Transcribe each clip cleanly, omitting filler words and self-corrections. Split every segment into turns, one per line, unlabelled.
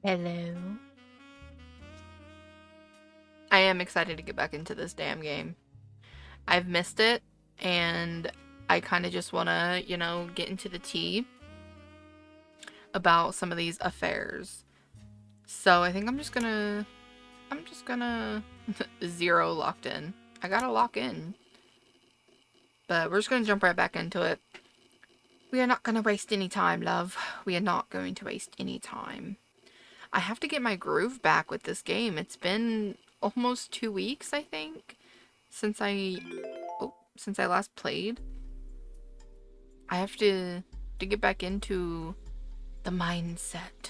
Hello. I am excited to get back into this damn game. I've missed it, and I kind of just want to, get into the tea about some of these affairs. So I think I'm just gonna zero locked in. I gotta lock in. But we're just gonna jump right back into it. We are not gonna waste any time, love. We are not going to waste any time. I have to get my groove back with this game. It's been almost 2 weeks, I think, since I last played. I have to get back into the mindset.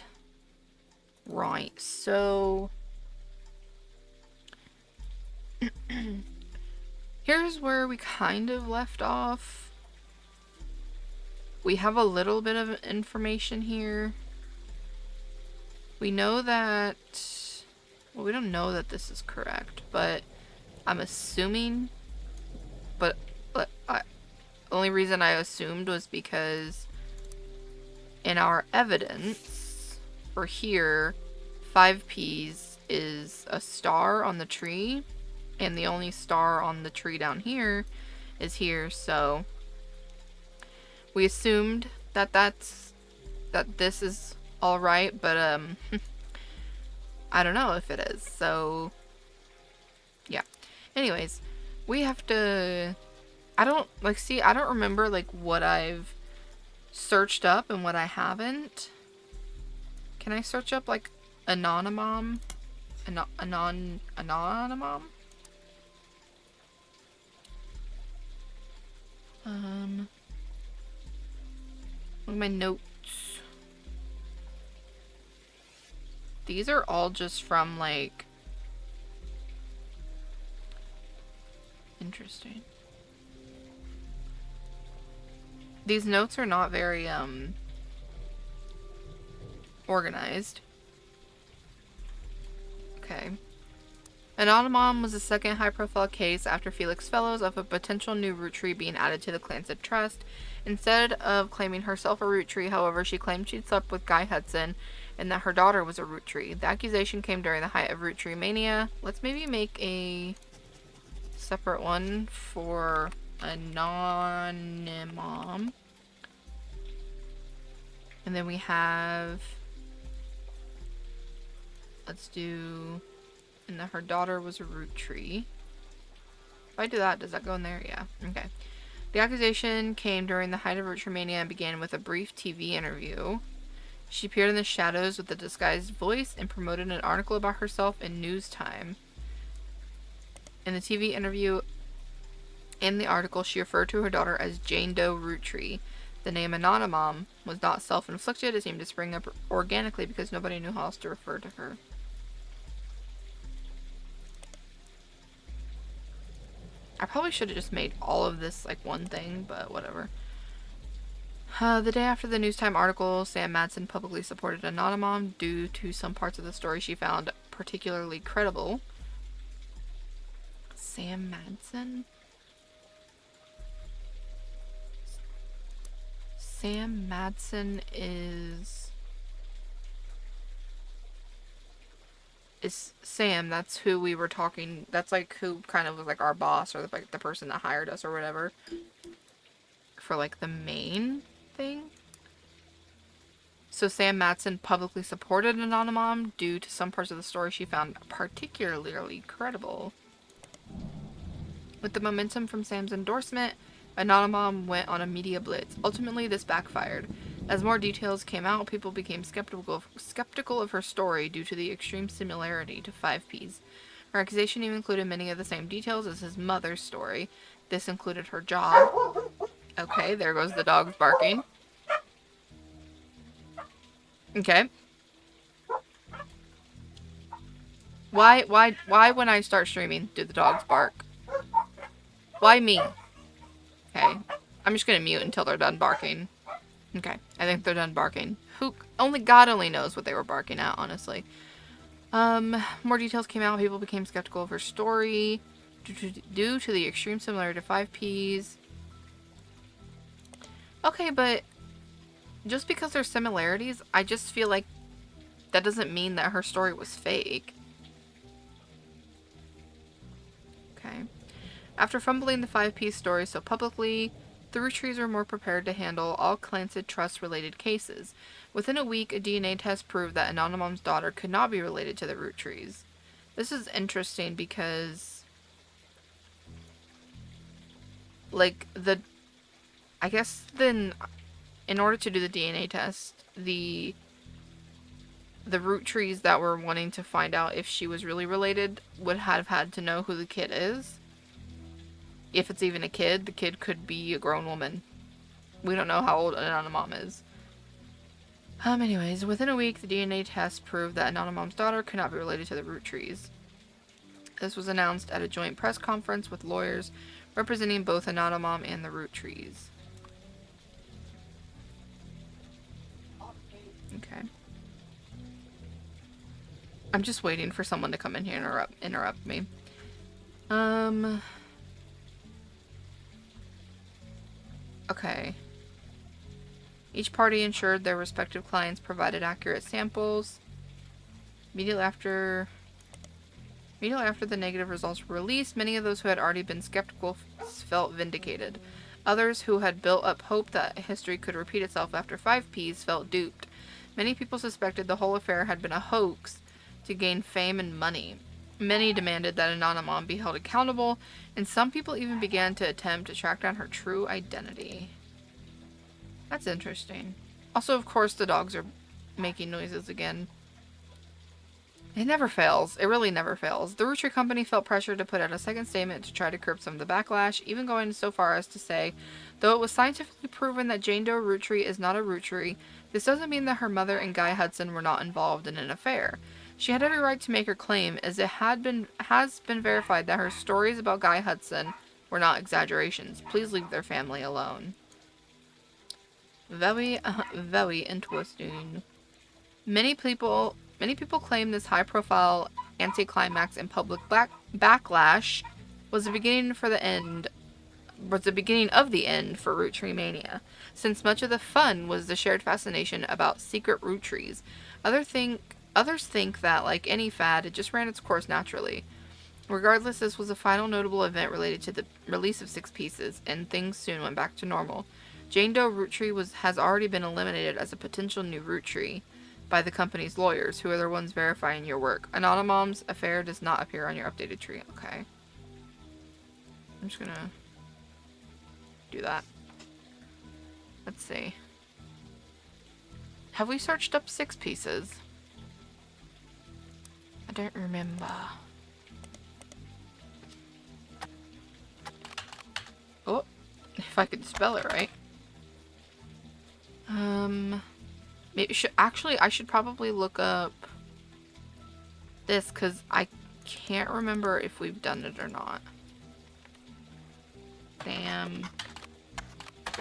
Right. So here's where we kind of left off. We have a little bit of information here. We know that, well, we don't know that this is correct, but I'm assuming, but the only reason I assumed was because in our evidence for here, 5Ps is a star on the tree, and the only star on the tree down here is here, so we assumed that this is alright, but I don't know if it is, so yeah. Anyways, we have to, I don't remember like what I've searched up and what I haven't. Can I search up like anonymom? Anonymom? Look at my notes. These are all just from like, interesting. These notes are not very organized. Okay. Anonymom was the second high-profile case after Felix Fellows of a potential new Roottrie being added to the Clancy Trust. Instead of claiming herself a Roottrie, however, she claimed she'd slept with Guy Hudson and that her daughter was a Roottrie. The accusation came during the height of Roottrie mania. Let's maybe make a separate one for Anonymom. And then we have, let's do, and that her daughter was a Roottrie. If I do that, does that go in there? Yeah. Okay. The accusation came during the height of Roottrie mania and began with a brief TV interview. She appeared in the shadows with a disguised voice and promoted an article about herself in News Time. In the TV interview and the article, she referred to her daughter as Jane Doe Roottrie. The name Anonymom was not self-inflicted. It seemed to spring up organically because nobody knew how else to refer to her. I probably should have just made all of this like one thing, but whatever. The day after the News Time article, Sam Madsen publicly supported Anonymom due to some parts of the story she found particularly credible. Sam Madsen? Sam Madsen is Sam. That's who we were talking. That's like who kind of was like our boss or like the person that hired us or whatever for like the main thing. So Sam Madsen publicly supported Anonymom due to some parts of the story she found particularly credible. With the momentum from Sam's endorsement, Anonymom went on a media blitz. Ultimately, this backfired. As more details came out, people became skeptical of her story due to the extreme similarity to 5Ps. Her accusation even included many of the same details as his mother's story. This included her job. Okay, there goes the dogs barking. Okay. Why when I start streaming do the dogs bark? Why me? Okay. I'm just gonna mute until they're done barking. Okay. I think they're done barking. God only knows what they were barking at, honestly. More details came out. People became skeptical of her story due to the extreme similarity to 5Ps. Okay, but just because there's similarities, I just feel like that doesn't mean that her story was fake. Okay. After fumbling the 5-piece story so publicly, the Roottrees were more prepared to handle all Clancid Trust-related cases. Within a week, a DNA test proved that Anonymom's daughter could not be related to the Roottrees. This is interesting because, like, I guess then, in order to do the DNA test, the Roottrees that were wanting to find out if she was really related would have had to know who the kid is. If it's even a kid, the kid could be a grown woman. We don't know how old Anonymom is. Anyways, within a week, the DNA test proved that Anonymom's daughter could not be related to the Roottrees. This was announced at a joint press conference with lawyers representing both Anonymom and the Roottrees. Okay. I'm just waiting for someone to come in here and interrupt me. Okay. Each party ensured their respective clients provided accurate samples. Immediately after the negative results were released, many of those who had already been skeptical felt vindicated. Others who had built up hope that history could repeat itself after 5Ps felt duped. Many people suspected the whole affair had been a hoax to gain fame and money. Many demanded that Anonymom be held accountable, and some people even began to attempt to track down her true identity. That's interesting. Also, of course, the dogs are making noises again. It never fails. It really never fails. The Roottree Company felt pressure to put out a second statement to try to curb some of the backlash, even going so far as to say, though it was scientifically proven that Jane Doe Roottrie is not a Roottree, this doesn't mean that her mother and Guy Hudson were not involved in an affair. She had every right to make her claim, as it has been verified that her stories about Guy Hudson were not exaggerations. Please leave their family alone. Very interesting. Many people claim this high-profile anticlimax and public backlash was the beginning of the end for Roottree mania, since much of the fun was the shared fascination about secret Roottrees. Others think that, like any fad, it just ran its course naturally. Regardless, this was a final notable event related to the release of 6 pieces, and things soon went back to normal. Jane Doe Roottrie has already been eliminated as a potential new Roottree by the company's lawyers, who are the ones verifying your work. Anonymom's affair does not appear on your updated tree. Okay. I'm just gonna do that. Let's see. Have we searched up 6 pieces? I don't remember. Oh, if I could spell it right. Maybe I should probably look up this, because I can't remember if we've done it or not. Sam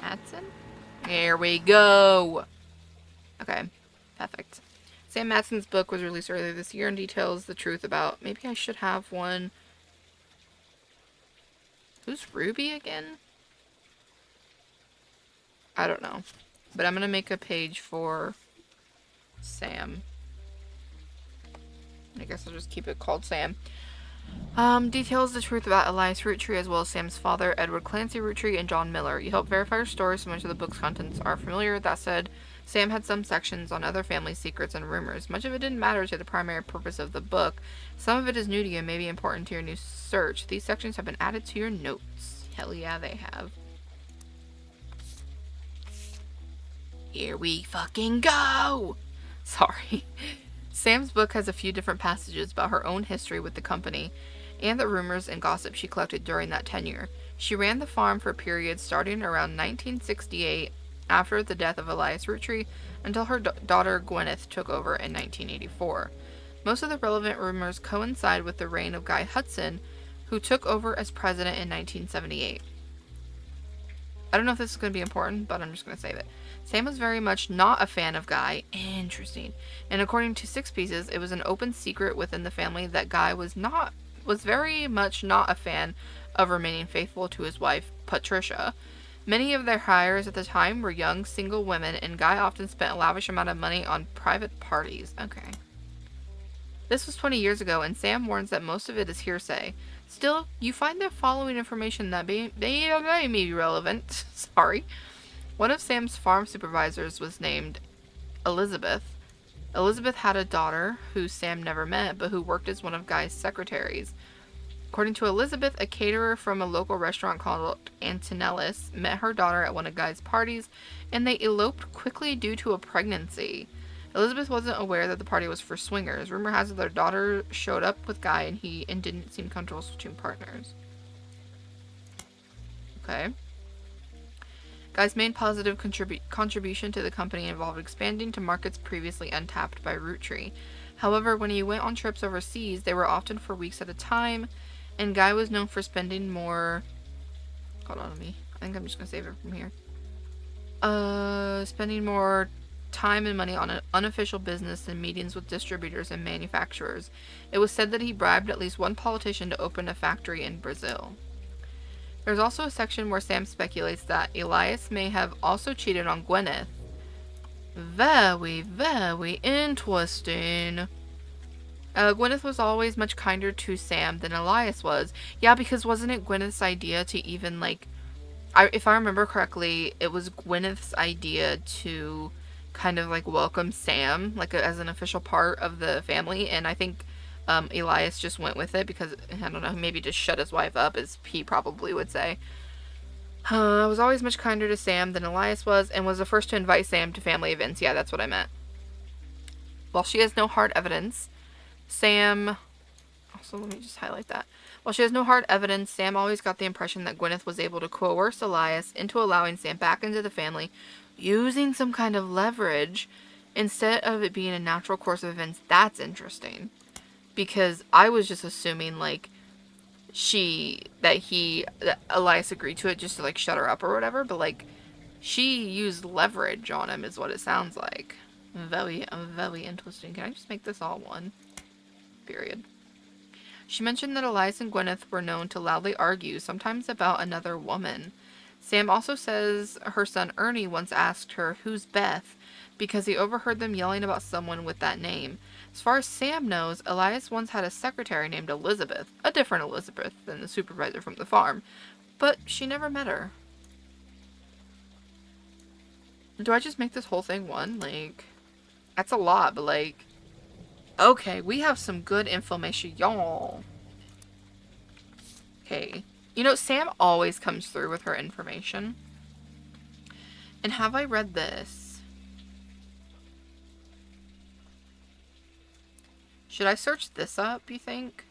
Matson? There we go! Okay, perfect. Sam Matson's book was released earlier this year and details the truth about... Maybe I should have one... Who's Ruby again? I don't know. But I'm going to make a page for Sam. I guess I'll just keep it called Sam. Details the truth about Elias Roottree as well as Sam's father, Edward Clancy Roottree, and John Miller. You help verify your story so much of the book's contents are familiar. That said, Sam had some sections on other family secrets and rumors. Much of it didn't matter to the primary purpose of the book. Some of it is new to you and may be important to your new search. These sections have been added to your notes. Hell yeah, they have. Here we fucking go! Sorry. Sam's book has a few different passages about her own history with the company and the rumors and gossip she collected during that tenure. She ran the farm for a period starting around 1968 after the death of Elias Roottree until her daughter Gwyneth took over in 1984. Most of the relevant rumors coincide with the reign of Guy Hudson, who took over as president in 1978. I don't know if this is going to be important, but I'm just going to save it. Sam was very much not a fan of Guy. Interesting. And according to 6 pieces, it was an open secret within the family that Guy was very much not a fan of remaining faithful to his wife, Patricia. Many of their hires at the time were young, single women, and Guy often spent a lavish amount of money on private parties. Okay. This was 20 years ago, and Sam warns that most of it is hearsay. Still, you find the following information that may be relevant. Sorry. One of Sam's farm supervisors was named Elizabeth. Elizabeth had a daughter who Sam never met, but who worked as one of Guy's secretaries. According to Elizabeth, a caterer from a local restaurant called Antonellis met her daughter at one of Guy's parties, and they eloped quickly due to a pregnancy. Elizabeth wasn't aware that the party was for swingers. Rumor has it their daughter showed up with Guy and didn't seem comfortable switching partners. Okay. Guy's main positive contribution to the company involved expanding to markets previously untapped by Roottrees. However, when he went on trips overseas, they were often for weeks at a time, and Guy was known for spending more... Hold on to me. I think I'm just going to save it from here. Spending more time and money on an unofficial business and meetings with distributors and manufacturers. It was said that he bribed at least one politician to open a factory in Brazil. There's also a section where Sam speculates that Elias may have also cheated on Gwyneth. Very, very interesting. Gwyneth was always much kinder to Sam than Elias was. Yeah, because wasn't it Gwyneth's idea to even, like... if I remember correctly, it was Gwyneth's idea to kind of, like, welcome Sam, like, as an official part of the family, and I think... Elias just went with it because, I don't know, maybe just shut his wife up, as he probably would say. I was always much kinder to Sam than Elias was, and was the first to invite Sam to family events. Yeah, that's what I meant. While she has no hard evidence, Sam... Also, let me just highlight that. While she has no hard evidence, Sam always got the impression that Gwyneth was able to coerce Elias into allowing Sam back into the family, using some kind of leverage, instead of it being a natural course of events. That's interesting. Because I was just assuming, like, that Elias agreed to it just to, like, shut her up or whatever. But, like, she used leverage on him is what it sounds like. Very, very interesting. Can I just make this all one? Period. She mentioned that Elias and Gwyneth were known to loudly argue, sometimes about another woman. Sam also says her son Ernie once asked her, "Who's Beth?" because he overheard them yelling about someone with that name. As far as Sam knows, Elias once had a secretary named Elizabeth, a different Elizabeth than the supervisor from the farm, but she never met her. Do I just make this whole thing one? Like, that's a lot, but like, okay, we have some good information, y'all. Okay. You know, Sam always comes through with her information. And have I read this? Should I search this up, you think?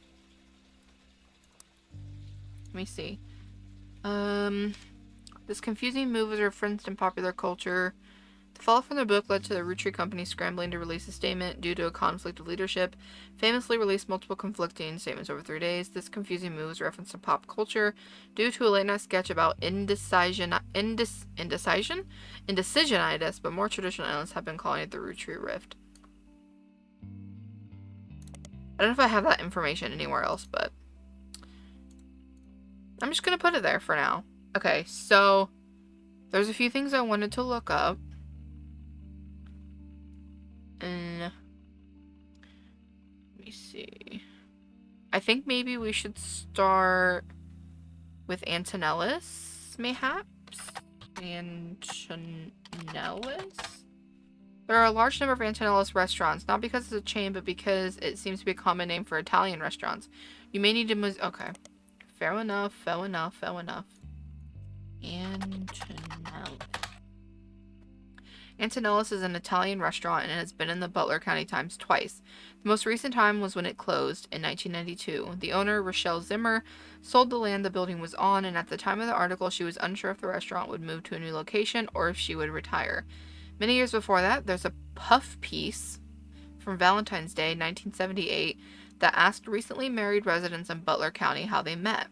Let me see. This confusing move was referenced in popular culture. The fallout from the book led to the Roottrees company scrambling to release a statement due to a conflict of leadership. Famously released multiple conflicting statements over 3 days. This confusing move was referenced in pop culture due to a late-night sketch about indecisionitis, but more traditional analysts have been calling it the Roottrees Rift. I don't know if I have that information anywhere else, but I'm just going to put it there for now. Okay, so there's a few things I wanted to look up. And let me see. I think maybe we should start with Antonellis, mayhaps? Antonellis? There are a large number of Antonellis restaurants, not because it's a chain, but because it seems to be a common name for Italian restaurants. You may need to okay. Fair enough, fair enough, fair enough. Antonellis is an Italian restaurant and has been in the Butler County Times twice. The most recent time was when it closed in 1992. The owner, Rochelle Zimmer, sold the land the building was on, and at the time of the article, she was unsure if the restaurant would move to a new location or if she would retire. Many years before that, there's a puff piece from Valentine's Day, 1978, that asked recently married residents in Butler County how they met.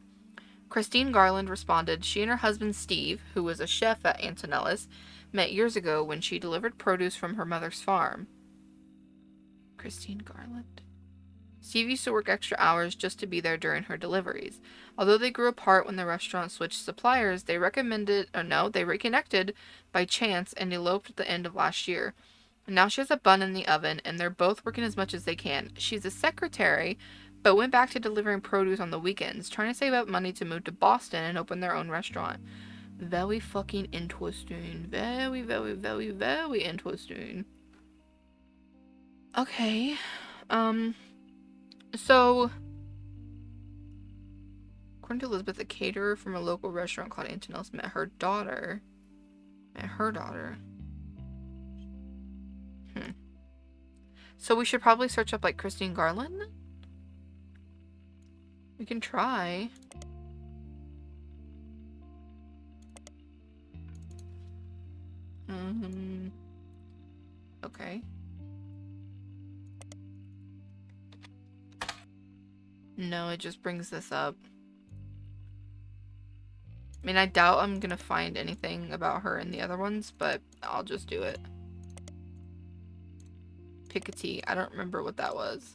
Christine Garland responded, she and her husband Steve, who was a chef at Antonellis, met years ago when she delivered produce from her mother's farm. Christine Garland. Steve used to work extra hours just to be there during her deliveries. Although they grew apart when the restaurant switched suppliers, they reconnected by chance and eloped at the end of last year. And now she has a bun in the oven, and they're both working as much as they can. She's a secretary, but went back to delivering produce on the weekends, trying to save up money to move to Boston and open their own restaurant. Very fucking interesting. Very, very, very, very interesting. Okay. So, according to Elizabeth, a caterer from a local restaurant called Antonellis met her daughter. So we should probably search up, like, Christine Garland? We can try. Okay. No, it just brings this up. I mean, I doubt I'm gonna find anything about her in the other ones, but I'll just do it. Piketty. I don't remember what that was.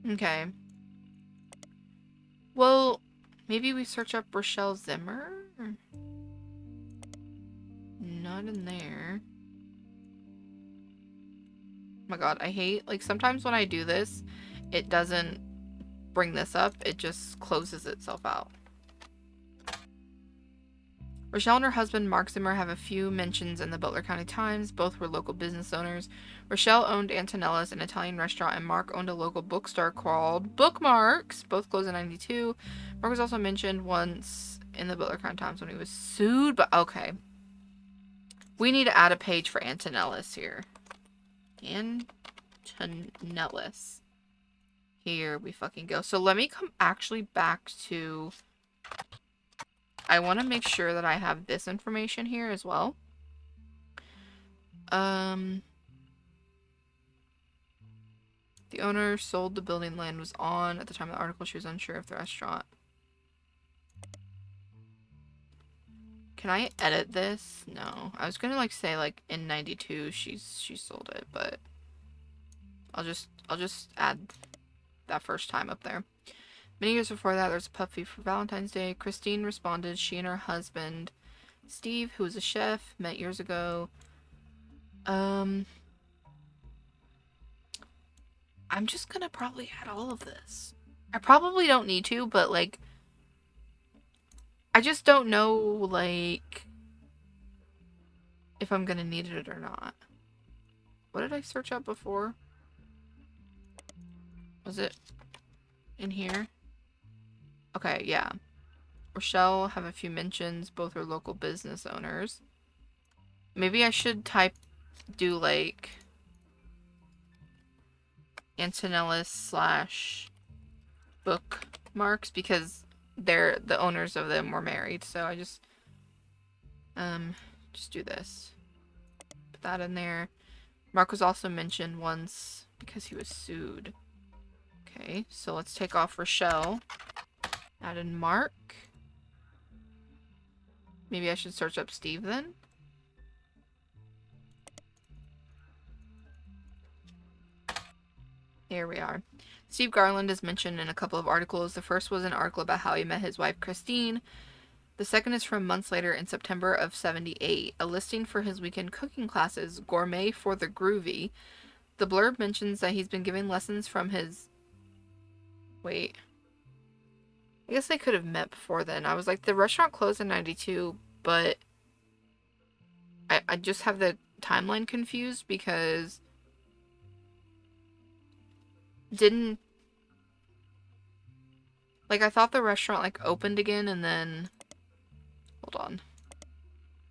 Okay. Well, maybe we search up Rochelle Zimmer? Not in there. Oh my god, I hate, like, sometimes when I do this, it doesn't bring this up. It just closes itself out. Rochelle and her husband, Mark Zimmer, have a few mentions in the Butler County Times. Both were local business owners. Rochelle owned Antonella's, an Italian restaurant, and Mark owned a local bookstore called Bookmarks. Both closed in 92. Mark was also mentioned once in the Butler County Times when he was sued, but okay. We need to add a page for Antonella's here. Antonellis. Here we fucking go. So let me come actually back to... I want to make sure that I have this information here as well. The owner sold the building land was on. At the time of the article, she was unsure if the restaurant... Can I edit this? No. I was gonna, like, say, like, in 92 she sold it, but... I'll just add that first time up there. Many years before that, there was a puppy for Valentine's Day. Christine responded. She and her husband, Steve, who was a chef, met years ago. I'm just gonna probably add all of this. I probably don't need to, but, like, I just don't know, like, if I'm gonna need it or not. What did I search up before? Was it in here? Okay, yeah. Rochelle have a few mentions. Both are local business owners. Maybe I should do like Antonellis / Bookmarks because the owners of them were married. So I just do this. Put that in there. Mark was also mentioned once because he was sued. Okay, so let's take off Rochelle. Add in Mark. Maybe I should search up Steve then. Here we are. Steve Garland is mentioned in a couple of articles. The first was an article about how he met his wife Christine. The second is from months later in September of 78, a listing for his weekend cooking classes, Gourmet for the Groovy. The blurb mentions that he's been giving lessons from his... Wait. I guess they could have met before then. I was like, the restaurant closed in 92, but I just have the timeline confused because didn't... Like, I thought the restaurant, like, opened again and then... Hold on.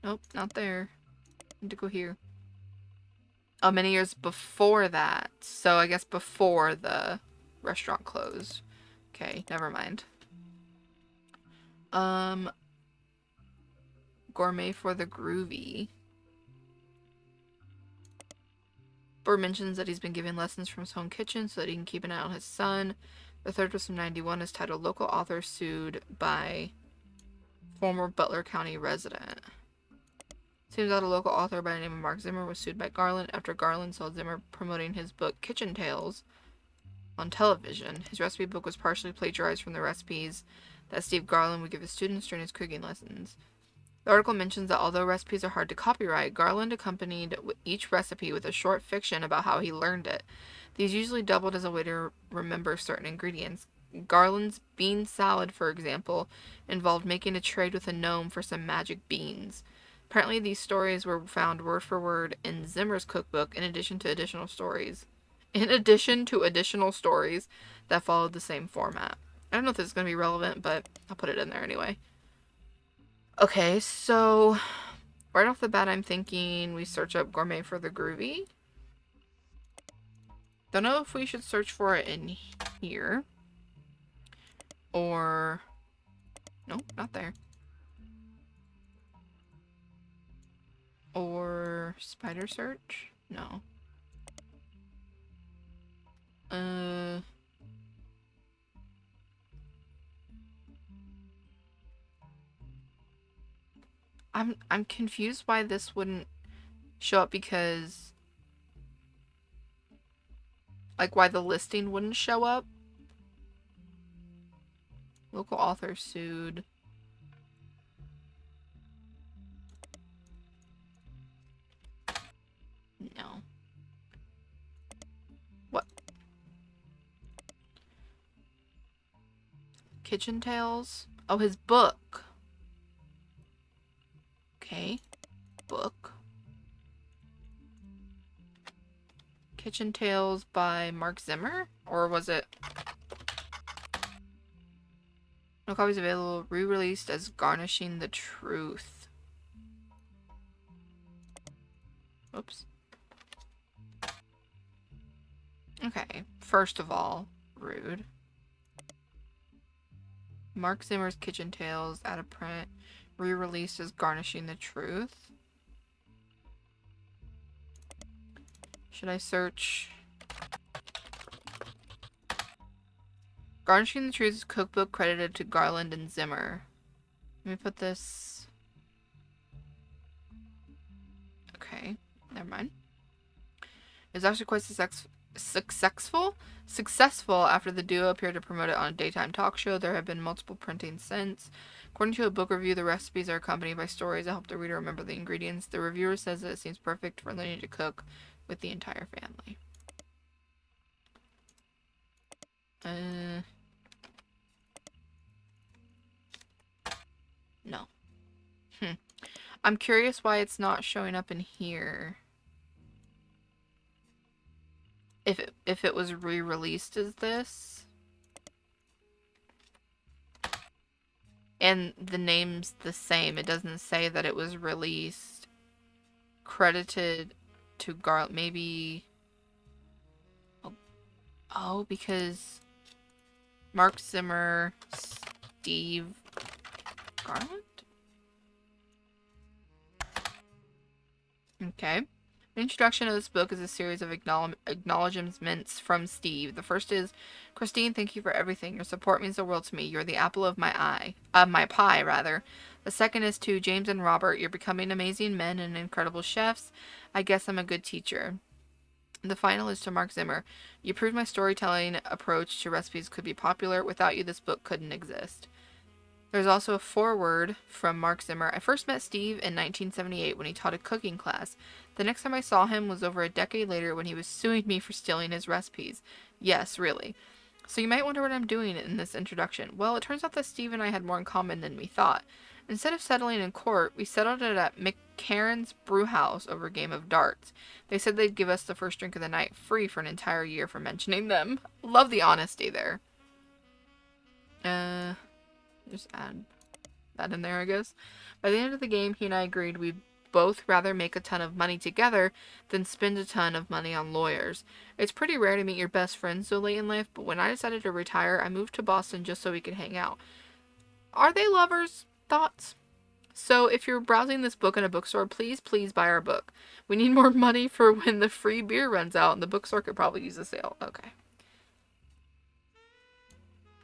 Nope, not there. I need to go here. Oh, many years before that. So I guess before the restaurant closed. Okay, never mind. Gourmet for the Groovy. Burr mentions that he's been giving lessons from his home kitchen so that he can keep an eye on his son. The third was from 91, is titled Local Author Sued by Former Butler County Resident. Seems that a local author by the name of Mark Zimmer was sued by Garland after Garland saw Zimmer promoting his book Kitchen Tales on television. His recipe book was partially plagiarized from the recipes that Steve Garland would give his students during his cooking lessons. The article mentions that although recipes are hard to copyright, Garland accompanied each recipe with a short fiction about how he learned it. These usually doubled as a way to remember certain ingredients. Garland's bean salad, for example, involved making a trade with a gnome for some magic beans. Apparently, these stories were found word for word in Zimmer's cookbook in addition to additional stories. That followed the same format. I don't know if this is going to be relevant, but I'll put it in there anyway. Okay, so right off the bat, I'm thinking we search up gourmet for the groovy. Don't know if we should search for it in here. Or... Nope, not there. Or spider search? No. I'm confused why this wouldn't show up because... Like, why the listing wouldn't show up. Local author sued. No. What? Kitchen Tales? Oh, his book. Okay. Book. Kitchen Tales by Mark Zimmer? Or was it... No copies available. Re-released as Garnishing the Truth. Oops. Okay. First of all, rude. Mark Zimmer's Kitchen Tales out of print. Re-released as Garnishing the Truth. Should I search... Garnishing the Truth is cookbook credited to Garland and Zimmer. Let me put this... Okay, never mind. It was actually quite successful after the duo appeared to promote it on a daytime talk show. There have been multiple printings since. According to a book review, the recipes are accompanied by stories that help the reader remember the ingredients. The reviewer says that it seems perfect for learning to cook with the entire family. No. I'm curious why it's not showing up in here. If it was re-released as this. And the name's the same. It doesn't say that it was released. Credited to Garland. Maybe... Oh, because... Mark Zimmer, Steve Garland? Okay. The introduction of this book is a series of acknowledgements from Steve. The first is, Christine, thank you for everything. Your support means the world to me. You're the apple of my eye. Of my pie, rather. The second is to James and Robert. You're becoming amazing men and incredible chefs. I guess I'm a good teacher. The final is to Mark Zimmer. You proved my storytelling approach to recipes could be popular. Without you, this book couldn't exist. There's also a foreword from Mark Zimmer. I first met Steve in 1978 when he taught a cooking class. The next time I saw him was over a decade later when he was suing me for stealing his recipes. Yes, really. So you might wonder what I'm doing in this introduction. Well, it turns out that Steve and I had more in common than we thought. Instead of settling in court, we settled it at McCarran's Brewhouse over a game of darts. They said they'd give us the first drink of the night free for an entire year for mentioning them. Love the honesty there. Just add that in there, I guess. By the end of the game, he and I agreed we'd both rather make a ton of money together than spend a ton of money on lawyers. It's pretty rare to meet your best friend so late in life, but when I decided to retire, I moved to Boston just so we could hang out. Are they lovers? Thoughts? So if you're browsing this book in a bookstore, please buy our book. We need more money for when the free beer runs out, and the bookstore could probably use a sale. Okay.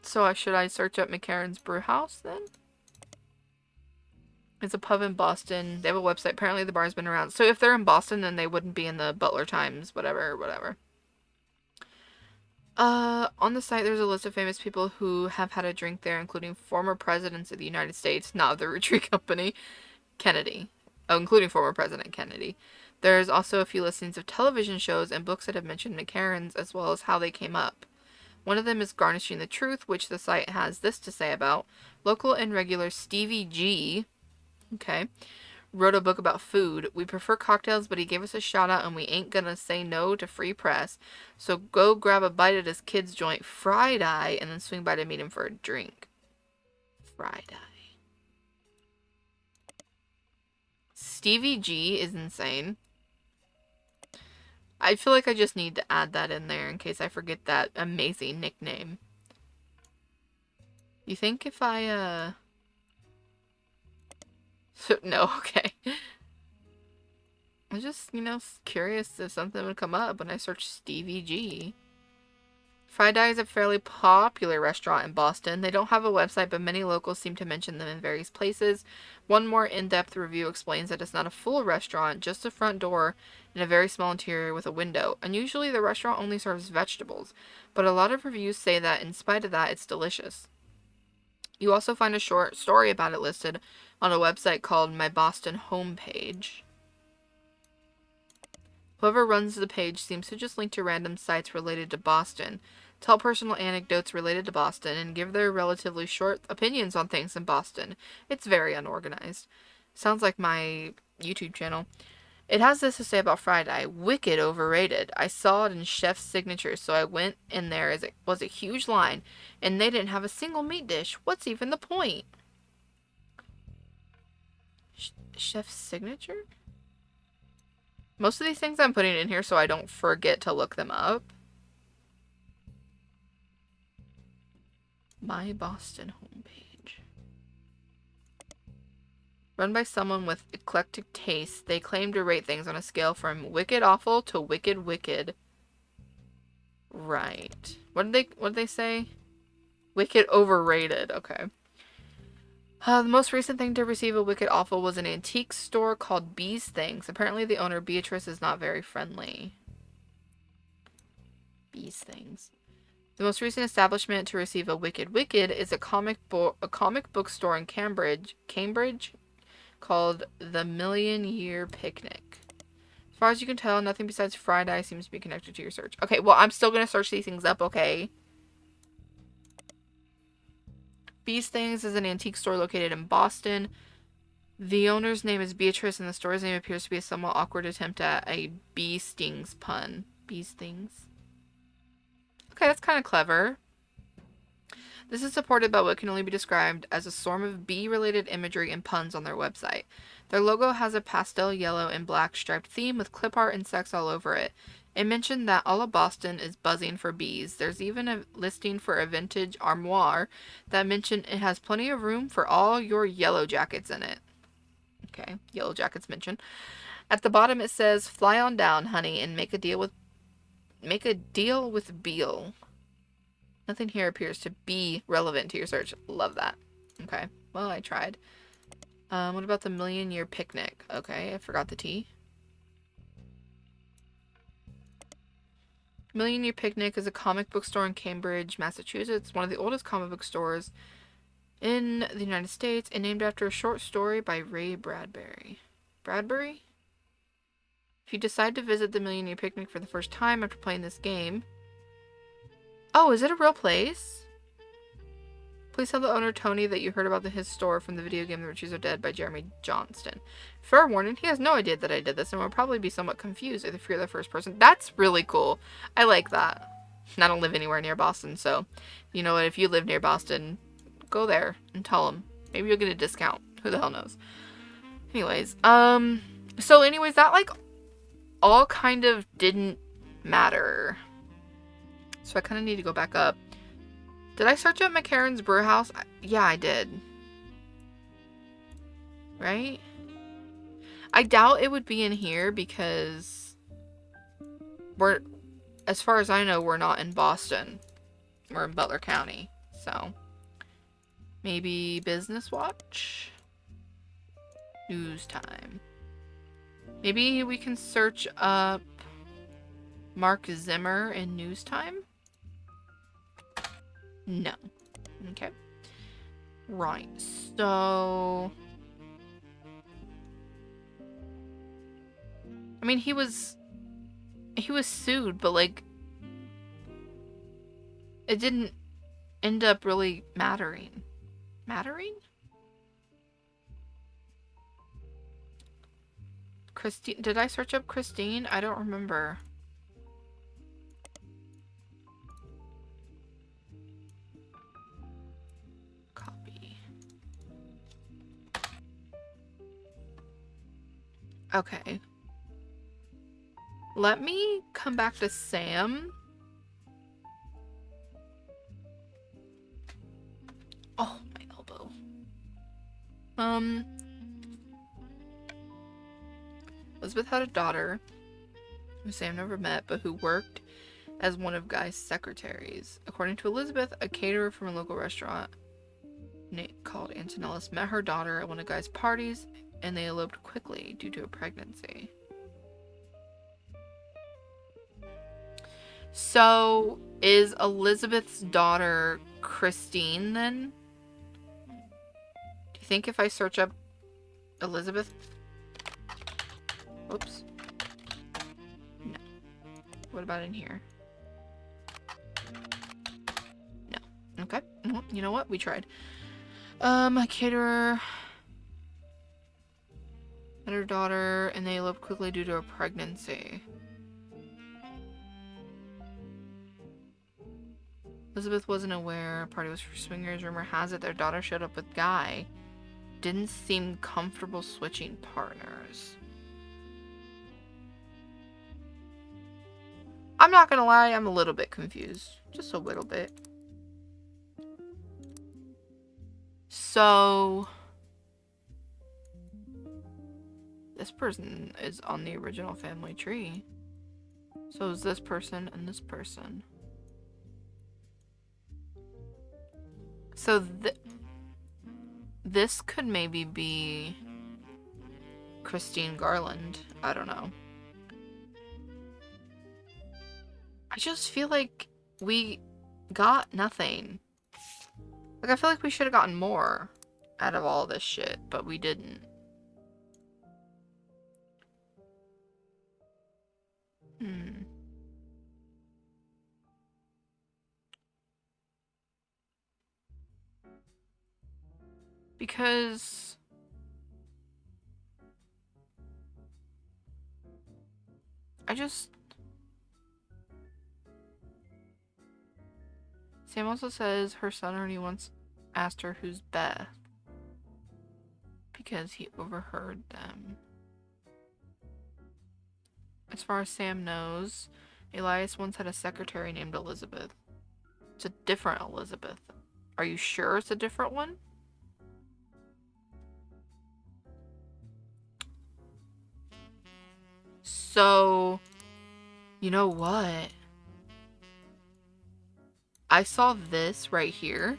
So should I search up McCarran's Brewhouse then? It's a pub in Boston. They have a website. Apparently the bar's been around. So if they're in Boston, then they wouldn't be in the Butler Times, whatever. On the site, there's a list of famous people who have had a drink there, including former presidents of the United States, not of the Roottrees Company, Kennedy. Oh, including former President Kennedy. There's also a few listings of television shows and books that have mentioned McCarran's, as well as how they came up. One of them is Garnishing the Truth, which the site has this to say about. Local and regular Stevie G, okay, wrote a book about food. We prefer cocktails, but he gave us a shout out and we ain't gonna say no to free press. So go grab a bite at his kid's joint, Fried Eye, and then swing by to meet him for a drink. Fried Eye. Stevie G is insane. I feel like I just need to add that in there in case I forget that amazing nickname. You think if I, no, okay. I'm just, curious if something would come up when I search Stevie G. Fried Eye is a fairly popular restaurant in Boston. They don't have a website, but many locals seem to mention them in various places. One more in-depth review explains that it's not a full restaurant, just a front door and a very small interior with a window. Unusually, the restaurant only serves vegetables, but a lot of reviews say that in spite of that, it's delicious. You also find a short story about it listed on a website called My Boston Homepage. Whoever runs the page seems to just link to random sites related to Boston, tell personal anecdotes related to Boston, and give their relatively short opinions on things in Boston. It's very unorganized. Sounds like my YouTube channel. It has this to say about Fried Eye. Wicked overrated. I saw it in chef's signature, so I went in there as it was a huge line, and they didn't have a single meat dish. What's even the point? Chef's signature? Most of these things I'm putting in here so I don't forget to look them up. My Boston homepage. Run by someone with eclectic tastes, they claim to rate things on a scale from wicked awful to wicked wicked. Right. What did they say? Wicked overrated. Okay. The most recent thing to receive a wicked awful was an antique store called Bee's Things. Apparently the owner, Beatrice, is not very friendly. Bee's Things. The most recent establishment to receive a wicked wicked is a comic book store in Cambridge, called The Million Year Picnic. As far as you can tell, nothing besides Fried Eye seems to be connected to your search. Okay, well, I'm still going to search these things up, okay? Bee's Things is an antique store located in Boston. The owner's name is Beatrice, and the store's name appears to be a somewhat awkward attempt at a bee stings pun. Bee's Things. Okay, that's kind of clever. This is supported by what can only be described as a swarm of bee-related imagery and puns on their website. Their logo has a pastel yellow and black striped theme with clip art insects all over it. It mentioned that all of Boston is buzzing for bees. There's even a listing for a vintage armoire that mentioned it has plenty of room for all your yellow jackets in it. Okay, yellow jackets mentioned. At the bottom it says, "Fly on down, honey, and make a deal with Beale." Nothing here appears to be relevant to your search. Love that. Okay, well, I tried. What about the Million Year Picnic? Okay, I forgot the T. Million Year Picnic is a comic book store in Cambridge, Massachusetts, one of the oldest comic book stores in the United States, and named after a short story by Ray Bradbury. Bradbury? If you decide to visit the Million Year Picnic for the first time after playing this game... Oh, is it a real place? Please tell the owner, Tony, that you heard about his store from the video game The Roottrees Are Dead by Jeremy Johnston. Fair warning, he has no idea that I did this and will probably be somewhat confused if you're the first person. That's really cool. I like that. I don't live anywhere near Boston, so you know what? If you live near Boston, go there and tell them. Maybe you'll get a discount. Who the hell knows? Anyways, so anyways, that like all kind of didn't matter. So I kind of need to go back up. Did I search up McCarran's Brew House? Yeah, I did. Right? I doubt it would be in here because as far as I know, we're not in Boston. We're in Butler County. So maybe Business Watch? News time. Maybe we can search up Mark Zimmer in news time? No. Okay. Right. So... I mean, he was sued, but, like, it didn't end up really mattering. Mattering? Christine, did I search up Christine? I don't remember. Copy. Okay. Let me come back to Sam. Oh, my elbow. Elizabeth had a daughter who Sam never met, but who worked as one of Guy's secretaries. According to Elizabeth, a caterer from a local restaurant called Antonellis met her daughter at one of Guy's parties, and they eloped quickly due to a pregnancy. So, is Elizabeth's daughter Christine, then? Do you think if I search up Elizabeth... Oops. No. What about in here? No. Okay. Well, you know what? We tried. A caterer and her daughter, and they eloped quickly due to a pregnancy. Elizabeth wasn't aware. Party was for swingers. Rumor has it their daughter showed up with Guy. Didn't seem comfortable switching partners. I'm not gonna lie, I'm a little bit confused. Just a little bit. So... this person is on the original family tree. So is this person and this person. So this could maybe be Christine Garland. I don't know. I just feel like we got nothing. Like, I feel like we should have gotten more out of all this shit, but we didn't. Because... Sam also says her son already once asked her who's Beth. Because he overheard them. As far as Sam knows, Elias once had a secretary named Elizabeth. It's a different Elizabeth. Are you sure it's a different one? So, you know what? I saw this right here.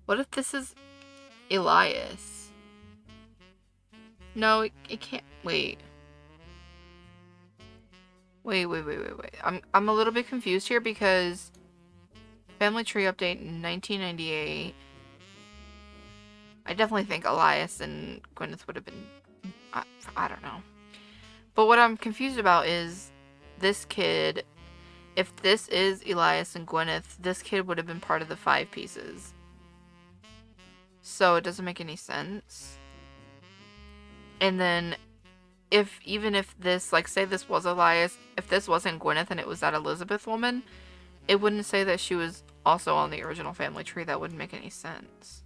What if this is Elias? No, it can't. Wait. Wait. I'm a little bit confused here because Family Tree update in 1998. I definitely think Elias and Gwyneth would have been... I don't know. But what I'm confused about is this kid... If this is Elias and Gwyneth, this kid would have been part of the 5 pieces. So it doesn't make any sense. And then, even if this, like, say this was Elias, if this wasn't Gwyneth and it was that Elizabeth woman, it wouldn't say that she was also on the original family tree. That wouldn't make any sense.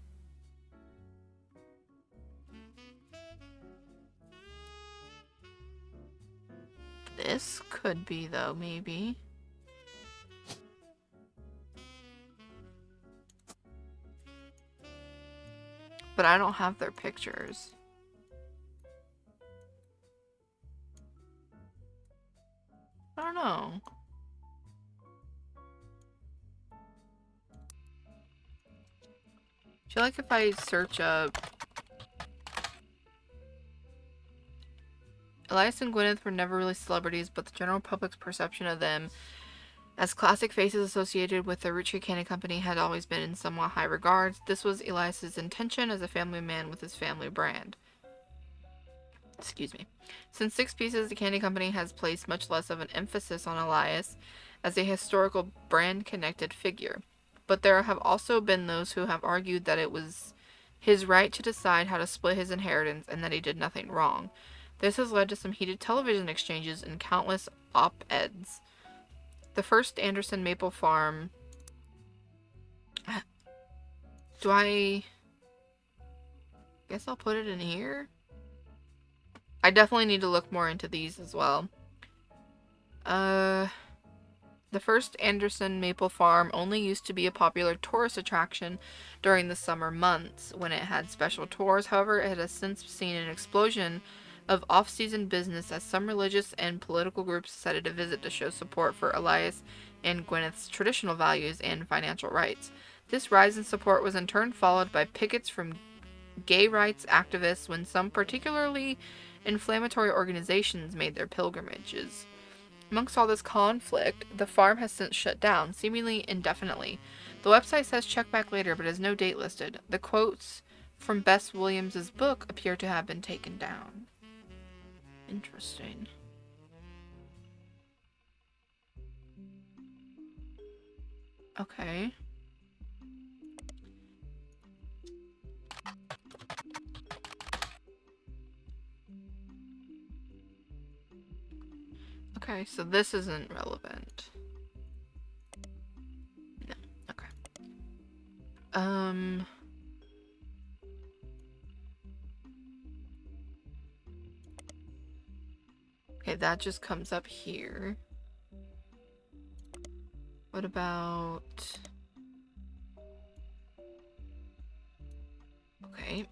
This could be, though, maybe. But I don't have their pictures. I don't know. I feel like if I search up Elias and Gwyneth were never really celebrities, but the general public's perception of them as classic faces associated with the Roottrees Candy Company had always been in somewhat high regards. This was Elias's intention as a family man with his family brand. Excuse me. Since Six Pieces, the candy company has placed much less of an emphasis on Elias as a historical brand-connected figure. But there have also been those who have argued that it was his right to decide how to split his inheritance and that he did nothing wrong. This has led to some heated television exchanges and countless op-eds. The first Anderson Maple Farm... Do I... guess I'll put it in here? I definitely need to look more into these as well. The first Anderson Maple Farm only used to be a popular tourist attraction during the summer months when it had special tours. However, it has since seen an explosion of off-season business as some religious and political groups decided to visit to show support for Elias and Gwyneth's traditional values and financial rights. This rise in support was in turn followed by pickets from gay rights activists when some particularly inflammatory organizations made their pilgrimages. Amongst all this conflict, the farm has since shut down, seemingly indefinitely. The website says check back later, but has no date listed. The quotes from Bess Williams' book appear to have been taken down. Interesting. Okay. Okay, so this isn't relevant. No, okay. Okay, that just comes up here. What about... Okay.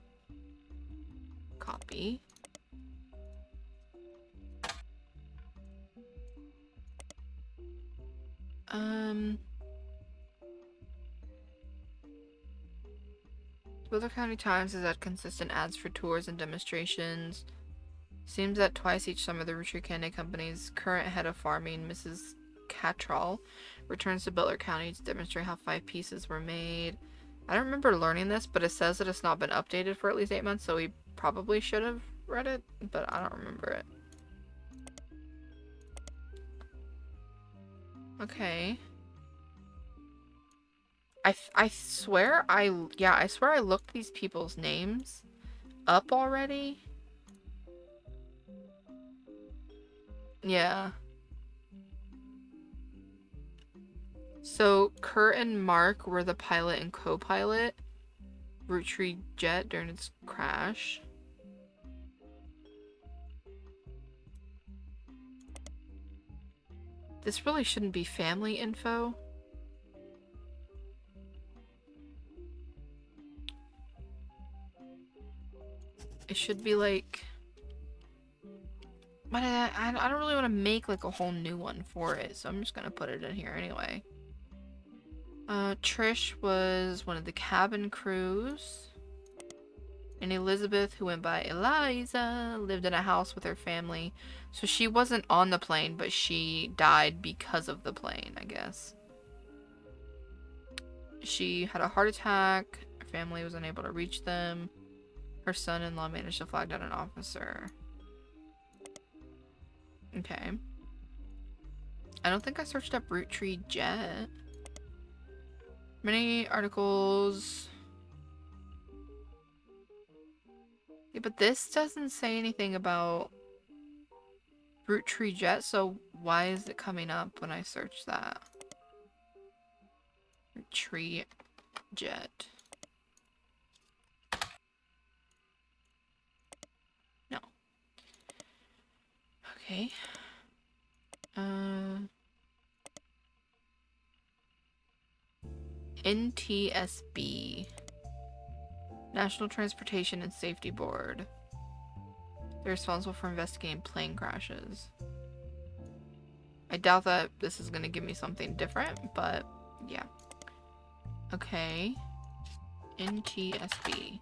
Copy. Boulder County Times has had consistent ads for tours and demonstrations. Seems that twice each summer the Roottrees Candy Company's current head of farming, Mrs. Cattrall, returns to Butler County to demonstrate how 5 pieces were made. I don't remember learning this, but it says that it's not been updated for at least 8 months, so we probably should have read it, but I don't remember it. Okay. I swear I looked these people's names up already. Yeah. So Kurt and Mark were the pilot and co-pilot Roottrees jet during its crash. This really shouldn't be family info. It should be like... But I don't really want to make like a whole new one for it, so I'm just gonna put it in here anyway. Trish was one of the cabin crews. And Elizabeth, who went by Eliza, lived in a house with her family. So she wasn't on the plane, but she died because of the plane, I guess. She had a heart attack. Her family was unable to reach them. Her son-in-law managed to flag down an officer. Okay. I don't think I searched up Roottrees jet. Many articles... Yeah, but this doesn't say anything about Roottrees jet, so why is it coming up when I search that? Roottrees jet. No. Okay. NTSB. National Transportation and Safety Board. They're responsible for investigating plane crashes. I doubt that this is going to give me something different, but yeah. Okay. NTSB.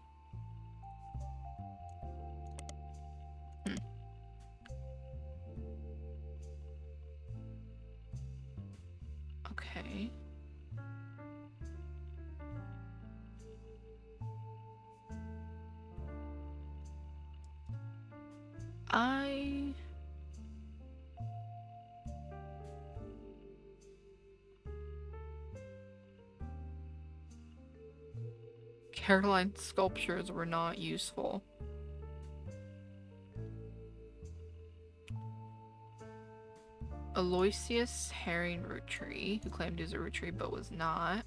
hairline sculptures were not useful. Aloysius Herring Rootree, who claimed he was a Rootree but was not.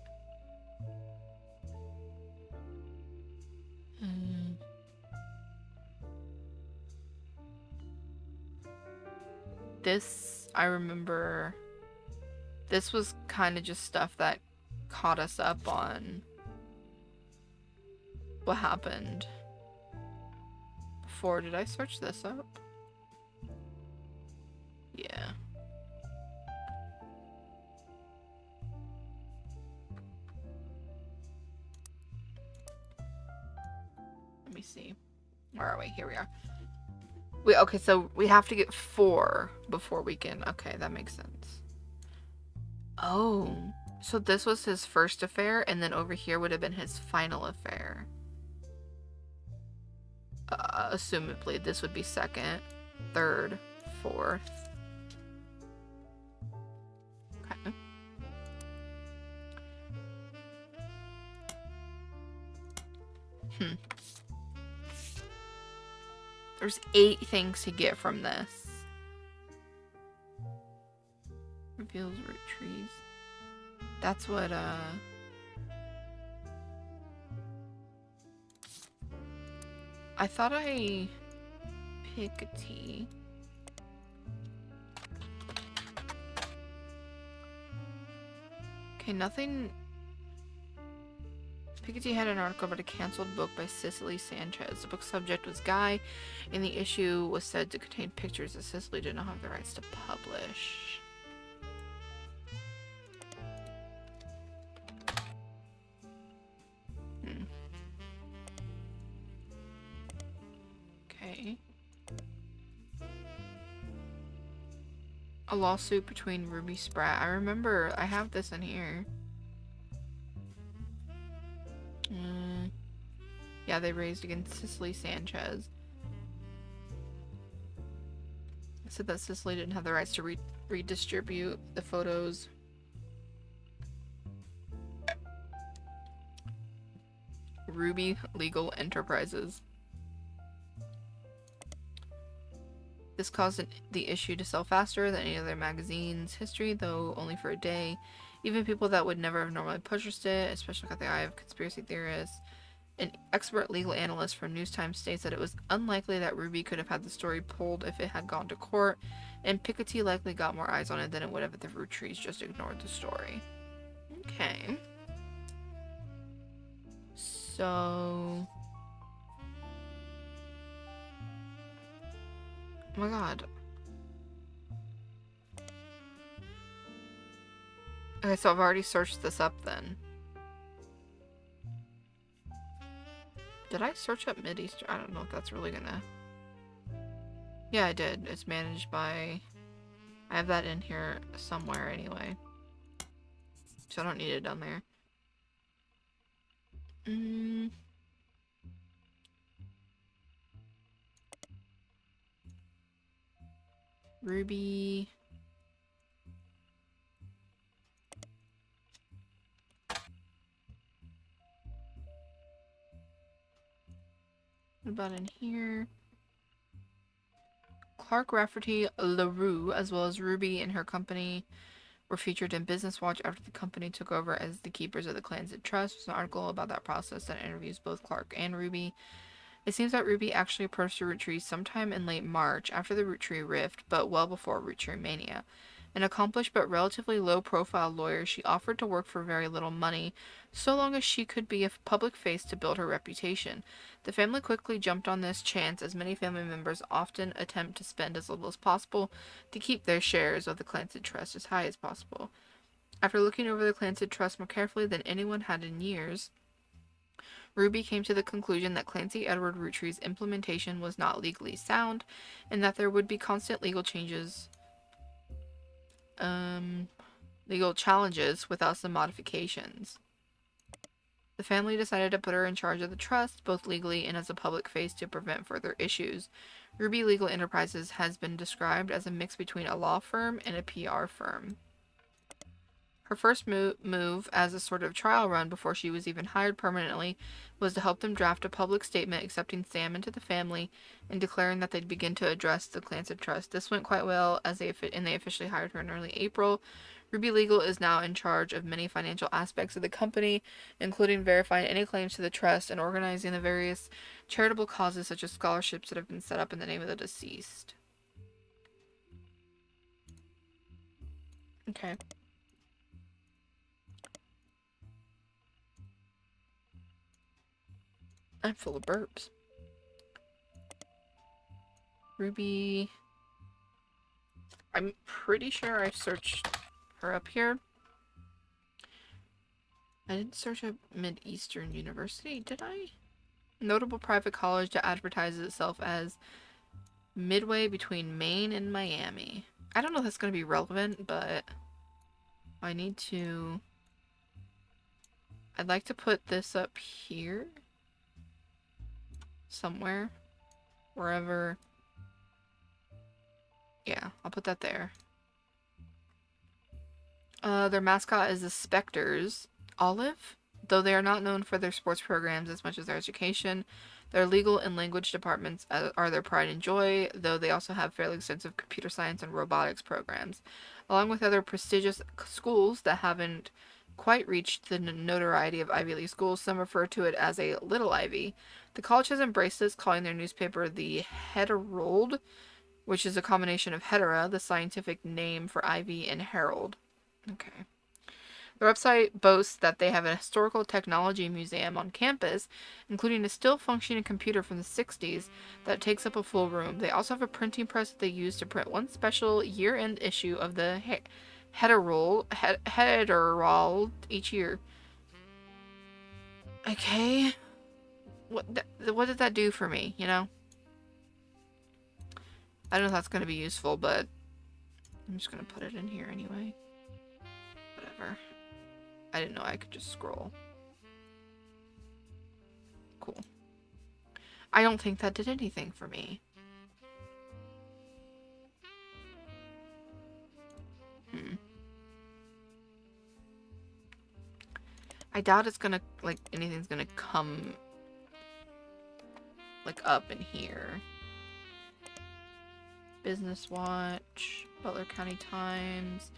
This, I remember, this was kind of just stuff that caught us up on what happened before. Did I search this up? Yeah. Let me see. Where are we? Here we are. Okay, so we have to get 4 before we can... Okay, that makes sense. Oh, so this was his first affair, and then over here would have been his final affair. Assumably, this would be 2nd, 3rd, 4th. Okay. There's 8 things to get from this. Reveals Roottrees. That's what, I thought I pick a T. Okay, nothing. Piketty had an article about a canceled book by Cicely Sanchez. The book's subject was Guy, and the issue was said to contain pictures that Cicely did not have the rights to publish. Okay. A lawsuit between Ruby Spratt. I remember, I have this in here. Yeah, they raised against Cicely Sanchez. It said that Cicely didn't have the rights to redistribute the photos. Ruby Legal Enterprises. This caused the issue to sell faster than any other magazine's history, though only for a day. Even people that would never have normally purchased it, especially caught the eye of conspiracy theorists. An expert legal analyst from News Times states that it was unlikely that Ruby could have had the story pulled if it had gone to court, and Piketty likely got more eyes on it than it would have if the Roottrees just ignored the story. Okay. So... Oh my god. Okay, so I've already searched this up then. Did I search up Mideastern? I don't know if that's really gonna... Yeah, I did. It's managed by... I have that in here somewhere anyway. So I don't need it down there. Ruby... What about in here? Clark Rafferty LaRue, as well as Ruby and her company, were featured in Business Watch after the company took over as the keepers of the Clansid Trust. There's an article about that process that interviews both Clark and Ruby. It seems that Ruby actually approached the Roottrees sometime in late March, after the Roottree rift, but well before Roottree Mania. An accomplished but relatively low-profile lawyer, she offered to work for very little money, so long as she could be a public face to build her reputation. The family quickly jumped on this chance, as many family members often attempt to spend as little as possible to keep their shares of the Clansid Trust as high as possible. After looking over the Clansid Trust more carefully than anyone had in years, Ruby came to the conclusion that Clancy Edward Roottree's implementation was not legally sound, and that there would be constant legal challenges without some modifications. The family decided to put her in charge of the trust, both legally and as a public face, to prevent further issues. Ruby Legal Enterprises has been described as a mix between a law firm and a PR firm. Her first move as a sort of trial run before she was even hired permanently was to help them draft a public statement accepting Sam into the family and declaring that they'd begin to address the Clancy Trust. This went quite well and they officially hired her in early April. Ruby Legal is now in charge of many financial aspects of the company, including verifying any claims to the trust and organizing the various charitable causes such as scholarships that have been set up in the name of the deceased. Okay. I'm full of burps. Ruby. I'm pretty sure I searched her up here. I didn't search up Mid-Eastern University, did I? Notable private college that advertises itself as midway between Maine and Miami. I don't know if that's going to be relevant, but I need to... I'd like to put this up here. Somewhere. Wherever... Yeah, I'll put that there. Their mascot is the Spectres. Olive? Though they are not known for their sports programs as much as their education, their legal and language departments are their pride and joy, though they also have fairly extensive computer science and robotics programs. Along with other prestigious schools that haven't quite reached the notoriety of Ivy League schools, some refer to it as a Little Ivy. The college has embraced this, calling their newspaper the Herald, which is a combination of hetera, the scientific name for ivy, and herald. Okay. The website boasts that they have a historical technology museum on campus, including a still functioning computer from the 60s that takes up a full room. They also have a printing press that they use to print one special year-end issue of the Herald each year. Okay. What did that do for me, you know? I don't know if that's going to be useful, but I'm just going to put it in here anyway. Whatever. I didn't know I could just scroll. Cool. I don't think that did anything for me. I doubt it's gonna, like, anything's gonna come, like, up in here. Business Watch, Butler County Times.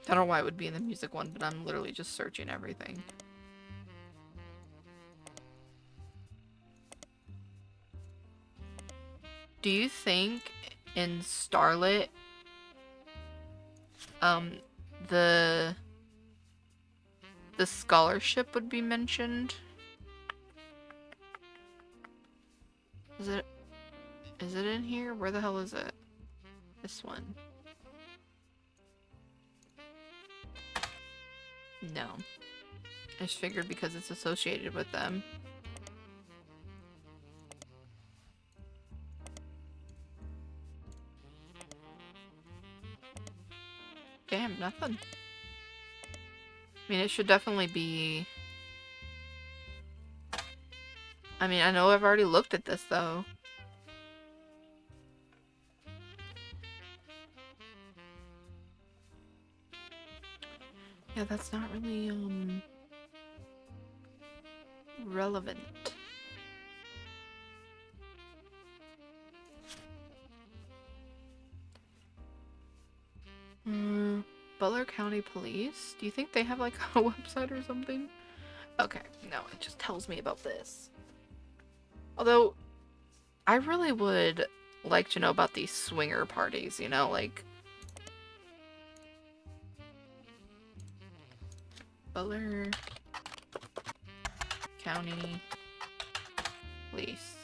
I don't know why it would be in the music one, but I'm literally just searching everything. Do you think in Starlit, the scholarship would be mentioned? Is it in here? Where the hell is it? This one. No. I just figured because it's associated with them. Damn, nothing. I mean, it should definitely be... I mean, I know I've already looked at this, though. Yeah, that's not really, relevant. Butler County Police? Do you think they have, like, a website or something? Okay, no, it just tells me about this. Although, I really would like to know about these swinger parties, you know, like... Butler County Police.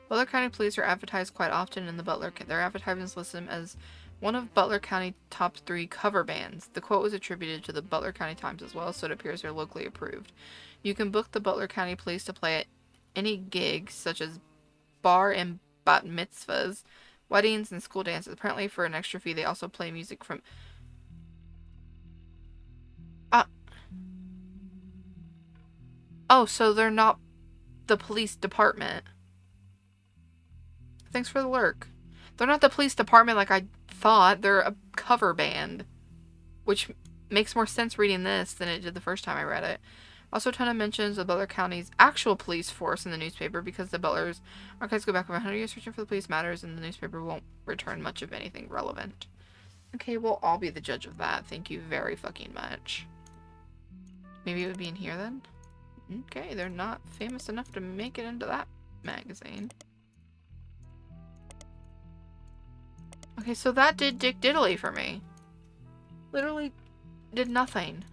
Butler County Police are advertised quite often in the Butler... Their advertisements list them as one of Butler County top 3 cover bands. The quote was attributed to the Butler County Times as well, so it appears they're locally approved. You can book the Butler County Police to play at any gigs, such as bar and bat mitzvahs, weddings, and school dances. Apparently, for an extra fee, they also play music from... Oh, so they're not the police department. Thanks for the lurk. They're not the police department like I thought. They're a cover band. Which makes more sense reading this than it did the first time I read it. Also, a ton of mentions of Butler County's actual police force in the newspaper because the Butlers' archives go back over 100 years searching for the police matters, and the newspaper won't return much of anything relevant. Okay, well, I'll be the judge of that. Thank you very fucking much. Maybe it would be in here then? Okay, they're not famous enough to make it into that magazine. Okay, so that did Dick Diddley for me. Literally did nothing.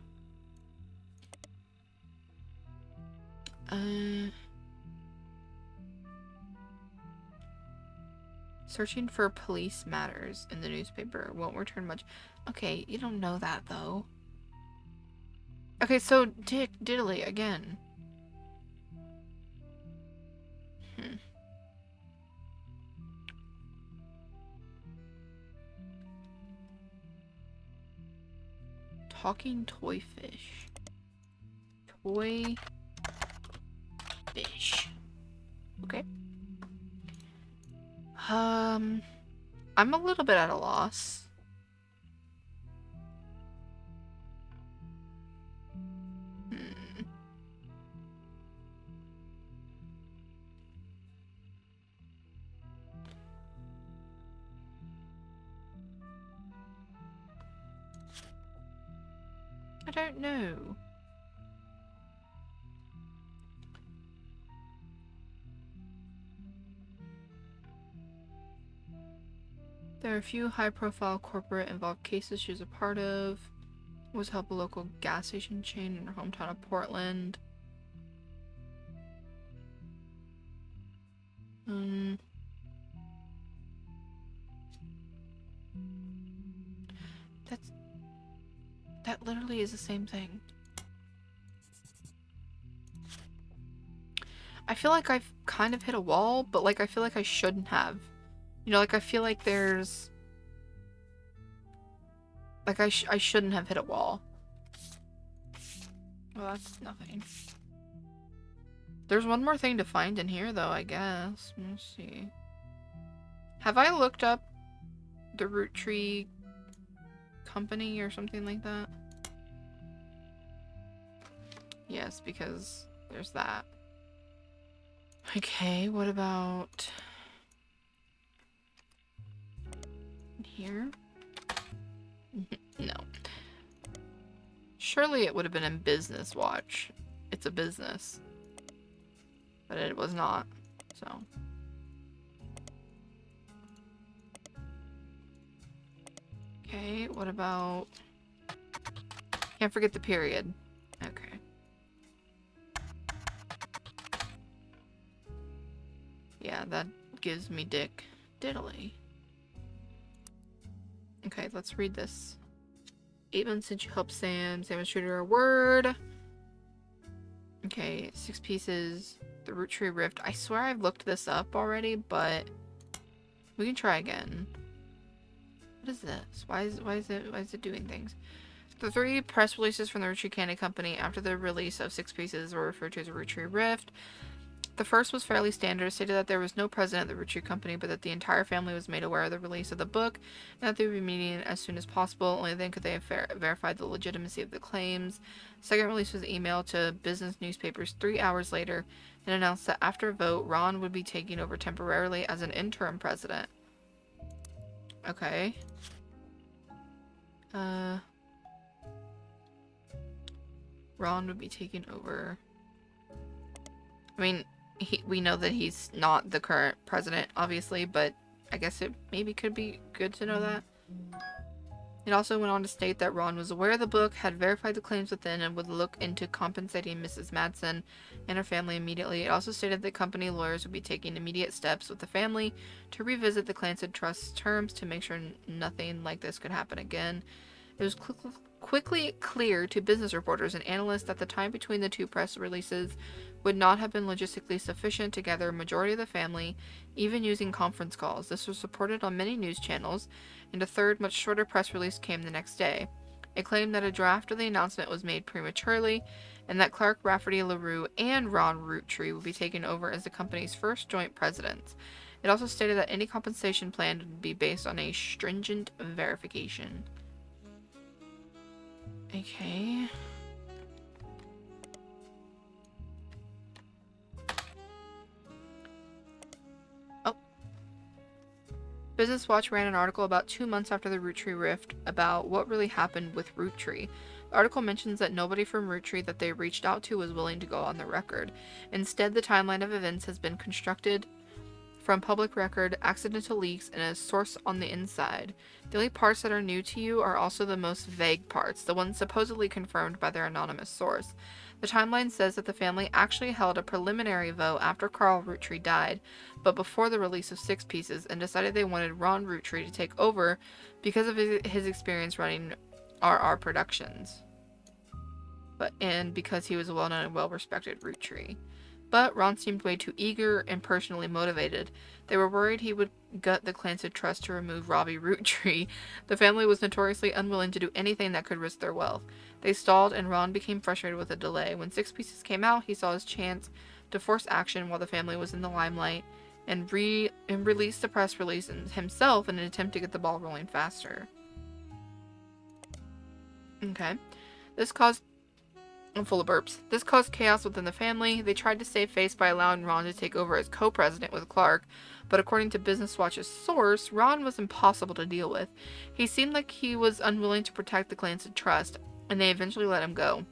Searching for police matters in the newspaper won't return much. Okay, you don't know that though. Okay, so Dick Diddley again. Talking toy fish. Toy fish. Okay. I'm a little bit at a loss. I don't know. There are a few high-profile corporate-involved cases she was a part of. Was help a local gas station chain in her hometown of Portland. That literally is the same thing. I feel like I've kind of hit a wall, but like I feel like I shouldn't have. You know, like I feel like there's... Like I shouldn't have hit a wall. Well, that's nothing. There's one more thing to find in here though, I guess. Let's see. Have I looked up the Roottrees company or something like that? Yes, because there's that. Okay, what about here? No. Surely it would have been in Business Watch. It's a business. But it was not, so. Okay, what about... Can't forget the period. Okay. Yeah, that gives me Dick Diddley. Okay, let's read this. 8 months since you helped Sam. Sam was true to her word. Okay, 6 pieces. The Roottrees Rift. I swear I've looked this up already, but we can try again. What is this? Why is it doing things? The 3 press releases from the Roottrees Candy Company after the release of 6 pieces were referred to as a Roottrees Rift. The first was fairly standard, stated that there was no president of the Roottrees Company, but that the entire family was made aware of the release of the book, and that they would be meeting as soon as possible. Only then could they have verified the legitimacy of the claims. The second release was emailed to business newspapers 3 hours later, and announced that after a vote, Ron would be taking over temporarily as an interim president. Okay. Ron would be taking over. I mean, we know that he's not the current president, obviously, but I guess it maybe could be good to know that. It also went on to state that Ron was aware of the book, had verified the claims within, and would look into compensating Mrs. Madsen and her family immediately. It also stated that company lawyers would be taking immediate steps with the family to revisit the Clancy Trust terms to make sure nothing like this could happen again. It was quickly clear to business reporters and analysts that the time between the 2 press releases would not have been logistically sufficient to gather a majority of the family, even using conference calls. This was reported on many news channels, and a third, much shorter press release came the next day. It claimed that a draft of the announcement was made prematurely, and that Clark Rafferty LaRue and Ron Roottrees would be taken over as the company's first joint presidents. It also stated that any compensation plan would be based on a stringent verification. Okay. Oh. Business Watch ran an article about 2 months after the Roottrees rift about what really happened with Roottrees. The article mentions that nobody from Roottrees that they reached out to was willing to go on the record. Instead, the timeline of events has been constructed from public record, accidental leaks, and a source on the inside. The only parts that are new to you are also the most vague parts, the ones supposedly confirmed by their anonymous source. The timeline says that the family actually held a preliminary vote after Carl Roottree died, but before the release of Six Pieces, and decided they wanted Ron Roottree to take over because of his experience running RR Productions, and because he was a well-known and well-respected Roottree. But Ron seemed way too eager and personally motivated. They were worried he would gut the Clancy Trust to remove Robbie Roottrees. The family was notoriously unwilling to do anything that could risk their wealth. They stalled, and Ron became frustrated with the delay. When Six Pieces came out, he saw his chance to force action while the family was in the limelight, and released the press release himself in an attempt to get the ball rolling faster. Okay. I'm full of burps. This caused chaos within the family. They tried to save face by allowing Ron to take over as co-president with Clark, but according to Business Watch's source, Ron was impossible to deal with. He seemed like he was unwilling to protect the Clancy Trust, and they eventually let him go.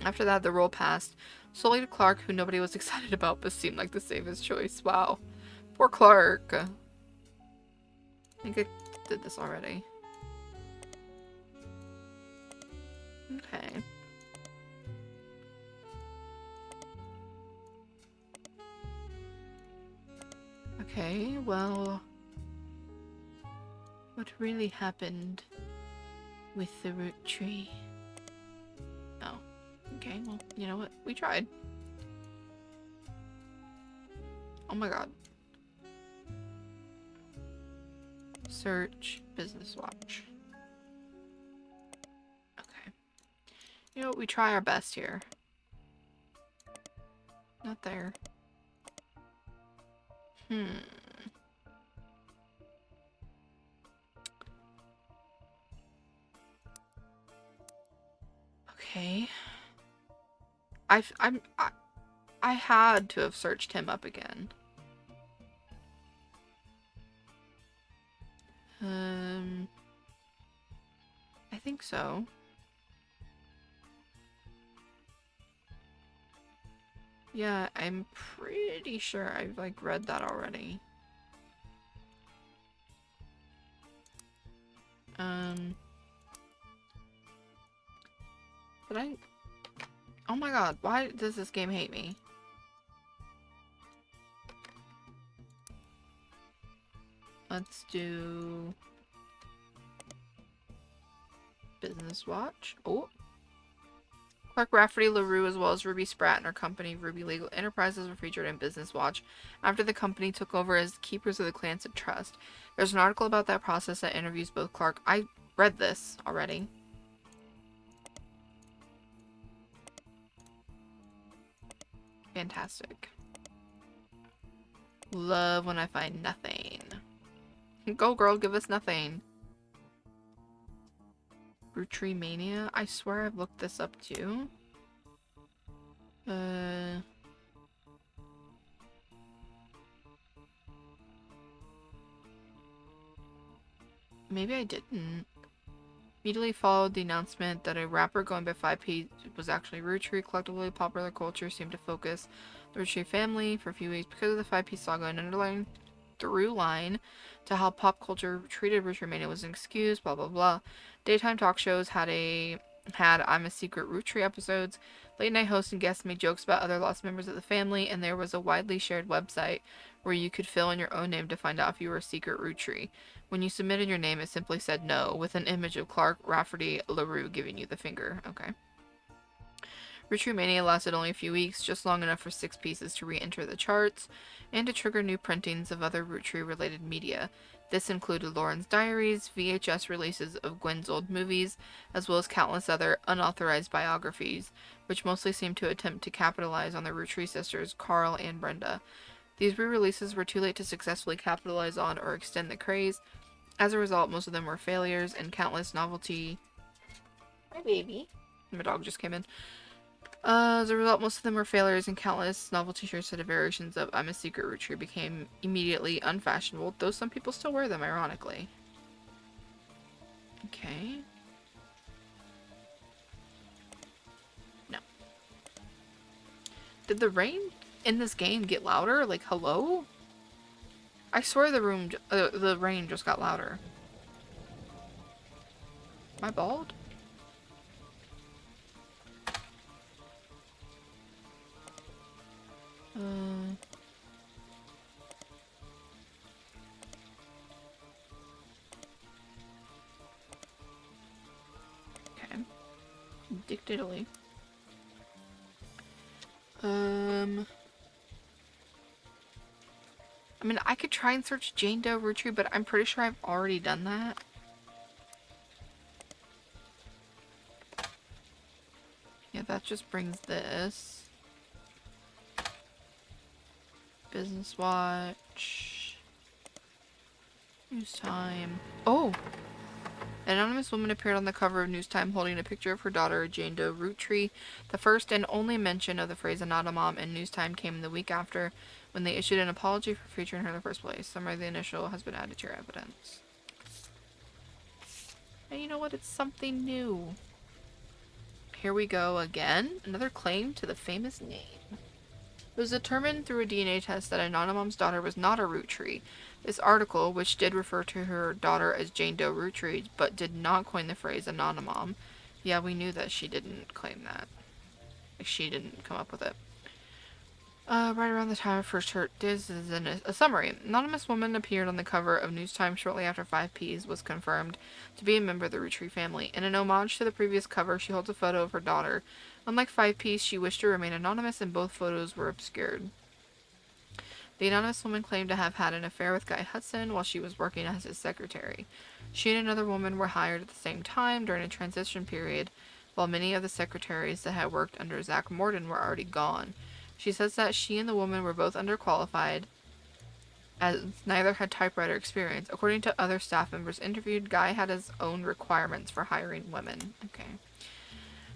After that, the role passed solely to Clark, who nobody was excited about, but seemed like the safest choice. Wow. Poor Clark. I think I did this already. Okay. Okay, well, what really happened with the Roottrees? Oh, okay, well, you know what? We tried. Oh my god. Search Business Watch. Okay. You know what? We try our best here. Not there. Okay. I had to have searched him up again. I think so. Yeah, I'm pretty sure I've, like, read that already. But oh my god, why does this game hate me? Let's do Business Watch. Oh. Clark Rafferty LaRue, as well as Ruby Spratt and her company, Ruby Legal Enterprises, were featured in Business Watch after the company took over as keepers of the Clancy Trust. There's an article about that process that interviews both Clark. I read this already. Fantastic. Love when I find nothing. Go girl, give us nothing. Roottrees Mania? I swear I've looked this up too. Maybe I didn't. Immediately followed the announcement that a rapper going by 5P was actually Roottrees. Collectively, popular culture seemed to focus the Roottrees family for a few weeks because of the 5P saga. An underlying through line to how pop culture treated Roottrees Mania was an excuse, blah blah blah. Daytime talk shows had I'm a Secret Roottrees episodes. Late night hosts and guests made jokes about other lost members of the family, and there was a widely shared website where you could fill in your own name to find out if you were a secret Roottrees. When you submitted your name, it simply said no, with an image of Clark Rafferty LaRue giving you the finger. Okay. Roottrees Mania lasted only a few weeks, just long enough for Six Pieces to re-enter the charts and to trigger new printings of other Roottrees-related media. This included Lauren's diaries, VHS releases of Gwen's old movies, as well as countless other unauthorized biographies, which mostly seemed to attempt to capitalize on the Roottrees sisters, Carl and Brenda. These re-releases were too late to successfully capitalize on or extend the craze. As a result, most of them were failures, and countless novelty My baby. My dog just came in. As a result, most of them were failures, and countless novel t-shirts that had variations of "I'm a secret Roottrie" became immediately unfashionable, though some people still wear them, ironically. Okay. No. Did the rain in this game get louder? Like, hello? I swear the rain just got louder. Am I bald? Okay. Dick diddly. I mean, I could try and search Jane Doe Roottrie, but I'm pretty sure I've already done that. Yeah, that just brings this. Business Watch. News Time. Oh! An anonymous woman appeared on the cover of News Time holding a picture of her daughter, Jane Doe Roottrie. The first and only mention of the phrase "Anonymom" in News Time came the week after, when they issued an apology for featuring her in the first place. Summary of the initial has been added to your evidence. And you know what? It's something new. Here we go again. Another claim to the famous name. It was determined through a DNA test that Anonymom's daughter was not a Roottrie. This article, which did refer to her daughter as Jane Doe Roottrie, but did not coin the phrase Anonymom. Yeah, we knew that she didn't claim that. Like, she didn't come up with it. Right around the time of first heard, this is a summary. Anonymous woman appeared on the cover of News Time shortly after 5Ps was confirmed to be a member of the Roottrie family. In an homage to the previous cover, she holds a photo of her daughter. Unlike 5Ps, she wished to remain anonymous, and both photos were obscured. The anonymous woman claimed to have had an affair with Guy Hudson while she was working as his secretary. She and another woman were hired at the same time during a transition period, while many of the secretaries that had worked under Zach Morton were already gone. She says that she and the woman were both underqualified, as neither had typewriter experience. According to other staff members interviewed, Guy had his own requirements for hiring women. Okay.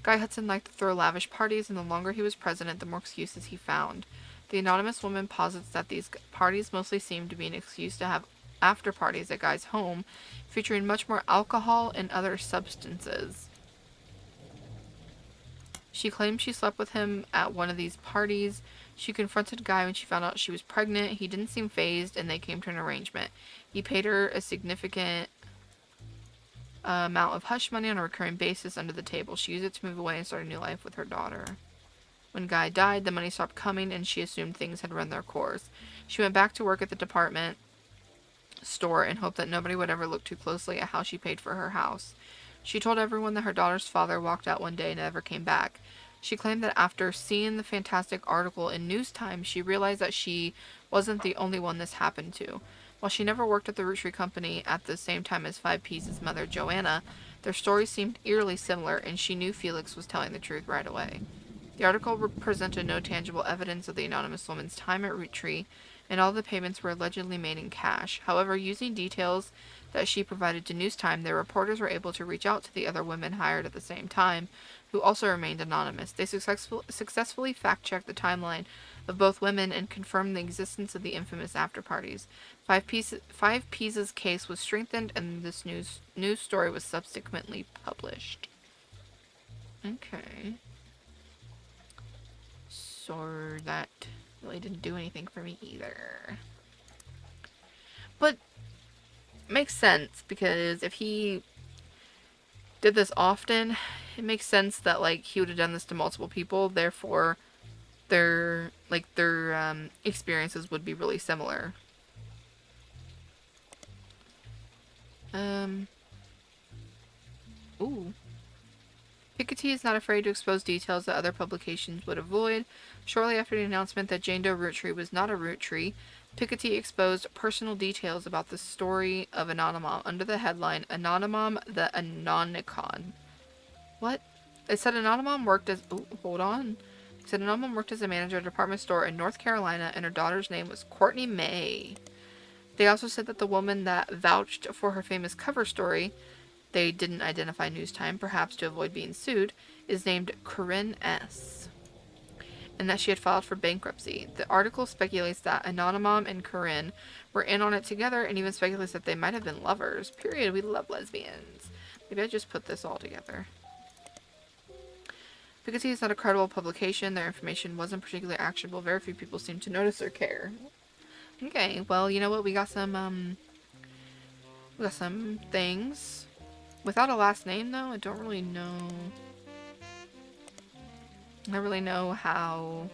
Guy Hudson liked to throw lavish parties, and the longer he was president, the more excuses he found. The anonymous woman posits that these parties mostly seemed to be an excuse to have after parties at Guy's home, featuring much more alcohol and other substances. She claimed she slept with him at one of these parties. She confronted Guy when she found out she was pregnant. He didn't seem fazed, and they came to an arrangement. He paid her a significant amount of hush money on a recurring basis under the table. She used it to move away and start a new life with her daughter. When Guy died, the money stopped coming, and she assumed things had run their course. She went back to work at the department store and hoped that nobody would ever look too closely at how she paid for her house. She told everyone that her daughter's father walked out one day and never came back. She claimed that after seeing the fantastic article in News Time, she realized that she wasn't the only one this happened to. While she never worked at the Roottrie Company at the same time as 5P's mother, Joanna, their stories seemed eerily similar, and she knew Felix was telling the truth right away. The article presented no tangible evidence of the anonymous woman's time at Roottrie, and all the payments were allegedly made in cash. However, using details that she provided to News Time, the reporters were able to reach out to the other women hired at the same time, who also remained anonymous. They successfully fact-checked the timeline of both women and confirmed the existence of the infamous after-parties. 5P's case was strengthened, and this news story was subsequently published. Okay. So that really didn't do anything for me either. But makes sense, because if he did this often, it makes sense that, like, he would have done this to multiple people, therefore their experiences would be really similar. Ooh. Piketty is not afraid to expose details that other publications would avoid. Shortly after the announcement that Jane Doe Roottrie was not a Roottrie, Piketty exposed personal details about the story of Anonymom under the headline, "Anonymom the Anonicon." What? It said Anonymom worked as... Oh, hold on. It said Anonymom worked as a manager at a department store in North Carolina, and her daughter's name was Courtney May. They also said that the woman that vouched for her famous cover story they didn't identify news time, perhaps to avoid being sued, is named Corinne S., and that she had filed for bankruptcy. The article speculates that Anonymom and Corinne were in on it together, and even speculates that they might have been lovers. Period. We love lesbians. Maybe I just put this all together. Because he is not a credible publication, their information wasn't particularly actionable. Very few people seem to notice or care. Okay, well, you know what? We got some things. Without a last name, though, I don't really know. I don't really know how...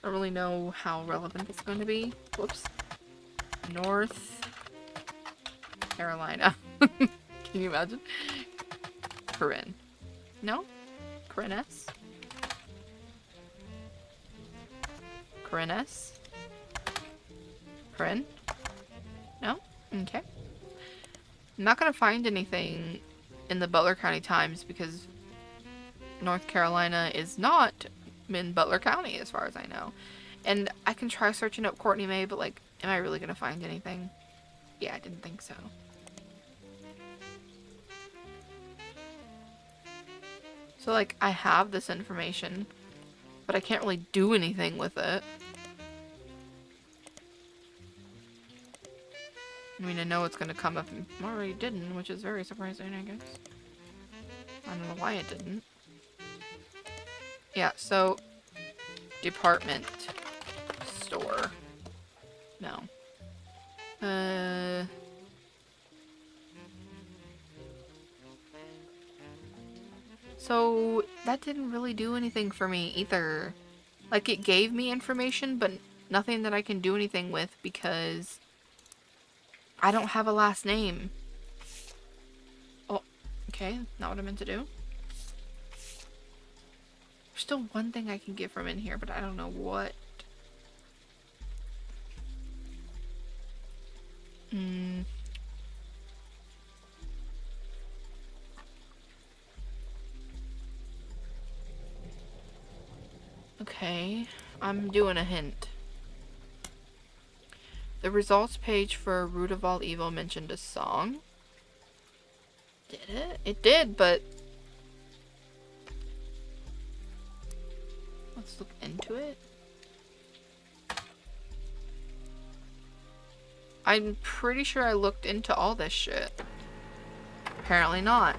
I don't really know how relevant it's going to be. Whoops. North Carolina. Can you imagine? Corinne. No? Corinne S? Corinne S? Corinne? No? Okay. I'm not going to find anything in the Butler County Times because North Carolina is not in Butler County as far as I know. And I can try searching up Courtney May, but like, am I really going to find anything? Yeah, I didn't think so. So like, I have this information, but I can't really do anything with it. I mean, I know it's going to come up and already didn't, which is very surprising, I guess. I don't know why it didn't. Yeah, so department store. No. So that didn't really do anything for me either. Like, it gave me information, but nothing that I can do anything with because I don't have a last name. Oh, okay, not what I meant to do. There's still one thing I can get from in here, but I don't know what. Okay, I'm doing a hint. The results page for Root of All Evil mentioned a song. Did it? It did, but let's look into it. I'm pretty sure I looked into all this shit. Apparently not.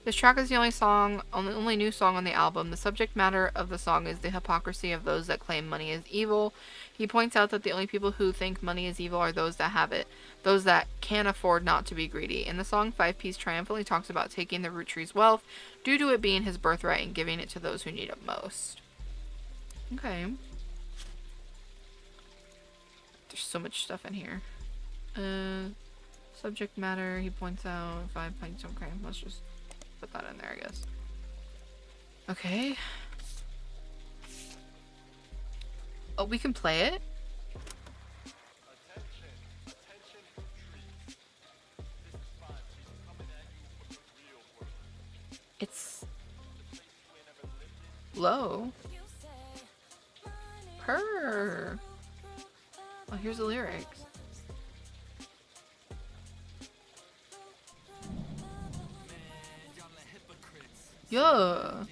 This track is the only new song on the album. The subject matter of the song is the hypocrisy of those that claim money is evil. He points out that the only people who think money is evil are those that have it, those that can't afford not to be greedy. In the song, Five Piece triumphantly talks about taking the Roottrees' wealth due to it being his birthright and giving it to those who need it most. Okay. There's so much stuff in here. Subject matter, he points out 5 points. Okay, let's just put that in there, I guess. Okay. Oh, we can play it? It's low. Purr. Oh, here's the lyrics. Yeah.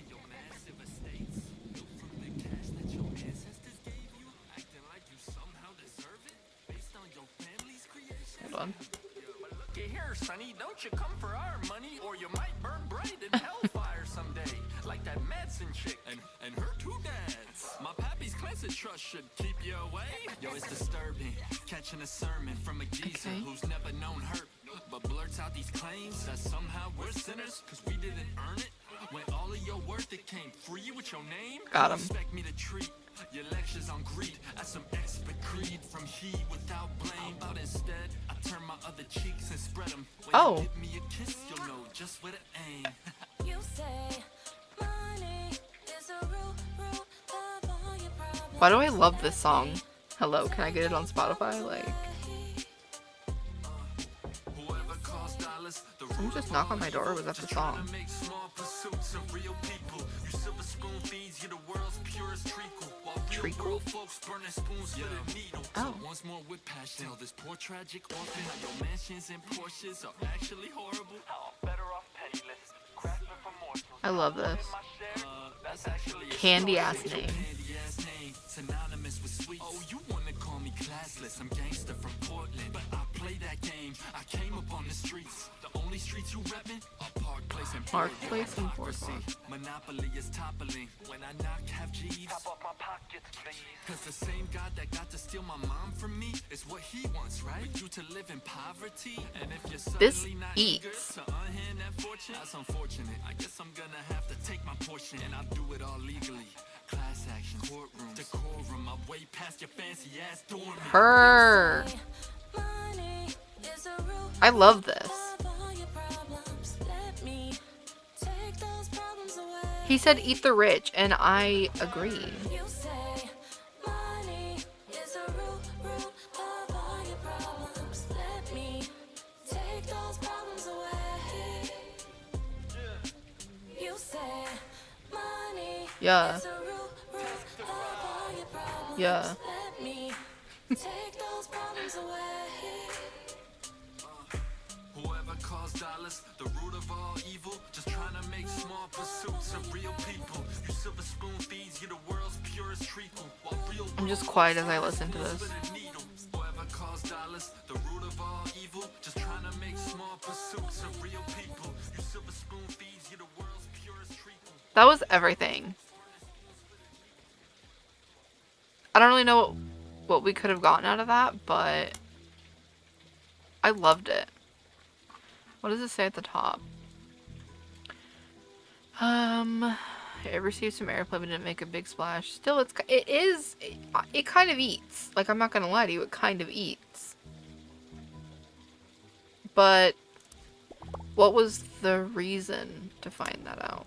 Hold on.
Looky here, Sonny, don't you come for our money, or you might burn bright in hellfire someday, like that Madsen chick and her two dads. My pappy's cleansing trust should keep you away. Yo, it's disturbing catching a sermon from a geezer who's never known hurt, but blurts out these claims that somehow we're sinners because we didn't earn it. When all of your worth it came free with your name.
Got him.
Expect me to treat your lectures on greed as some expert creed from he without blame. But instead, I turn my other cheeks and spread them. When you give me a kiss, you'll know just where to aim. You say money is a root of all your problems.
Why do I love this song? Hello, can I get it on Spotify? Like, someone just knock on my door. Was that the song? Treacle? Oh.
Once more with passion. This poor tragic orphan. Your mansions and Porsches are actually horrible. Better off penniless. Grasping for morsels.
I love this.
That's actually
Candy ass name.
Synonymous with sweets. Oh, you wanna call me classless? I'm gangster from Portland, but I play that game. I came up on the streets. The only streets you reppin' are Park Place and
Park Place and Boardwalk.
Monopoly is toppling. When I knock, have G's. Top off my pockets, please. Cause the same God that got to steal my mom from me is what he wants, right? For you to live in poverty. And if you're suddenly not eager to unhand that fortune, that's unfortunate. I guess I'm gonna have to take my portion, and I'll do it all legally. Class action, courtroom, decorum. I'm way past your fancy ass dormant.
Her. I love this. He said eat the rich, and I agree. Yeah. Yeah.
Whoever calls dollars the root of all evil, just trying to make small pursuits of real people. You silver spoon feeds you the world's purest treacle.
I'm just quiet as I listen to this.
Whoever calls dollars the root of all evil, just trying to make small pursuits of real people. You silver spoon feeds you the world's purest treacle.
That was everything. I don't really know what we could have gotten out of that, but I loved it. What does it say at the top? It received some airplay but didn't make a big splash. Still, it kind of eats. Like, I'm not gonna lie to you, it kind of eats. But what was the reason to find that out?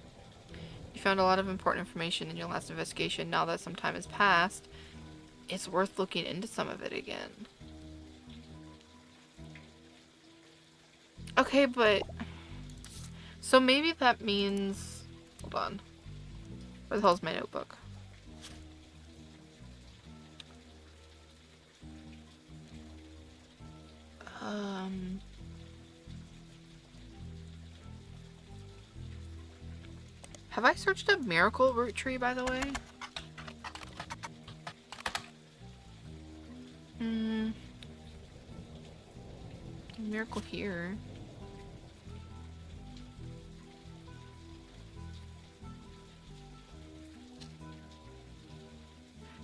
You found a lot of important information in your last investigation. Now that some time has passed, it's worth looking into some of it again. Okay, but... So maybe that means... Hold on. Where the hell's my notebook? Have I searched up Miracle Root Tree, by the way? Miracle here.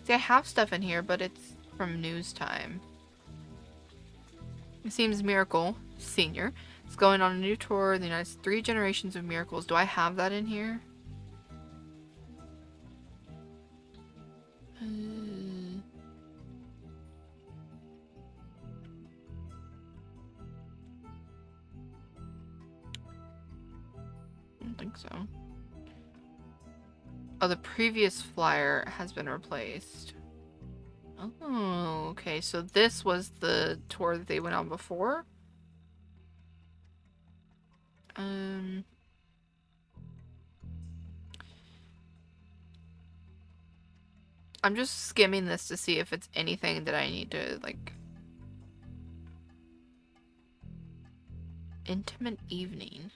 See, I have stuff in here, but it's from news time. It seems Miracle, Senior, is going on a new tour of the United States. 3 generations of miracles. Do I have that in here? I don't think so. Oh, the previous flyer has been replaced. Oh, okay. So this was the tour that they went on before? I'm just skimming this to see if it's anything that I need to, like... Intimate evening.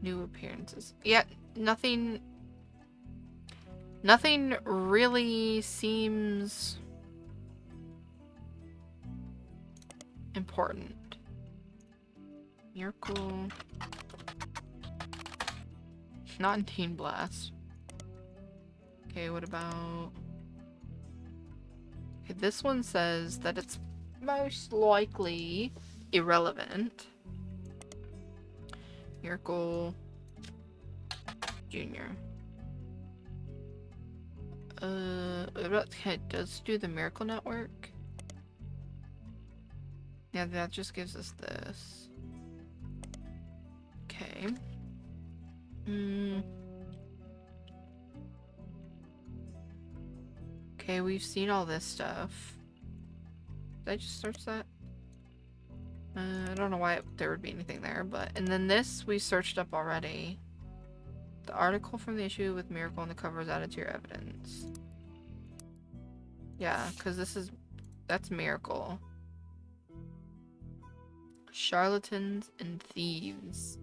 New appearances. Yeah, nothing really seems important. Miracle. Not in Teen Blast. Okay, what about... Okay, this one says that it's most likely irrelevant. Miracle Junior. It does do the Miracle Network. Yeah, that just gives us this. Okay. Okay, we've seen all this stuff. Did I just search that? I don't know why there would be anything there, but... And then this we searched up already. The article from the issue with Miracle on the cover is added to your evidence. Yeah, because this is... That's Miracle. Charlatans and thieves.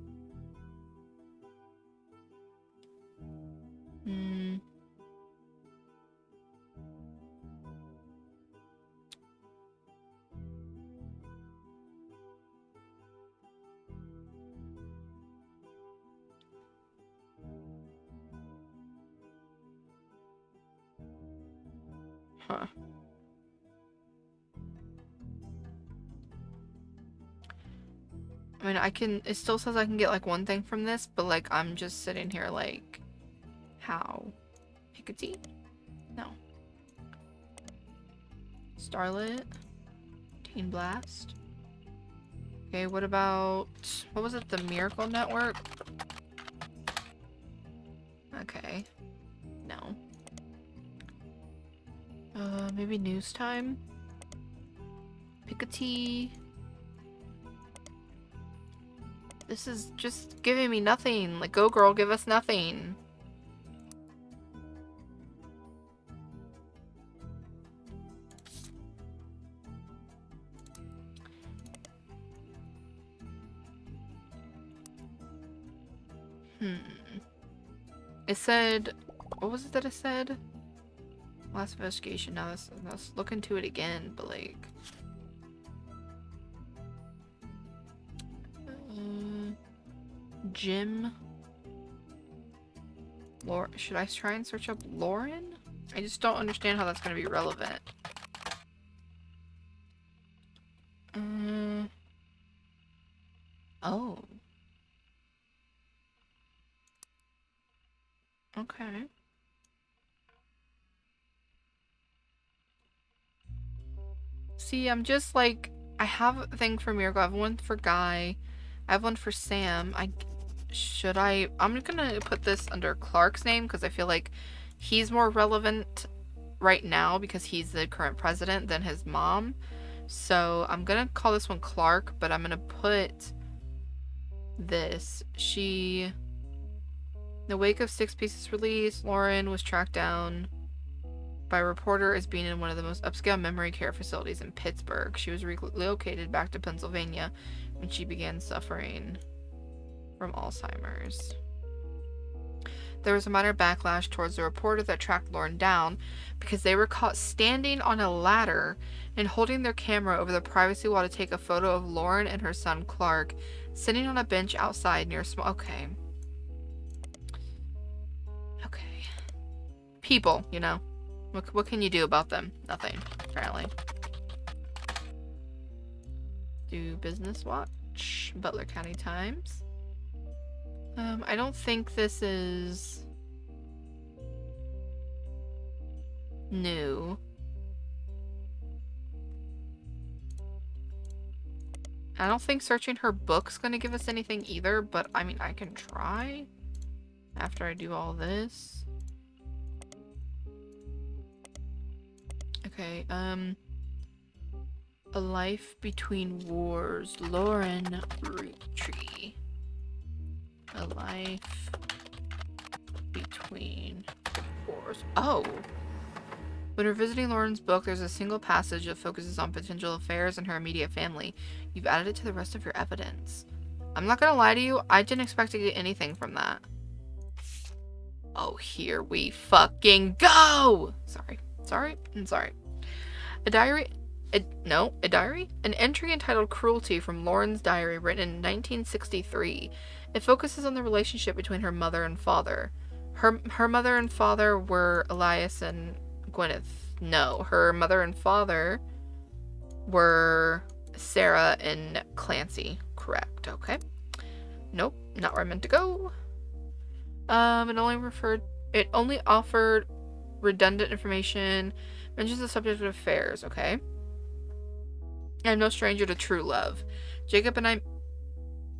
Huh. I mean, I can... It still says I can get, like, one thing from this, but, like, I'm just sitting here, like... How? Picatee? No. Starlit? Teen Blast? Okay, what about... What was it? The Miracle Network? Okay. No. Maybe News Time? Picatee? This is just giving me nothing. Like, go girl, give us nothing. It said... What was it that it said? Last investigation. Now let's look into it again, but like... Jim? Should I try and search up Lauren? I just don't understand how that's going to be relevant. Oh. Okay. See, I'm just like... I have a thing for Miracle. I have one for Guy. I have one for Sam. Should I... I'm gonna put this under Clark's name because I feel like he's more relevant right now because he's the current president than his mom. So I'm gonna call this one Clark, but I'm gonna put this. In the wake of Six Pieces' release, Lauren was tracked down by a reporter as being in one of the most upscale memory care facilities in Pittsburgh. She was relocated back to Pennsylvania when she began suffering from Alzheimer's. There was a minor backlash towards the reporter that tracked Lauren down because they were caught standing on a ladder and holding their camera over the privacy wall to take a photo of Lauren and her son Clark sitting on a bench outside near a small... Okay. People, you know. What can you do about them? Nothing, apparently. Do Business Watch. Butler County Times. I don't think this is new. I don't think searching her book's gonna give us anything either, but I mean, I can try after I do all this. Okay, A Life Between Wars, Lauren Roottrees. A Life Between Wars. Oh! When revisiting Lauren's book, there's a single passage that focuses on potential affairs in her immediate family. You've added it to the rest of your evidence. I'm not gonna lie to you, I didn't expect to get anything from that. Oh, here we fucking go! Sorry. A diary? An entry entitled Cruelty from Lauren's diary, written in 1963. It focuses on the relationship between her mother and father. Her mother and father were Elias and Gwyneth. No, her mother and father were Sarah and Clancy. Correct, okay. Nope, not where I meant to go. It only offered redundant information, mentions the subject of affairs, okay. I'm no stranger to true love. Jacob and I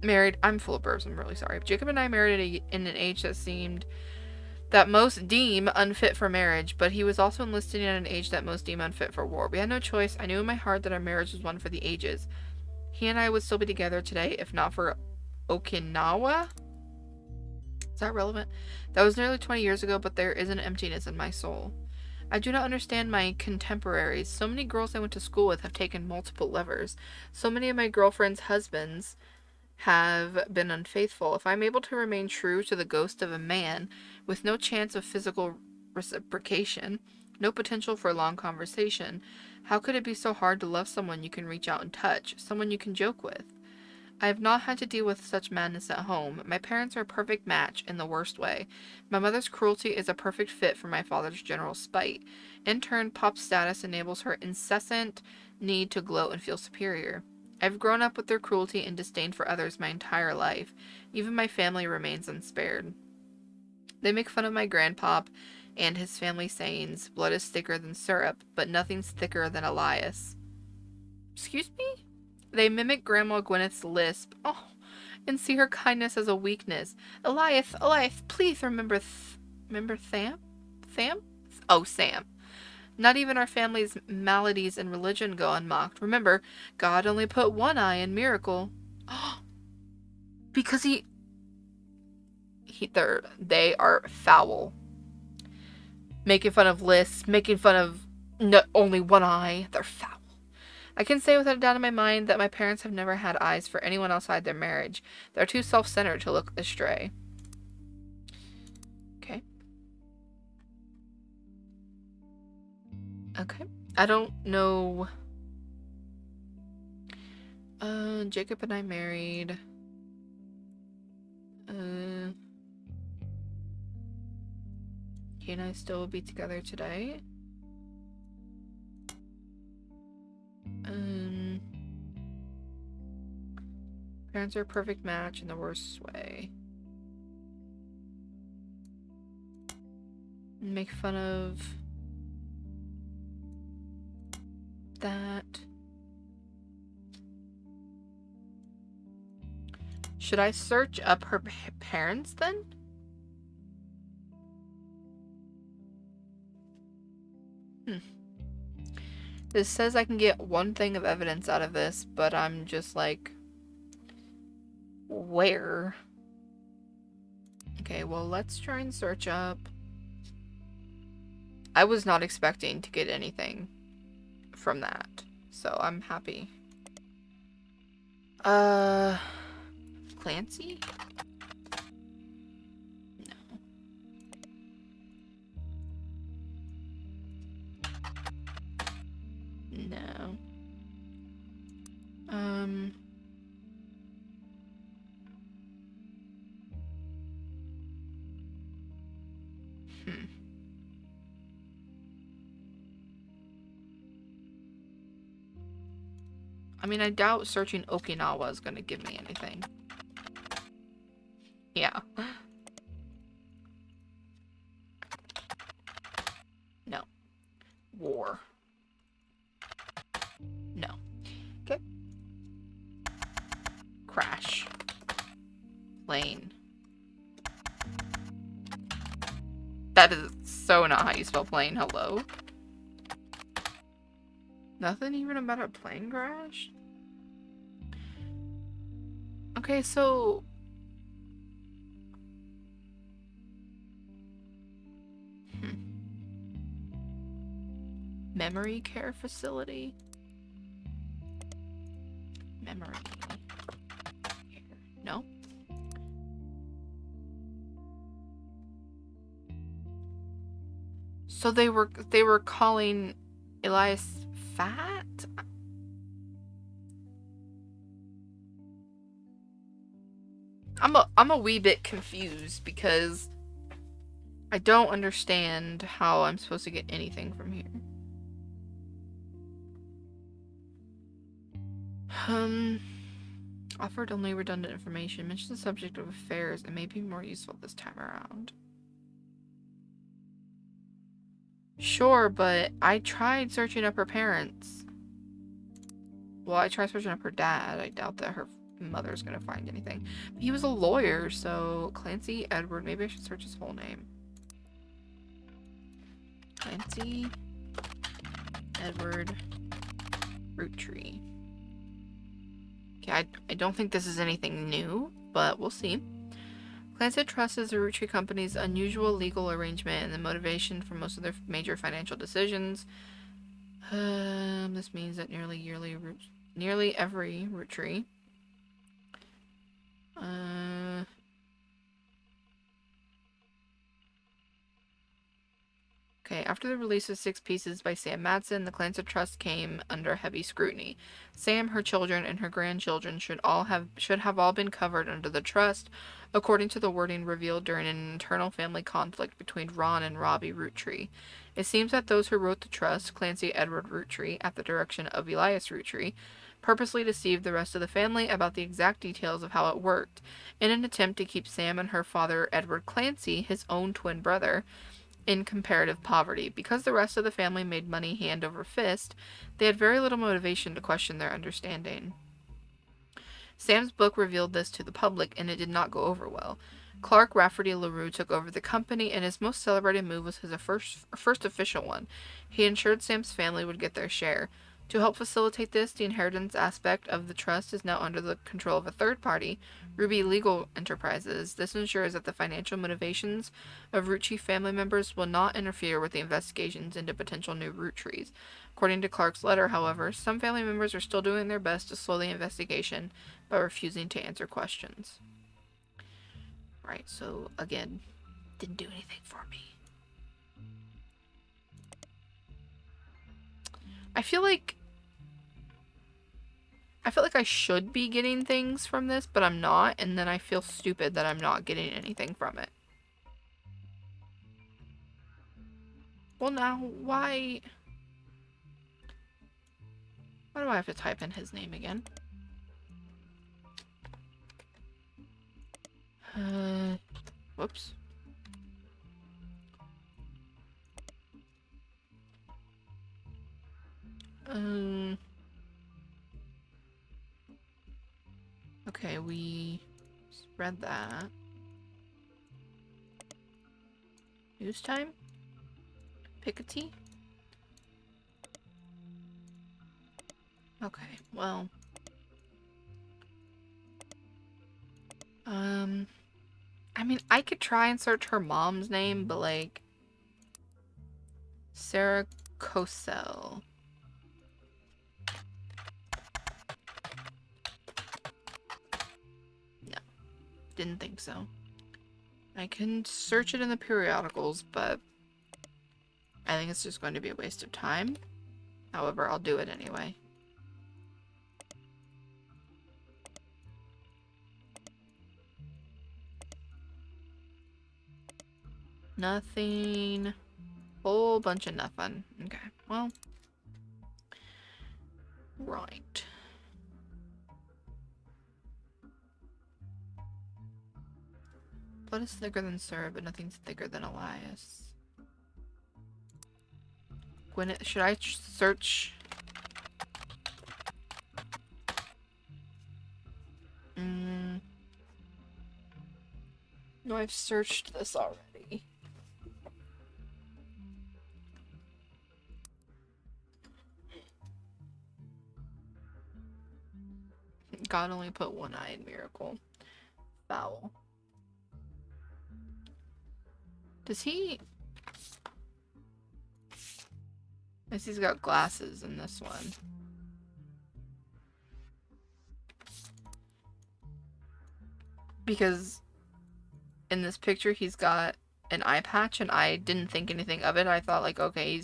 married... I'm full of burps, I'm really sorry. Jacob and I married in an age that most deem unfit for marriage, but he was also enlisted at an age that most deem unfit for war. We had no choice. I knew in my heart that our marriage was one for the ages. He and I would still be together today if not for Okinawa. Is that relevant? That was nearly 20 years ago, but there is an emptiness in my soul. I do not understand my contemporaries. So many girls I went to school with have taken multiple lovers. So many of my girlfriends' husbands have been unfaithful. If I'm able to remain true to the ghost of a man with no chance of physical reciprocation, no potential for a long conversation, how could it be so hard to love someone you can reach out and touch, someone you can joke with? I have not had to deal with such madness at home. My parents are a perfect match in the worst way. My mother's cruelty is a perfect fit for my father's general spite. In turn, Pop's status enables her incessant need to gloat and feel superior. I've grown up with their cruelty and disdain for others my entire life. Even my family remains unspared. They make fun of my grandpop and his family sayings, blood is thicker than syrup, but nothing's thicker than Elias. Excuse me? They mimic Grandma Gwyneth's lisp, and see her kindness as a weakness. Elias, please remember Tham? Tham? Oh, Sam. Not even our family's maladies and religion go unmocked. Remember, God only put one eye in Miracle. Because they are foul. Making fun of lists, making fun of only one eye. They're foul. I can say without a doubt in my mind that my parents have never had eyes for anyone outside their marriage. They're too self-centered to look astray. Okay. I don't know. Jacob and I married. He and I still will be together today. Parents are a perfect match in the worst way. Make fun of that. Should I search up her parents then? This says I can get one thing of evidence out of this, but I'm just like, where? Okay, well, let's try and search up. I was not expecting to get anything from that, so I'm happy. Clancy? No. I mean, I doubt searching Okinawa is gonna give me anything. Yeah. No. War. No. Okay. Crash. Plane. That is so not how you spell plane. Hello? Nothing even about a plane crash? Okay, so... Memory care facility? Memory care. No? So they were calling Elias fat? I'm a wee bit confused because I don't understand how I'm supposed to get anything from here. Offered only redundant information. Mention the subject of affairs. It may be more useful this time around. Sure, but I tried searching up her parents. Well, I tried searching up her dad. I doubt that her mother's gonna find anything. But he was a lawyer, so Clancy Edward. Maybe I should search his whole name. Clancy Edward Roottrees. Okay, I don't think this is anything new, but we'll see. Clancy Trust is the Roottrees Company's unusual legal arrangement and the motivation for most of their major financial decisions. This means that nearly every Roottries Okay, after the release of Six Pieces by Sam Madsen, the Clancy Trust came under heavy scrutiny. Sam, her children, and her grandchildren should have all been covered under the trust, according to the wording revealed during an internal family conflict between Ron and Robbie Roottree. It seems that those who wrote the trust, Clancy Edward Roottree, at the direction of Elias Roottree, purposely deceived the rest of the family about the exact details of how it worked, in an attempt to keep Sam and her father, Edward Clancy, his own twin brother, in comparative poverty. Because the rest of the family made money hand over fist, they had very little motivation to question their understanding. Sam's book revealed this to the public, and it did not go over well. Clark Rafferty LaRue took over the company, and his most celebrated move was his first official one. He ensured Sam's family would get their share. To help facilitate this, the inheritance aspect of the trust is now under the control of a third party, Ruby Legal Enterprises. This ensures that the financial motivations of Roottree family members will not interfere with the investigations into potential new Roottrees. According to Clark's letter, however, some family members are still doing their best to slow the investigation by refusing to answer questions. Right, so again, didn't do anything for me. I feel like I should be getting things from this, but I'm not, and then I feel stupid that I'm not getting anything from it. Well, now, why do I have to type in his name again? Whoops. Okay, we read that. News time? Piketty? Okay, well. I mean, I could try and search her mom's name, but like... Sarah Cosell. No, didn't think so. I can search it in the periodicals, but I think it's just going to be a waste of time. However, I'll do it anyway. Nothing. Whole bunch of nothing. Okay, well. Right. Blood is thicker than syrup, but nothing's thicker than Elias. Gwyneth, should I search? No, I've searched this already. God only put one eye in Miracle. Foul. Does he... I guess he's got glasses in this one. Because in this picture he's got an eye patch and I didn't think anything of it. I thought like, okay,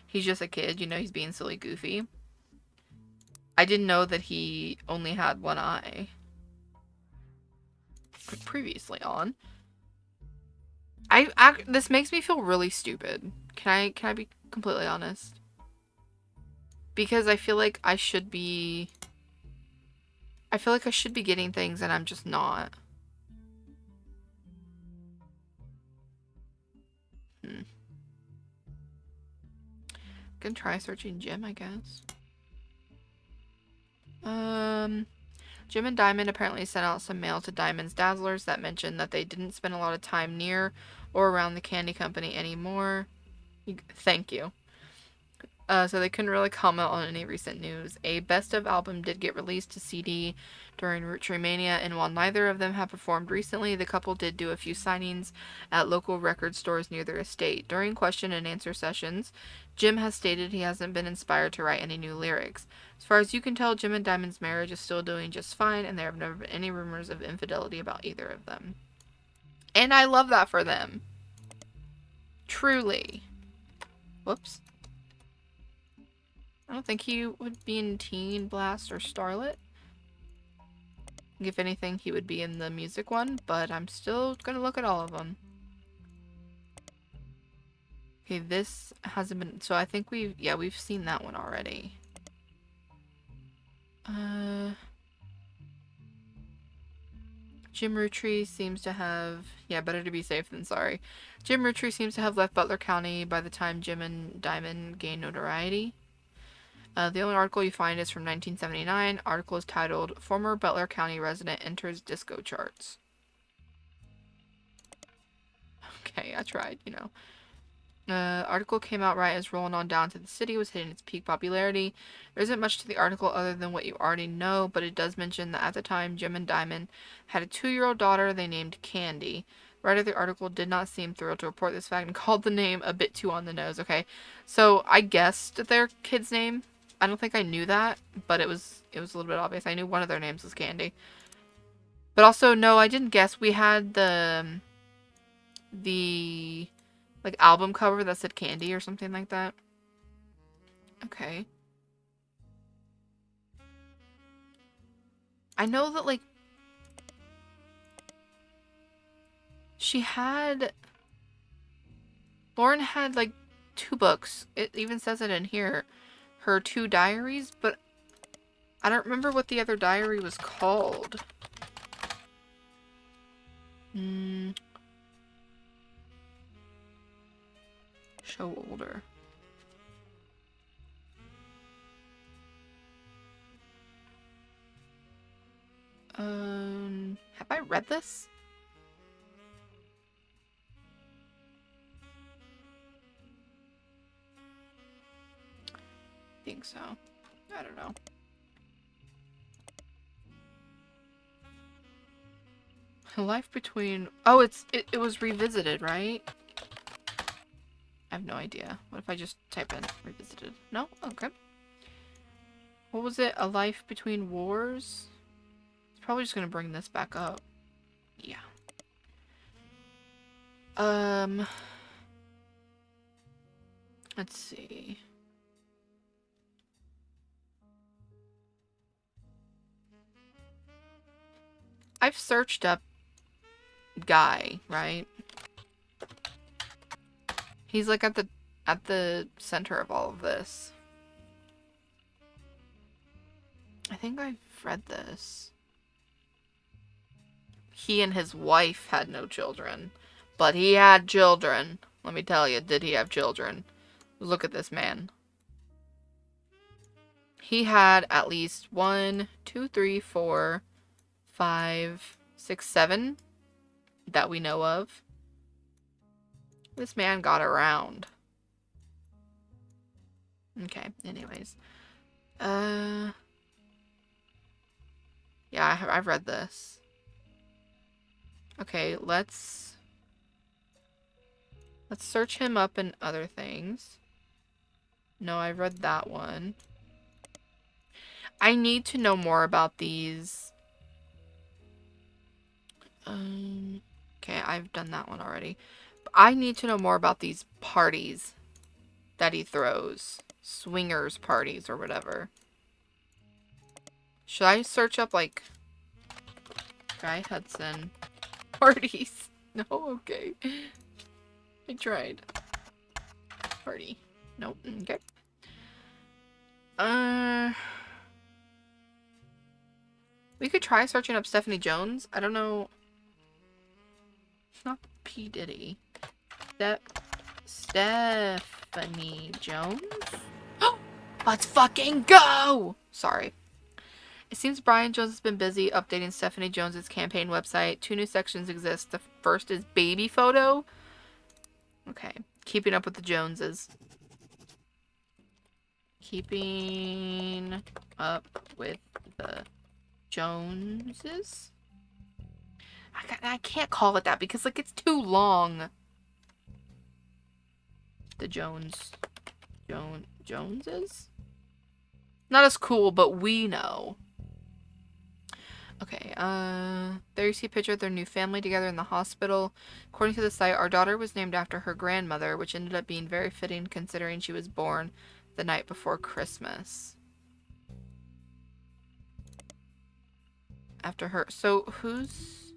he's just a kid, you know, he's being silly goofy. I didn't know that he only had one eye. Previously on. This makes me feel really stupid. Can I be completely honest? Because I feel like I should be getting things and I'm just not. Can try searching Jim, I guess. Jim and Diamond apparently sent out some mail to Diamond's Dazzlers that mentioned that they didn't spend a lot of time near or around the candy company anymore. Thank you. So they couldn't really comment on any recent news. A best of album did get released to CD during Roottrees Mania, and while neither of them have performed recently, the couple did do a few signings at local record stores near their estate. During question and answer sessions, Jim has stated he hasn't been inspired to write any new lyrics. As far as you can tell, Jim and Diamond's marriage is still doing just fine, and there have never been any rumors of infidelity about either of them. And I love that for them. Truly. Whoops. I don't think he would be in Teen Blast or Starlet. If anything, he would be in the music one, but I'm still gonna look at all of them. Okay, this hasn't been... So I think we've seen that one already. Jim Roottrees seems to have... Yeah, better to be safe than sorry. Jim Roottrees seems to have left Butler County by the time Jim and Diamond gained notoriety. The only article you find is from 1979. Article is titled, Former Butler County Resident Enters Disco Charts. Okay, I tried, you know. Article came out right as Rolling On Down to the City was hitting its peak popularity. There isn't much to the article other than what you already know, but it does mention that at the time, Jim and Diamond had a 2-year-old daughter they named Candy. Writer of the article did not seem thrilled to report this fact and called the name a bit too on the nose. Okay, so I guessed their kid's name. I don't think I knew that, but it was a little bit obvious. I knew one of their names was Candy. But also, no, I didn't guess. We had the like album cover that said Candy or something like that. Okay. I know that like Lauren had like 2 books. It even says it in here. Her 2 diaries, but I don't remember what the other diary was called. Show older. Have I read this? I think so. I don't know. Life Between... Oh, it was revisited, right? I have no idea. What if I just type in revisited? No? Okay. What was it? A Life Between Wars? It's probably just gonna bring this back up. Yeah. Let's see. I've searched up Guy, right? He's like at the center of all of this. I think I've read this. He and his wife had no children, but he had children. Let me tell you, did he have children? Look at this man. He had at least 1, 2, 3, 4, 5, 6, 7 that we know of. This man got around. Okay, anyways. Yeah, I've read this. Okay, let's search him up in other things. No, I've read that one. I need to know more about these. Okay, I've done that one already. I need to know more about these parties that he throws. Swingers parties or whatever. Should I search up, like, Guy Hudson parties? No? Okay. I tried. Party. Nope. Okay. We could try searching up Stephanie Jones. I don't know. It's not P. Diddy. Stephanie Jones? Let's fucking go! Sorry. It seems Brian Jones has been busy updating Stephanie Jones's campaign website. 2 new sections exist. The first is baby photo. Okay. Keeping up with the Joneses. Keeping up with the Joneses? I can't call it that because, like, it's too long. The Joneses? Not as cool, but we know. Okay, there you see a picture of their new family together in the hospital. According to the site, our daughter was named after her grandmother, which ended up being very fitting considering she was born the night before Christmas. After her. So, who's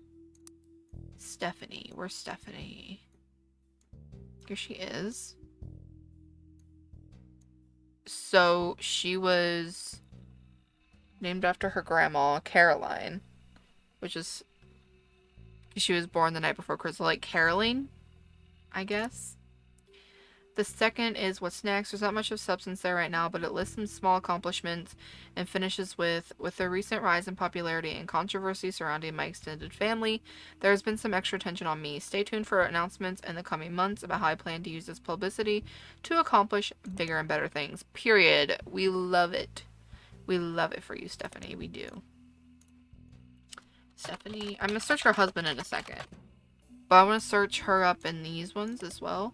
Stephanie? Where's Stephanie? Here she is. So, she was named after her grandma, Caroline, which is, she was born the night before Christmas, like caroling, I guess. The second is what's next. There's not much of substance there right now, but it lists some small accomplishments and finishes with the recent rise in popularity and controversy surrounding my extended family, there has been some extra attention on me. Stay tuned for announcements in the coming months about how I plan to use this publicity to accomplish bigger and better things. Period. We love it. We love it for you, Stephanie. We do. Stephanie. I'm going to search her husband in a second. But I want to search her up in these ones as well.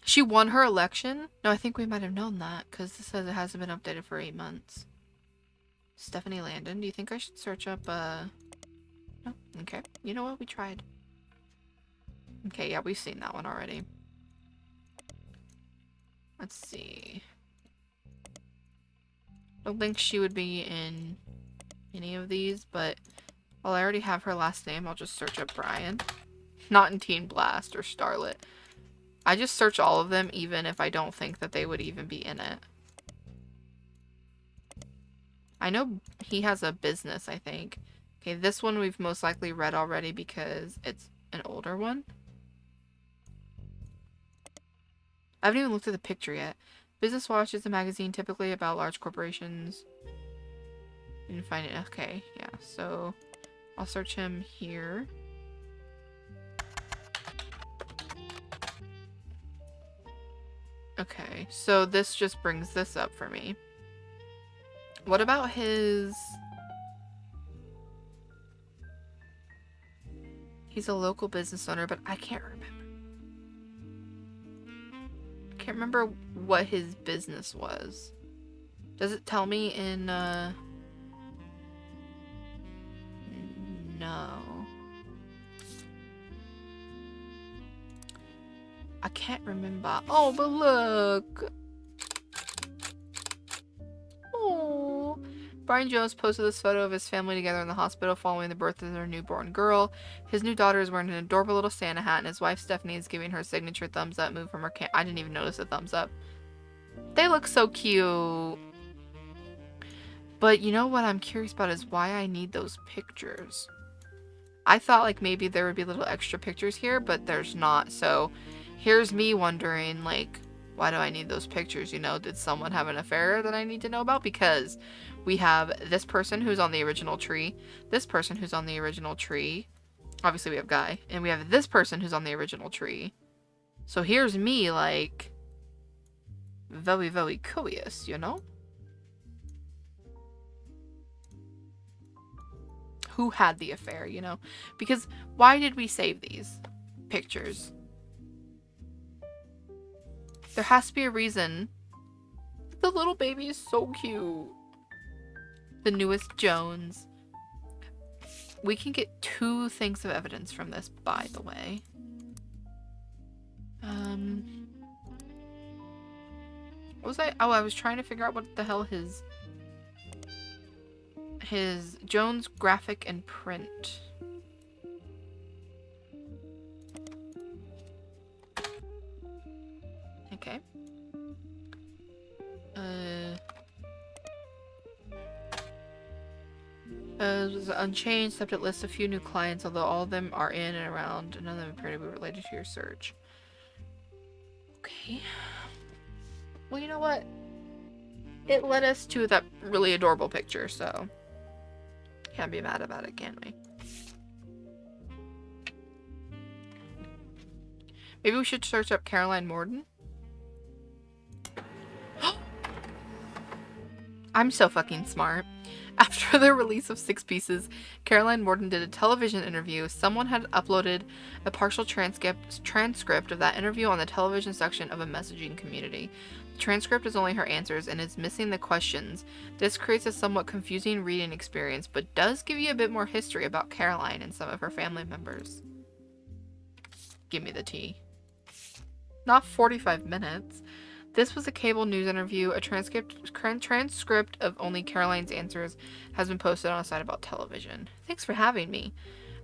She won her election? No, I think we might have known that, because this says it hasn't been updated for 8 months. Stephanie Landon. Do you think I should search up, No? Okay. You know what? We tried. Okay, yeah, we've seen that one already. Let's see. Don't think she would be in any of these, but while I already have her last name, I'll just search up Brian. Not in Teen Blast or Starlet. I just search all of them, even if I don't think that they would even be in it. I know he has a business, I think. Okay, this one we've most likely read already because it's an older one. I haven't even looked at the picture yet. Business Watch is a magazine typically about large corporations. You can find it. Okay, yeah, so I'll search him here. Okay, so this just brings this up for me. What about his... He's a local business owner, but I can't remember. I can't remember what his business was. Does it tell me in, No. I can't remember. Oh, but look! Oh. Brian Jones posted this photo of his family together in the hospital following the birth of their newborn girl. His new daughter is wearing an adorable little Santa hat, and his wife Stephanie is giving her signature thumbs up move from her I didn't even notice the thumbs up. They look so cute. But you know what I'm curious about is why I need those pictures. I thought like maybe there would be little extra pictures here, but there's not. So here's me wondering, like, why do I need those pictures? You know, did someone have an affair that I need to know about? Because we have this person who's on the original tree, this person who's on the original tree. Obviously we have Guy. And we have this person who's on the original tree. So here's me, like, very, very curious, you know? Who had the affair, you know? Because why did we save these pictures? There has to be a reason. The little baby is so cute. The newest Jones. We can get 2 things of evidence from this, by the way. What was I? Oh, I was trying to figure out what the hell his Jones graphic and print. Okay. Was unchanged, except it lists a few new clients, although all of them are in and around. None of them appear to be related to your search. Okay. Well, you know what? It led us to that really adorable picture, so can't be mad about it, can we? Maybe we should search up Caroline Morden. I'm so fucking smart. After the release of Six Pieces, Caroline Morton did a television interview. Someone had uploaded a partial transcript of that interview on the television section of a messaging community. The transcript is only her answers and is missing the questions. This creates a somewhat confusing reading experience, but does give you a bit more history about Caroline and some of her family members. Give me the tea. Not 45 minutes. This was a cable news interview. A transcript of only Caroline's answers has been posted on a site about television. Thanks for having me.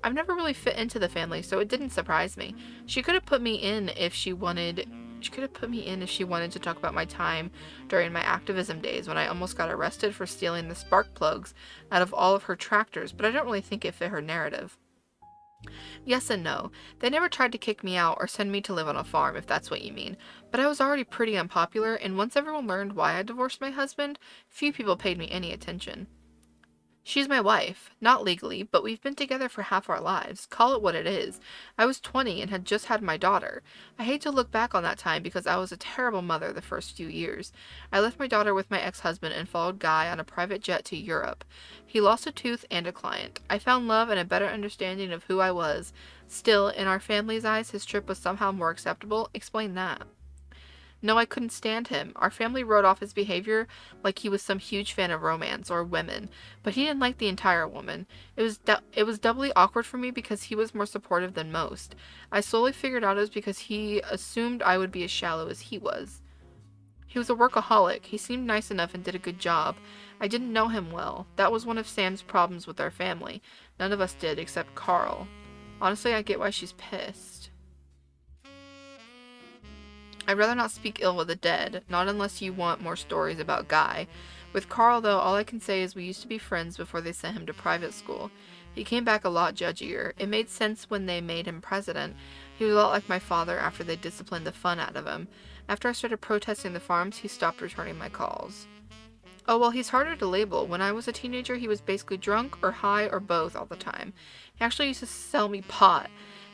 I've never really fit into the family, so it didn't surprise me. She could have put me in if she wanted. She could have put me in if she wanted to talk about my time during my activism days when I almost got arrested for stealing the spark plugs out of all of her tractors, but I don't really think it fit her narrative. Yes and no. They never tried to kick me out or send me to live on a farm, if that's what you mean. But I was already pretty unpopular, and once everyone learned why I divorced my husband, few people paid me any attention. She's my wife. Not legally, but we've been together for half our lives. Call it what it is. I was 20 and had just had my daughter. I hate to look back on that time because I was a terrible mother the first few years. I left my daughter with my ex-husband and followed Guy on a private jet to Europe. He lost a tooth and a client. I found love and a better understanding of who I was. Still, in our family's eyes, his trip was somehow more acceptable. Explain that. No, I couldn't stand him. Our family wrote off his behavior like he was some huge fan of romance or women, but he didn't like the entire woman. It was doubly awkward for me because he was more supportive than most. I slowly figured out it was because he assumed I would be as shallow as he was. He was a workaholic. He seemed nice enough and did a good job. I didn't know him well. That was one of Sam's problems with our family. None of us did, except Carl. Honestly, I get why she's pissed. I'd rather not speak ill of the dead, not unless you want more stories about Guy. With Carl, though, all I can say is we used to be friends before they sent him to private school. He came back a lot judgier. It made sense when they made him president. He was a lot like my father after they disciplined the fun out of him. After I started protesting the farms, he stopped returning my calls. Oh, well, he's harder to label. When I was a teenager, he was basically drunk or high or both all the time. He actually used to sell me pot.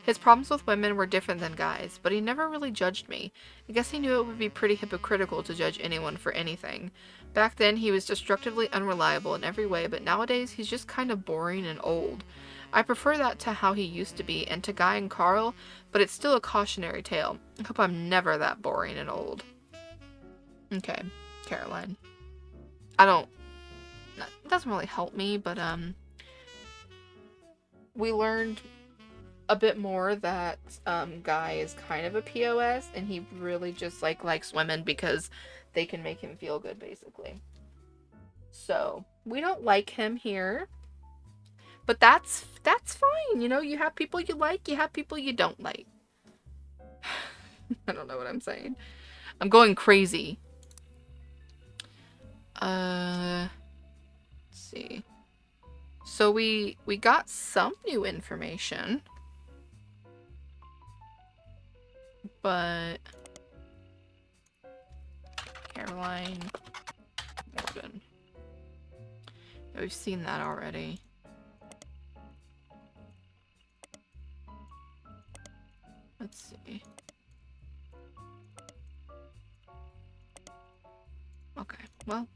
His problems with women were different than Guy's, but he never really judged me. I guess he knew it would be pretty hypocritical to judge anyone for anything. Back then, he was destructively unreliable in every way, but nowadays, he's just kind of boring and old. I prefer that to how he used to be, and to Guy and Carl, but it's still a cautionary tale. I hope I'm never that boring and old. Okay, Caroline. It doesn't really help me, but, we learned a bit more that Guy is kind of a POS and he really just likes women because they can make him feel good, basically. So we don't like him here, but that's fine. You know, you have people you like, you have people you don't like. I don't know what I'm saying. I'm going crazy. Let's see. So we got some new information. But Caroline Morgan. Yeah, we've seen that already. Let's see. Okay, well.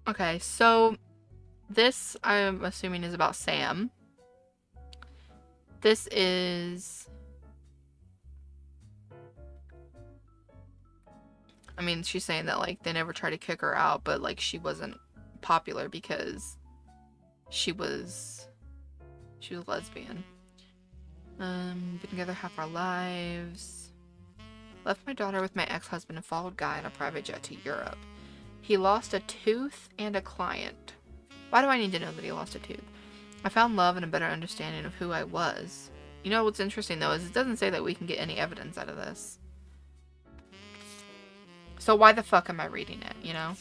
Okay, so this, I'm assuming, is about Sam. This is... I mean, she's saying that, they never tried to kick her out, but, she wasn't popular because she was lesbian. Been together half our lives. Left my daughter with my ex-husband and followed Guy on a private jet to Europe. He lost a tooth and a client. Why do I need to know that he lost a tooth? I found love and a better understanding of who I was. You know what's interesting, though, is it doesn't say that we can get any evidence out of this. So why the fuck am I reading it, you know?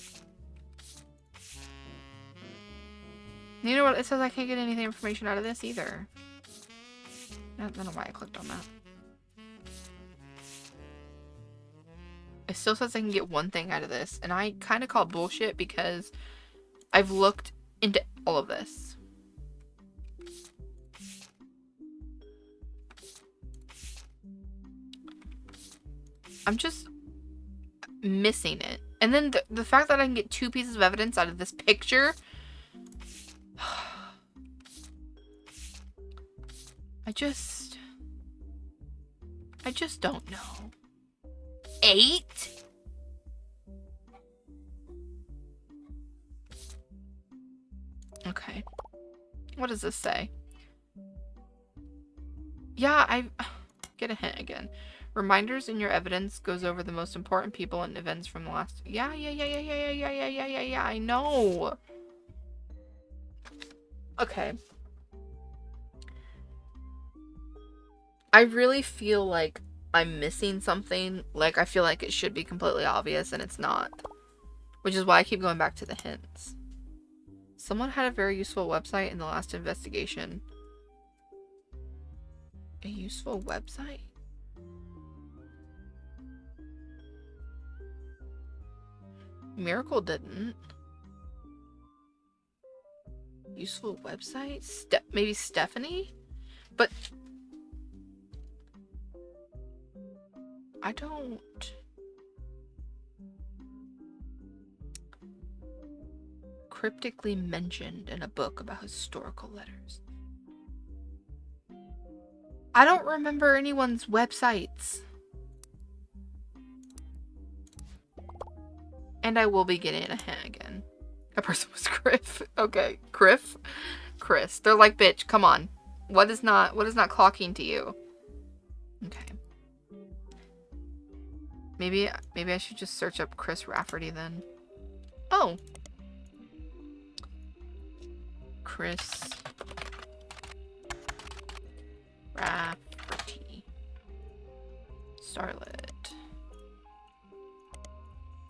You know what? It says I can't get any information out of this either. I don't know why I clicked on that. It still says I can get one thing out of this, and I kind of call bullshit because I've looked into all of this. I'm just missing it. And then the fact that I can get 2 pieces of evidence out of this picture. I just don't know. 8? Okay. What does this say? Yeah, I get a hint again. Reminders in your evidence goes over the most important people and events from the last. Yeah, I know. Okay. I really feel like I'm missing something. Like, I feel like it should be completely obvious and it's not. Which is why I keep going back to the hints. Someone had a very useful website in the last investigation. A useful website? Miracle didn't. Useful website? Maybe Stephanie? But I don't... Cryptically mentioned in a book about historical letters. I don't remember anyone's websites. And I will be getting a hint again. That person was Griff. Okay. Griff? Chris. They're like, bitch, come on. What is not clocking to you? Okay. Maybe I should just search up Chris Rafferty then. Oh. Chris Rafferty. Starlet.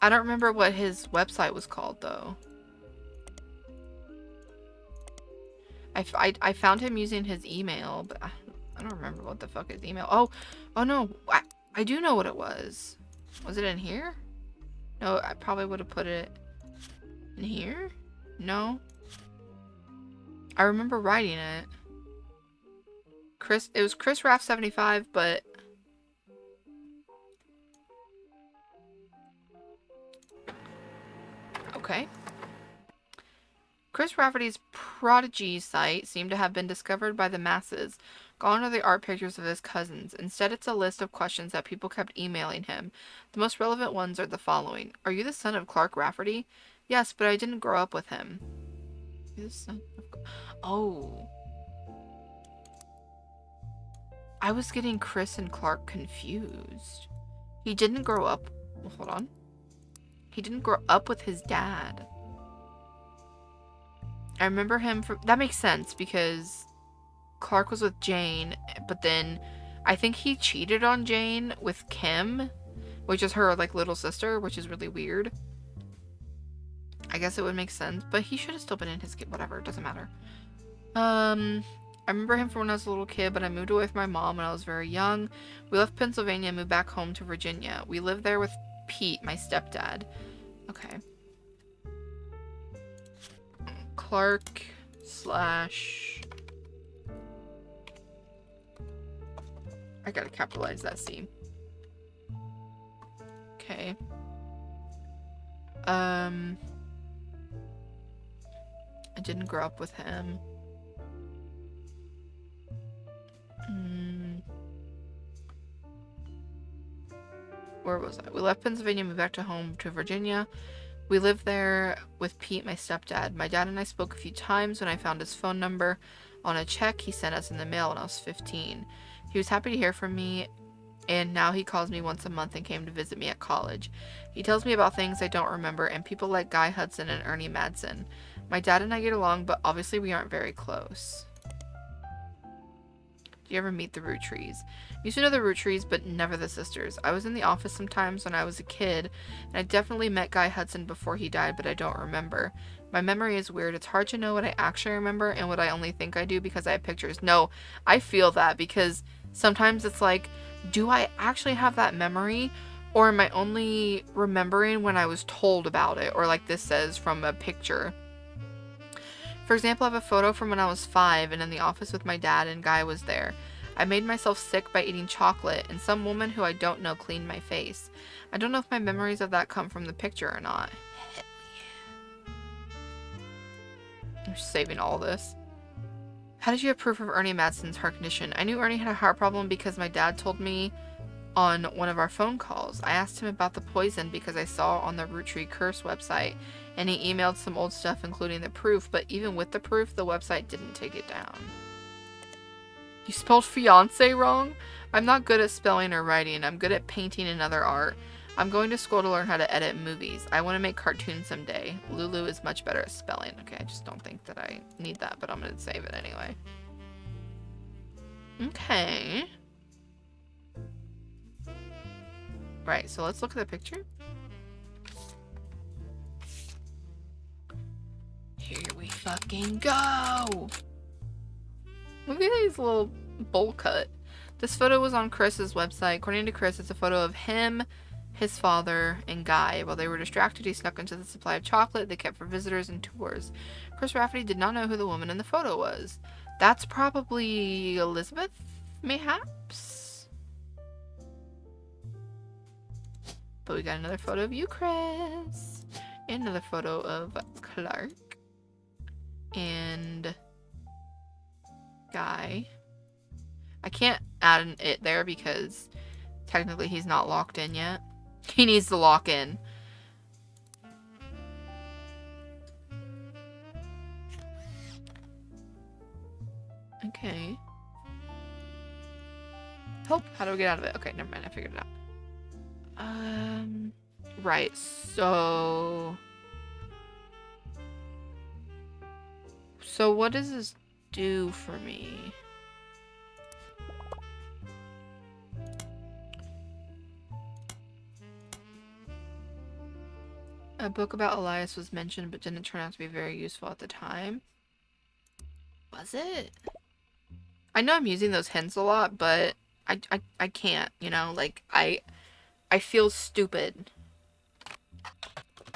I don't remember what his website was called, though. I found him using his email, but I don't remember what the fuck his email... Oh no. I do know what it was. Was it in here? No, I probably would have put it in here? No. I remember writing it. It was Chris Raff 75, but... Okay. Chris Rafferty's Prodigy site seemed to have been discovered by the masses. Gone are the art pictures of his cousins. Instead, it's a list of questions that people kept emailing him. The most relevant ones are the following. Are you the son of Clark Rafferty? Yes, but I didn't grow up with him. You're the son of... Oh. I was getting Chris and Clark confused. He didn't grow up... Well, hold on. He didn't grow up with his dad. I remember him from... That makes sense because Clark was with Jane, but then I think he cheated on Jane with Kim, which is her, like, little sister, which is really weird. I guess it would make sense, but he should have still been in his kid. Whatever, it doesn't matter. I remember him from when I was a little kid, but I moved away with my mom when I was very young. We left Pennsylvania and moved back home to Virginia. We lived there with Pete, my stepdad. Okay. Clark / I gotta capitalize that C. Okay. I didn't grow up with him. Where was I? We left Pennsylvania, moved back to home to Virginia. We lived there with Pete, my stepdad. My dad and I spoke a few times when I found his phone number on a check he sent us in the mail when I was 15. He was happy to hear from me, and now he calls me once a month and came to visit me at college. He tells me about things I don't remember and people like Guy Hudson and Ernie Madsen. My dad and I get along, but obviously we aren't very close. Do you ever meet the Roottrees? Used to know the Roottrees, but never the sisters. I was in the office sometimes when I was a kid, and I definitely met Guy Hudson before he died, but I don't remember. My memory is weird. It's hard to know what I actually remember and what I only think I do because I have pictures. No, I feel that because sometimes it's like, do I actually have that memory? Or am I only remembering when I was told about it? Or like this says, from a picture. For example, I have a photo from when I was 5 and in the office with my dad and Guy was there. I made myself sick by eating chocolate, and some woman who I don't know cleaned my face. I don't know if my memories of that come from the picture or not. I'm just saving all this. How did you have proof of Ernie Madsen's heart condition? I knew Ernie had a heart problem because my dad told me on one of our phone calls. I asked him about the poison because I saw on the Roottrees curse website, and he emailed some old stuff including the proof, but even with the proof, the website didn't take it down. You spelled fiance wrong? I'm not good at spelling or writing. I'm good at painting and other art. I'm going to school to learn how to edit movies. I want to make cartoons someday. Lulu is much better at spelling. Okay, I just don't think that I need that, but I'm going to save it anyway. Okay. Right, so let's look at the picture. Here we fucking go! Look at his little bowl cut. This photo was on Chris's website. According to Chris, it's a photo of him, his father, and Guy. While they were distracted, he snuck into the supply of chocolate they kept for visitors and tours. Chris Rafferty did not know who the woman in the photo was. That's probably Elizabeth, mayhaps? But we got another photo of you, Chris. And another photo of Clark. And Guy. I can't add an it there because technically he's not locked in yet. He needs to lock in. Okay. Help. How do we get out of it? Okay, never mind. I figured it out. Right. So what does this do for me? A book about Elias was mentioned but didn't turn out to be very useful at the time. Was it? I know I'm using those hints a lot, but I can't, you know? Like, I feel stupid.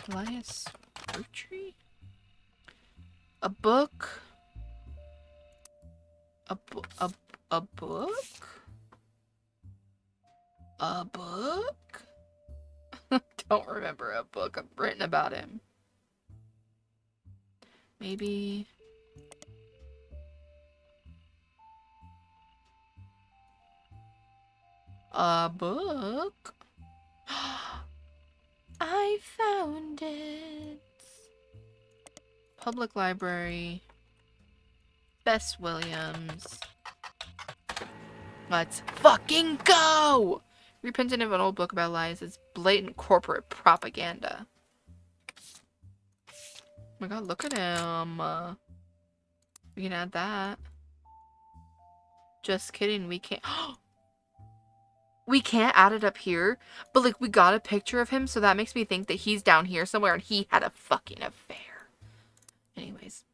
Elias Roottrees? A book? A book? A book? Don't remember a book written about him. Maybe... a book? I found it. Public Library. Bess Williams. Let's fucking go! Reprinting of an old book about lies is blatant corporate propaganda. Oh my god, look at him. We can add that. Just kidding, we can't. We can't add it up here, but like we got a picture of him, so that makes me think that he's down here somewhere and he had a fucking affair. Anyways.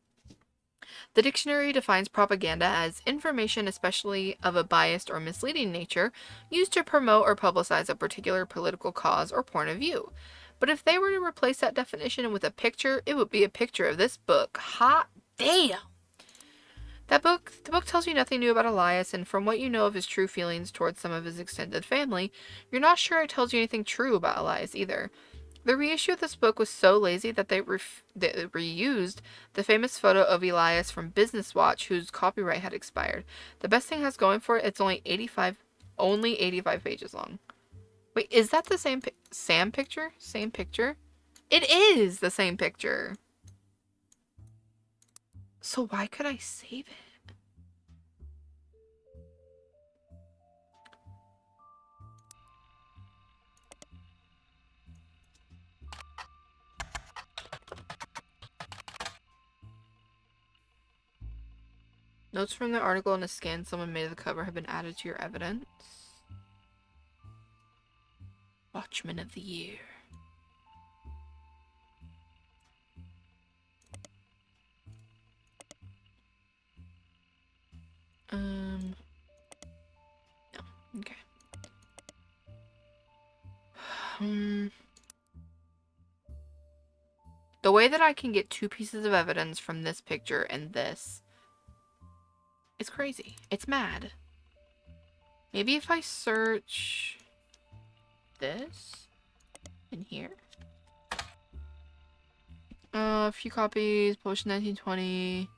The dictionary defines propaganda as information, especially of a biased or misleading nature, used to promote or publicize a particular political cause or point of view. But if they were to replace that definition with a picture, it would be a picture of this book. Hot damn! The book tells you nothing new about Elias, and from what you know of his true feelings towards some of his extended family, you're not sure it tells you anything true about Elias either. The reissue of this book was so lazy that they reused the famous photo of Elias from Business Watch, whose copyright had expired. The best thing it has going for it, it's only 85 pages long. Wait, is that the same Sam picture? Same picture? It is the same picture. So why could I save it? Notes from the article and a scan someone made of the cover have been added to your evidence. Watchman of the Year. No. Okay. The way that I can get two pieces of evidence from this picture and this is crazy. It's mad. Maybe if I search this in here. A few copies, published in 1920.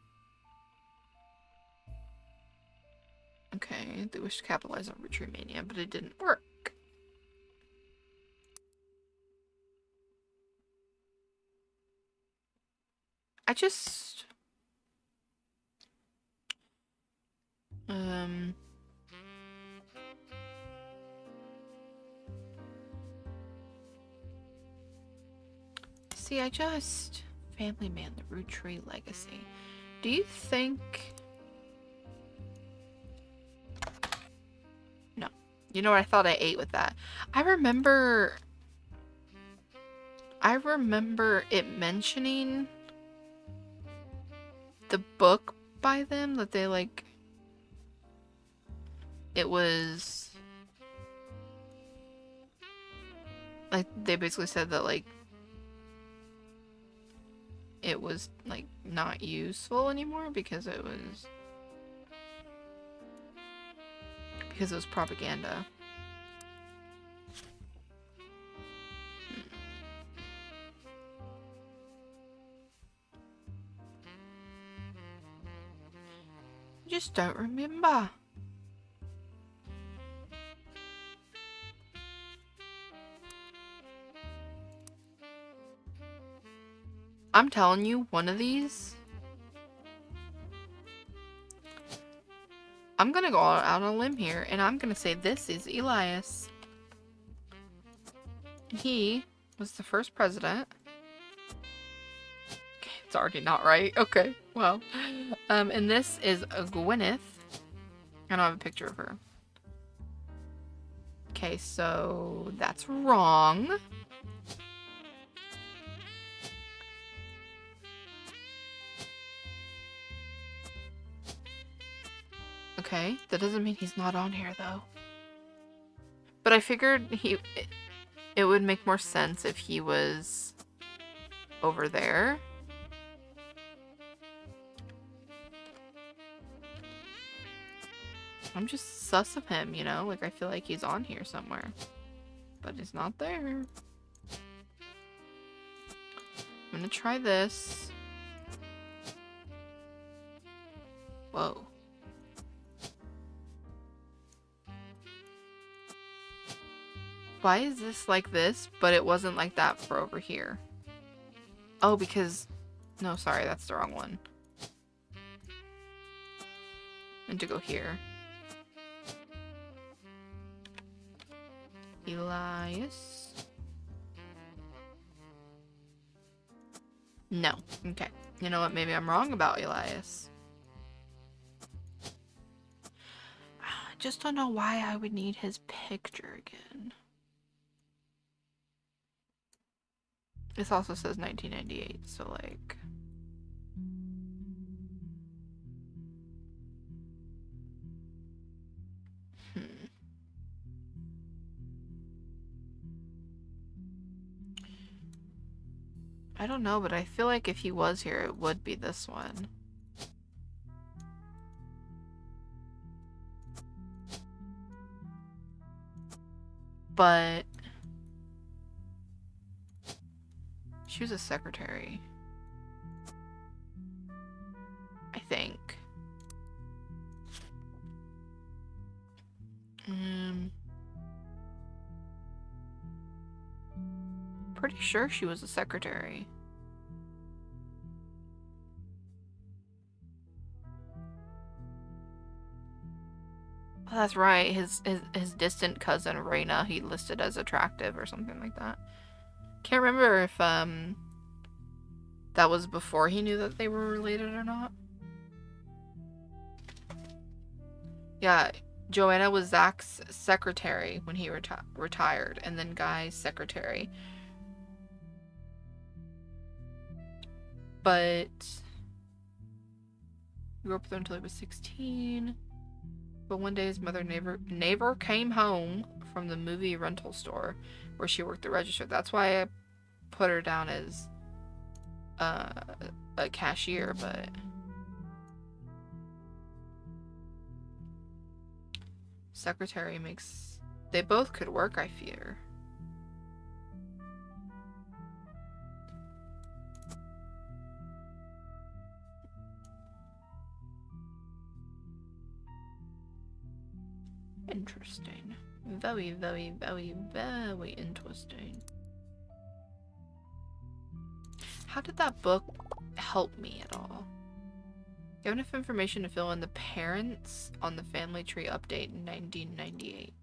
Okay, they wish to capitalize on Roottrees mania, but it didn't work. I just... See, I just... Family Man, the Roottrees legacy. Do you think... No. You know what? I thought I ate with that. I remember it mentioning the book by them that they, like... It was... Like, they basically said that, like, it was, like, not useful anymore because it was propaganda. I just don't remember. I'm telling you, one of these, I'm gonna go out on a limb here, and I'm gonna say this is Elias. He was the first president. Okay, it's already not right. Okay, well. And this is a Gwyneth. I don't have a picture of her. Okay, so that's wrong. Okay, that doesn't mean he's not on here, though. But I figured it would make more sense if he was over there. I'm just sus of him, you know? Like, I feel like he's on here somewhere. But he's not there. I'm gonna try this. Whoa. Why is this like this, but it wasn't like that for over here? Oh, because... No, sorry, that's the wrong one. And to go here. Elias. No. Okay. You know what? Maybe I'm wrong about Elias. I just don't know why I would need his picture again. This also says 1998, so like... I don't know, but I feel like if he was here, it would be this one. But... she was a secretary. I think. Pretty sure she was a secretary. Oh, that's right. His distant cousin Raina, he listed as attractive or something like that. Can't remember if that was before he knew that they were related or not. Yeah, Joanna was Zach's secretary when he retired, and then Guy's secretary. But he grew up with her until he was 16. But one day his mother neighbor came home from the movie rental store where she worked the register. That's why I put her down as a cashier, but... Secretary makes... They both could work, I fear. Interesting. Very, very, very, very interesting. How did that book help me at all? You have enough information to fill in the parents on the family tree update in 1998.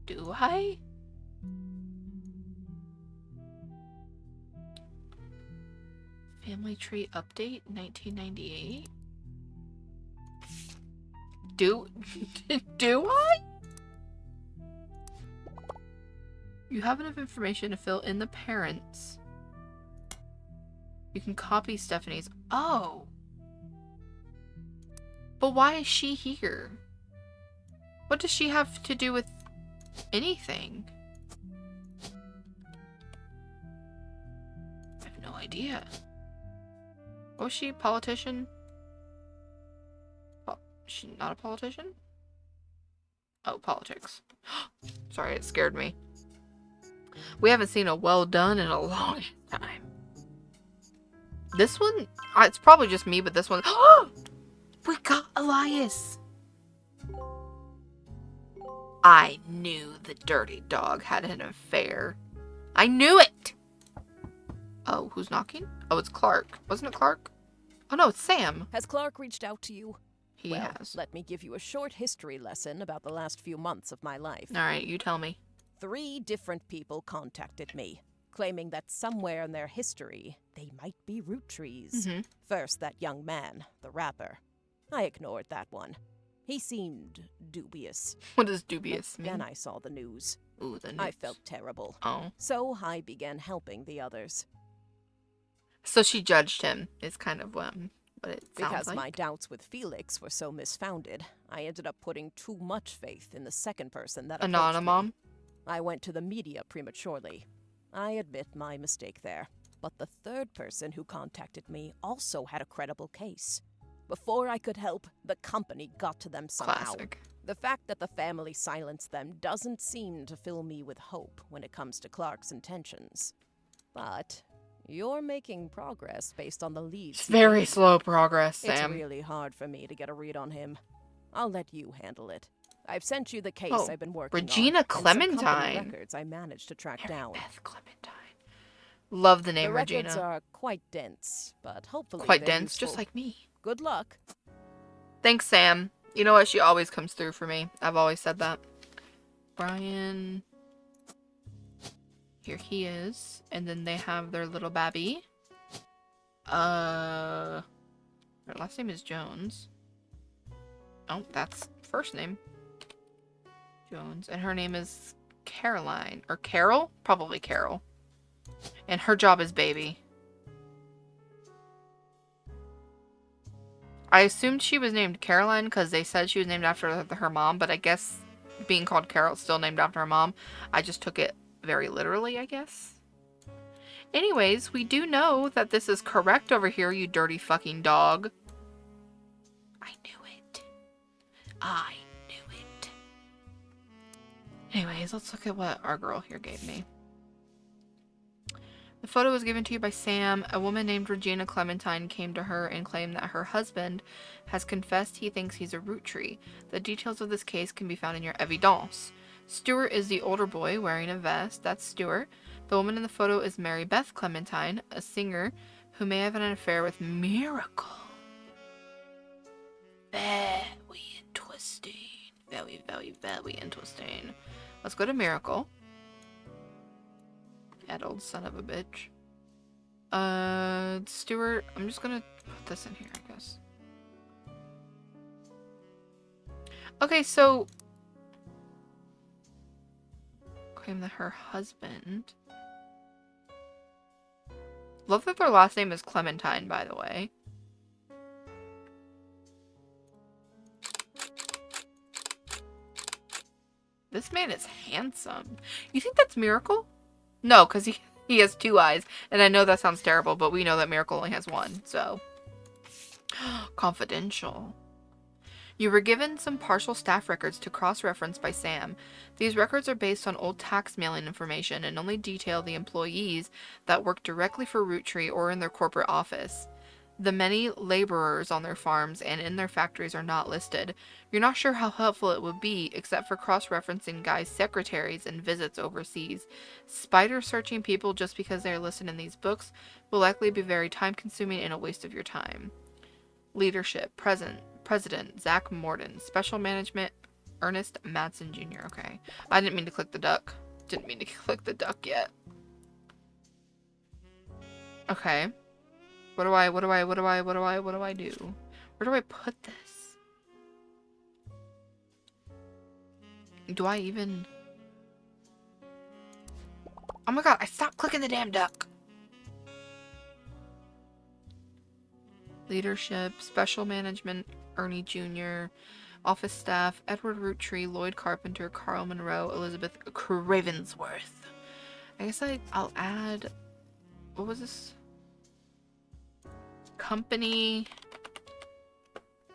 Do I? Family tree update 1998? Do I? You have enough information to fill in the parents. You can copy Stephanie's. Oh. But why is she here? What does she have to do with anything? I have no idea. Was she a politician? She's not a politician? Oh, politics. Sorry, it scared me. We haven't seen a well done in a long time. This one, it's probably just me, but this one... We got Elias! I knew the dirty dog had an affair. I knew it! Oh, who's knocking? Oh, it's Clark. Wasn't it Clark? Oh no, it's Sam.
Has Clark reached out to you?
He
Well,
has.
let me give you a short history lesson about the last few months of my life.
Alright, you tell me.
3 different people contacted me, claiming that somewhere in their history, they might be Roottrees.
Mm-hmm.
First, that young man, the rapper. I ignored that one. He seemed dubious.
What does dubious mean?
Then I saw the news.
Ooh, the news.
I felt terrible.
Oh.
So I began helping the others.
So she judged him, is kind of what it sounds
Because
like.
my doubts with Felix were so misfounded, I ended up putting too much faith in the second person that approached me.
Anonymom?
I went to the media prematurely. I admit my mistake there. But the third person who contacted me also had a credible case. Before I could help, the company got to them somehow.
Classic.
The fact that the family silenced them doesn't seem to fill me with hope when it comes to Clark's intentions. But you're making progress based on the leads.
It's very slow progress,
It's
Sam.
really hard for me to get a read on him. I'll let you handle it. I've sent you the case
Oh,
I've been working
Regina
on. And some company
Clementine.
records I managed to track
Mary
down.
Beth Clementine. Love the
The
name
records
Regina.
are quite dense, but hopefully
Quite
they're
dense, just
useful.
like me.
Good luck.
Thanks, Sam. You know what? She always comes through for me. I've always said that. Brian. Here he is. And then they have their little babby. Her last name is Jones. Oh, that's first name. Jones. And her name is Caroline. Or Carol? Probably Carol. And her job is baby. I assumed she was named Caroline because they said she was named after her mom, but I guess being called Carol is still named after her mom. I just took it very literally, I guess. Anyways, we do know that this is correct over here, you dirty fucking dog. I knew it. I knew it. Anyways, let's look at what our girl here gave me. The photo was given to you by Sam. A woman named Regina Clementine came to her and claimed that her husband has confessed he thinks he's a Roottree. The details of this case can be found in your evidence. Stuart is the older boy wearing a vest. That's Stuart. The woman in the photo is Mary Beth Clementine, a singer who may have had an affair with Miracle. Very interesting. Very, very, very interesting. Let's go to Miracle. That old son of a bitch. Stuart, I'm just gonna put this in here, I guess. Okay, so claim that her husband. Love that their last name is Clementine, by the way. This man is handsome. You think that's Miracle? No, because he has 2 eyes. And I know that sounds terrible, but we know that Miracle only has 1, so. Confidential. You were given some partial staff records to cross-reference by Sam. These records are based on old tax mailing information and only detail the employees that work directly for Roottree or in their corporate office. The many laborers on their farms and in their factories are not listed. You're not sure how helpful it would be, except for cross-referencing Guy's secretaries and visits overseas. Spider-searching people just because they are listed in these books will likely be very time-consuming and a waste of your time. Leadership. President Zach Morden. Special management Ernest Madsen Jr. Okay. I didn't mean to click the duck. Didn't mean to click the duck yet. Okay. What do I do? Where do I put this? Do I even... Oh my god, I stopped clicking the damn duck. Leadership, special management, Ernie Jr., office staff, Edward Roottree, Lloyd Carpenter, Carl Monroe, Elizabeth Cravensworth. I guess I'll add... What was this? Company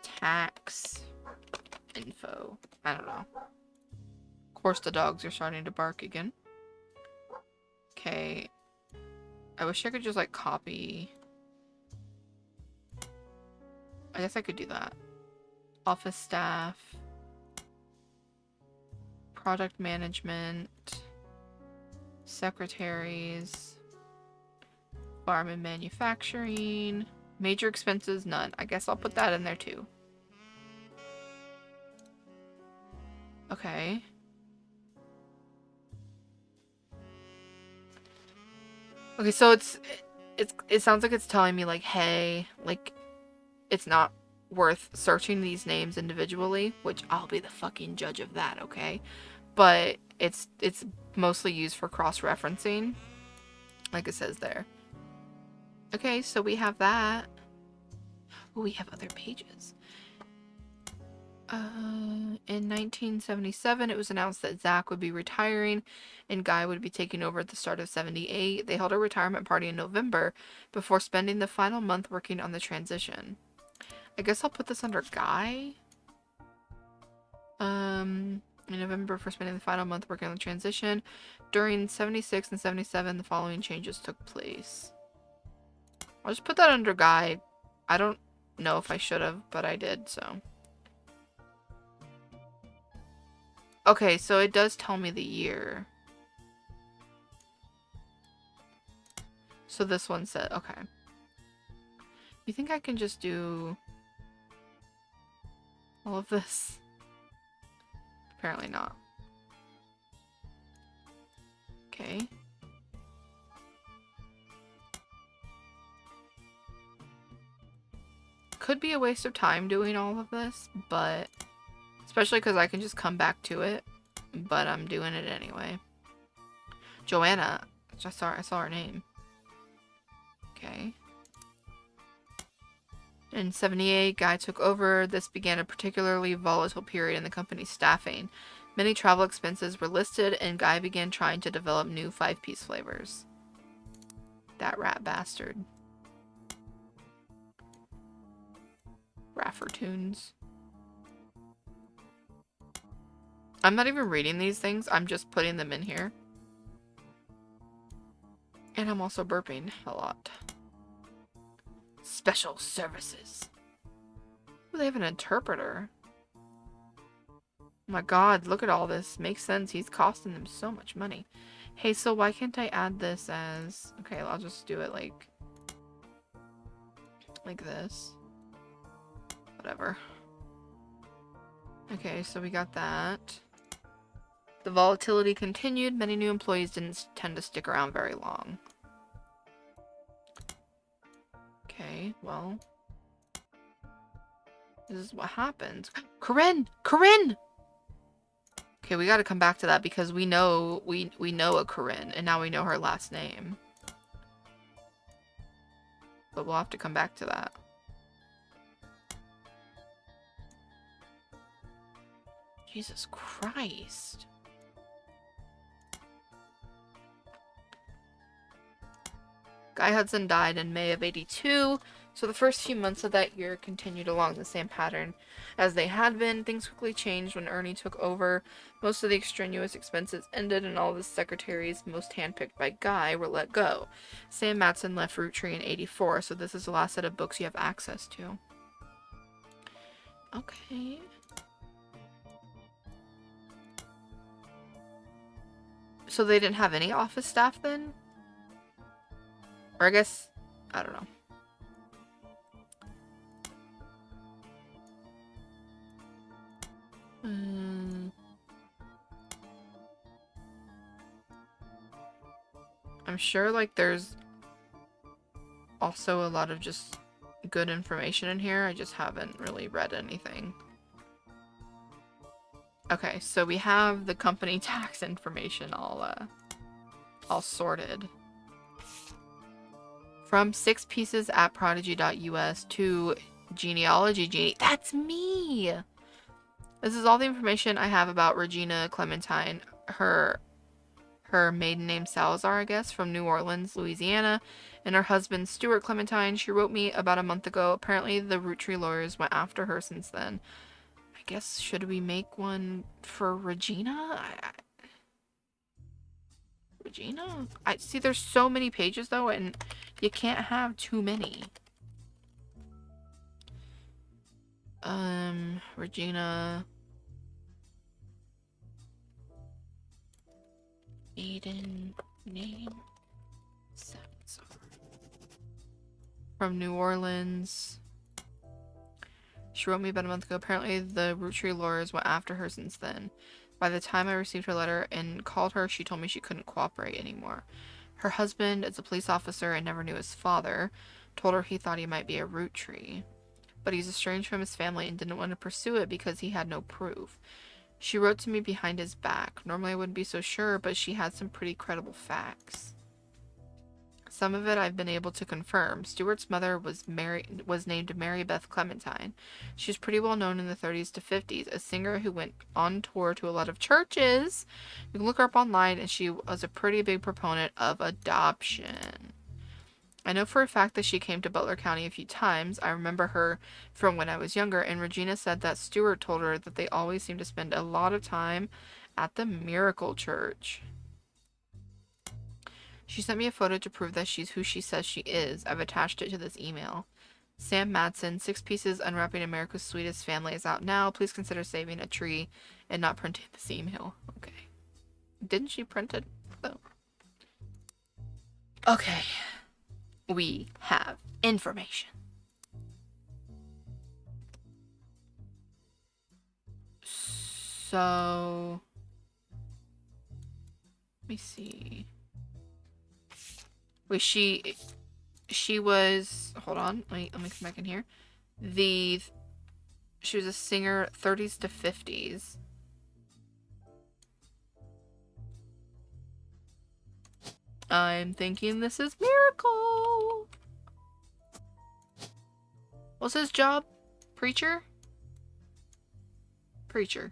tax info. I don't know. Of course the dogs are starting to bark again. Okay. I wish I could just like copy. I guess I could do that. Office staff. Product management. Secretaries. Farm and manufacturing. Major expenses, none. I guess I'll put that in there too. Okay. Okay, so it sounds like it's telling me like, hey, like it's not worth searching these names individually, which I'll be the fucking judge of that, okay? But it's mostly used for cross-referencing, like it says there. Okay, so we have that. Ooh, we have other pages. In 1977, it was announced that Zach would be retiring and Guy would be taking over at the start of 78. They held a retirement party in November before spending the final month working on the transition. I guess I'll put this under Guy. In November for spending the final month working on the transition. During 76 and 77, the following changes took place. I'll just put that under Guy. I don't know if I should have, but I did, so. Okay, so it does tell me the year. So this one said, okay. You think I can just do all of this? Apparently not. Okay. Could be a waste of time doing all of this, but especially because I can just come back to it, but I'm doing it anyway. Joanna, I saw her name. Okay. In 78, Guy took over. This began a particularly volatile period in the company's staffing. Many travel expenses were listed, and Guy began trying to develop new 5-piece flavors. That rat bastard. Raffertunes. I'm not even reading these things. I'm just putting them in here. And I'm also burping a lot. Special services. Ooh, they have an interpreter. Oh my god, look at all this. Makes sense. He's costing them so much money. Hey, so why can't I add this as... Okay, I'll just do it like this. Whatever. Okay, so we got that. The volatility continued. Many new employees didn't tend to stick around very long. Okay, well. This is what happens. Corinne! Corinne! Okay, we gotta come back to that because we know a Corinne, and now we know her last name. But we'll have to come back to that. Jesus Christ. Guy Hudson died in May of 82. So the first few months of that year continued along the same pattern as they had been. Things quickly changed when Ernie took over. Most of the extraneous expenses ended, and all of his secretaries, most handpicked by Guy, were let go. Sam Matson left Roottree in '84, so this is the last set of books you have access to. Okay. So they didn't have any office staff then? Or I guess, I don't know. I'm sure, like, there's also a lot of just good information in here. I just haven't really read anything. Okay, so we have the company tax information all sorted. From 6 pieces at prodigy.us to genealogy genie. That's me! This is all the information I have about Regina Clementine. Her maiden name Salazar, I guess, from New Orleans, Louisiana, and her husband Stuart Clementine. She wrote me about a month ago. Apparently the Roottree lawyers went after her since then. I guess, should we make one for Regina? Regina? I see there's so many pages though, and you can't have too many. Regina. Maiden name Salazar. From New Orleans. She wrote me about a month ago. Apparently the Roottree lawyers went after her since then. By the time I received her letter and called her, she told me she couldn't cooperate anymore. Her husband is a police officer and never knew his father. Told her he thought he might be a Roottree, but he's estranged from his family and didn't want to pursue it because he had no proof. She wrote to me behind his back. Normally I wouldn't be so sure, but she had some pretty credible facts. Some of it I've been able to confirm. Stuart's mother was named Mary Beth Clementine. She was pretty well known in the 30s to 50s, a singer who went on tour to a lot of churches. You can look her up online, and she was a pretty big proponent of adoption. I know for a fact that she came to Butler County a few times. I remember her from when I was younger, and Regina said that Stuart told her that they always seem to spend a lot of time at the Miracle Church. She sent me a photo to prove that she's who she says she is. I've attached it to this email. Sam Matson, 6 pieces Unwrapping America's Sweetest Family is out now. Please consider saving a tree and not printing this email. Okay. Didn't she print it, though? Okay. We have information. So, let me see. Wait, she was, hold on, let me come back in here. She was a singer 30s to 50s. I'm thinking this is Miracle. What's his job? Preacher? Preacher.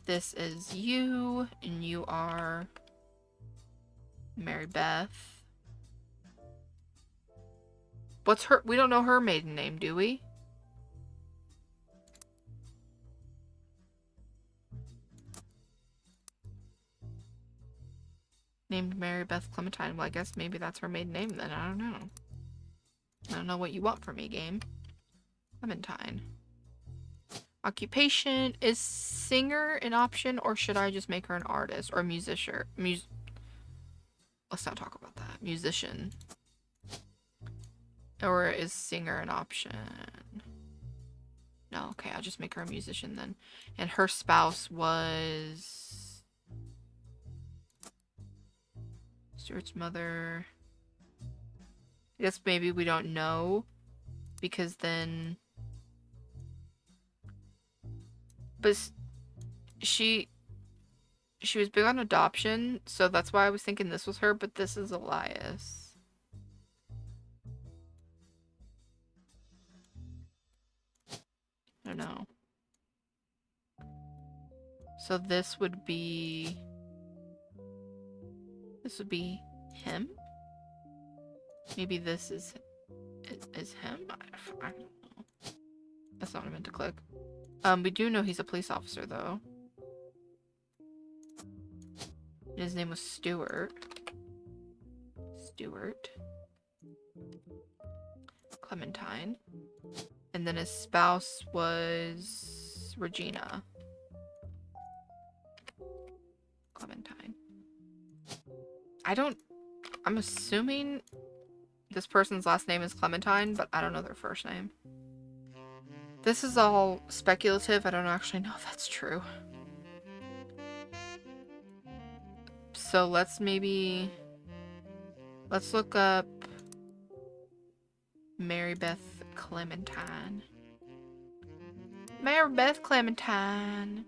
This is you, and you are Mary Beth. What's her? We don't know her maiden name, do we? Named Mary Beth Clementine. Well, I guess maybe that's her maiden name then. I don't know. I don't know what you want from me, game. Clementine. Occupation. Is singer an option, or should I just make her an artist or musician? Let's not talk about that. Musician. Or is singer an option? No, okay, I'll just make her a musician then. And her spouse was Stuart's mother. I guess maybe we don't know, because then, but she was big on adoption, so that's why I was thinking this was her, but this is Elias. I don't know. So this would be This would be him? Maybe this is him? I don't know. That's not what I meant to click. We do know he's a police officer, though. His name was Stuart. Clementine. And then his spouse was Regina. Clementine. I'm assuming this person's last name is Clementine, but I don't know their first name. This is all speculative. I don't actually know if that's true. So let's look up Mary Beth Clementine. Mary Beth Clementine.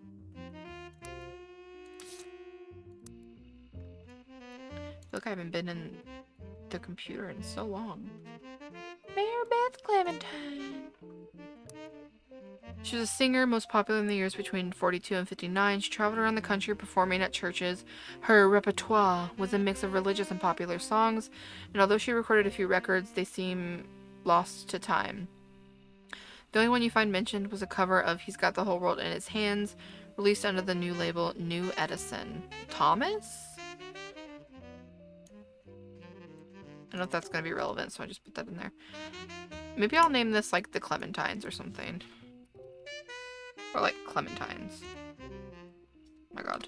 I feel like I haven't been in the computer in so long. Mary Beth Clementine. She was a singer, most popular in the years between 42 and 59. She traveled around the country performing at churches. Her repertoire was a mix of religious and popular songs, and although she recorded a few records, they seem lost to time. The only one you find mentioned was a cover of He's Got the Whole World in His Hands, released under the new label New Edison. Thomas? I don't know if that's going to be relevant, so I just put that in there. Maybe I'll name this like the Clementines or something. Or like Clementines. Oh my god.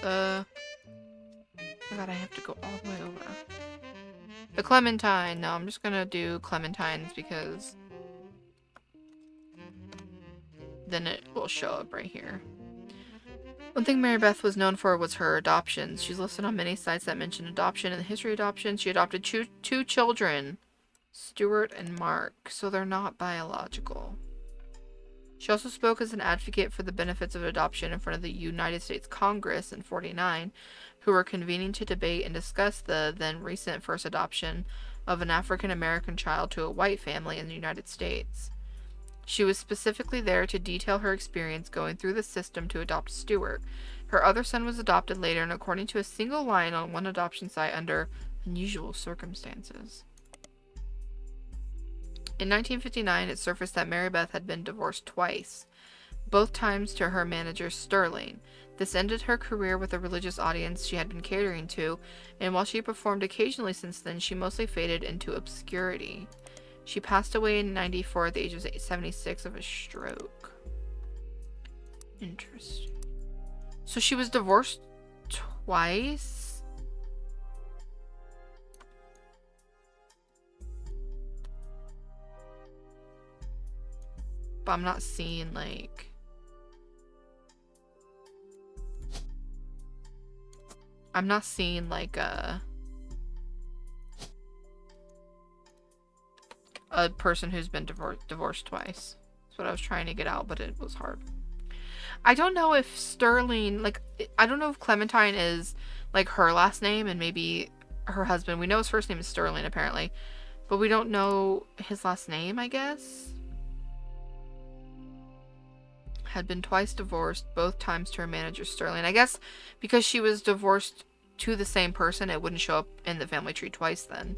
Oh my god, I have to go all the way over. The Clementine. No, I'm just gonna do Clementines because then it will show up right here. One thing Mary Beth was known for was her adoptions. She's listed on many sites that mention adoption. In the history of adoption, she adopted two children, Stuart and Mark, so they're not biological. She also spoke as an advocate for the benefits of adoption in front of the United States Congress in '49, who were convening to debate and discuss the then recent first adoption of an African American child to a white family in the United States. She was specifically there to detail her experience going through the system to adopt Stuart. Her other son was adopted later, and according to a single line on one adoption site, under unusual circumstances. In 1959, it surfaced that Mary Beth had been divorced twice, both times to her manager Sterling. This ended her career with a religious audience she had been catering to, and while she performed occasionally since then, she mostly faded into obscurity. She passed away in '94 at the age of 76 of a stroke. Interesting. So she was divorced twice? But I'm not seeing like... I'm not seeing like a person who's been divorced twice. That's what I was trying to get out, but it was hard. I don't know if Sterling, like, I don't know if Clementine is like her last name and maybe her husband. We know his first name is Sterling apparently, but we don't know his last name, I guess. Had been twice divorced, both times to her manager Sterling. I guess because she was divorced to the same person, it wouldn't show up in the family tree twice then.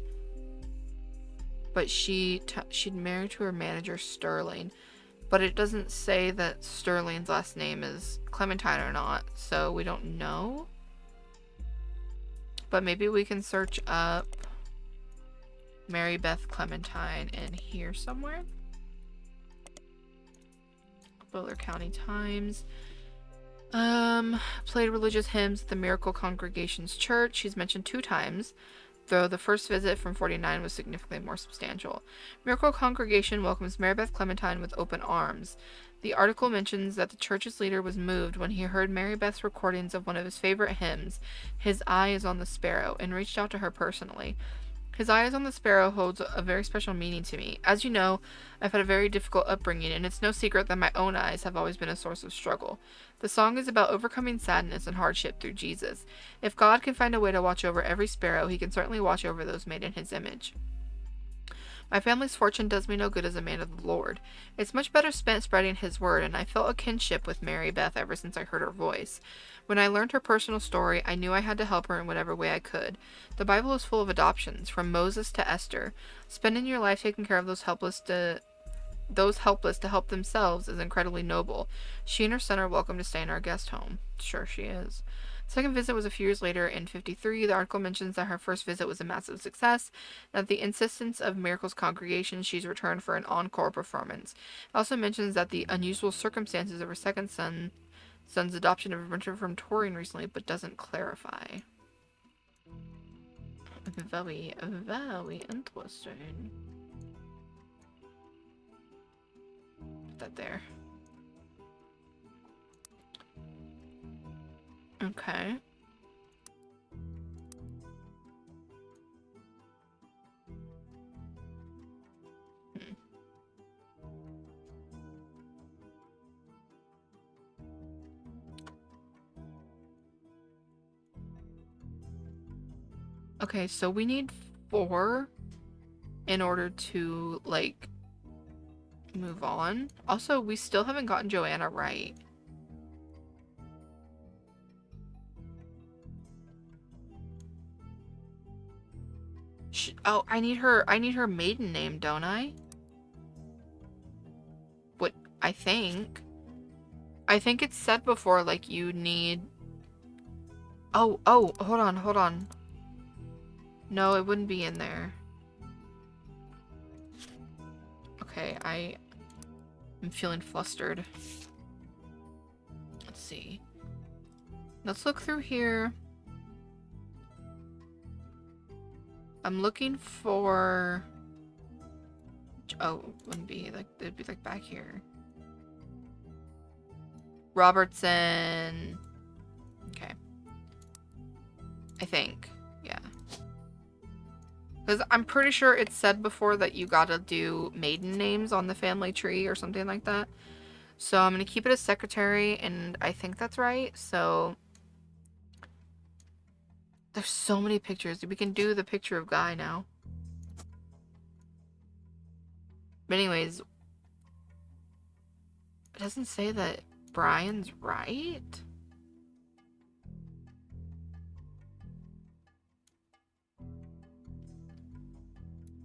But she'd married to her manager Sterling, but it doesn't say that Sterling's last name is Clementine or not, so we don't know. But maybe we can search up Mary Beth Clementine in here somewhere. Butler County Times. Played religious hymns at the Miracle Congregation's church. She's mentioned 2 times, though the first visit from '49 was significantly more substantial. Miracle Congregation welcomes Mary Beth Clementine with open arms. The article mentions that the church's leader was moved when he heard Mary Beth's recordings of one of his favorite hymns, His Eye is on the Sparrow, and reached out to her personally. His Eye is on the Sparrow holds a very special meaning to me. As you know, I've had a very difficult upbringing, and it's no secret that my own eyes have always been a source of struggle. The song is about overcoming sadness and hardship through Jesus. If God can find a way to watch over every sparrow, he can certainly watch over those made in his image. My family's fortune does me no good as a man of the Lord. It's much better spent spreading his word, and I felt a kinship with Mary Beth ever since I heard her voice. When I learned her personal story, I knew I had to help her in whatever way I could. The Bible is full of adoptions, from Moses to Esther. Spending your life taking care of those helpless to help themselves is incredibly noble. She and her son are welcome to stay in our guest home. Sure she is. Second visit was a few years later in 53. The article mentions that her first visit was a massive success, and at the insistence of Miracle's congregation, she's returned for an encore performance. It also mentions that the unusual circumstances of her second son's adoption have returned from touring recently, but doesn't clarify. Very, very interesting. Put that there. Okay. Okay, so we need 4 in order to, like, move on. Also, we still haven't gotten Joanna right. Oh, I need her maiden name, don't I? What, I think it's said before, like, you need... Oh, hold on. No, it wouldn't be in there. Okay, I'm feeling flustered. Let's see. Let's look through here. I'm looking for... Oh, it wouldn't be, like, it'd be, like, back here. Robertson. Okay. I think. Yeah. Because I'm pretty sure it's said before that you gotta do maiden names on the family tree or something like that. So I'm gonna keep it as secretary, and I think that's right. So there's so many pictures. We can do the picture of Guy now. But anyways, it doesn't say that Brian's right.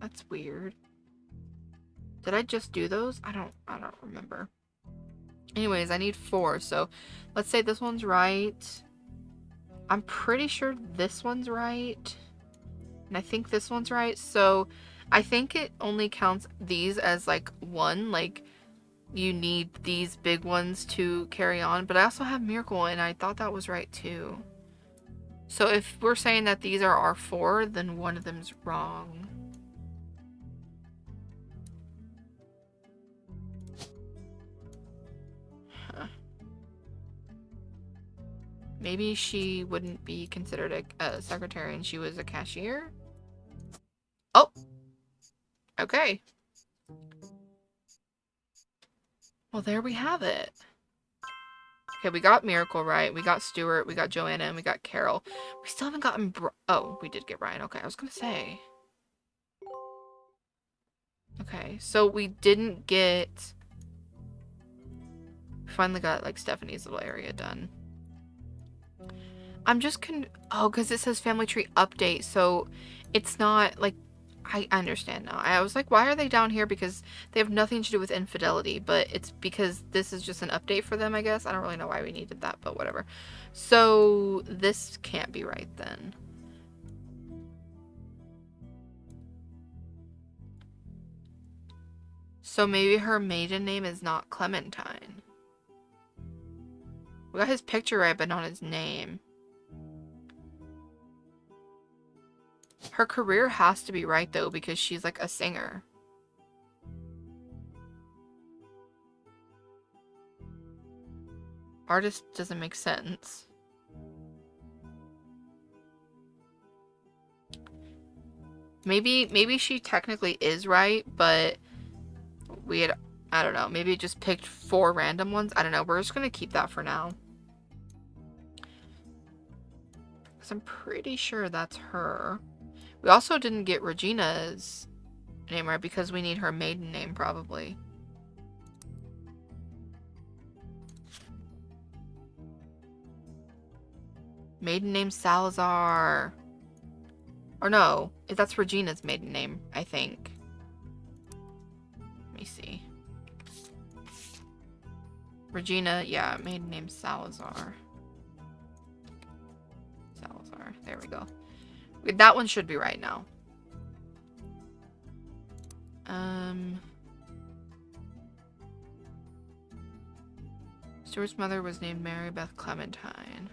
That's weird. Did I just do those? I don't remember. Anyways, I need 4. So let's say this one's right. I'm pretty sure this one's right. And I think this one's right. So I think it only counts these as, like, 1. Like, you need these big ones to carry on. But I also have Miracle, and I thought that was right too. So if we're saying that these are our 4, then one of them's wrong. Huh. Maybe she wouldn't be considered a secretary and she was a cashier? Oh! Okay. Well, there we have it. Okay, we got Miracle right. We got Stuart. We got Joanna. And we got Carol. We still haven't gotten... Oh, we did get Ryan. Okay, I was going to say. Okay, so we didn't get... We finally got, like, Stephanie's little area done. I'm just Oh, because it says family tree update. So it's not, like... I understand now. I was like, why are they down here? Because they have nothing to do with infidelity, but it's because this is just an update for them, I guess. I don't really know why we needed that, but whatever. So this can't be right then. So maybe her maiden name is not Clementine. We got his picture right, but not his name. Her career has to be right, though, because she's, like, a singer. Artist doesn't make sense. Maybe she technically is right, but we had... I don't know. Maybe just picked 4 random ones. I don't know. We're just going to keep that for now. Because I'm pretty sure that's her. We also didn't get Regina's name, right? Because we need her maiden name, probably. Maiden name Salazar. Or no, that's Regina's maiden name, I think. Let me see. Regina, yeah, maiden name Salazar. Salazar, there we go. That one should be right now. Stuart's mother was named Mary Beth Clementine.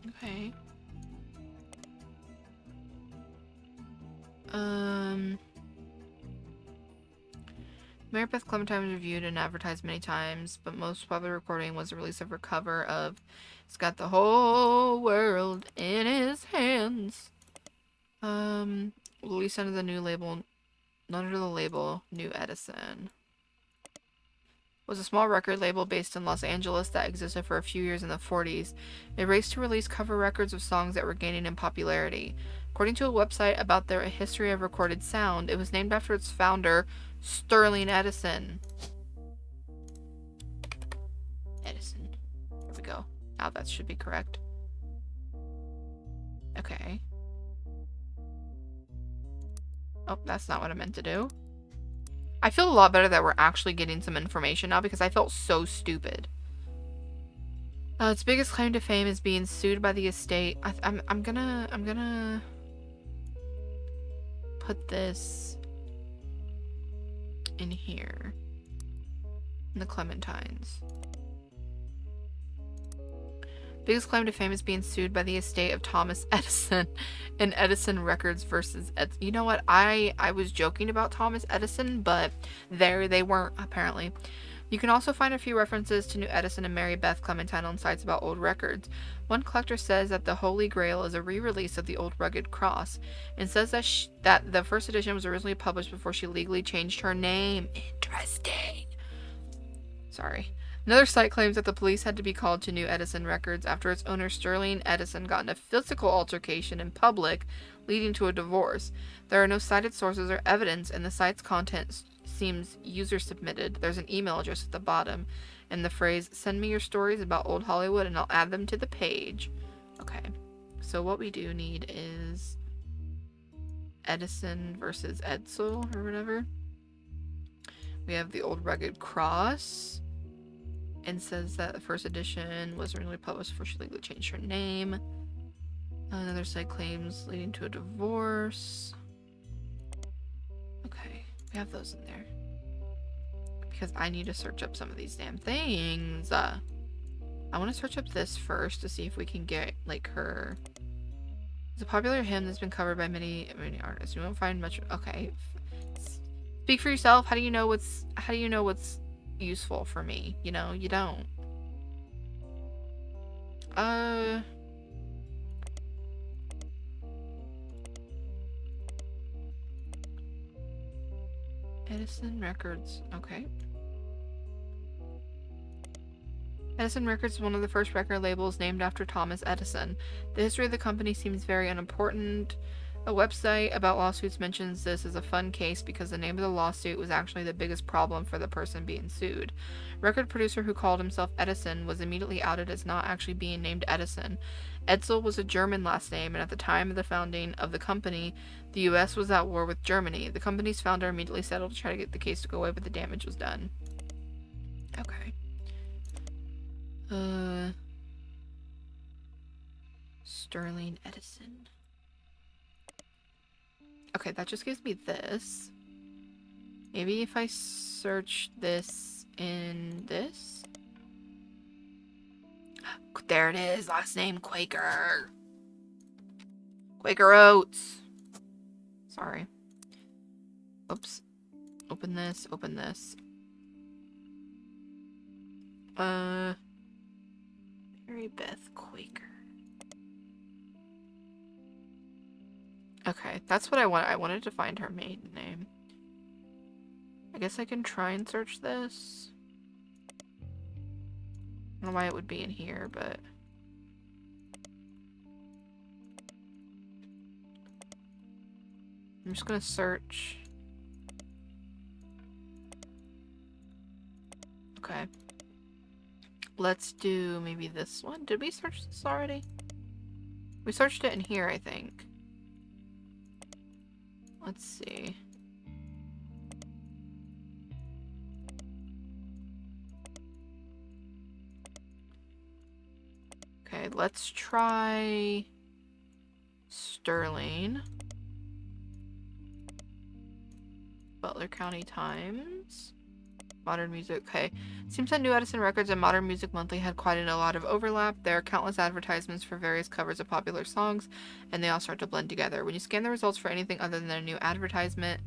Okay. Mary Beth Clementine was reviewed and advertised many times, but most popular recording was the release of her cover of "It's Got the Whole World in His Hands." Released under the label New Edison. Was a small record label based in Los Angeles that existed for a few years in the 40s. It raced to release cover records of songs that were gaining in popularity. According to a website about their history of recorded sound, it was named after its founder, Sterling Edison. Edison. There we go. Now that should be correct. Okay. Oh, that's not what I meant to do. I feel a lot better that we're actually getting some information now because I felt so stupid. Its biggest claim to fame is being sued by the estate. I'm gonna put this in here. In the Clementines. Biggest claim to fame is being sued by the estate of Thomas Edison in Edison Records versus Edison. You know what? I was joking about Thomas Edison, but there they weren't, apparently. You can also find a few references to New Edison and Mary Beth Clementine on sites about old records. One collector says that the Holy Grail is a re-release of the old Rugged Cross, and says that the first edition was originally published before she legally changed her name. Interesting. Sorry. Another site claims that the police had to be called to New Edison Records after its owner Sterling Edison got in a physical altercation in public, leading to a divorce. There are no cited sources or evidence, and the site's content seems user-submitted. There's an email address at the bottom, and the phrase, "Send me your stories about old Hollywood and I'll add them to the page." Okay, so what we do need is Edison versus Edsel, or whatever. We have the old Rugged Cross. And says that the first edition was originally published before she legally changed her name. Another site claims leading to a divorce. Okay, we have those in there. Because I need to search up some of these damn things. I want to search up this first to see if we can get, like, her... It's a popular hymn that's been covered by many artists. You won't find much... Okay. Speak for yourself. How do you know what's useful for me? You know, you don't. Edison Records. Okay. Edison Records is one of the first record labels named after Thomas Edison. The history of the company seems very unimportant. A website about lawsuits mentions this as a fun case because the name of the lawsuit was actually the biggest problem for the person being sued. Record producer who called himself Edison was immediately outed as not actually being named Edison. Edsel was a German last name, and at the time of the founding of the company, the US was at war with Germany. The company's founder immediately settled to try to get the case to go away, but the damage was done. Okay. Sterling Edison. Okay, that just gives me this. Maybe if I search this in this. There it is. Last name Quaker. Quaker Oats. Sorry. Oops. Open this. Open this. Mary Beth Quaker. Okay, that's what I want. I wanted to find her maiden name. I guess I can try and search this. don't know why it would be in here, but... I'm just gonna search. Okay. Let's do maybe this one. Did we search this already? We searched it in here, I think. Let's see. Okay, let's try Sterling. Butler County Times. Modern music. Okay. Seems that New Edison Records and Modern Music Monthly had quite a lot of overlap. There are countless advertisements for various covers of popular songs, and they all start to blend together. When you scan the results for anything other than an advertisement,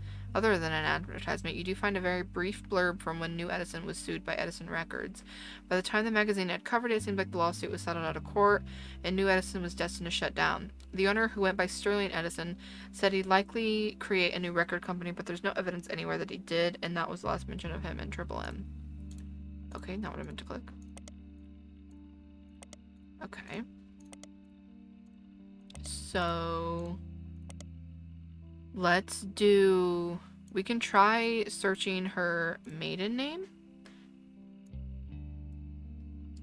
you do find a very brief blurb from when New Edison was sued by Edison Records. By the time the magazine had covered it, it seemed like the lawsuit was settled out of court, and New Edison was destined to shut down. The owner, who went by Sterling Edison, said he'd likely create a new record company, but there's no evidence anywhere that he did, and that was the last mention of him in Triple M. Okay, not what I meant to click. Okay. So... let's do... we can try searching her maiden name.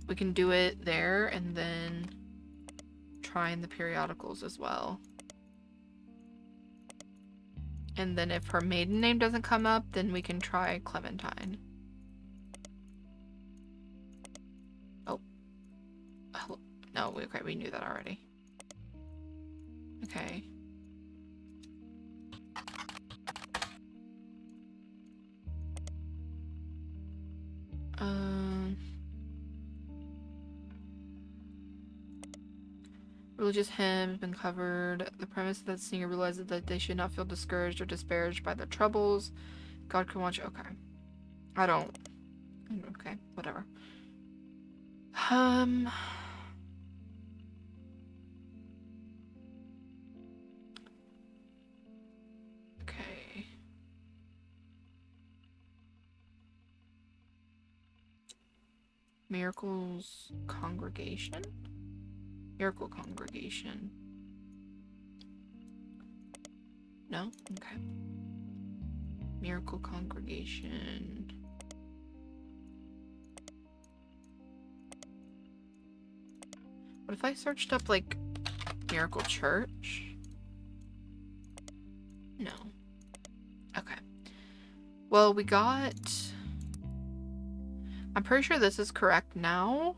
We can do it there, and then try in the periodicals as well. And then if her maiden name doesn't come up, then we can try Clementine. Oh. No, okay, we knew that already. Okay. Religious hymn has been covered. The premise that the singer realizes that they should not feel discouraged or disparaged by their troubles. God can watch. Okay. I don't. Okay, whatever. Okay. Miracles Congregation? Miracle Congregation. No? Okay. Miracle Congregation. What if I searched up, like, Miracle Church? No. Okay. Well, we got... I'm pretty sure this is correct now.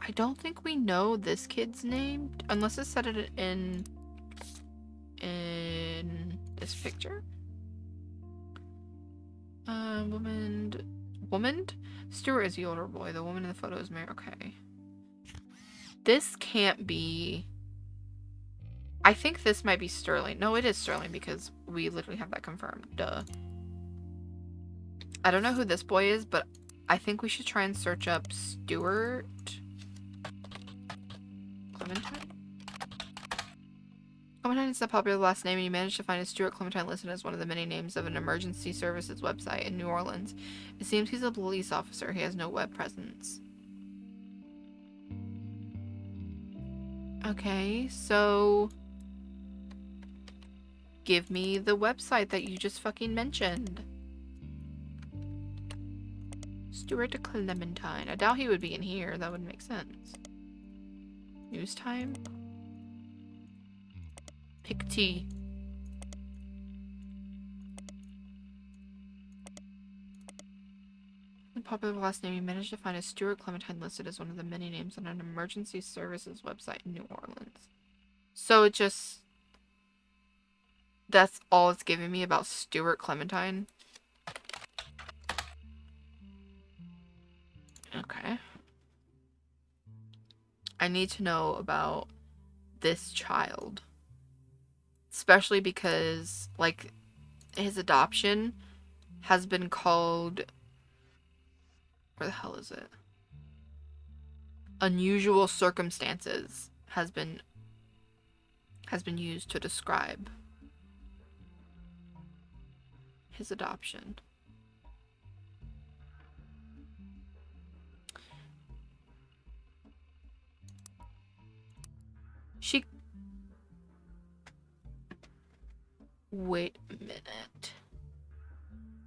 I don't think we know this kid's name, unless it said it in this picture. Woman? Stuart is the older boy. The woman in the photo is Mary. Okay. This can't be... I think this might be Sterling. No, it is Sterling because we literally have that confirmed. Duh. I don't know who this boy is, but I think we should try and search up Stuart Clementine. Clementine is a popular last name, and you managed to find a Stuart Clementine listed as one of the many names of an emergency services website in New Orleans. It seems he's a police officer. He has no web presence. Okay, so... give me the website that you just fucking mentioned. Stuart Clementine. I doubt he would be in here. That would make sense. News time? Pick T. The popular last name, you managed to find a Stuart Clementine listed as one of the many names on an emergency services website in New Orleans. So it just... that's all it's giving me about Stuart Clementine. Okay. I need to know about this child. Especially because, like, his adoption has been called... where the hell is it? Unusual circumstances has been used to describe his adoption. Wait a minute.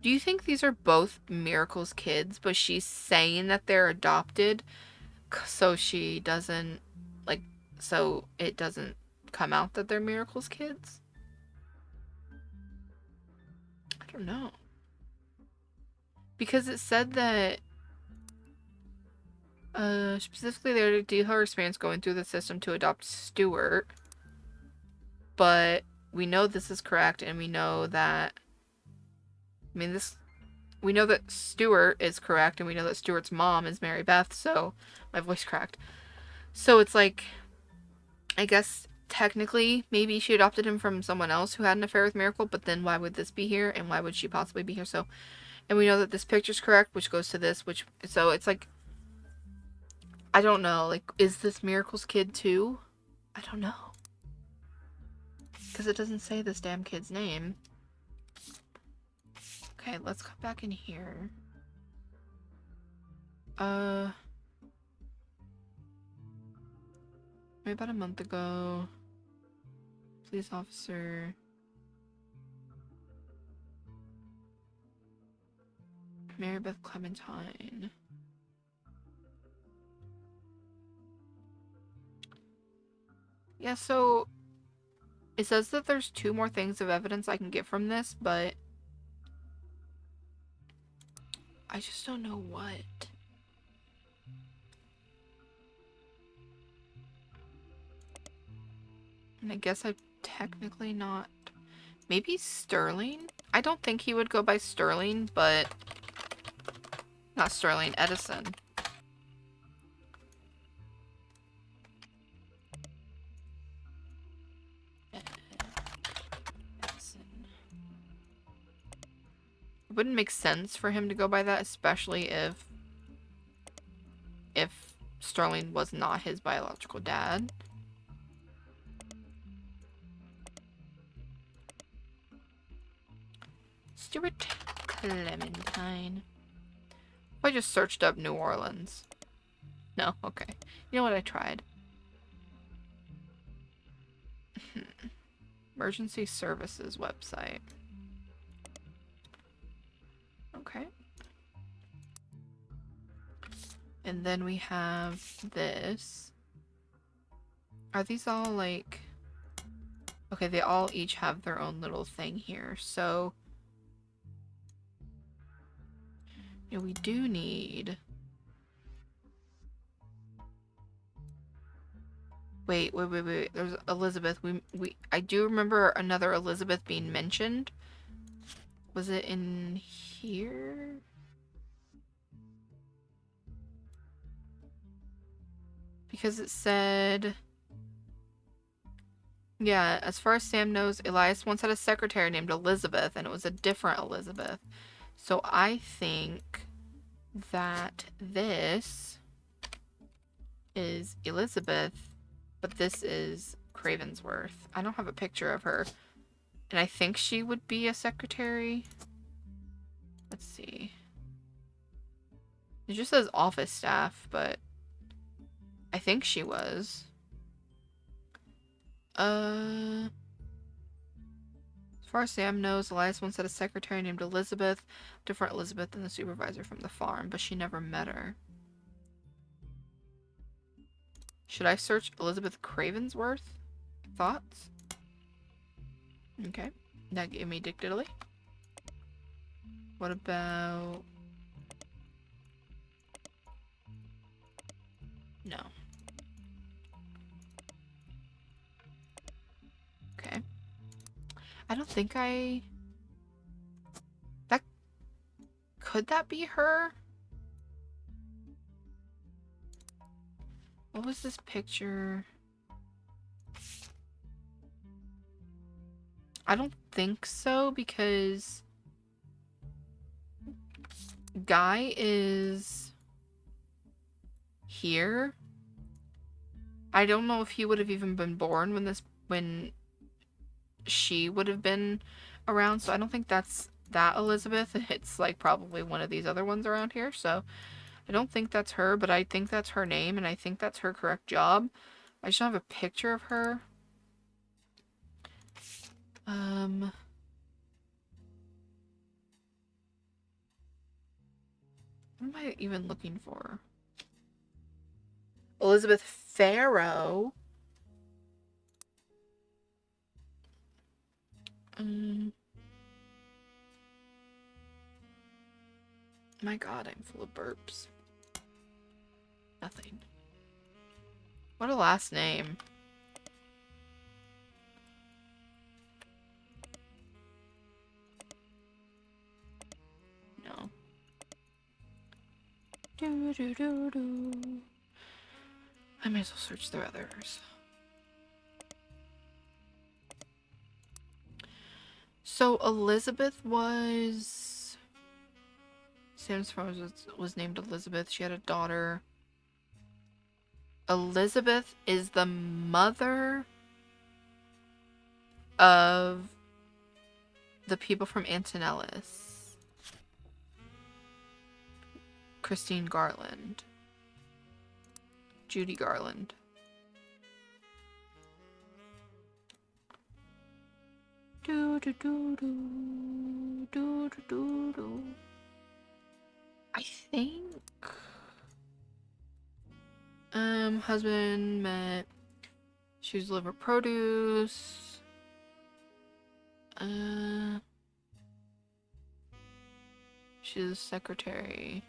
Do you think these are both Miracle's kids, but she's saying that they're adopted so she doesn't, like, so it doesn't come out that they're Miracle's kids? I don't know. Because it said that specifically they to deal her experience going through the system to adopt Stuart. But we know this is correct, and we know that we know that Stuart is correct, and we know that Stuart's mom is Mary Beth, so my voice cracked. So it's like, I guess technically maybe she adopted him from someone else who had an affair with Miracle, but then why would this be here, and why would she possibly be here? So, and we know that this picture's correct, which goes to this, so it's like, I don't know, like, is this Miracle's kid too? I don't know. Because it doesn't say this damn kid's name. Okay, let's come back in here. Maybe about a month ago. Police officer. Mary Beth Clementine. Yeah, so it says that there's 2 more things of evidence I can get from this, but I just don't know what. And I guess I'm technically not. Maybe Sterling? I don't think he would go by Sterling, but not Sterling, Edison. It wouldn't make sense for him to go by that, especially if Sterling was not his biological dad. Stuart Clementine. I just searched up New Orleans. No, okay. You know what, I tried. Emergency services website. Okay. And then we have this. Are these all like... Okay, they all each have their own little thing here. So, you know, we do need... Wait. There's Elizabeth. I do remember another Elizabeth being mentioned. Was it in here? Because it said... Yeah, as far as Sam knows, Elias once had a secretary named Elizabeth, and it was a different Elizabeth. So I think that this is Elizabeth, but this is Cravensworth. I don't have a picture of her. And I think she would be a secretary. Let's see. It just says office staff, but I think she was. As far as Sam knows, Elias once had a secretary named Elizabeth, different Elizabeth than the supervisor from the farm, but she never met her. Should I search Elizabeth Cravensworth? Thoughts? Okay, that gave me Dick Diddley. What about... No. Okay. I don't think I... That... Could that be her? What was this picture? I don't think so, because Guy is here. I don't know if he would have even been born when she would have been around, so I don't think that's that Elizabeth. It's like probably one of these other ones around here, so I don't think that's her, but I think that's her name, and I think that's her correct job. I just don't have a picture of her. What am I even looking for? Elizabeth Farrow. My god, I'm full of burps. Nothing. What a last name. No. Do do do do. I may as well search the others. So Elizabeth was... Sam's friend was named Elizabeth. She had a daughter. Elizabeth is the mother of the people from Antonellis. Christine Garland. Judy Garland. Do do do do do do do do. I think husband met. She was deliver produce. She's a secretary.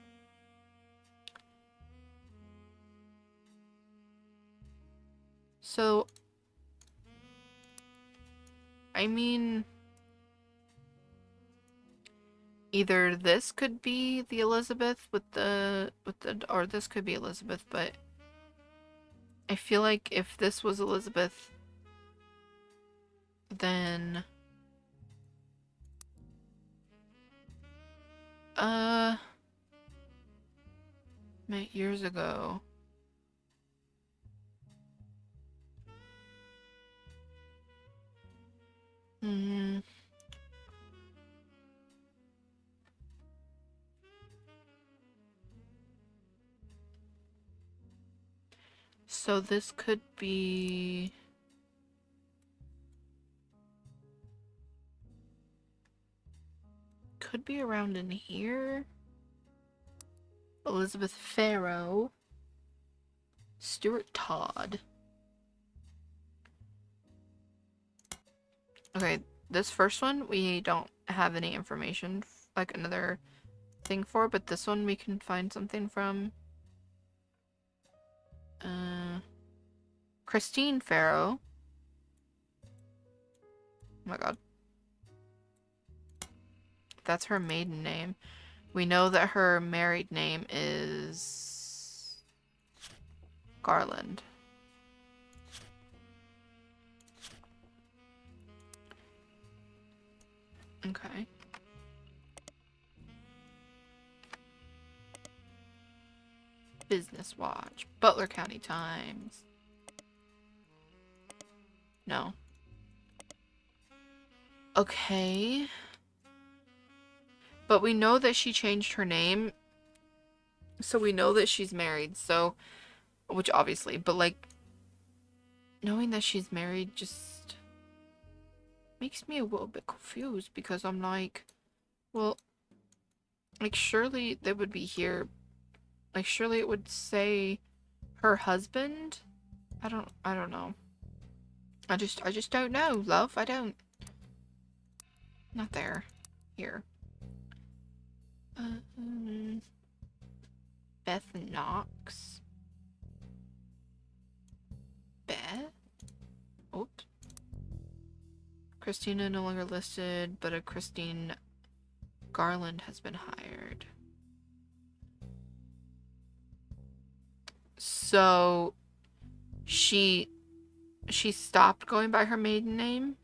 So I mean, either this could be the Elizabeth or this could be Elizabeth, but I feel like if this was Elizabeth, then met years ago. So this could be... Could be around in here. Elizabeth Farrow. Stuart Todd. Okay, this first one we don't have any information, like another thing for, but this one we can find something from. Christine Farrow. Oh my god. That's her maiden name. We know that her married name is Garland. Okay. Business Watch. Butler County Times. No. Okay. But we know that she changed her name. So we know that she's married. So, which obviously, but like, knowing that she's married just makes me a little bit confused because I'm like, well, like surely they would be here. Like surely it would say her husband. I don't know. I just don't know, love. I don't. Not there. Here. Beth Knox. Beth? Oops. Christina no longer listed, but a Christine Garland has been hired. So she stopped going by her maiden name.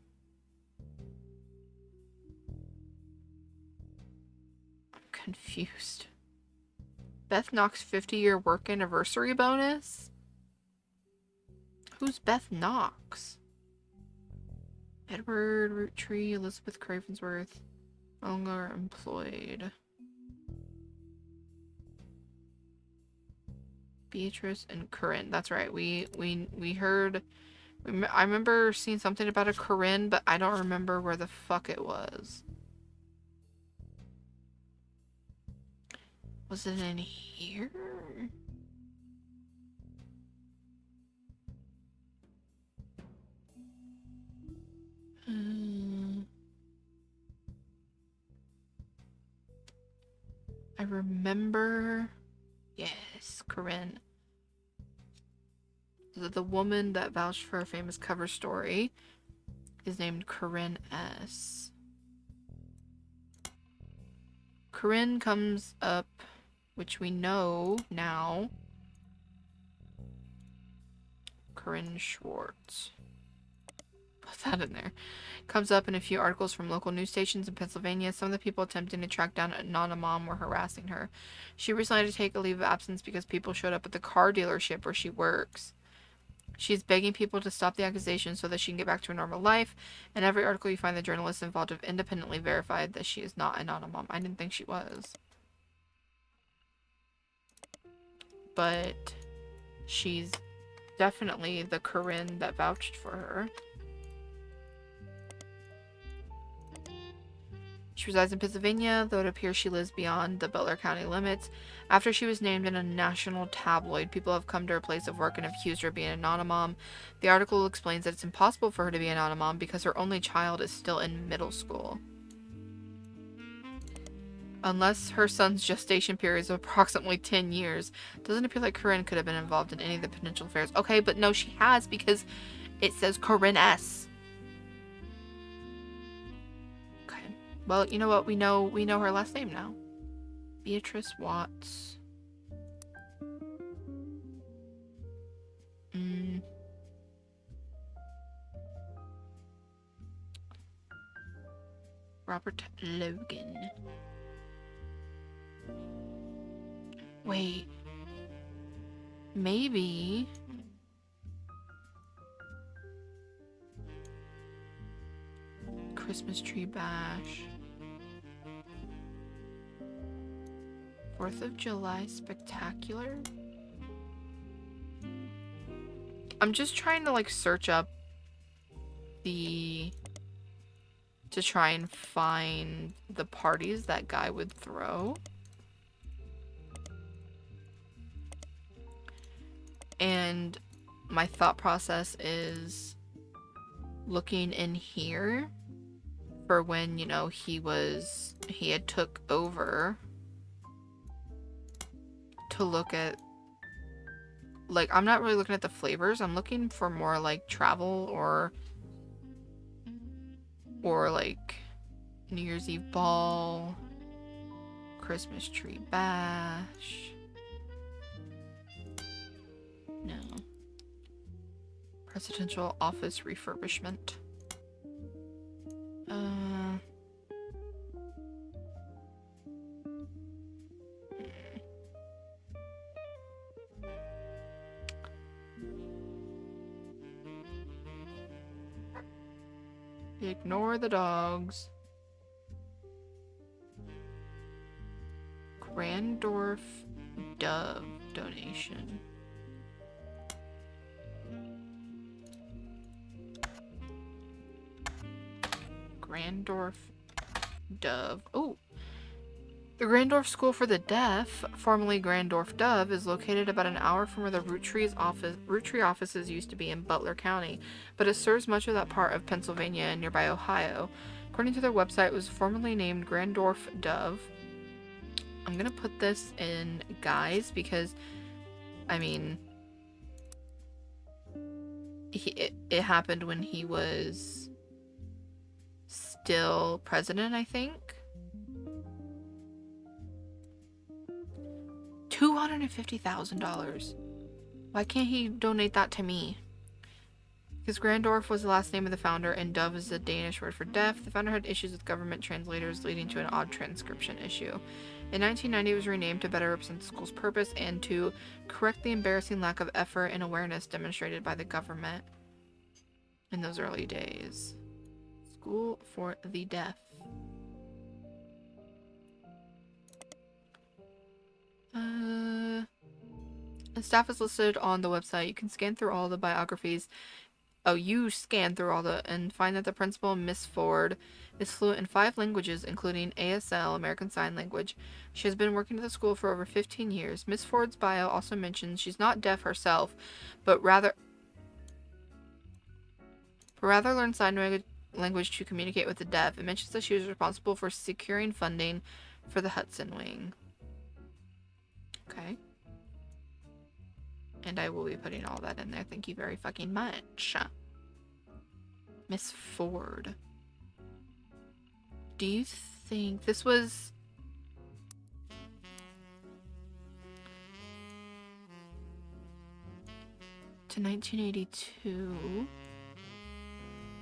I'm confused. Beth Knox 50-year work anniversary bonus? Who's Beth Knox? Edward Roottrees, Elizabeth Cravensworth, no longer employed. Beatrice and Corinne. That's right. We heard. I remember seeing something about a Corinne, but I don't remember where the fuck it was. Was it in here? I remember. Yes, Corinne. The woman that vouched for a famous cover story is named Corinne S. Corinne comes up, which we know now. Corinne Schwartz. Put that in there. Comes up in a few articles from local news stations in Pennsylvania. Some of the people attempting to track down Anonymom were harassing her. She recently had to take a leave of absence because people showed up at the car dealership where she works. She's begging people to stop the accusations so that she can get back to her normal life. In every article you find the journalists involved have independently verified that she is not Anonymom. I didn't think she was. But she's definitely the Corinne that vouched for her. She resides in Pennsylvania, though it appears she lives beyond the Butler County limits. After she was named in a national tabloid, people have come to her place of work and accused her of being an Anonymom. The article explains that it's impossible for her to be an Anonymom because her only child is still in middle school. Unless her son's gestation period is approximately 10 years, it doesn't appear like Corinne could have been involved in any of the potential affairs. Okay, but no, she has because it says Corinne S. Well, you know what? We know her last name now. Beatrice Watts. Robert Logan. Wait. Maybe. Christmas Tree Bash. 4th of July Spectacular? I'm just trying to like search up to try and find the parties that guy would throw. And my thought process is looking in here for when, you know, he had took over to look at, like, I'm not really looking at the flavors. I'm looking for more like travel or like New Year's Eve ball, Christmas tree bash. No. Presidential office refurbishment. Ignore the dogs. Grandorf Dove donation. Grandorf Dove. Oh! The Grandorf School for the Deaf, formerly Grandorf Dove, is located about an hour from where the Roottrees offices used to be in Butler County, but it serves much of that part of Pennsylvania and nearby Ohio. According to their website, it was formerly named Grandorf Dove. I'm gonna put this in guys because, I mean, it happened when he was still president, I think. $250,000. Why can't he donate that to me? Because Grandorf was the last name of the founder, and Dove is a Danish word for deaf. The founder had issues with government translators, leading to an odd transcription issue. In 1990, it was renamed to better represent the school's purpose and to correct the embarrassing lack of effort and awareness demonstrated by the government in those early days. School for the Deaf. The staff is listed on the website. You can scan through all the biographies Oh, you scan through all and find that the principal, Miss Ford, is fluent in 5 languages, including ASL, American Sign Language. She has been working at the school for over 15 years. Miss Ford's bio also mentions she's not deaf herself, but rather learned sign language to communicate with the deaf. It mentions that she was responsible for securing funding for the Hudson Wing. Okay. And I will be putting all that in there. Thank you very fucking much. Miss Ford. Do you think this was... to 1982?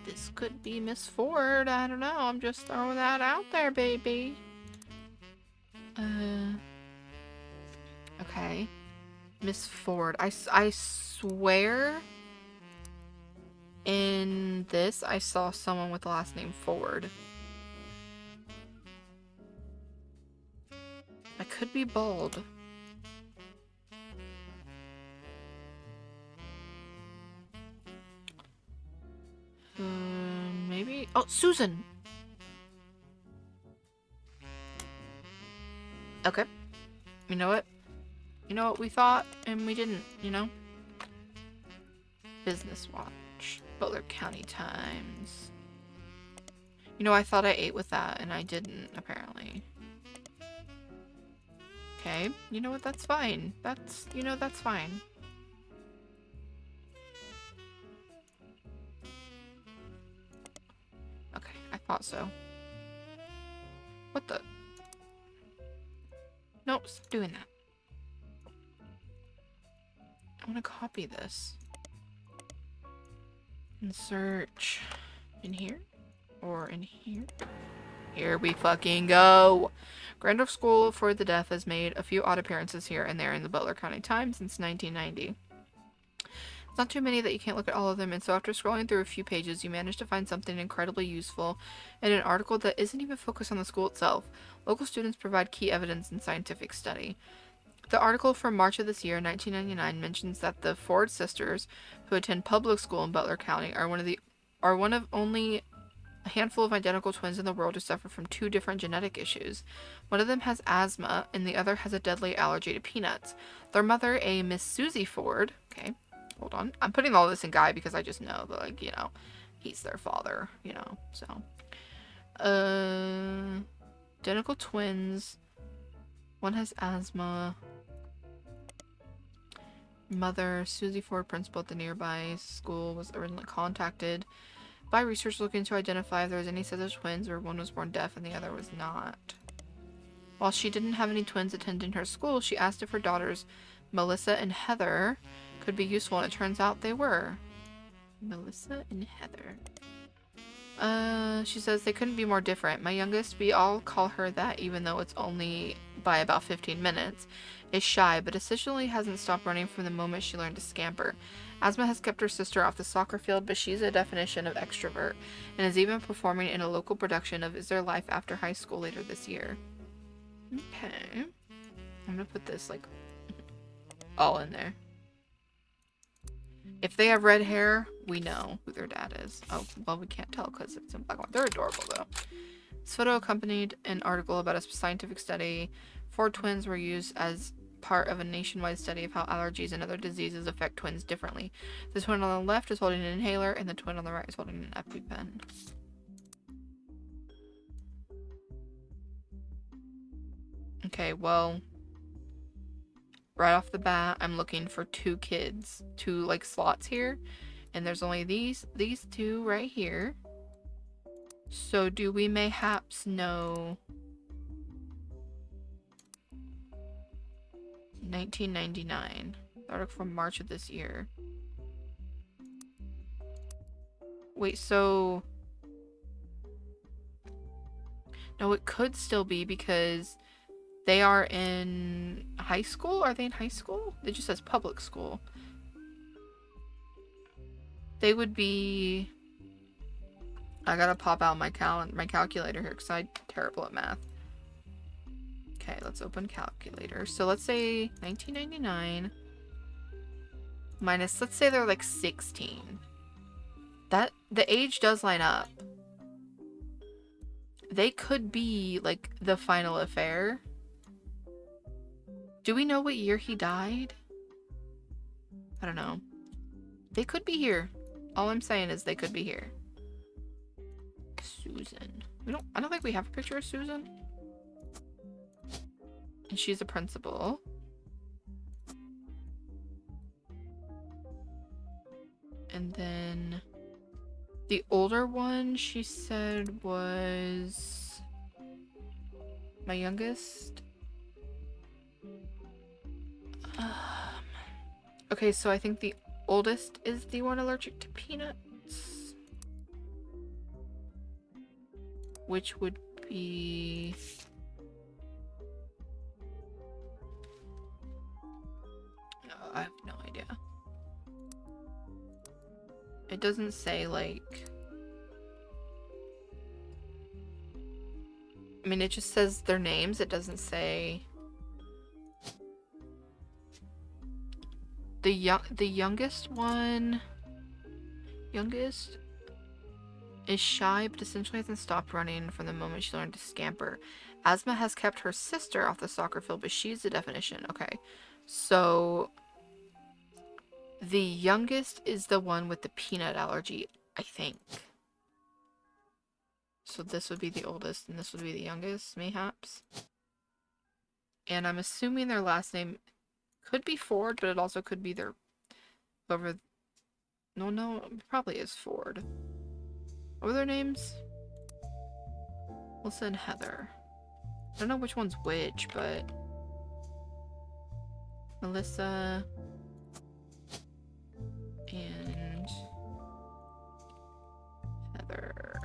This could be Miss Ford. I don't know. I'm just throwing that out there, baby. Okay. Miss Ford. I swear in this I saw someone with the last name Ford. I could be bald. Maybe. Oh, Susan. Okay. You know what? You know what we thought and we didn't, you know? Business Watch. Butler County Times. You know, I thought I ate with that and I didn't, apparently. Okay. You know what? That's fine. That's fine. Okay, I thought so. What the? Nope, stop doing that. I want to copy this. And search in here? Or in here? Here we fucking go! Grandorf School for the Deaf has made a few odd appearances here and there in the Butler County Times since 1990. It's not too many that you can't look at all of them, and so after scrolling through a few pages, you manage to find something incredibly useful in an article that isn't even focused on the school itself. Local students provide key evidence in scientific study. The article from March of this year, 1999, mentions that the Ford sisters, who attend public school in Butler County, are one of only a handful of identical twins in the world who suffer from 2 different genetic issues. One of them has asthma, and the other has a deadly allergy to peanuts. Their mother, a Miss Susie Ford, okay, hold on, I'm putting all this in guy because I just know that, like, you know, he's their father, you know, so. Identical twins. One has asthma. Mother, Susie Ford, principal at the nearby school, was originally contacted by research looking to identify if there was any set of twins where one was born deaf and the other was not. While she didn't have any twins attending her school, she asked if her daughters, Melissa and Heather, could be useful, and it turns out they were. Melissa and Heather. She says they couldn't be more different. My youngest, we all call her that even though it's only by about 15 minutes, is shy, but essentially hasn't stopped running from the moment she learned to scamper. Asthma has kept her sister off the soccer field, but she's a definition of extrovert, and is even performing in a local production of Is There Life After High School later this year. Okay. I'm gonna put this, like, all in there. If they have red hair, we know who their dad is. Oh, well, we can't tell because it's in black and white. They're adorable, though. This photo accompanied an article about a scientific study. 4 twins were used as part of a nationwide study of how allergies and other diseases affect twins differently. The twin on the left is holding an inhaler, and the twin on the right is holding an EpiPen. Okay, well, right off the bat, I'm looking for 2 kids, 2 like slots here, and there's only these 2 right here. So do we mayhaps know 1999, the article from March of this year? Wait, so no, it could still be because they are in high school? Are they in high school? It just says public school. They would be... I gotta pop out my calculator here because I'm terrible at math. Okay, let's open calculator. So let's say 1999 minus, let's say they're like 16. That the age does line up. They could be like the final affair. Do we know what year he died? I don't know. They could be here. All I'm saying is they could be here. Susan. I don't think we have a picture of Susan. And she's a principal. And then the older one, she said, was my youngest. Okay, so I think the oldest is the one allergic to peanuts. Which would be... I have no idea. It doesn't say, like... I mean, it just says their names. It doesn't say... The youngest one... Youngest... is shy, but essentially hasn't stopped running from the moment she learned to scamper. Asthma has kept her sister off the soccer field, but she's the definition. Okay. So... the youngest is the one with the peanut allergy, I think. So this would be the oldest, and this would be the youngest, mayhaps. And I'm assuming their last name could be Ford, but it also could be their... whoever... No, it probably is Ford. What were their names? Melissa and Heather. I don't know which one's which, but... Melissa... and... Heather...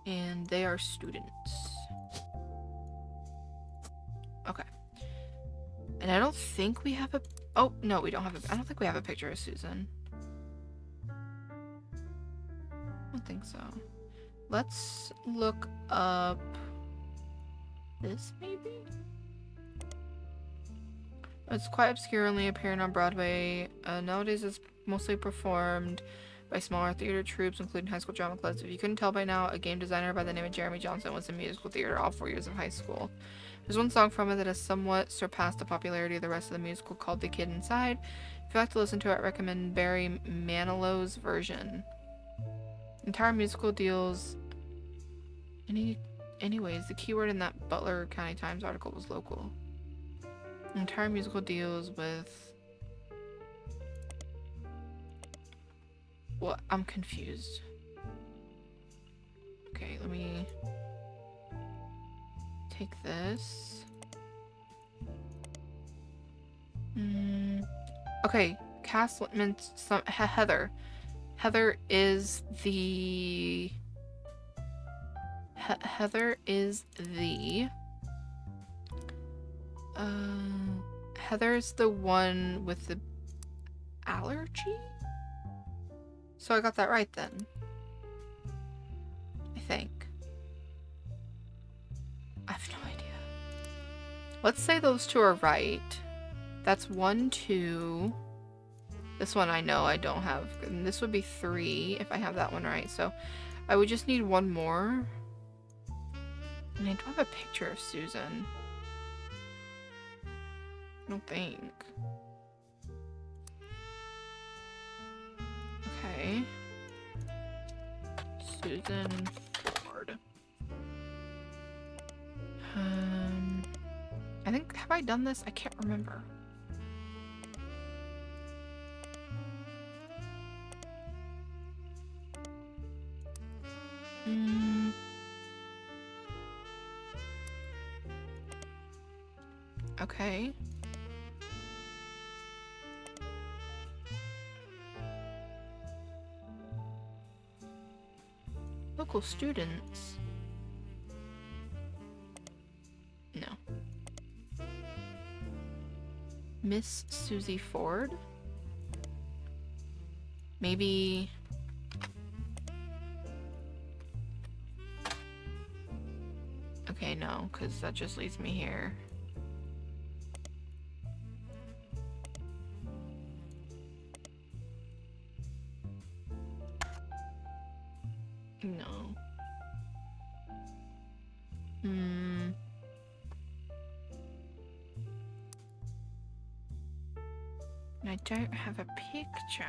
and they are students. Okay. And I don't think we have a... oh, no, we don't have a... I don't think we have a picture of Susan. I don't think so. Let's look up... this, maybe? It's quite obscure, only appearing on Broadway. Nowadays it's mostly performed by smaller theater troupes, including high school drama clubs. If you couldn't tell by now, a game designer by the name of Jeremy Johnson was in musical theater all 4 years of high school. There's one song from it that has somewhat surpassed the popularity of the rest of the musical, called The Kid Inside. If you'd like to listen to it, I recommend Barry Manilow's version. Entire musical deals... Anyways, the keyword in that Butler County Times article was local. The entire musical deals with... what? I'm confused. Okay, let me... take this. Okay, cast meant some... Heather. Heather is the... Heather is the... Heather's the one with the allergy? So I got that right then. I think. I have no idea. Let's say those two are right. That's 1, 2. This one I know I don't have. And this would be 3 if I have that one right. So I would just need one more. And I don't have a picture of Susan. I don't think. Okay. Susan Ford. I think, have I done this? I can't remember. Okay. Local students. No. Miss Susie Ford? Maybe... okay, no, because that just leads me here. I don't have a picture.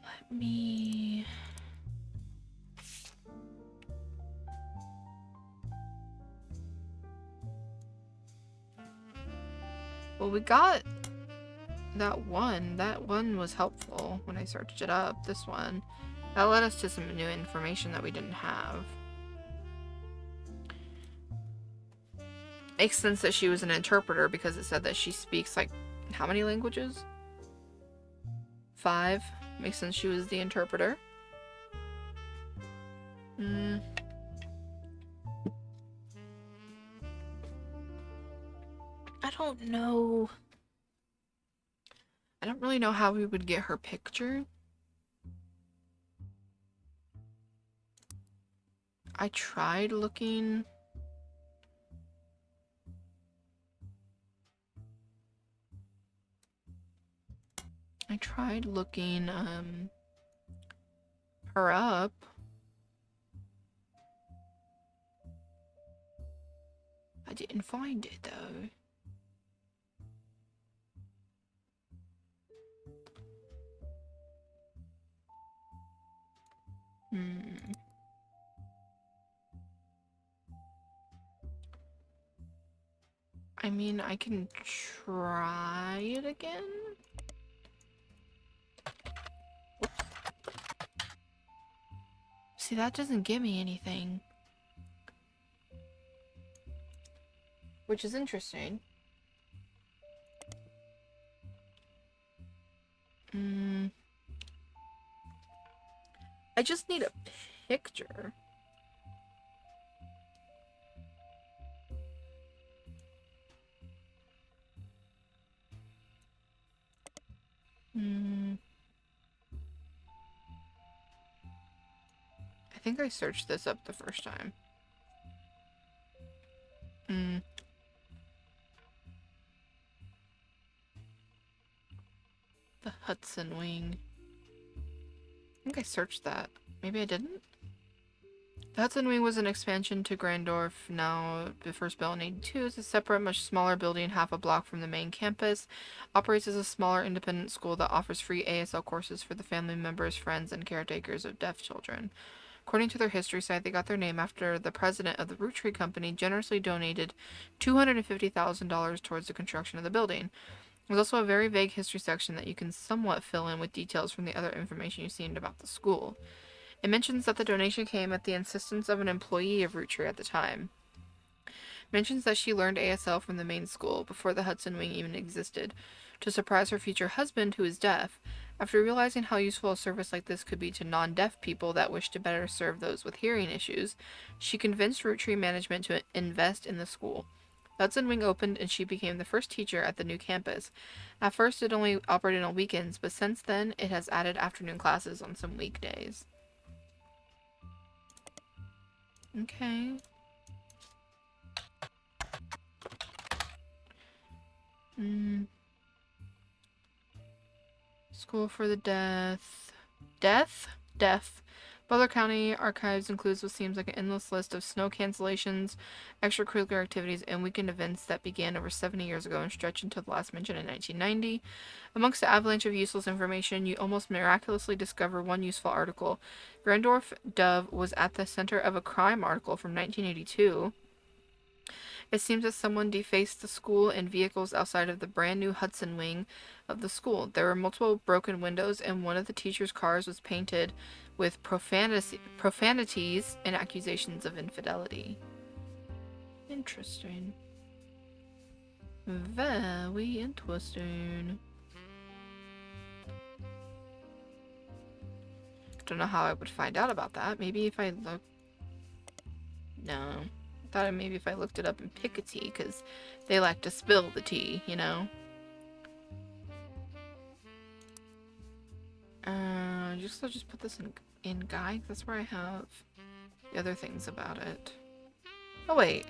Let me... Well, we got that one. That one was helpful when I searched it up. This one. That led us to some new information that we didn't have. Makes sense that she was an interpreter because it said that she speaks like how many languages? 5. Makes sense she was the interpreter. I don't know. I don't really know how we would get her picture. I tried looking. Her up. I didn't find it though. I mean, I can try it again. See, that doesn't give me anything. Which is interesting. I just need a picture. I think I searched this up the first time. The Hudson Wing. I think I searched that. Maybe I didn't? The Hudson Wing was an expansion to Grandorf, now the first built in 1982. It's a separate, much smaller building, half a block from the main campus. Operates as a smaller, independent school that offers free ASL courses for the family members, friends, and caretakers of deaf children. According to their history site, they got their name after the president of the Roottrees company generously donated $250,000 towards the construction of the building. There's also a very vague history section that you can somewhat fill in with details from the other information you've seen about the school. It mentions that the donation came at the insistence of an employee of Roottrees at the time. It mentions that she learned ASL from the main school before the Hudson Wing even existed, to surprise her future husband, who is deaf. After realizing how useful a service like this could be to non-deaf people that wish to better serve those with hearing issues, she convinced Roottrees management to invest in the school. The Hudson Wing opened and she became the first teacher at the new campus. At first it only operated on weekends, but since then it has added afternoon classes on some weekdays. Okay. School for the Deaf. Deaf. Butler County Archives includes what seems like an endless list of snow cancellations, extracurricular activities, and weekend events that began over 70 years ago and stretched until the last mention in 1990. Amongst the avalanche of useless information, you almost miraculously discover one useful article. Grandorf Dove was at the center of a crime article from 1982. It seems that someone defaced the school and vehicles outside of the brand new Hudson Wing of the school. There were multiple broken windows, and one of the teacher's cars was painted with profanities and accusations of infidelity. Interesting. Very interesting. Don't know how I would find out about that. Maybe if I look... No. I thought maybe if I looked it up in Piketty, because they like to spill the tea, you know? I'll just put this in guide. That's where I have the other things about it. Oh, wait.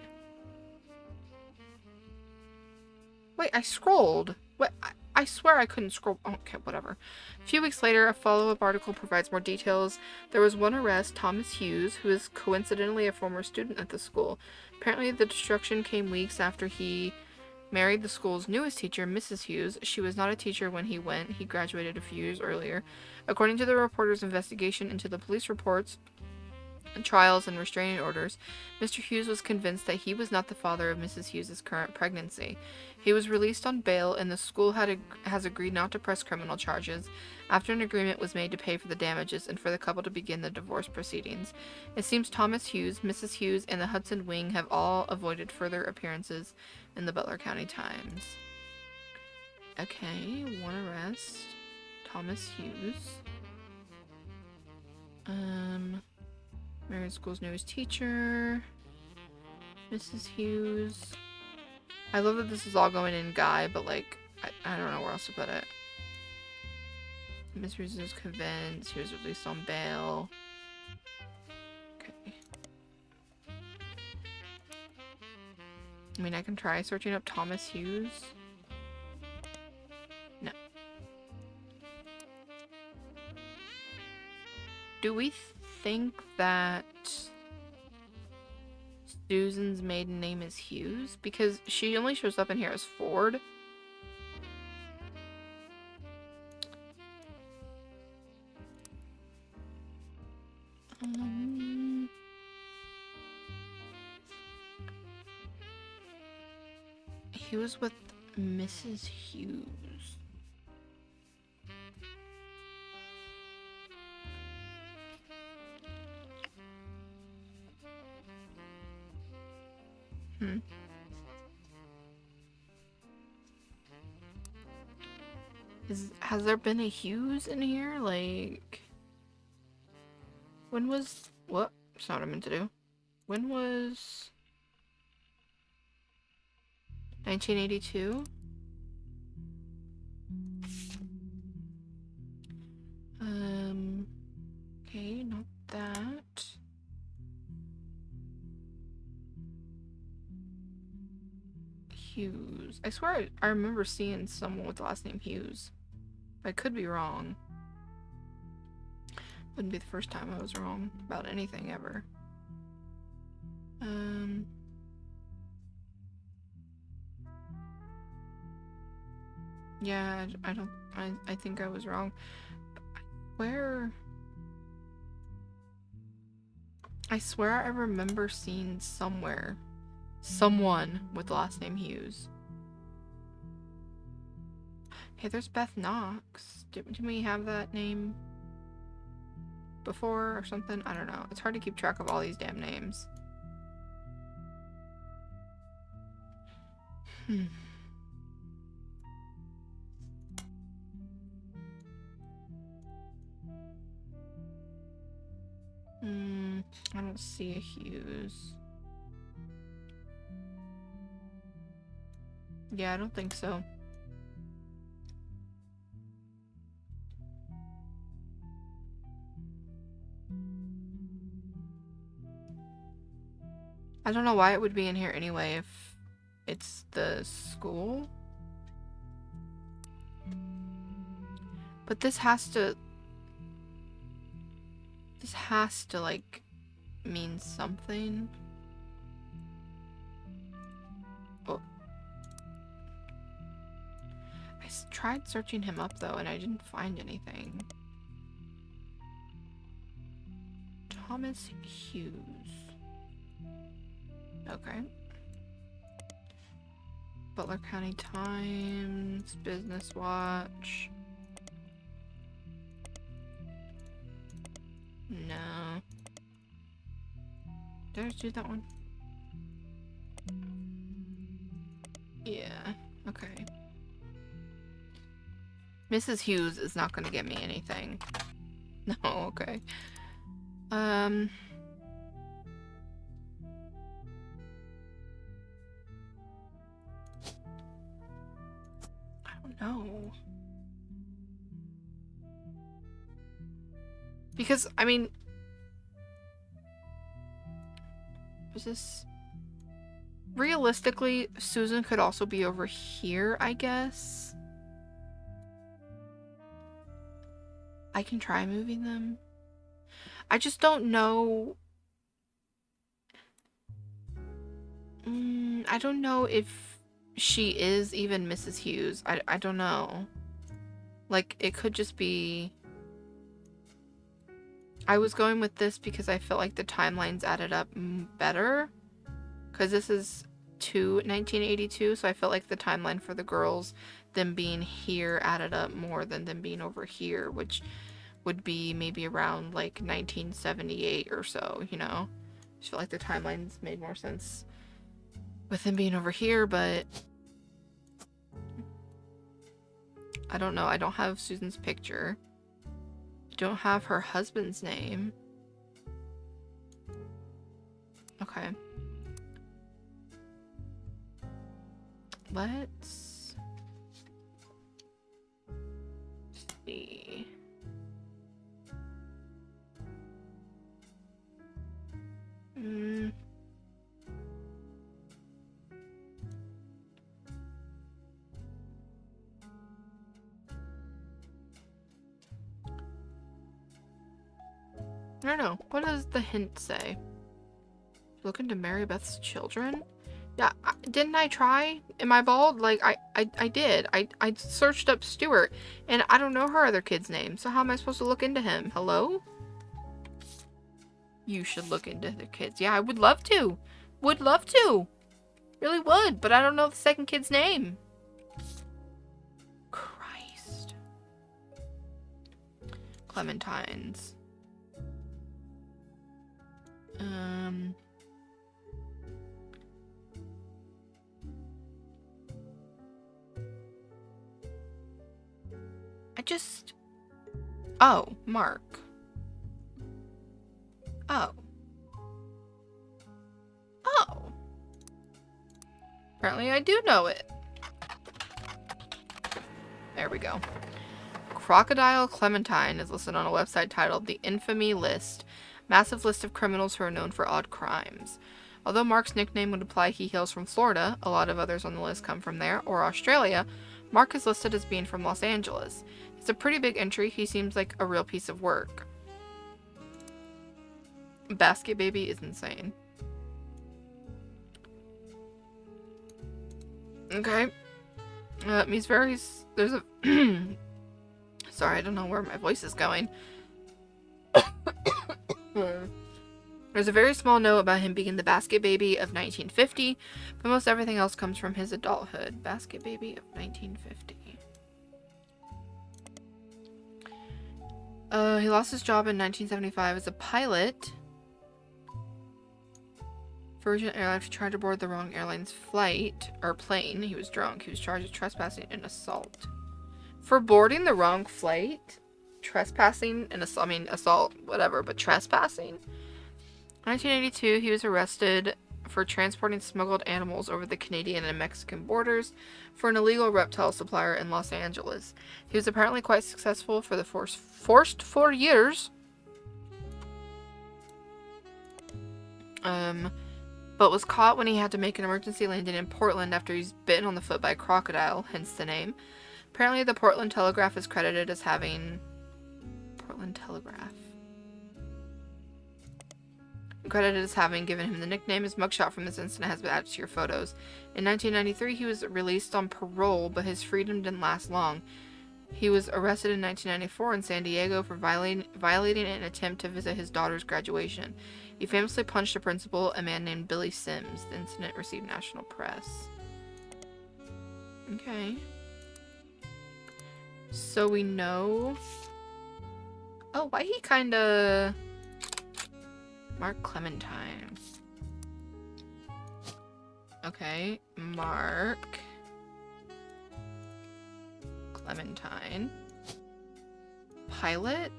Wait, I scrolled. What? I swear I couldn't scroll. Okay, whatever. A few weeks later, a follow-up article provides more details. There was one arrest, Thomas Hughes, who is coincidentally a former student at the school. Apparently, the destruction came weeks after he married the school's newest teacher, Mrs. Hughes. She was not a teacher when he went. He graduated a few years earlier. According to the reporter's investigation into the police reports, trials, and restraining orders, Mr. Hughes was convinced that he was not the father of Mrs. Hughes's current pregnancy. He was released on bail, and the school has agreed not to press criminal charges after an agreement was made to pay for the damages and for the couple to begin the divorce proceedings. It seems Thomas Hughes, Mrs. Hughes, and the Hudson Wing have all avoided further appearances in the Butler County Times. Okay, one arrest. Thomas Hughes. Married school's newest teacher. Mrs. Hughes. I love that this is all going in Guy, but like, I don't know where else to put it. Mrs. Hughes was convinced. He was released on bail. Okay. I mean, I can try searching up Thomas Hughes. No. Do we think that Susan's maiden name is Hughes? Because she only shows up in here as Ford. He was with Mrs. Hughes. Has there been a Hughes in here? Like, when was, what? That's not what I meant to do. When was 1982? Okay, not that. Hughes. I swear I remember seeing someone with the last name Hughes. I could be wrong. Wouldn't be the first time I was wrong about anything ever. Yeah, I think I was wrong. I swear I remember seeing somewhere someone with the last name Hughes. Hey, there's Beth Knox. Didn't we have that name before or something? I don't know. It's hard to keep track of all these damn names. I don't see a Hughes. Yeah, I don't think so. I don't know why it would be in here anyway if it's the school. But this has to like mean something. Oh. I tried searching him up though and I didn't find anything. Thomas Hughes. Okay. Butler County Times, Business Watch. No. Did I just do that one? Yeah, okay. Mrs. Hughes is not gonna get me anything. No, okay. I don't know. Because, I mean, was this... Realistically, Susan could also be over here, I guess. I can try moving them. I just don't know. I don't know if she is even Mrs. Hughes. I don't know. Like, it could just be... I was going with this because I felt like the timelines added up better. Because this is to 1982, so I felt like the timeline for the girls, them being here, added up more than them being over here, which would be maybe around like 1978 or so, you know? I just felt like the timelines made more sense with them being over here, but I don't know. I don't have Susan's picture. I don't have her husband's name. Okay. Let's see. I don't know. What does the hint say? Looking to marry Beth's children? Yeah, didn't I try? Am I bald? Like, I did. I searched up Stuart, and I don't know her other kid's name, so how am I supposed to look into him? Hello? You should look into the kids. Yeah, I would love to. Would love to. Really would, but I don't know the second kid's name. Christ. Clementines. Oh, Mark. Oh. Oh. Apparently I do know it. There we go. Crocodile Clementine is listed on a website titled The Infamy List. Massive list of criminals who are known for odd crimes. Although Mark's nickname would imply he hails from Florida, a lot of others on the list come from there, or Australia, Mark is listed as being from Los Angeles. It's a pretty big entry. He seems like a real piece of work. Basket Baby is insane. Okay. There's a... Sorry, I don't know where my voice is going. There's a very small note about him being the Basket Baby of 1950, but most everything else comes from his adulthood. Basket Baby of 1950. He lost his job in 1975 as a pilot. Virgin Airlines tried to board the wrong airline's flight, or plane. He was drunk. He was charged with trespassing and assault. For boarding the wrong flight? Trespassing and assault, I mean, assault, whatever, but trespassing? 1982, he was arrested for transporting smuggled animals over the Canadian and Mexican borders for an illegal reptile supplier in Los Angeles. He was apparently quite successful for the first 4 years. But was caught when he had to make an emergency landing in Portland after he's bitten on the foot by a crocodile, hence the name. Apparently the Portland Telegraph is credited as having... Portland Telegraph. Credited as having given him the nickname. His mugshot from this incident has been added to your photos. In 1993, he was released on parole, but his freedom didn't last long. He was arrested in 1994 in San Diego for violating an attempt to visit his daughter's graduation. He famously punched a principal, a man named Billy Sims. The incident received national press. Okay. So we know... Oh, why he kinda... Mark Clementine. Okay, Mark Clementine. Pilot?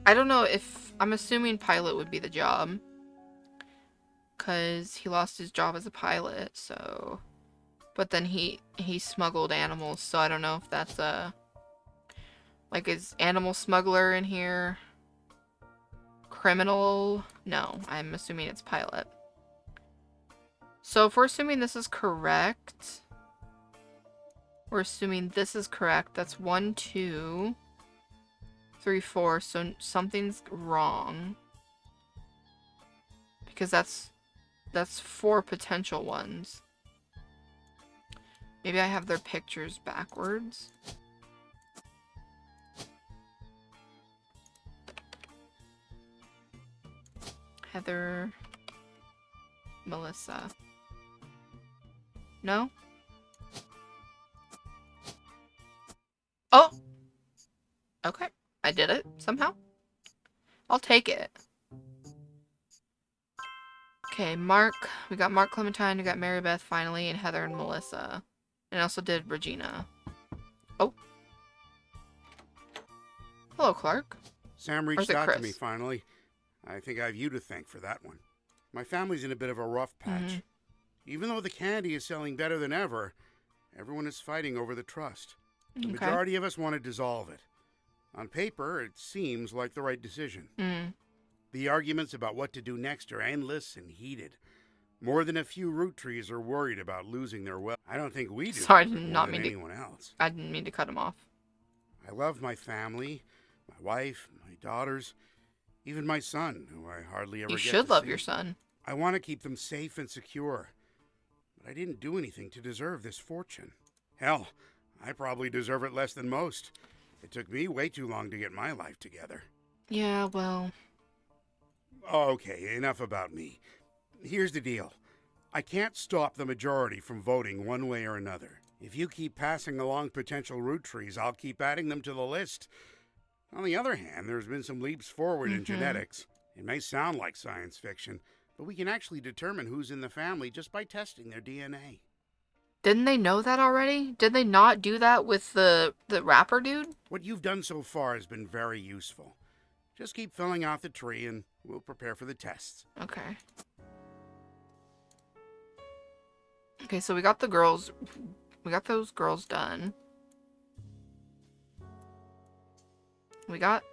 I don't know if... I'm assuming pilot would be the job. Because he lost his job as a pilot, so... But then he smuggled animals, so I don't know if that's a... Like, is animal smuggler in here? Criminal? No, I'm assuming it's pilot. So if we're assuming this is correct... We're assuming this is correct. That's 1, 2, 3, 4. So something's wrong. Because that's 4 potential ones. Maybe I have their pictures backwards. Heather, Melissa. No? Oh! Okay. I did it somehow. I'll take it. Okay, Mark. We got Mark Clementine, we got Mary Beth finally, and Heather and Melissa. And I also did Regina. Oh. Hello, Clark.
Sam
Or is
reached
it
out to
Chris?
me finally. I think I have you to thank for that one. My family's in a bit of a rough patch. Even though the candy is selling better than ever, everyone is fighting over the trust. The majority of us want to dissolve it. On paper, it seems like the right decision. The arguments about what to do next are endless and heated. More than a few Roottrees are worried about losing their wealth. I don't think we do.
Sorry, I did
more
not
than
mean to-
anyone else.
I didn't mean to cut him off.
I love my family, my wife, my daughters, even my son, who I hardly ever
You
get
should
to
love
see.
your son.
I want to keep them safe and secure. But I didn't do anything to deserve this fortune. Hell, I probably deserve it less than most. It took me way too long to get my life together.
Yeah, well...
Okay, enough about me. Here's the deal. I can't stop the majority from voting one way or another. If you keep passing along potential Roottrees, I'll keep adding them to the list. On the other hand, there's been some leaps forward in genetics. It may sound like science fiction, but we can actually determine who's in the family just by testing their DNA.
Didn't they know that already? Did they not do that with the rapper dude?
What you've done so far has been very useful. Just keep filling out the tree and we'll prepare for the tests.
Okay. Okay, so we got the girls. We got those girls done. We got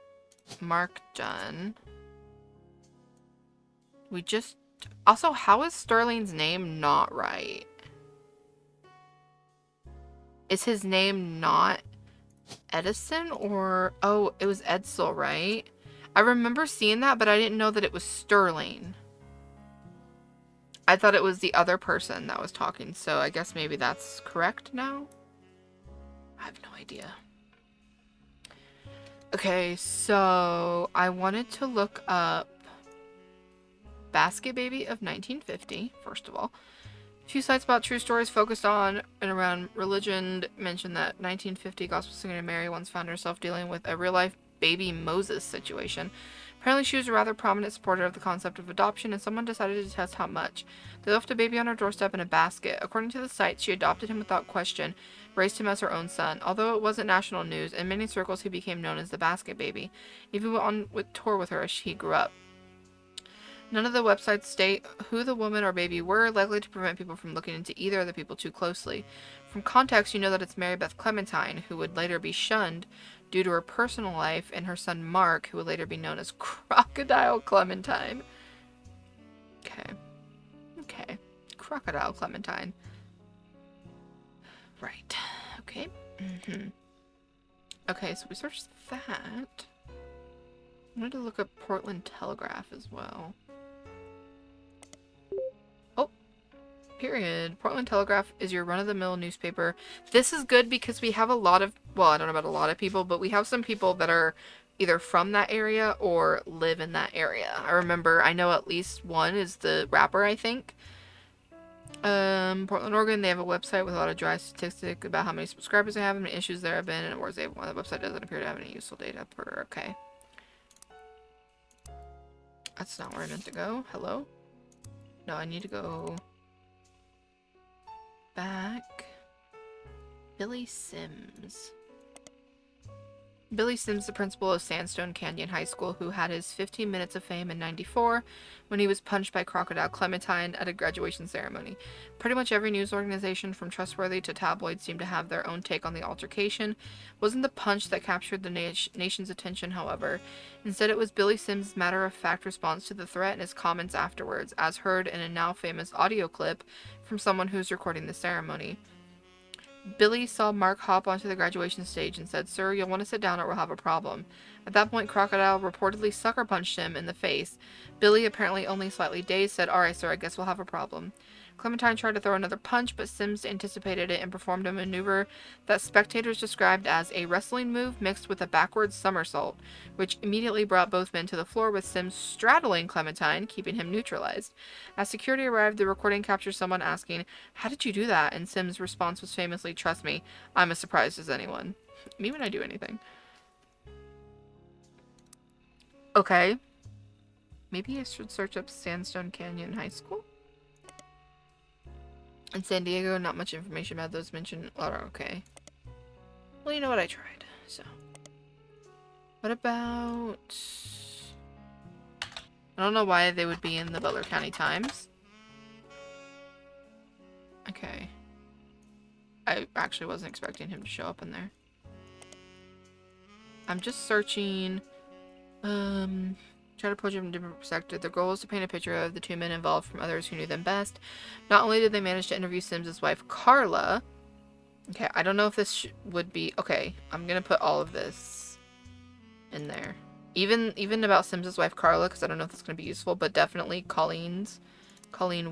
Mark done. We just... Also, how is Sterling's name not right? Is his name not Edison or... Oh, it was Edsel, right? I remember seeing that, but I didn't know that it was Sterling. I thought it was the other person that was talking, so I guess maybe that's correct now? I have no idea. Okay, so I wanted to look up Basket Baby of 1950, first of all. A few sites about true stories focused on and around religion mention that 1950 gospel singer Mary once found herself dealing with a real-life baby Moses situation. Apparently she was a rather prominent supporter of the concept of adoption, and someone decided to test how much. They left a baby on her doorstep in a basket. According to the site, she adopted him without question, raised him as her own son. Although it wasn't national news, in many circles he became known as the Basket Baby. Even went on with tour with her as he grew up. None of the websites state who the woman or baby were, likely to prevent people from looking into either of the people too closely. From context, you know that it's Mary Beth Clementine, who would later be shunned due to her personal life, and her son Mark, who would later be known as Crocodile Clementine. Okay. Crocodile Clementine. Right. Okay. Okay, so we searched that. I wanted to look up Portland Telegraph as well. Oh, period. Portland Telegraph is your run-of-the-mill newspaper. This is good because we have a lot of, well, I don't know about a lot of people, but we have some people that are either from that area or live in that area. I know at least one is the rapper, I think. Portland, Oregon, they have a website with a lot of dry statistics about how many subscribers they have, how many issues there have been, and awards they have won. The website doesn't appear to have any useful data per, okay. That's not where I meant to go. Hello? No, I need to go back. Billy Sims. Billy Sims, the principal of Sandstone Canyon High School, who had his 15 minutes of fame in '94 when he was punched by Crocodile Clementine at a graduation ceremony. Pretty much every news organization, from Trustworthy to tabloids, seemed to have their own take on the altercation. It wasn't the punch that captured the nation's attention, however. Instead, it was Billy Sims' matter-of-fact response to the threat and his comments afterwards, as heard in a now famous audio clip from someone who's recording the ceremony. Billy saw Mark hop onto the graduation stage and said, "Sir, you'll want to sit down or we'll have a problem." At that point, Crocodile reportedly sucker punched him in the face. Billy, apparently only slightly dazed, said, "Alright, sir, I guess we'll have a problem." Clementine tried to throw another punch, but Sims anticipated it and performed a maneuver that spectators described as a wrestling move mixed with a backwards somersault, which immediately brought both men to the floor, with Sims straddling Clementine, keeping him neutralized. As security arrived, the recording captured someone asking, "How did you do that?" And Sims' response was famously, "Trust me, I'm as surprised as anyone." Me when I do anything. Okay. Maybe I should search up Sandstone Canyon High School? In San Diego, not much information about those mentioned. Oh, okay. Well, you know what? I tried, so. What about... I don't know why they would be in the Butler County Times. Okay. I actually wasn't expecting him to show up in there. I'm just searching... Try to approach them from a different perspective. Their goal is to paint a picture of the two men involved from others who knew them best. Not only did they manage to interview Sims' wife, Carla. Okay, I don't know if this would be... Okay, I'm gonna put all of this in there. Even about Sims' wife, Carla, because I don't know if it's gonna be useful, but definitely Colleen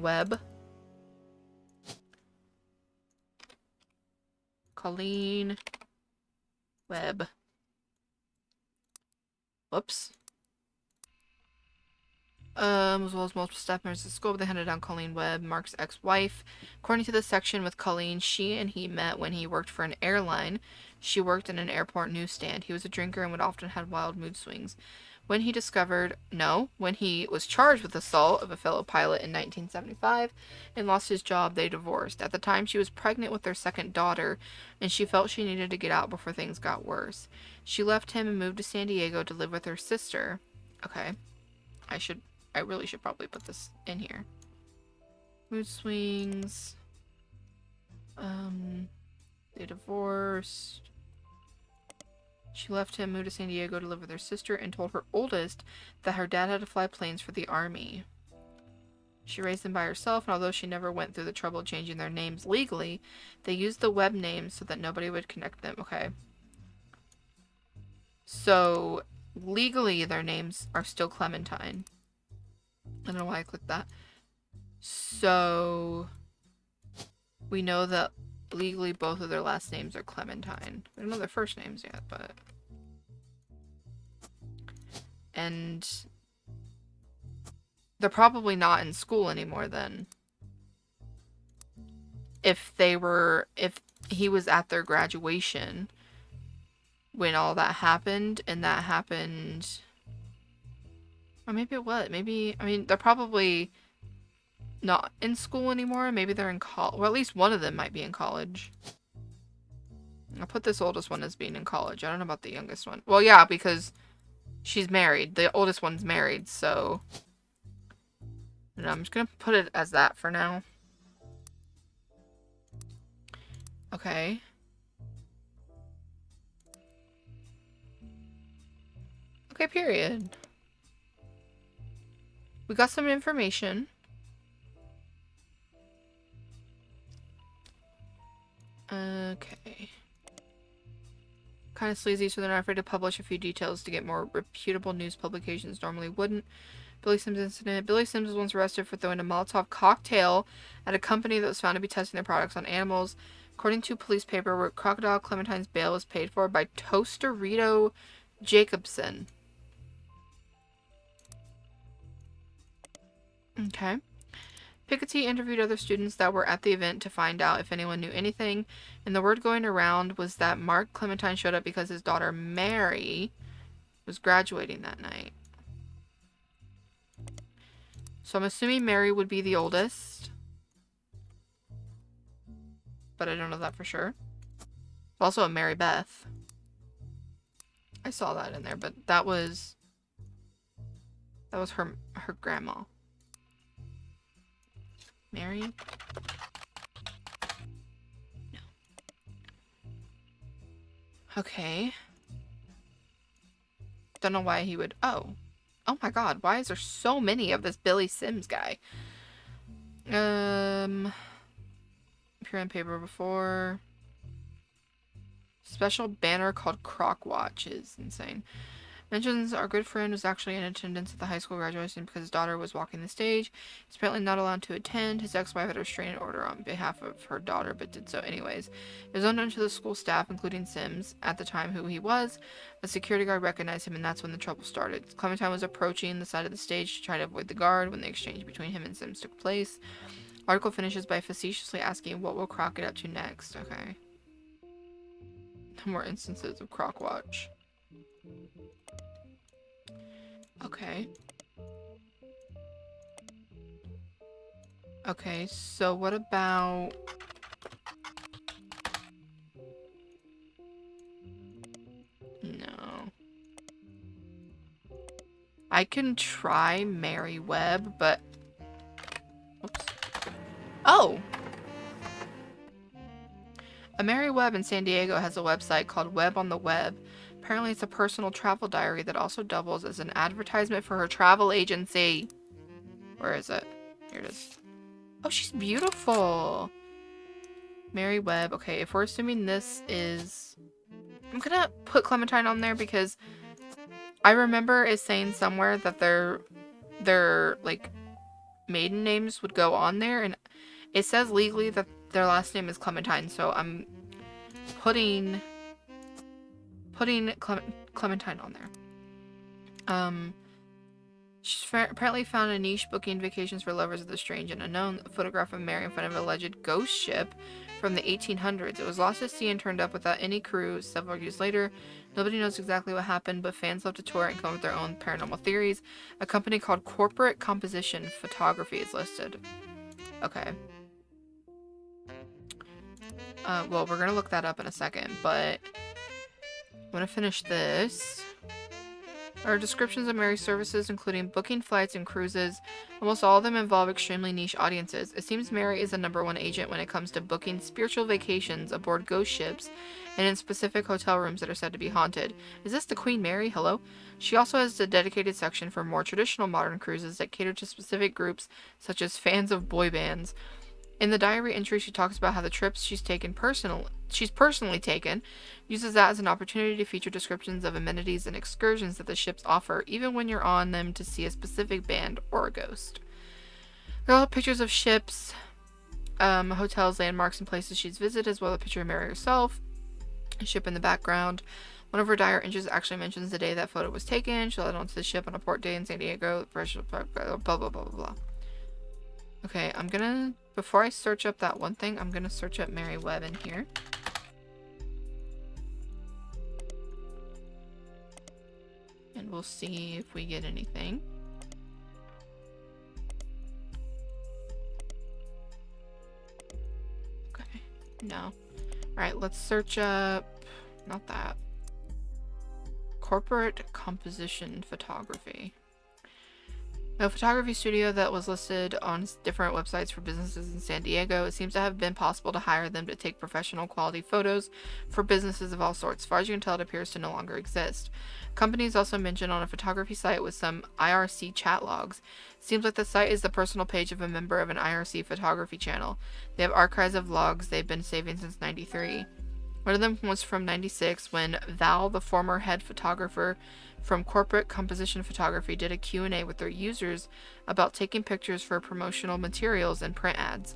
Webb. Colleen Webb. Whoops. As well as multiple staff members at school, they hunted down Colleen Webb, Mark's ex-wife. According to this section with Colleen, she and he met when he worked for an airline. She worked in an airport newsstand. He was a drinker and would often have wild mood swings. When he was charged with assault of a fellow pilot in 1975 and lost his job, they divorced. At the time, she was pregnant with their second daughter, and she felt she needed to get out before things got worse. She left him and moved to San Diego to live with her sister. Okay. I really should probably put this in here. Mood swings. They divorced. She left him, moved to San Diego to live with her sister, and told her oldest that her dad had to fly planes for the army. She raised them by herself, and although she never went through the trouble of changing their names legally, they used the web names so that nobody would connect them. Okay. So, legally, their names are still Clementine. I don't know why I clicked that. So, we know that legally both of their last names are Clementine. We don't know their first names yet, but... And... they're probably not in school anymore then. If he was at their graduation when all that happened, and that happened... Or maybe it was. Maybe, I mean, they're probably not in school anymore. Maybe they're in college. Well, at least one of them might be in college. I'll put this oldest one as being in college. I don't know about the youngest one. Well, yeah, because she's married. The oldest one's married, so... And I'm just gonna put it as that for now. Okay. Okay, period. We got some information. Okay. Kind of sleazy, so they're not afraid to publish a few details to get more reputable news publications normally wouldn't. Billy Sims incident. Billy Sims was once arrested for throwing a Molotov cocktail at a company that was found to be testing their products on animals. According to police paperwork, Crocodile Clementine's bail was paid for by Toasterito Jacobson. Okay. Piketty interviewed other students that were at the event to find out if anyone knew anything, and the word going around was that Mark Clementine showed up because his daughter Mary was graduating that night. So I'm assuming Mary would be the oldest, but I don't know that for sure. Also a Mary Beth. I saw that in there, but that was her grandma. Mary? No. Okay. Don't know why he would... Oh my god, why is there so many of this Billy Sims guy? Appear on paper before. special banner called Croc Watch is insane. Mentions our good friend was actually in attendance at the high school graduation because his daughter was walking the stage. He's apparently not allowed to attend. His ex-wife had a restraining order on behalf of her daughter, but did so anyways. It was unknown to the school staff, including Sims, at the time who he was. A security guard recognized him, and that's when the trouble started. Clementine was approaching the side of the stage to try to avoid the guard when the exchange between him and Sims took place. Article finishes by facetiously asking, what will Croc get up to next? Okay. More instances of Croc Watch. Okay. Okay, so what about... No. I can try Mary Webb, but... Oops. Oh! A Mary Webb in San Diego has a website called Web on the Web. Apparently it's a personal travel diary that also doubles as an advertisement for her travel agency. Where is it? Here it is. Oh, she's beautiful. Mary Webb. Okay, if we're assuming this is... I'm gonna put Clementine on there because I remember it saying somewhere that their like maiden names would go on there, and it says legally that their last name is Clementine, so I'm putting Clementine on there. She's apparently found a niche booking vacations for lovers of the strange and unknown. A photograph of Mary in front of an alleged ghost ship from the 1800s. It was lost at sea and turned up without any crew several years later. Nobody knows exactly what happened, but fans love to tour and come up with their own paranormal theories. A company called Corporate Composition Photography is listed. Okay. Well, we're gonna look that up in a second, but I'm gonna finish this. There are descriptions of Mary's services, including booking flights and cruises. Almost all of them involve extremely niche audiences. It seems Mary is the #1 agent when it comes to booking spiritual vacations aboard ghost ships and in specific hotel rooms that are said to be haunted. Is this the Queen Mary? Hello? She also has a dedicated section for more traditional modern cruises that cater to specific groups, such as fans of boy bands. In the diary entry, she talks about how the trips she's personally taken, uses that as an opportunity to feature descriptions of amenities and excursions that the ships offer, even when you're on them to see a specific band or a ghost. There are pictures of ships, hotels, landmarks, and places she's visited, as well as a picture of Mary herself, a ship in the background. One of her diary entries actually mentions the day that photo was taken. She led onto the ship on a port day in San Diego, blah, blah, blah, blah, blah. Okay, I'm gonna, before I search up that one thing, I'm gonna search up Mary Webb in here. And we'll see if we get anything. Okay, no. Alright, let's search up, not that. Corporate Composition Photography. A photography studio that was listed on different websites for businesses in San Diego. It seems to have been possible to hire them to take professional quality photos for businesses of all sorts. As far as you can tell, it appears to no longer exist. Companies also mentioned on a photography site with some IRC chat logs. Seems like the site is the personal page of a member of an IRC photography channel. They have archives of logs they've been saving since '93. One of them was from '96 when Val, the former head photographer from Corporate Composition Photography, did a Q&A with their users about taking pictures for promotional materials and print ads.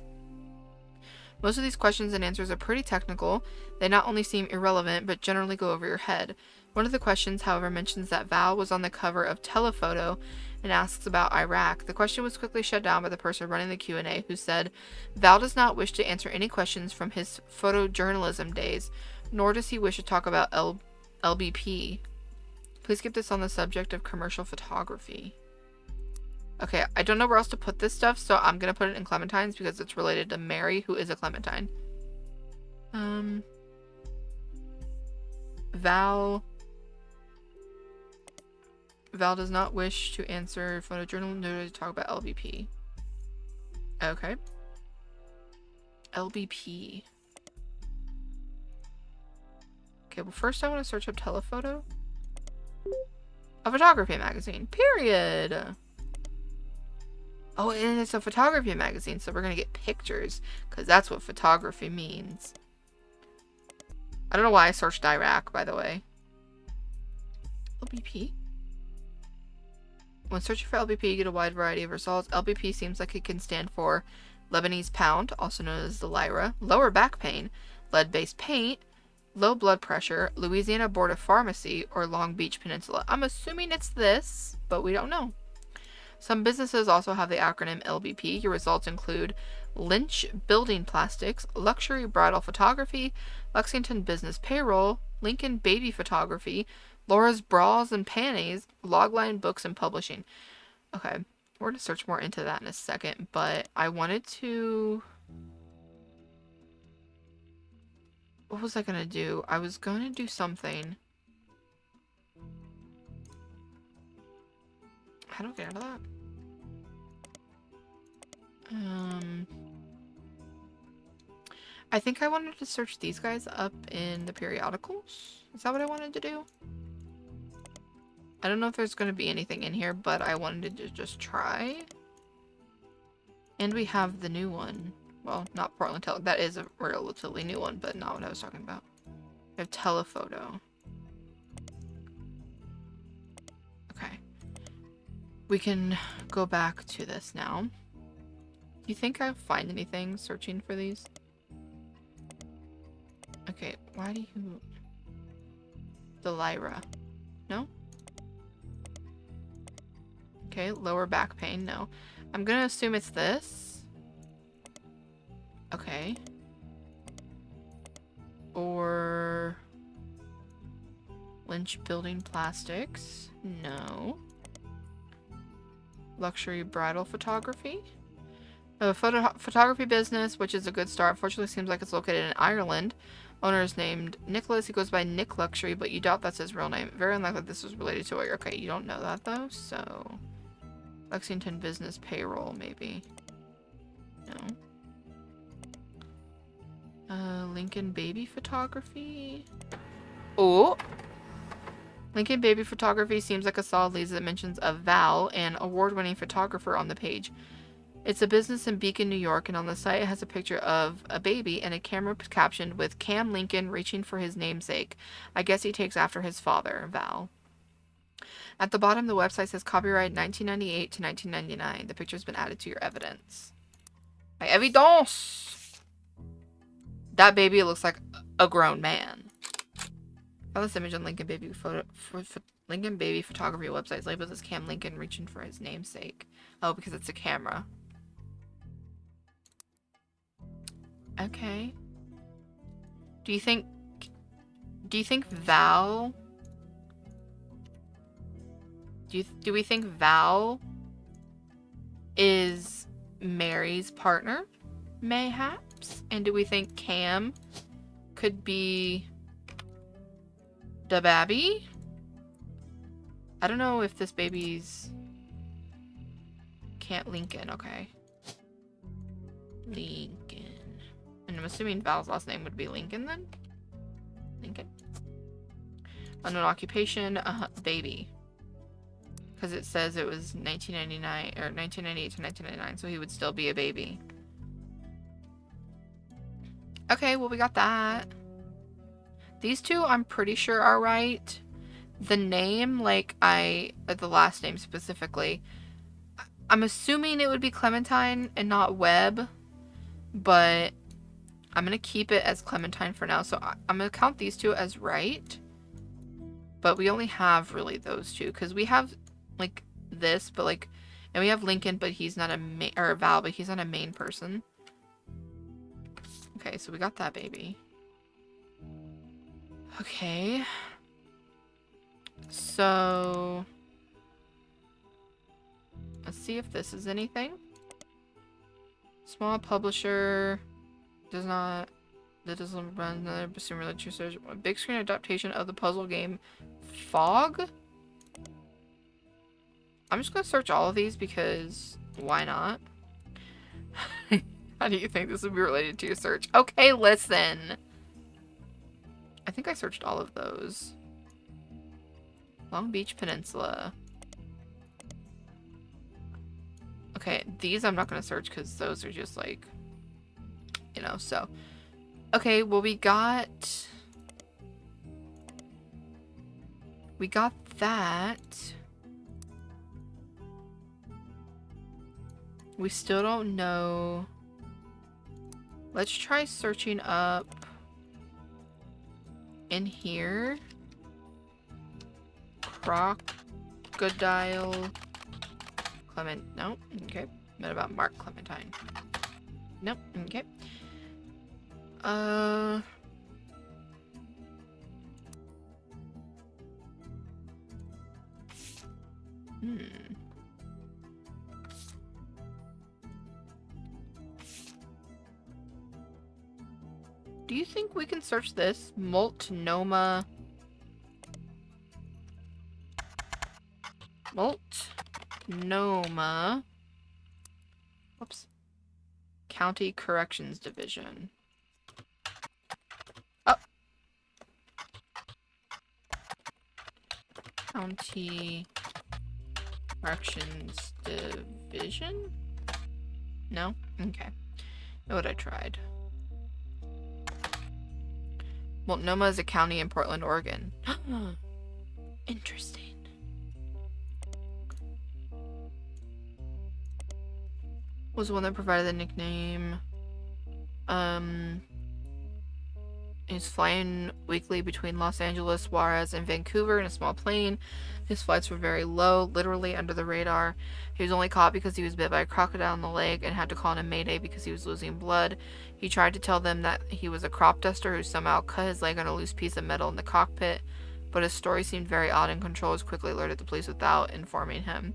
Most of these questions and answers are pretty technical. They not only seem irrelevant, but generally go over your head. One of the questions, however, mentions that Val was on the cover of Telephoto and asks about Iraq. The question was quickly shut down by the person running the Q&A, who said, Val does not wish to answer any questions from his photojournalism days, nor does he wish to talk about LBP. Please keep this on the subject of commercial photography. Okay, I don't know where else to put this stuff, so I'm gonna put it in Clementine's because it's related to Mary, who is a Clementine. Val does not wish to answer photojournalism, nor to talk about LBP. Okay. LBP. Okay, well first I want to search up Telephoto. A photography magazine, period. Oh, and it's a photography magazine, so we're gonna get pictures, because that's what photography means. I don't know why I searched Iraq, by the way. LBP? When searching for LBP, you get a wide variety of results. LBP seems like it can stand for Lebanese pound, also known as the lira, lower back pain, lead-based paint, low blood pressure, Louisiana Board of Pharmacy, or Long Beach Peninsula. I'm assuming it's this, but we don't know. Some businesses also have the acronym LBP. Your results include Lynch Building Plastics, Luxury Bridal Photography, Lexington Business Payroll, Lincoln Baby Photography, Laura's Bras and Panties, Logline Books and Publishing. Okay, we're going to search more into that in a second, but I wanted to... What was I going to do? I was going to do something. How do I get out of that? I think I wanted to search these guys up in the periodicals. Is that what I wanted to do? I don't know if there's going to be anything in here, but I wanted to just try. And we have the new one. Well, not Portland Tele. That is a relatively new one, but not what I was talking about. We have telephoto. Okay. We can go back to this now. Do you think I'll find anything searching for these? Okay, why do you... The Lyra. No? Okay, lower back pain, no. I'm gonna assume it's this. Okay. Or... Lynch Building Plastics. No. Luxury Bridal Photography. A photography business, which is a good start. Fortunately, seems like it's located in Ireland. Owner is named Nicholas. He goes by Nick Luxury, but you doubt that's his real name. Very unlikely this was related to it. Okay, you don't know that, though, so... Lexington Business Payroll, maybe. No. Lincoln Baby Photography. Oh! Lincoln Baby Photography seems like a solid lead that mentions a Val, an award-winning photographer, on the page. It's a business in Beacon, New York, and on the site it has a picture of a baby and a camera captioned with Cam Lincoln reaching for his namesake. I guess he takes after his father, Val. At the bottom, the website says copyright 1998 to 1999. The picture's been added to your evidence. My evidence! That baby looks like a grown man. I found this image on Lincoln Baby Lincoln Baby Photography website. Labeled as Cam Lincoln reaching for his namesake. Oh, because it's a camera. Okay. Do you think Val... Do we think Val is Mary's partner? Mayhaps? And do we think Cam could be the baby? I don't know if this baby's... Can't Lincoln, okay. Lincoln. And I'm assuming Val's last name would be Lincoln then? Lincoln. Unknown occupation, baby. Because it says it was 1999, or 1998 to 1999, so he would still be a baby. Okay, well we got that. These two I'm pretty sure are right. The name, the last name specifically, I'm assuming it would be Clementine and not Webb, but I'm going to keep it as Clementine for now. So I'm going to count these two as right, but we only have really those two because we have this, but and we have Lincoln, but he's not or Val, but he's not a main person. Okay, so we got that baby. Okay. So let's see if this is anything. Small publisher doesn't run another consumer literature. A big screen adaptation of the puzzle game Fog. I'm just gonna search all of these because why not? How do you think this would be related to your search? Okay, listen. I think I searched all of those. Long Beach Peninsula. Okay, these I'm not going to search because those are just so. Okay, well we got We got that. We still don't know. Let's try searching up in here. Crocodile Clement. No. Okay. What about Mark Clementine? Nope. Okay. Do you think we can search this? Multnomah. Multnomah. Whoops. County Corrections Division. Oh. County Corrections Division? No? Okay. Know what I tried. Multnomah is a county in Portland, Oregon. Interesting. Was the one that provided the nickname. He's flying weekly between Los Angeles, Juarez, and Vancouver in a small plane. His flights were very low, literally under the radar. He was only caught because he was bit by a crocodile in the leg and had to call in a mayday because he was losing blood. He tried to tell them that he was a crop duster who somehow cut his leg on a loose piece of metal in the cockpit, but his story seemed very odd and controllers quickly alerted the police without informing him.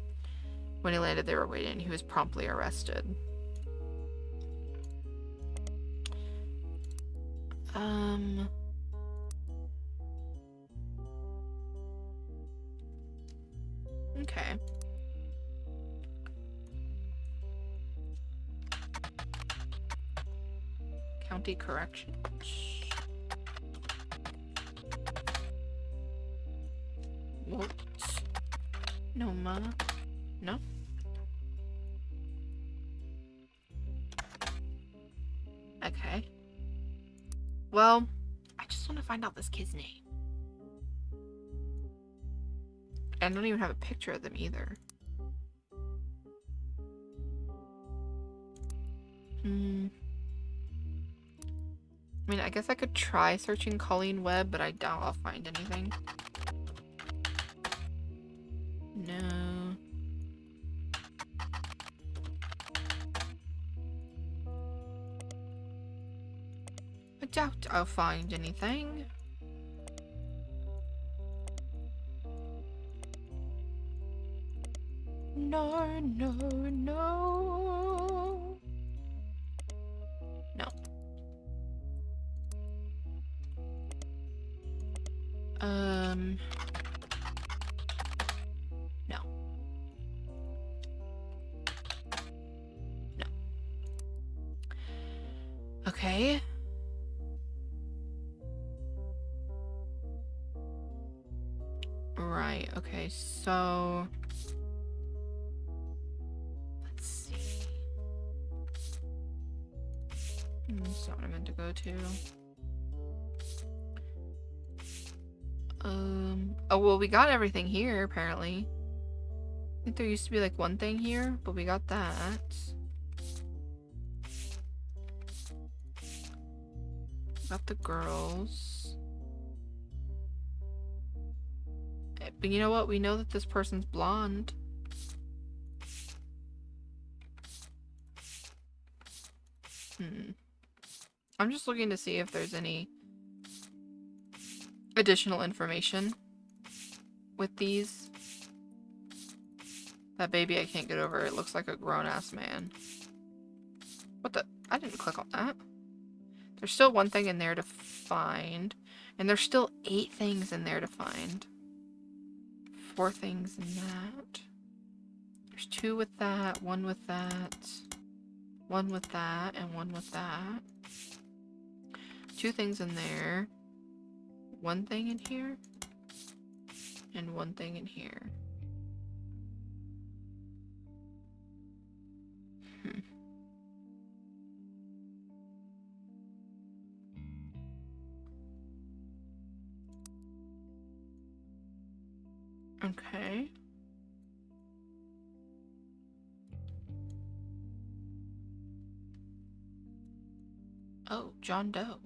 When he landed, they were waiting. He was promptly arrested. Okay. County Corrections. What? No, ma. No? Okay. Well, I just want to find out this kid's name. I don't even have a picture of them either. I mean, I guess I could try searching Colleen Webb, but I doubt I'll find anything. No. I doubt I'll find anything. No, no, no. No. No. No. Okay. Right, okay, so... Let's see. That's not what I meant to go to. Oh, well, we got everything here, apparently. I think there used to be, like, one thing here, but we got that. Got the girls. But you know what? We know that this person's blonde. I'm just looking to see if there's any additional information with these. That baby I can't get over. It looks like a grown-ass man. What the? I didn't click on that. There's still one thing in there to find. And there's still 8 things in there to find. 4 things in that. There's 2 with that, 1 with that, 1 with that, and 1 with that. 2 things in there. 1 thing in here. And 1 thing in here. Okay. Oh, John Doe.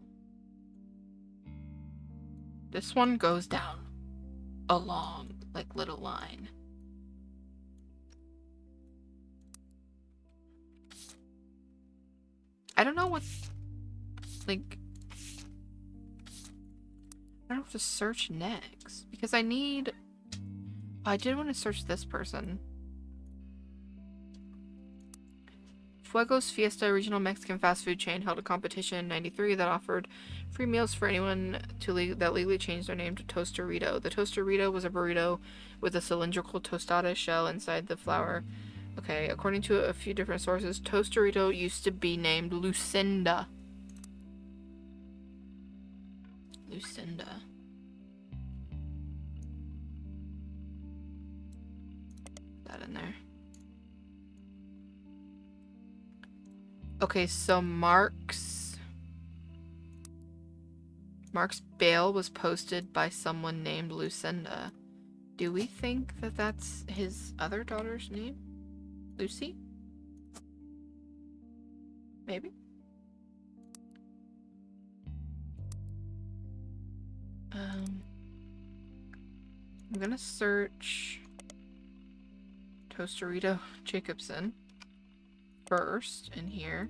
This one goes down a long, like, little line. I don't know what, like, I don't have to search next. Because I did want to search this person. Fuego's Fiesta, a regional Mexican fast food chain, held a competition in '93 that offered free meals for anyone that legally changed their name to Tostarito. The Tostarito was a burrito with a cylindrical tostada shell inside the flour. Okay, according to a few different sources, Tostarito used to be named Lucinda. Lucinda. Put that in there. Okay, so Mark's bail was posted by someone named Lucinda. Do we think that that's his other daughter's name? Lucy? Maybe? I'm gonna search Tostarito Jacobson first in here.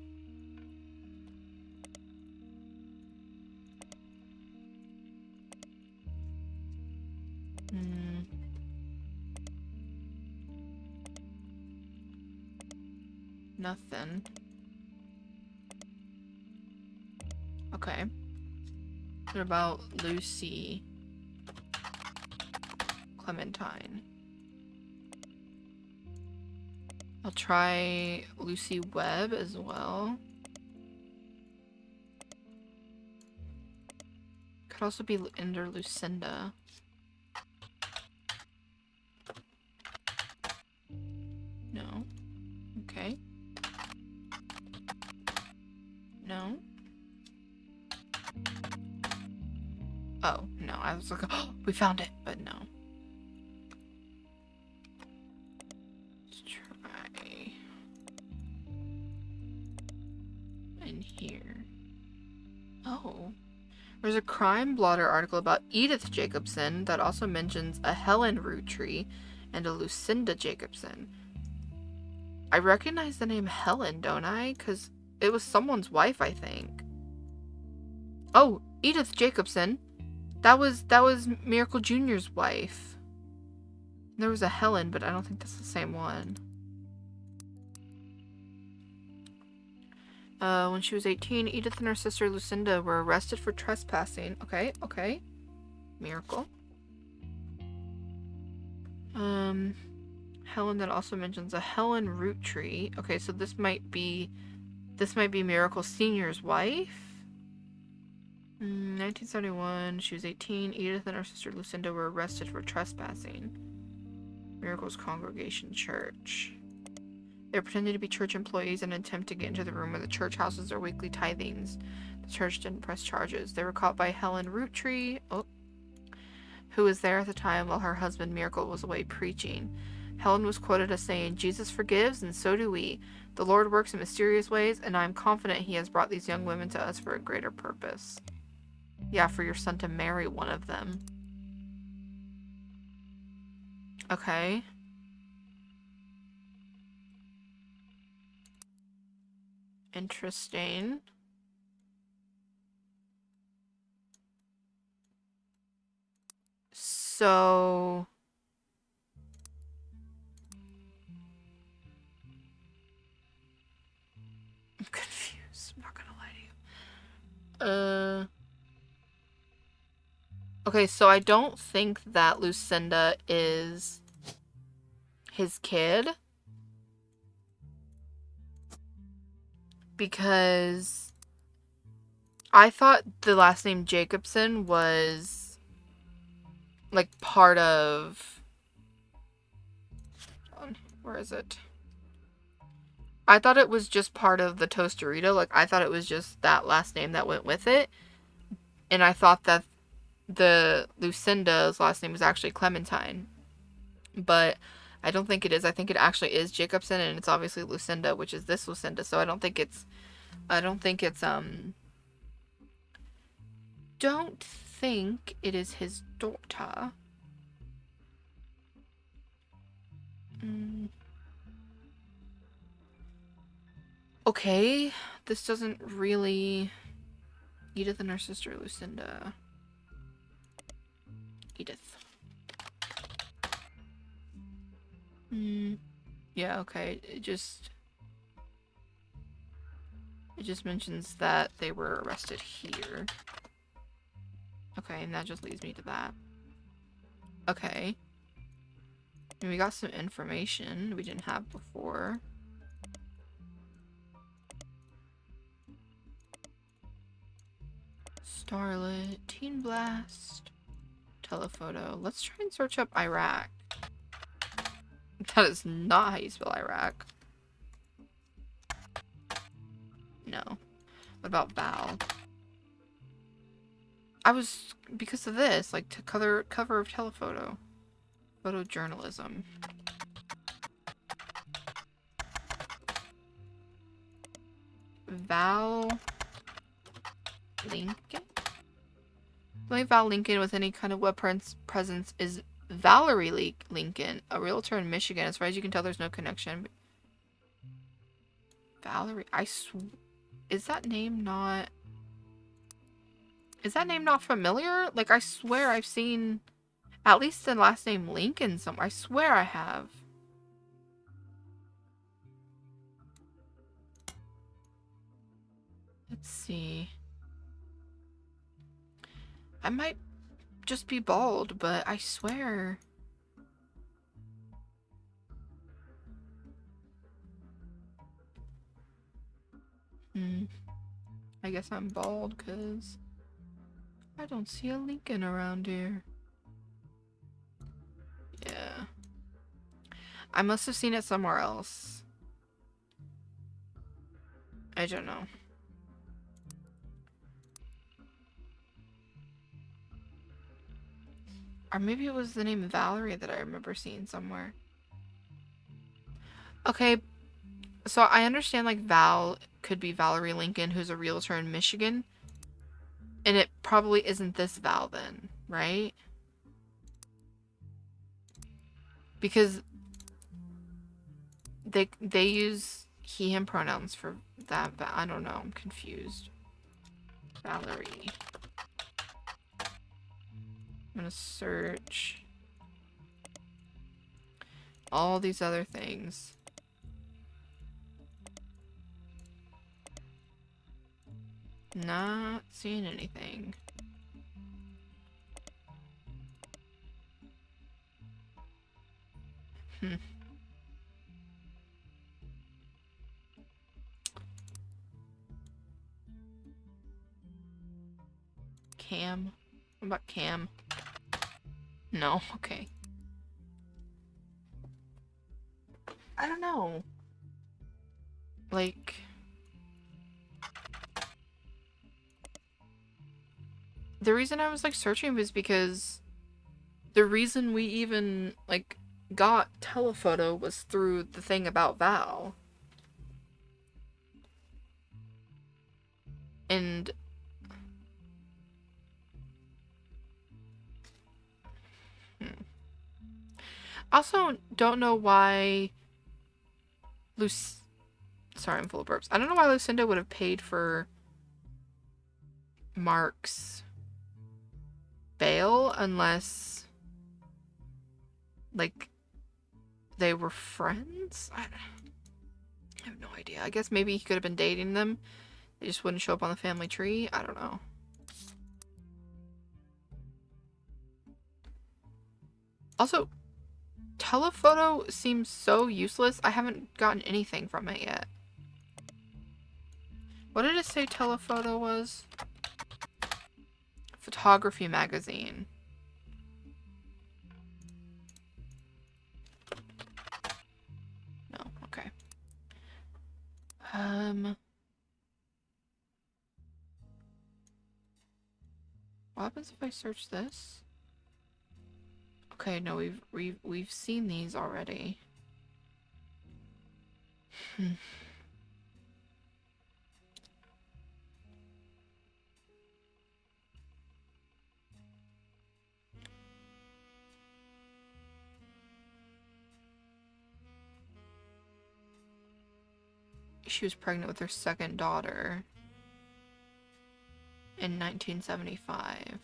Nothing. Okay. What about Lucy Clementine? I'll try Lucy Webb as well. Could also be under Lucinda. No. Okay. No. Oh, no. I was like, oh, we found it, but no. Let's try in here. Oh. There's a crime blotter article about Edith Jacobson that also mentions a Helen Roottrees and a Lucinda Jacobson. I recognize the name Helen, don't I? Because it was someone's wife, I think. Oh, Edith Jacobson. That was Miracle Jr.'s wife. There was a Helen, but I don't think that's the same one. When she was 18, Edith and her sister Lucinda were arrested for trespassing. Okay. Miracle. Helen that also mentions a Helen Roottrees. Okay, so this might be Miracle Sr.'s wife. 1971, she was 18. Edith and her sister Lucinda were arrested for trespassing. Miracle's Congregation Church. They were pretending to be church employees and attempt to get into the room where the church houses their weekly tithings. The church didn't press charges. They were caught by Helen Roottrees, who was there at the time while her husband Miracle was away preaching. Helen was quoted as saying, "Jesus forgives, and so do we. The Lord works in mysterious ways, and I am confident he has brought these young women to us for a greater purpose." Yeah, for your son to marry one of them. Okay. Interesting. So... I'm confused. I'm not gonna lie to you. Okay, so I don't think that Lucinda is his kid. Because I thought the last name Jacobson was like part of... Where is it? I thought it was just part of the Tostarito. Like, I thought it was just that last name that went with it. And I thought that the Lucinda's last name was actually Clementine. but I don't think it is. I think it actually is Jacobson, and it's obviously Lucinda, which is this Lucinda. So I don't think it's don't think it is his daughter. Okay, this doesn't really... Edith and her sister Lucinda. Edith. Yeah, okay. It just mentions that they were arrested here. Okay, and that just leads me to that. Okay. And we got some information we didn't have before. Starlet, Teen Blast, telephoto. Let's try and search up Iraq. That is not how you spell Iraq. No. What about Val? I was, because of this, like, to cover of telephoto. Photojournalism. Val Lincoln? The only Val Lincoln with any kind of web presence is Valerie Lincoln, a realtor in Michigan. As far as you can tell, there's no connection. Valerie, is that name not familiar? Like, I swear I've seen at least the last name Lincoln somewhere. I swear I have. Let's see. I might just be bald, but I swear. I guess I'm bald because I don't see a Lincoln around here. Yeah. I must have seen it somewhere else. I don't know. Or maybe it was the name Valerie that I remember seeing somewhere. Okay, so I understand, like, Val could be Valerie Lincoln, who's a realtor in Michigan. And it probably isn't this Val then, right? Because they use he, him pronouns for that. I don't know. I'm confused. Valerie. I'm gonna search all these other things. Not seeing anything. Cam? What about Cam? No, okay. I don't know. Like, the reason I was, like, searching was because the reason we even, like, got telephoto was through the thing about Val. And also don't know why sorry, I'm full of burps. I don't know why Lucinda would have paid for Mark's bail unless, like, they were friends? I have no idea. I guess maybe he could have been dating them. They just wouldn't show up on the family tree. I don't know. Also, telephoto seems so useless. I haven't gotten anything from it yet. What did it say telephoto was? Photography magazine. No, okay. What happens if I search this? Okay, no, we've seen these already. She was pregnant with her second daughter in 1975.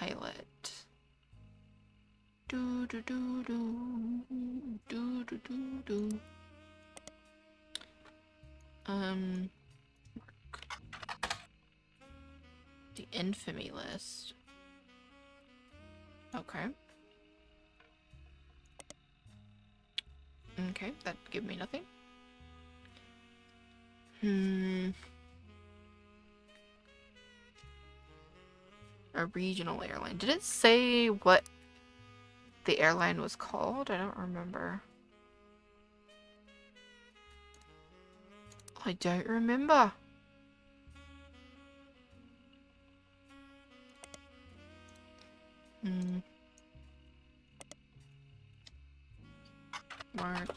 Pilot. Do do do do do do do do. The infamy list. Okay. Okay, that give me nothing. A regional airline. Did it say what the airline was called? I don't remember. I don't remember. Mark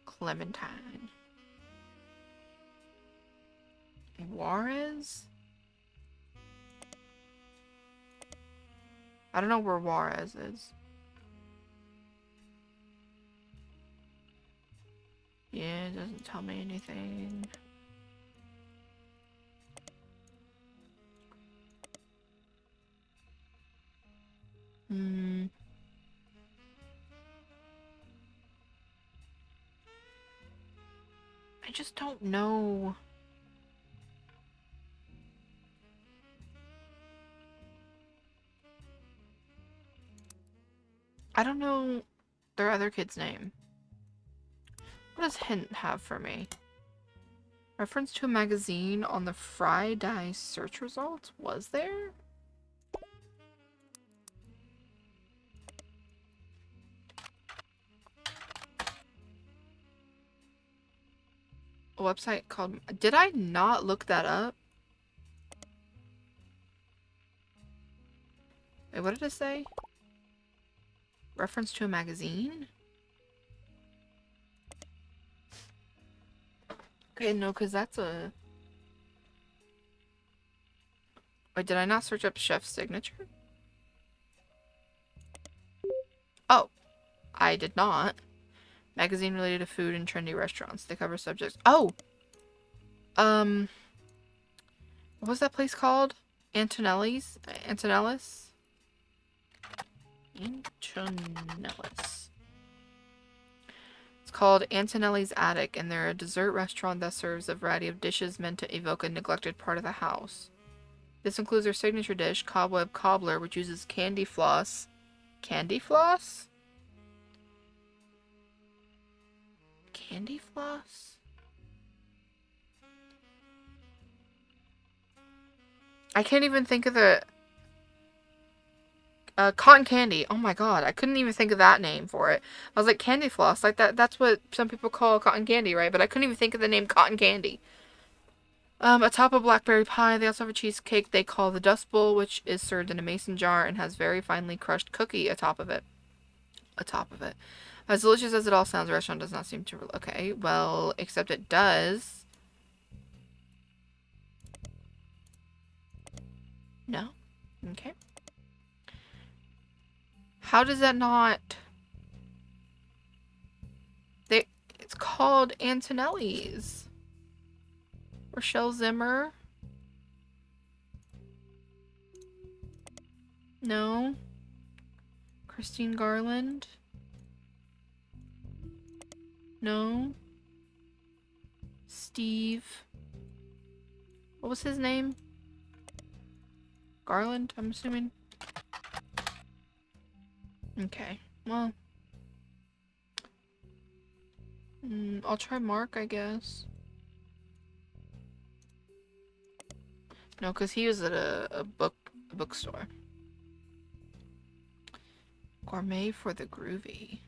Clementine. Juarez? I don't know where Juarez is. Yeah, it doesn't tell me anything. I just don't know. I don't know their other kid's name. What does Hint have for me? Reference to a magazine on the Friday search results? Was there? A website called... Did I not look that up? Wait, what did it say? Reference to a magazine? Okay, no, because that's a... Wait, did I not search up chef's signature? Oh, I did not. Magazine related to food and trendy restaurants. They cover subjects. Oh! What was that place called? Antonelli's? Antonellis? Antonellis. It's called Antonelli's Attic, and they're a dessert restaurant that serves a variety of dishes meant to evoke a neglected part of the house. This includes their signature dish, Cobweb Cobbler, which uses candy floss. Candy floss? Candy floss? I can't even think of the... cotton candy. Oh my god, I couldn't even think of that name for it. I was like, candy floss, like that's what some people call cotton candy, right? But I couldn't even think of the name cotton candy. Atop a blackberry pie, they also have a cheesecake they call the Dust Bowl, which is served in a mason jar and has very finely crushed cookie atop of it. As delicious as it all sounds, the restaurant does not seem to... Okay, well, except it does. No? Okay. How does that not... It's called Antonelli's. Rochelle Zimmer. No. Christine Garland. No. Steve. What was his name? Garland, I'm assuming. Okay, well. I'll try Mark, I guess. No, because he was at a bookstore. Gourmet for the Groovy.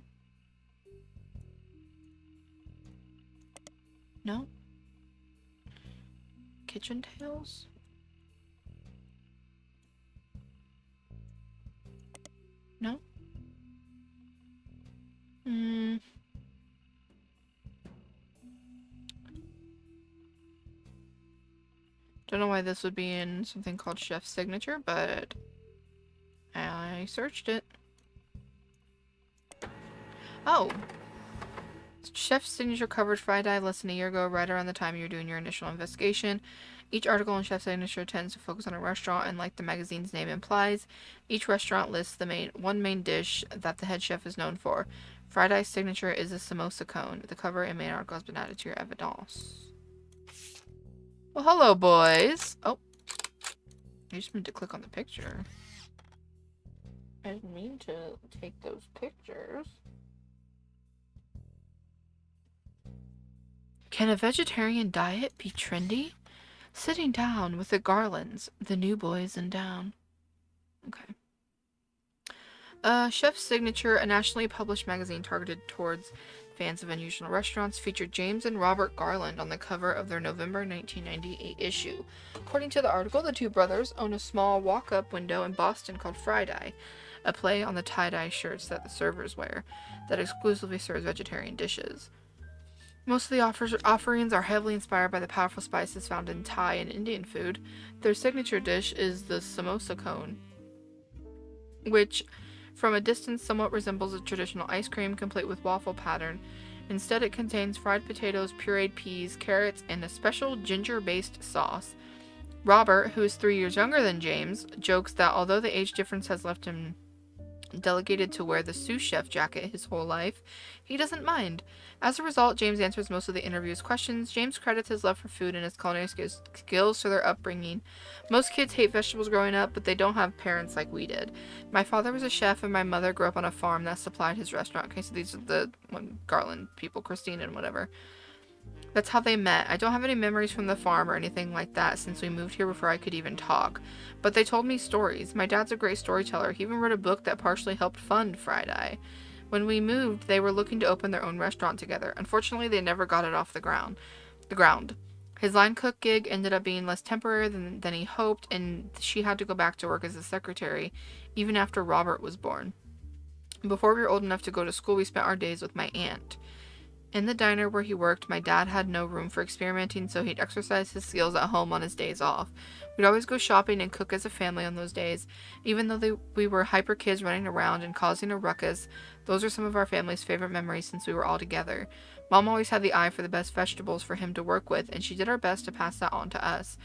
No? Kitchen Tales? No? Hmm. Don't know why this would be in something called Chef's Signature, but I searched it. Oh. Chef's Signature covered fried eye less than a year ago, right around the time you were doing your initial investigation. Each article in Chef's Signature tends to focus on a restaurant, and like the magazine's name implies, each restaurant lists the one main dish that the head chef is known for. Fried Eye's signature is a samosa cone. The cover and main article has been added to your evidence. Well, hello, boys. Oh, I just meant to click on the picture. I didn't mean to take those pictures. Can a vegetarian diet be trendy? Sitting down with the Garlands, the new boys in town. Okay. Chef's Signature, a nationally published magazine targeted towards fans of unusual restaurants, featured James and Robert Garland on the cover of their November 1998 issue. According to the article, the two brothers own a small walk-up window in Boston called Fried Eye, a play on the tie-dye shirts that the servers wear that exclusively serves vegetarian dishes. Most of the offerings are heavily inspired by the powerful spices found in Thai and Indian food. Their signature dish is the samosa cone, which from a distance somewhat resembles a traditional ice cream complete with waffle pattern. Instead, it contains fried potatoes, pureed peas, carrots, and a special ginger-based sauce. Robert, who is 3 years younger than James, jokes that although the age difference has left him delegated to wear the sous chef jacket his whole life, he doesn't mind. As a result, James answers most of the interview's questions. James credits his love for food and his culinary skills to their upbringing. Most kids hate vegetables growing up, but they don't have parents like we did. My father was a chef and my mother grew up on a farm that supplied his restaurant. Okay, so these are the Garland people, Christine and whatever. That's how they met. I don't have any memories from the farm or anything like that since we moved here before I could even talk. But they told me stories. My dad's a great storyteller. He even wrote a book that partially helped fund Fried Eye. When we moved, they were looking to open their own restaurant together. Unfortunately, they never got it off the ground. His line cook gig ended up being less temporary than he hoped, and she had to go back to work as a secretary, even after Robert was born. Before we were old enough to go to school, we spent our days with my aunt. In the diner where he worked, my dad had no room for experimenting, so he'd exercise his skills at home on his days off. We'd always go shopping and cook as a family on those days. Even though we were hyper kids running around and causing a ruckus, those are some of our family's favorite memories since we were all together. Mom always had the eye for the best vegetables for him to work with, and she did her best to pass that on to us.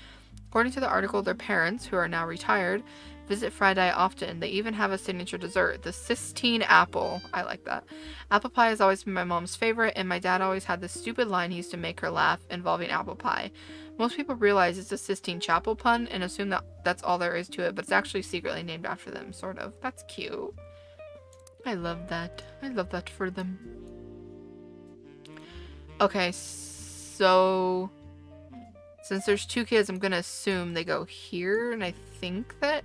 According to the article, their parents, who are now retired, visit Fried Eye often. They even have a signature dessert, the Sistine apple. I like that. Apple pie has always been my mom's favorite, and my dad always had this stupid line he used to make her laugh involving apple pie. Most people realize it's a Sistine Chapel pun and assume that that's all there is to it, but it's actually secretly named after them, sort of. That's cute. I love that. I love that for them. Okay, so since there's two kids, I'm gonna assume they go here, and I think that,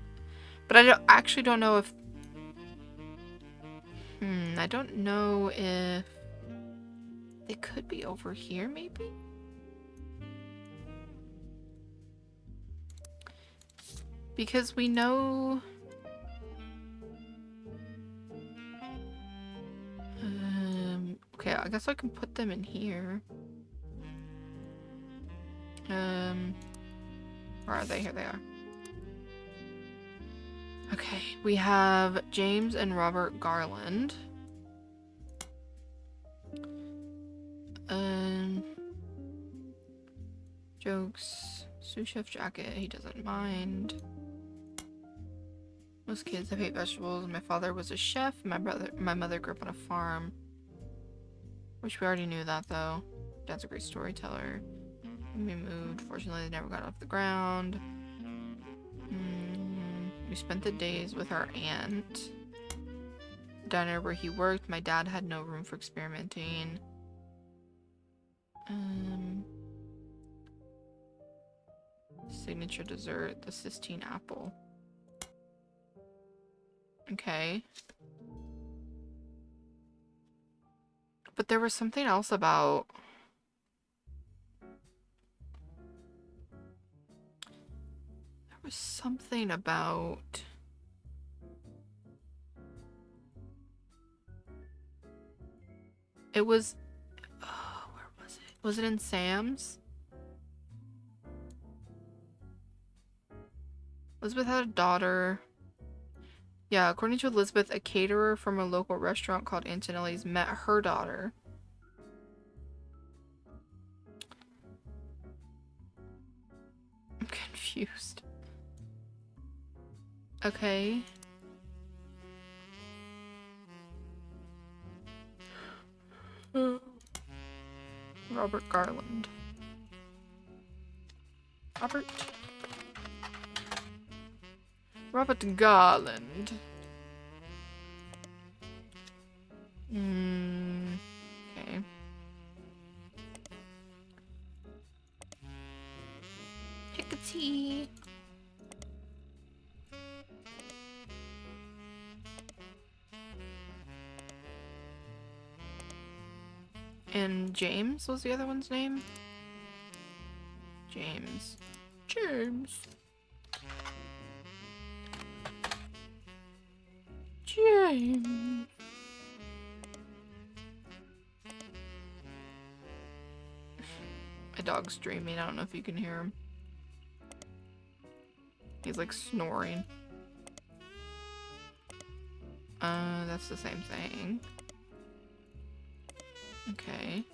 but I actually don't know if, I don't know if they could be over here, maybe? Because we know, okay, I guess I can put them in here. Where are they? Here they are. Okay, we have James and Robert Garland. Jokes. Sous chef jacket, he doesn't mind. Most kids have hate vegetables. My father was a chef. My mother grew up on a farm. Which we already knew that though. Dad's a great storyteller. When we moved, fortunately they never got off the ground. We spent the days with our aunt. The diner where he worked, my dad had no room for experimenting. Signature dessert, the Sistine apple. Okay. But there was something else about... There was something about... It was... Oh, where was it? Was it in Sam's? Elizabeth had a daughter. Yeah, according to Elizabeth, a caterer from a local restaurant called Antonelli's met her daughter. I'm confused. Okay. Robert Garland. Robert Garland. Okay. Pick a tea. And James was the other one's name? James. James. James. My dog's dreaming. I don't know if you can hear him. He's like snoring. That's the same thing. Okay.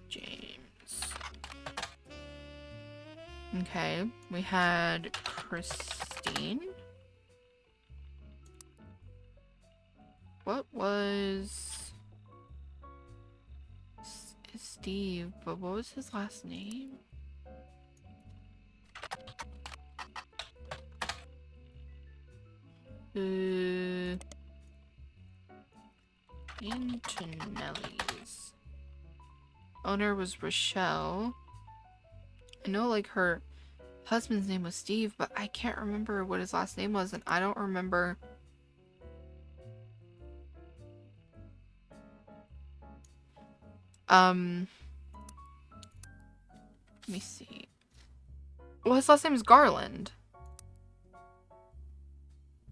James. Okay, we had Christine. What was Steve, but what was his last name? Antonelli's. Owner was Rochelle. I know like her husband's name was Steve, but I can't remember what his last name was, and I don't remember. Let me see. Well, his last name is Garland.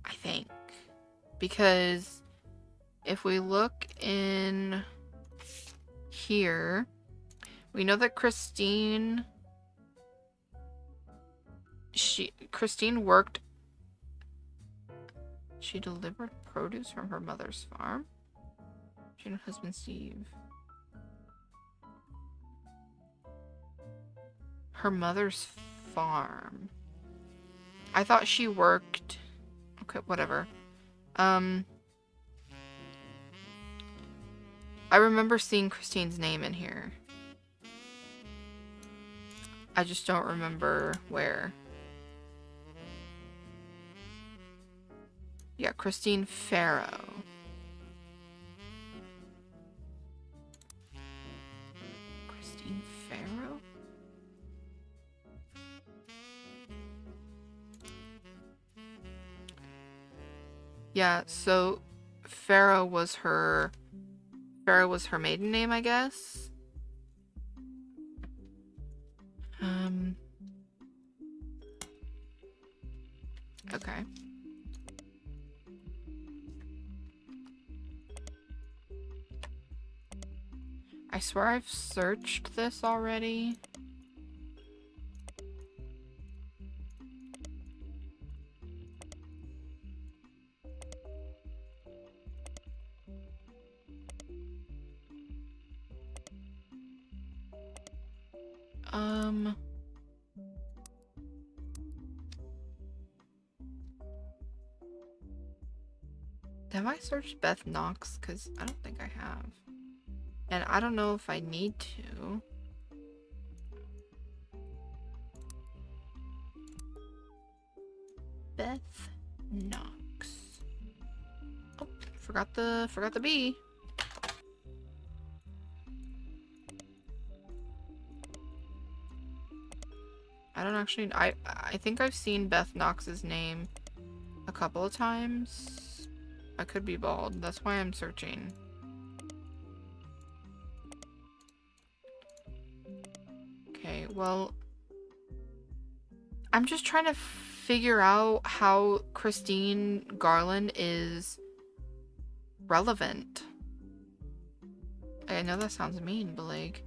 I think. Because if we look in here, we know that Christine worked. She delivered produce from her mother's farm. She and her husband Steve. Her mother's farm. I thought she worked. Okay, whatever. I remember seeing Christine's name in here. I just don't remember where. Yeah, Christine Farrow. Christine Farrow? Yeah, so Farrow was her maiden name, I guess. Okay. I swear I've searched this already. Have I searched Beth Knox? Because I don't think I have. And I don't know if I need to. Beth Knox. Oh, forgot the B. I don't actually. I think I've seen Beth Knox's name a couple of times. I could be bald. That's why I'm searching. Okay, well, I'm just trying to figure out how Christine Garland is relevant. I know that sounds mean, but like...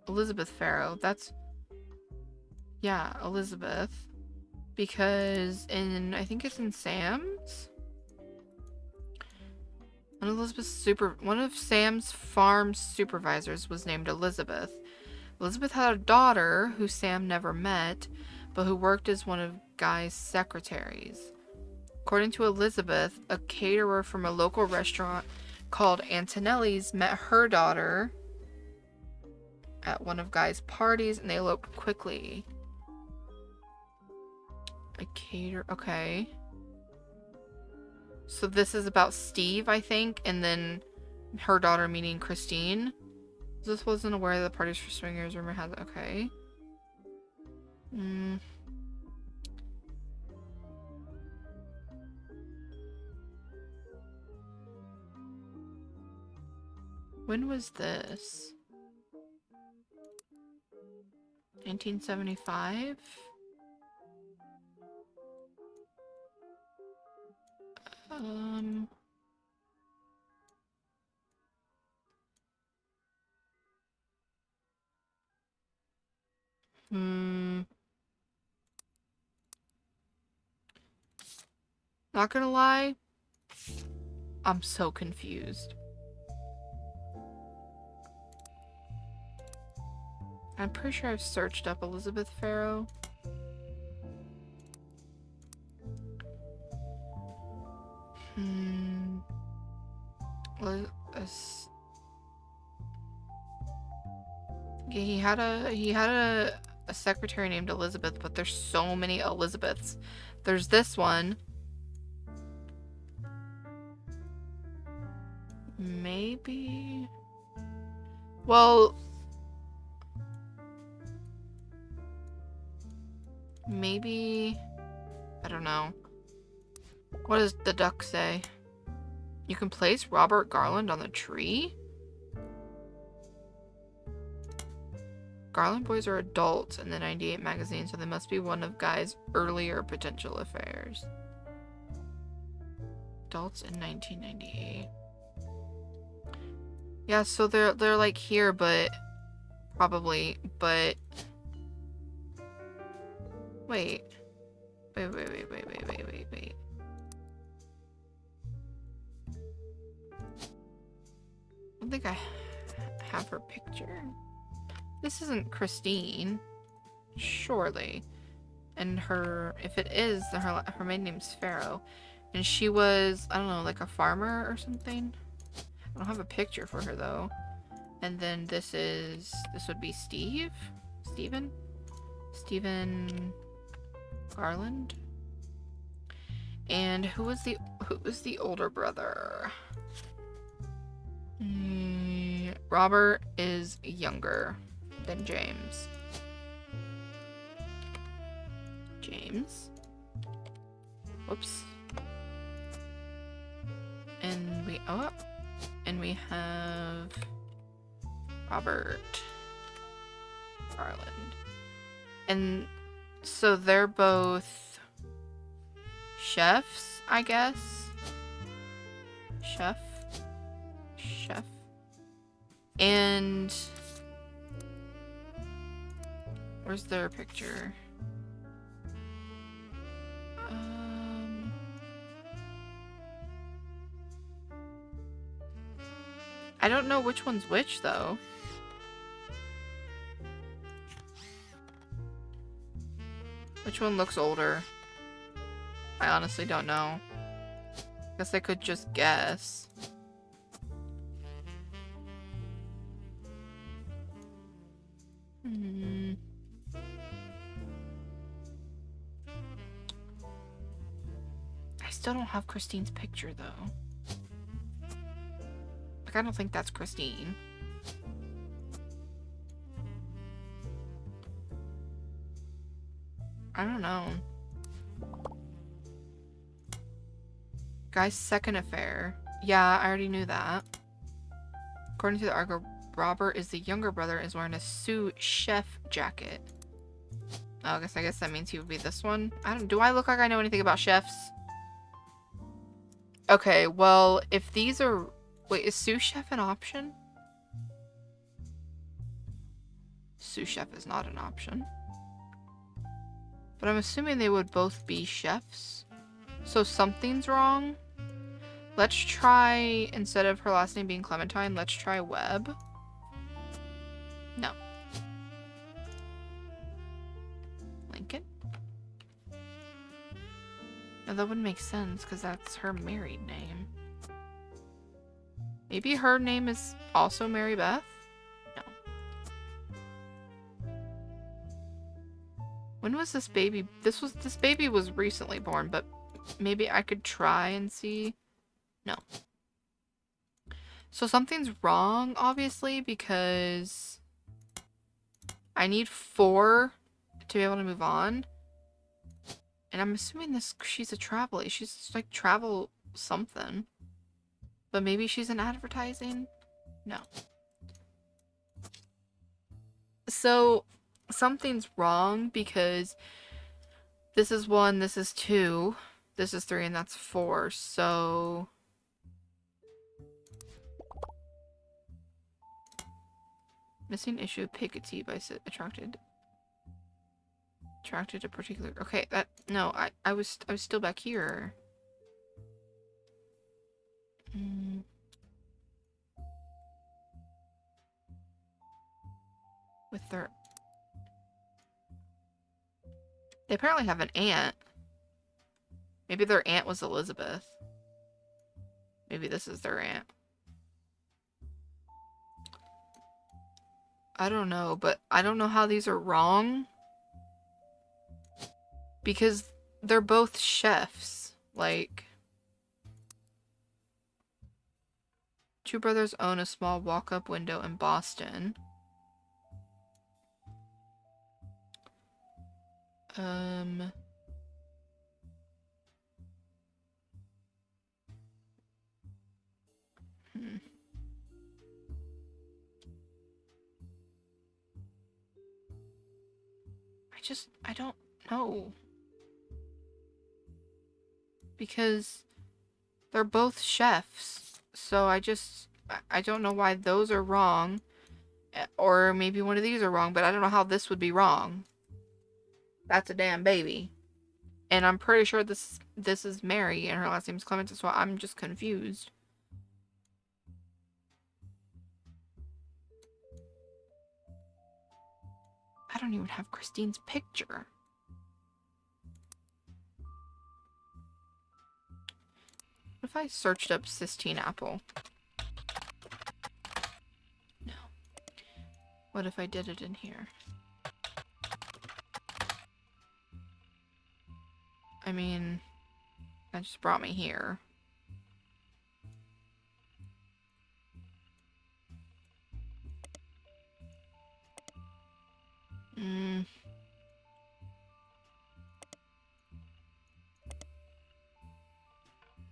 Elizabeth Farrow. That's... Yeah, Elizabeth. Because I think it's in Sam's? One of Sam's farm supervisors was named Elizabeth. Elizabeth had a daughter who Sam never met, but who worked as one of Guy's secretaries. According to Elizabeth, a caterer from a local restaurant called Antonelli's met her daughter at one of Guy's parties, and they eloped quickly. A caterer, okay. So this is about Steve, I think, and then her daughter meeting Christine. This wasn't aware that the parties for swingers. Rumor has it. Okay. When was this? 1975? Not gonna lie, I'm so confused. I'm pretty sure I've searched up Elizabeth Farrow. Yeah, he had a secretary named Elizabeth, but there's so many Elizabeths. There's this one. Maybe. Well, maybe. I don't know. What does the duck say? You can place Robert Garland on the tree? Garland boys are adults in the 98 magazine, so they must be one of Guy's earlier potential affairs. Adults in 1998. Yeah, so they're like here, but probably, but wait. I don't think I have her picture. This isn't Christine, surely. And if it is, her maiden name's Farrow. And she was, I don't know, like a farmer or something. I don't have a picture for her though. And then this would be Stephen Garland. And who was the older brother? Robert is younger than James. Whoops. And we have Robert Garland. And so they're both chefs, I guess. Chef. And where's their picture? I don't know which one's which though. Which one looks older? I honestly don't know. Guess I could just guess. I still don't have Christine's picture though. Like, I don't think that's Christine. I don't know. Guy's second affair. Yeah, I already knew that. According to the article, Robert is the younger brother, is wearing a suit chef jacket. Oh, I guess that means he would be this one. Do I look like I know anything about chefs? Okay, well, if these are... Wait, is sous chef an option? Sous chef is not an option. But I'm assuming they would both be chefs. So something's wrong. Let's try, instead of her last name being Clementine, let's try Webb. No. Lincoln? No, that wouldn't make sense because that's her married name. Maybe her name is also Mary Beth? No. When was this baby? This baby was recently born, but maybe I could try and see. No. So something's wrong, obviously, because I need 4 to be able to move on. And I'm assuming she's a traveler. She's like travel something. But maybe she's in advertising? No. So something's wrong because this is 1, this is 2, this is 3, and that's 4. So missing issue Piketty by attracted a particular... Okay, that... No, I was still back here. With their... They apparently have an aunt. Maybe their aunt was Elizabeth. Maybe this is their aunt. I don't know, but I don't know how these are wrong. Because they're both chefs. Like... Two brothers own a small walk-up window in Boston. I don't know. Because they're both chefs. So I don't know why those are wrong. Or maybe one of these are wrong, but I don't know how this would be wrong. That's a damn baby. And I'm pretty sure this is Mary and her last name is Clement, so I'm just confused. I don't even have Christine's picture. What if I searched up Sistine Apple? No. What if I did it in here? I mean, that just brought me here.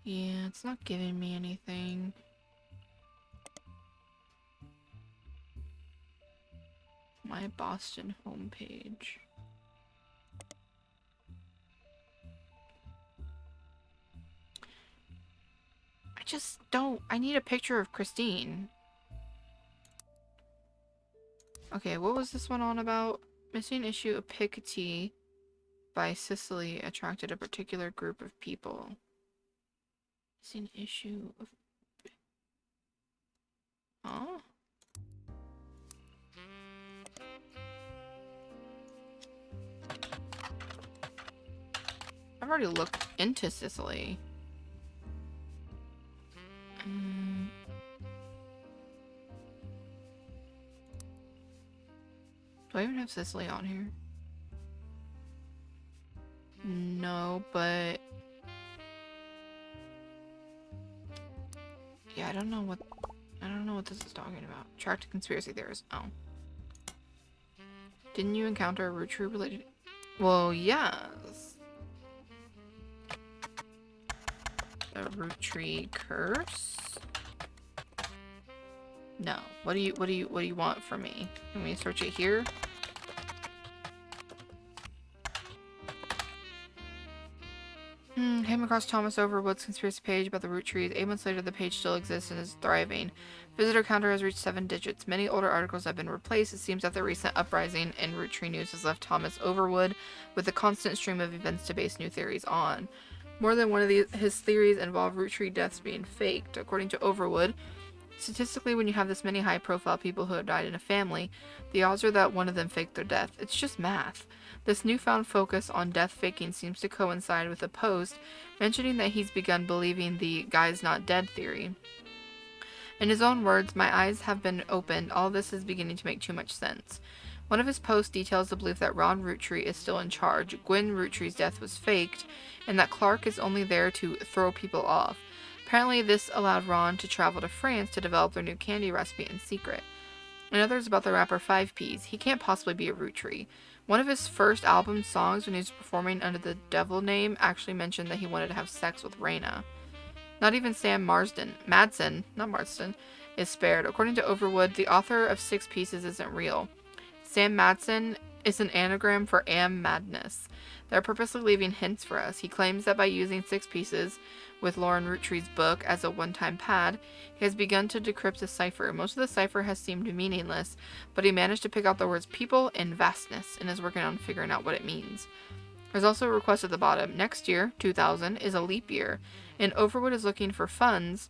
Yeah, it's not giving me anything. My Boston homepage. I just don't... I need a picture of Christine. Okay, what was this one on about? Missing issue of Piketty by Sicily attracted a particular group of people. Missing issue of... Huh? I've already looked into Sicily. Do I even have Sicily on here? No, but... Yeah, I don't know what this is talking about. Tracked conspiracy theorists. Oh. Didn't you encounter a Roottrees related... Well, yes. A Roottrees curse? No. What do you want from me? Can we search it here? Came across Thomas Overwood's conspiracy page about the Roottrees. 8 months later, the page still exists and is thriving. Visitor counter has reached 7 digits. Many older articles have been replaced. It seems that the recent uprising in Roottree news has left Thomas Overwood with a constant stream of events to base new theories on. More than one of his theories involve Rootree deaths being faked. According to Overwood, statistically, when you have this many high-profile people who have died in a family, the odds are that one of them faked their death. It's just math. This newfound focus on death faking seems to coincide with a post mentioning that he's begun believing the guy's not dead theory. In his own words, my eyes have been opened. All this is beginning to make too much sense. One of his posts details the belief that Ron Roottree is still in charge, Gwen Roottree's death was faked, and that Clark is only there to throw people off. Apparently, this allowed Ron to travel to France to develop their new candy recipe in secret. Another is about the rapper 5Ps. He can't possibly be a Roottree. One of his first album songs, when he was performing under the devil name, actually mentioned that he wanted to have sex with Raina. Not even Sam Madsen, is spared. According to Overwood, the author of 6 Pieces isn't real. Sam Madsen is an anagram for Am Madness. They're purposely leaving hints for us. He claims that by using 6 Pieces with Lauren Roottree's book as a one-time pad, he has begun to decrypt a cipher. Most of the cipher has seemed meaningless, but he managed to pick out the words people and vastness and is working on figuring out what it means. There's also a request at the bottom. Next year, 2000, is a leap year, and Overwood is looking for funds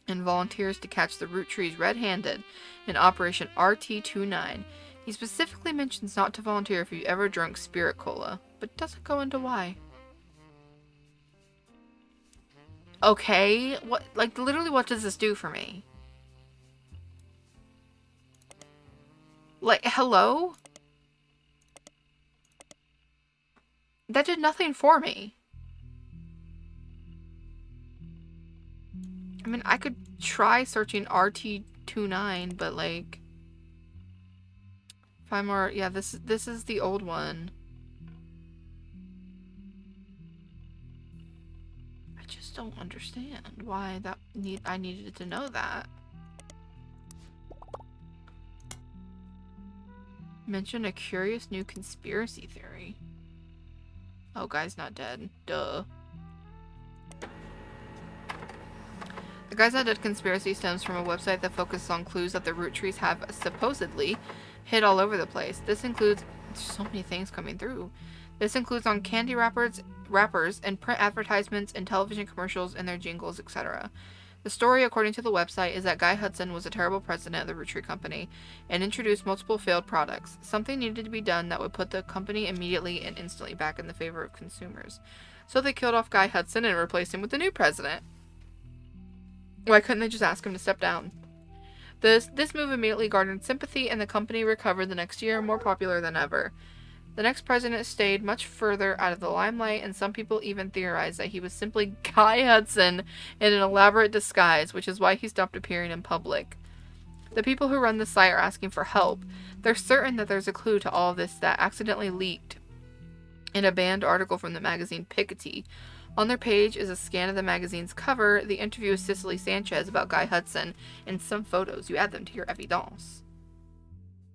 and volunteers to catch the Roottrees red-handed in Operation RT-29. He specifically mentions not to volunteer if you ever drunk Spirit Cola, but doesn't go into why. Okay, what, like, literally what does this do for me? Like, hello? That did nothing for me. I mean, I could try searching RT29, but like... Find more... Yeah, this is the old one. I just don't understand why I needed to know that. Mention a curious new conspiracy theory. Oh, guy's not dead. Duh. The Guy's Not Dead conspiracy stems from a website that focuses on clues that the Roottrees have supposedly hid all over the place. This includes so many things coming through. This includes on candy wrappers and print advertisements and television commercials and their jingles, etc. The story, according to the website, is that Guy Hudson was a terrible president of the Roottree Company and introduced multiple failed products. Something needed to be done that would put the company immediately and instantly back in the favor of consumers. So they killed off Guy Hudson and replaced him with the new president. Why couldn't they just ask him to step down? This move immediately garnered sympathy, and the company recovered the next year, more popular than ever. The next president stayed much further out of the limelight, and some people even theorized that he was simply Guy Hudson in an elaborate disguise, which is why he stopped appearing in public. The people who run the site are asking for help. They're certain that there's a clue to all of this that accidentally leaked in a banned article from the magazine Piketty. On their page is a scan of the magazine's cover, the interview with Cicely Sanchez about Guy Hudson, and some photos. You add them to your evidence.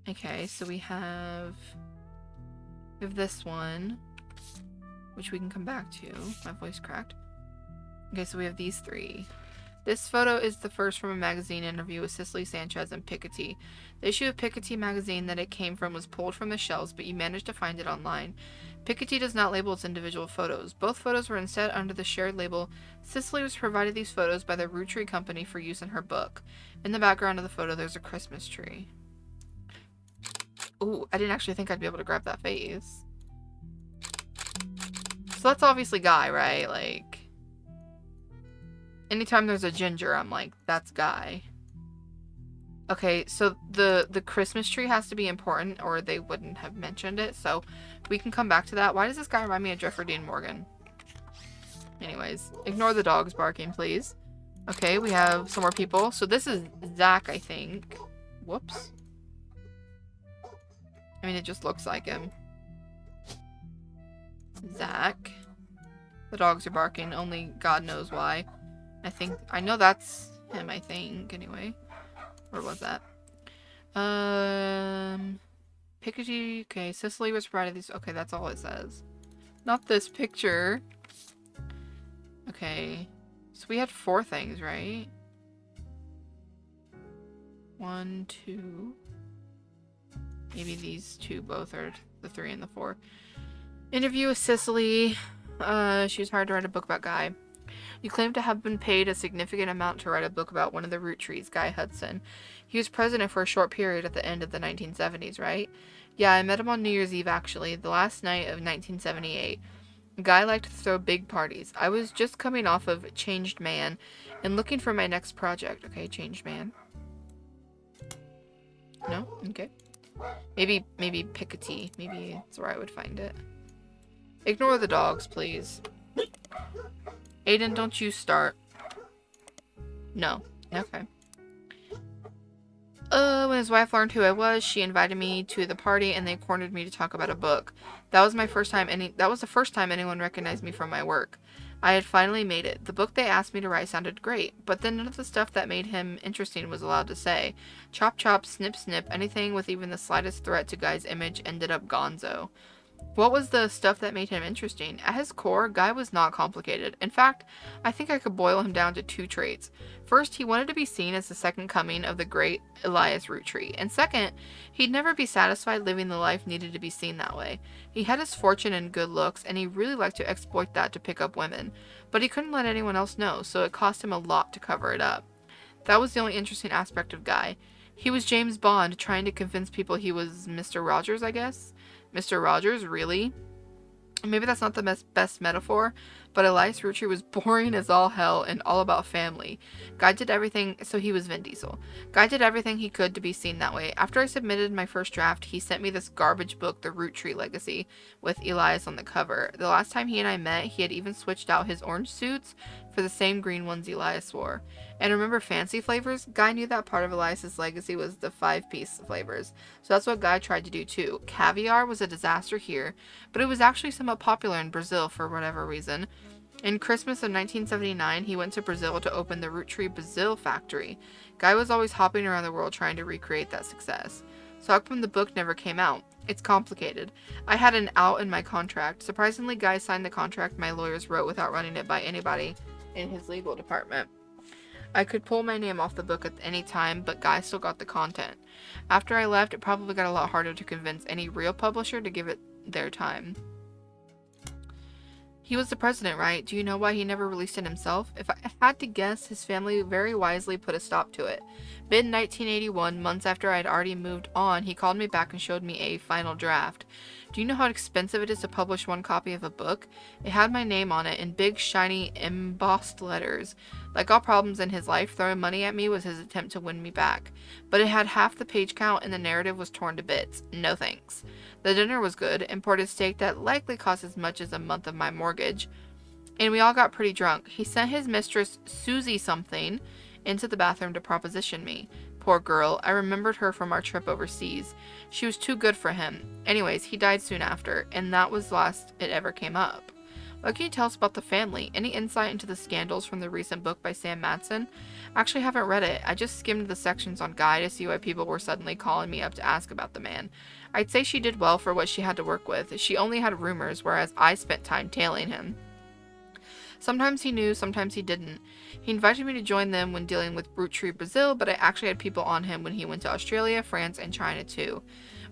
Okay, so we have this one, which we can come back to. My voice cracked. Okay, so we have these 3. This photo is the first from a magazine interview with Cicely Sanchez and Piketty. The issue of Piketty magazine that it came from was pulled from the shelves, but you managed to find it online. Piketty does not label its individual photos. Both photos were instead under the shared label. Cicely was provided these photos by the Roottree Company for use in her book. In the background of the photo, there's a Christmas tree. Ooh, I didn't actually think I'd be able to grab that face. So that's obviously Guy, right? Like, anytime there's a ginger, I'm like, that's Guy. Okay, so the Christmas tree has to be important, or they wouldn't have mentioned it, so we can come back to that. Why does this guy remind me of Jeffrey Dean Morgan? Anyways, ignore the dogs barking, please. Okay, we have some more people. So this is Zach, I think. Whoops. I mean, it just looks like him. Zach. The dogs are barking, only God knows why. I know that's him, I think, anyway. Where was that? Piketty. Okay, Cicely was provided these. Okay, that's all it says. Not this picture. Okay. So we had 4 things, right? 1, 2. Maybe these 2 both are the 3 and the 4. Interview with Cicely. She was hired to write a book about Guy. You claim to have been paid a significant amount to write a book about one of the Roottrees, Guy Hudson. He was president for a short period at the end of the 1970s, right? Yeah, I met him on New Year's Eve, actually, the last night of 1978. Guy liked to throw big parties. I was just coming off of Changed Man and looking for my next project. Okay, Changed Man. No? Okay. Maybe Piketty. Maybe that's where I would find it. Ignore the dogs, please. Aiden, don't you start. No. Okay. When his wife learned who I was, she invited me to the party and they cornered me to talk about a book. That was the first time anyone recognized me from my work. I had finally made it. The book they asked me to write sounded great, but then none of the stuff that made him interesting was allowed to say. Chop chop, snip snip, anything with even the slightest threat to Guy's image ended up gonzo. What was the stuff that made him interesting? At his core, Guy was not complicated. In fact, I think I could boil him down to 2 traits. First, he wanted to be seen as the second coming of the great Elias Rootree. And second, he'd never be satisfied living the life needed to be seen that way. He had his fortune and good looks, and he really liked to exploit that to pick up women. But he couldn't let anyone else know, so it cost him a lot to cover it up. That was the only interesting aspect of Guy. He was James Bond, trying to convince people he was Mr. Rogers, I guess. Mr. Rogers, really? Maybe that's not the best metaphor, but Elias Rootree was boring as all hell and all about family. Guy did everything, so he was Vin Diesel. Guy did everything he could to be seen that way. After I submitted my first draft, he sent me this garbage book, The Rootree Legacy, with Elias on the cover. The last time he and I met, he had even switched out his orange suits for the same green ones Elias wore. And remember fancy flavors? Guy knew that part of Elias's legacy was the 5-piece flavors. So that's what Guy tried to do too. Caviar was a disaster here, but it was actually somewhat popular in Brazil for whatever reason. In Christmas of 1979, he went to Brazil to open the Rootree Brazil factory. Guy was always hopping around the world trying to recreate that success. So how come the book never came out? It's complicated. I had an out in my contract. Surprisingly, Guy signed the contract my lawyers wrote without running it by anybody in his legal department. I could pull my name off the book at any time, but Guy still got the content. After I left, it probably got a lot harder to convince any real publisher to give it their time. He was the president, right? Do you know why he never released it himself? If I had to guess, his family very wisely put a stop to it. Mid-1981, months after I had already moved on, he called me back and showed me a final draft. Do you know how expensive it is to publish one copy of a book? It had my name on it in big, shiny, embossed letters. Like all problems in his life, throwing money at me was his attempt to win me back. But it had half the page count and the narrative was torn to bits. No thanks. The dinner was good, imported steak that likely cost as much as a month of my mortgage. And we all got pretty drunk. He sent his mistress, Susie something, into the bathroom to proposition me. Poor girl, I remembered her from our trip overseas. She was too good for him. Anyways, he died soon after, and that was the last it ever came up. What can you tell us about the family? Any insight into the scandals from the recent book by Sam Matson? Actually haven't read it. I just skimmed the sections on Guy to see why people were suddenly calling me up to ask about the man. I'd say she did well for what she had to work with. She only had rumors, whereas I spent time tailing him. Sometimes he knew, sometimes he didn't. He invited me to join them when dealing with Rootree Brazil, but I actually had people on him when he went to Australia, France, and China too.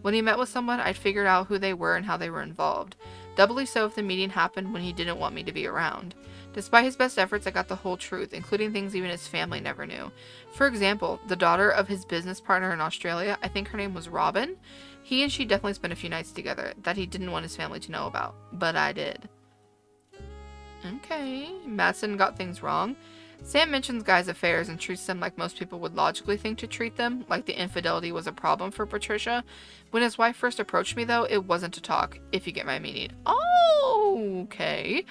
When he met with someone, I'd figured out who they were and how they were involved. Doubly so if the meeting happened when he didn't want me to be around. Despite his best efforts, I got the whole truth, including things even his family never knew. For example, the daughter of his business partner in Australia, I think her name was Robin, he and she definitely spent a few nights together that he didn't want his family to know about. But I did. Okay, Matson got things wrong. Sam mentions Guy's affairs and treats them like most people would logically think to treat them, like the infidelity was a problem for Patricia. When his wife first approached me, though, it wasn't to talk, if you get my meaning. Oh, okay.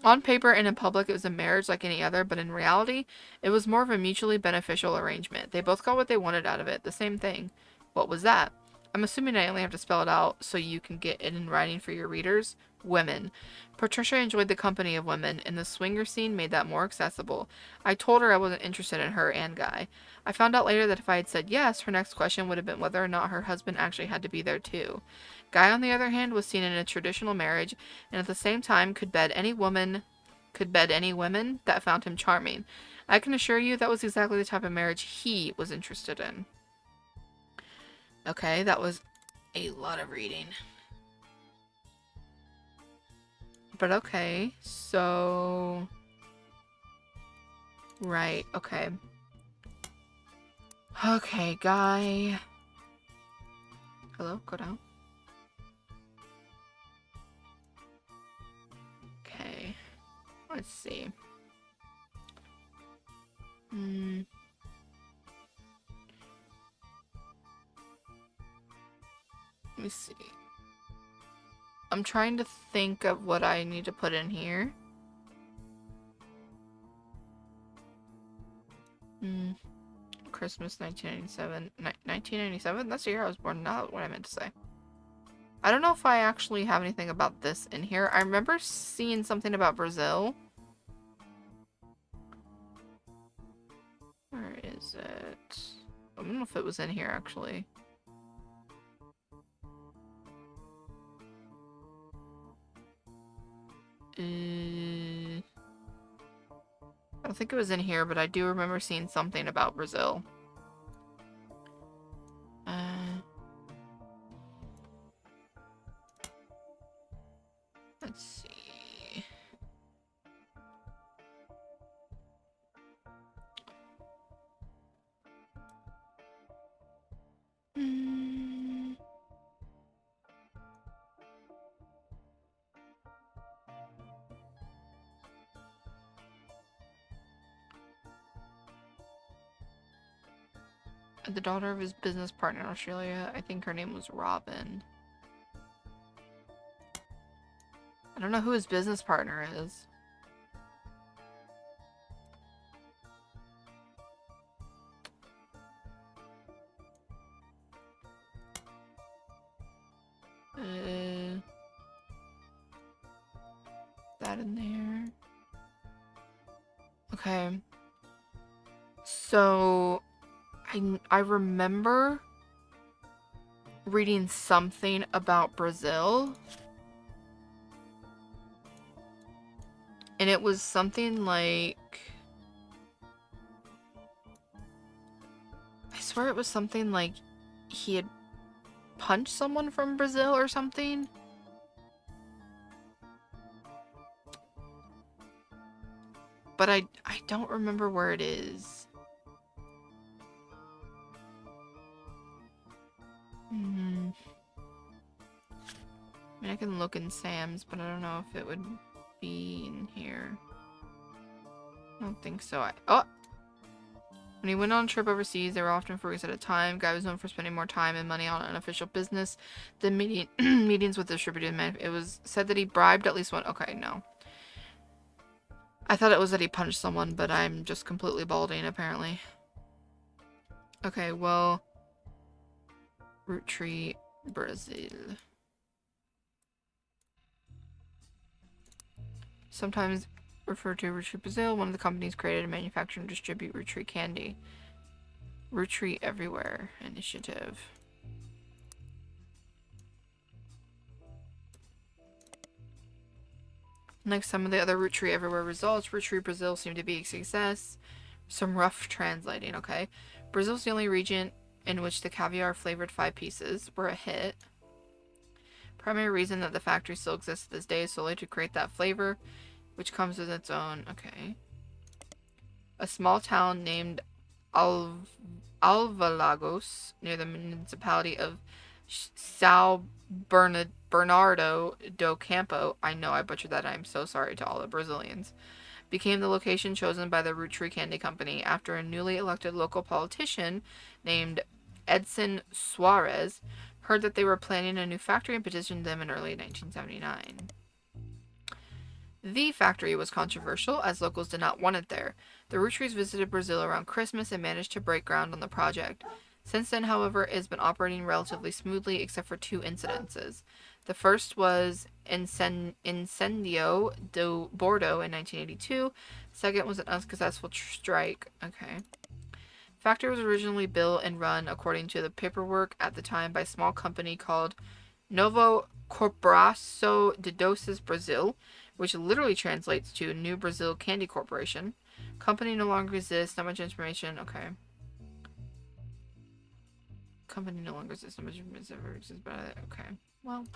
On paper and in public, it was a marriage like any other, but in reality, it was more of a mutually beneficial arrangement. They both got what they wanted out of it, the same thing. What was that? I'm assuming I only have to spell it out so you can get it in writing for your readers. Women. Patricia enjoyed the company of women, and the swinger scene made that more accessible. I told her I wasn't interested in her and Guy. I found out later that if I had said yes, her next question would have been whether or not her husband actually had to be there too. Guy, on the other hand, was seen in a traditional marriage, and at the same time could bed any woman could bed any women that found him charming. I can assure you that was exactly the type of marriage he was interested in. Okay, that was a lot of reading. But okay, so... Right, okay. Okay, guy. Hello, go down. Okay, let's see. Let me see. I'm trying to think of what I need to put in here. Christmas 1997. 1997? That's the year I was born. Not what I meant to say. I don't know if I actually have anything about this in here. I remember seeing something about Brazil. Where is it? I don't know if it was in here, actually. I don't think it was in here, but I do remember seeing something about Brazil. Let's see. The daughter of his business partner in Australia. I think her name was Robin. I don't know who his business partner is. That in there. Okay. So I remember reading something about Brazil. And it was something like... I swear it was something like he had punched someone from Brazil or something. But I don't remember where it is. I mean, I can look in Sam's, but I don't know if it would be in here. I don't think so. Oh! When he went on a trip overseas, they were often for weeks at a time. Guy was known for spending more time and money on unofficial business than meetings with distributed men. It was said that he bribed at least one. Okay, no. I thought it was that he punched someone, but I'm just completely balding, apparently. Okay, well... Roottrees, Brazil. Sometimes referred to Roottrees, Brazil, one of the companies created and manufacture and distribute Roottrees candy. Roottrees Everywhere initiative. Like some of the other Roottrees Everywhere results, Roottrees Brazil seemed to be a success. Some rough translating, okay. Brazil's the only region in which the caviar flavored 5 pieces were a hit. Primary reason that the factory still exists to this day is solely to create that flavor, which comes with its own... Okay. A small town named Alvalagos, near the municipality of São Bernardo do Campo, I know I butchered that, I'm so sorry to all the Brazilians, became the location chosen by the Roottrees Candy Company after a newly elected local politician named Edson Soares heard that they were planning a new factory and petitioned them in early 1979. The factory was controversial, as locals did not want it there. The Roottrees visited Brazil around Christmas and managed to break ground on the project. Since then, however, it has been operating relatively smoothly, except for 2 incidences. The first was Incendio do Bordo in 1982. Second was an unsuccessful strike. Okay. Factory was originally built and run, according to the paperwork at the time, by a small company called Novo Corporação de Doces Brazil, which literally translates to New Brazil Candy Corporation. Company no longer exists. Not much information. Okay. Company no longer exists. Not much information ever exists about it. Okay. Well.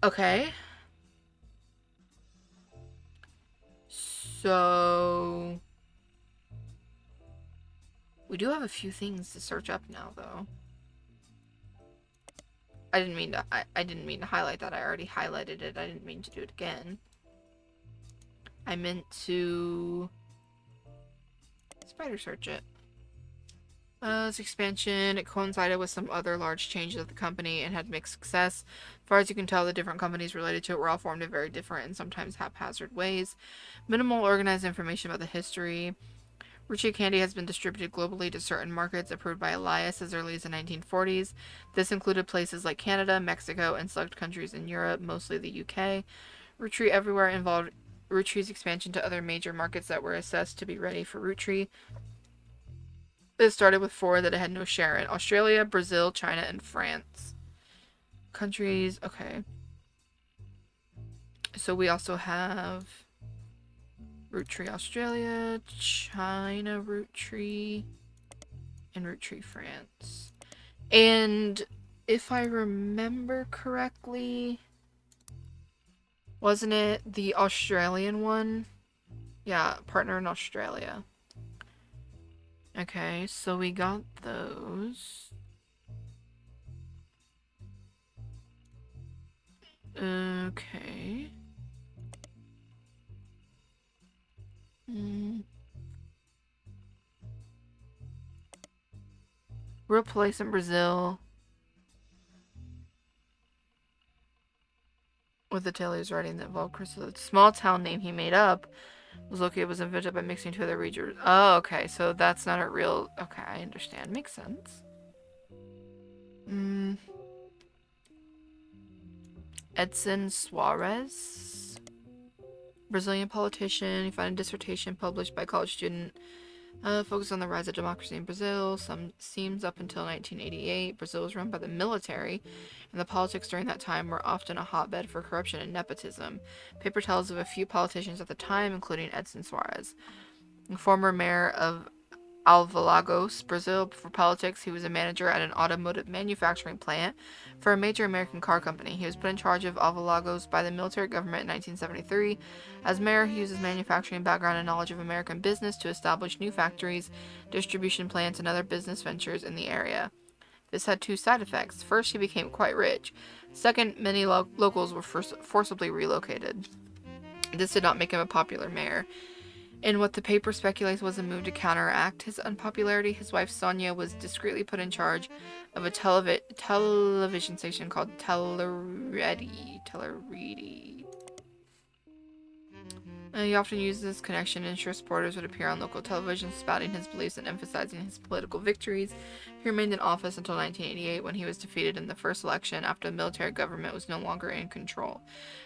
Okay. So we do have a few things to search up now, though. I didn't mean to highlight that. I already highlighted it. I didn't mean to do it again. I meant to spider search it. Its expansion, it coincided with some other large changes of the company and had mixed success. As far as you can tell, the different companies related to it were all formed in very different and sometimes haphazard ways. Minimal organized information about the history. Roottrees candy has been distributed globally to certain markets approved by Elias as early as the 1940s. This included places like Canada, Mexico, and select countries in Europe, mostly the UK. Roottrees everywhere involved Roottrees expansion to other major markets that were assessed to be ready for Roottrees. It started with 4 that it had no share in: Australia, Brazil, China, and France. Countries, okay. So we also have Roottrees Australia, China Roottrees, and Roottrees France. And if I remember correctly, wasn't it the Australian one? Yeah, partner in Australia. Okay, so we got those. Okay. Real place in Brazil. With the tale he was writing that involved Crystal. The small town name he made up was invented by mixing 2 other regions. Oh, okay, so that's not a real... Okay, I understand. Makes sense. Edson Suarez. Brazilian politician. He found a dissertation published by a college student focused on the rise of democracy in Brazil. Seems up until 1988, Brazil was run by the military, and the politics during that time were often a hotbed for corruption and nepotism. Paper tells of a few politicians at the time, including Edson Suarez, former mayor of Alvalagos, Brazil. For politics, he was a manager at an automotive manufacturing plant for a major American car company. He was put in charge of Alvalagos by the military government in 1973. As mayor, he used his manufacturing background and knowledge of American business to establish new factories, distribution plants, and other business ventures in the area. This had 2 side effects. First, he became quite rich. Second, many locals were forcibly relocated. This did not make him a popular mayor. In what the paper speculates was a move to counteract his unpopularity, his wife Sonia was discreetly put in charge of a television station called Teleredi. He often used this connection to ensure supporters would appear on local television, spouting his beliefs and emphasizing his political victories. He remained in office until 1988, when he was defeated in the first election after the military government was no longer in control.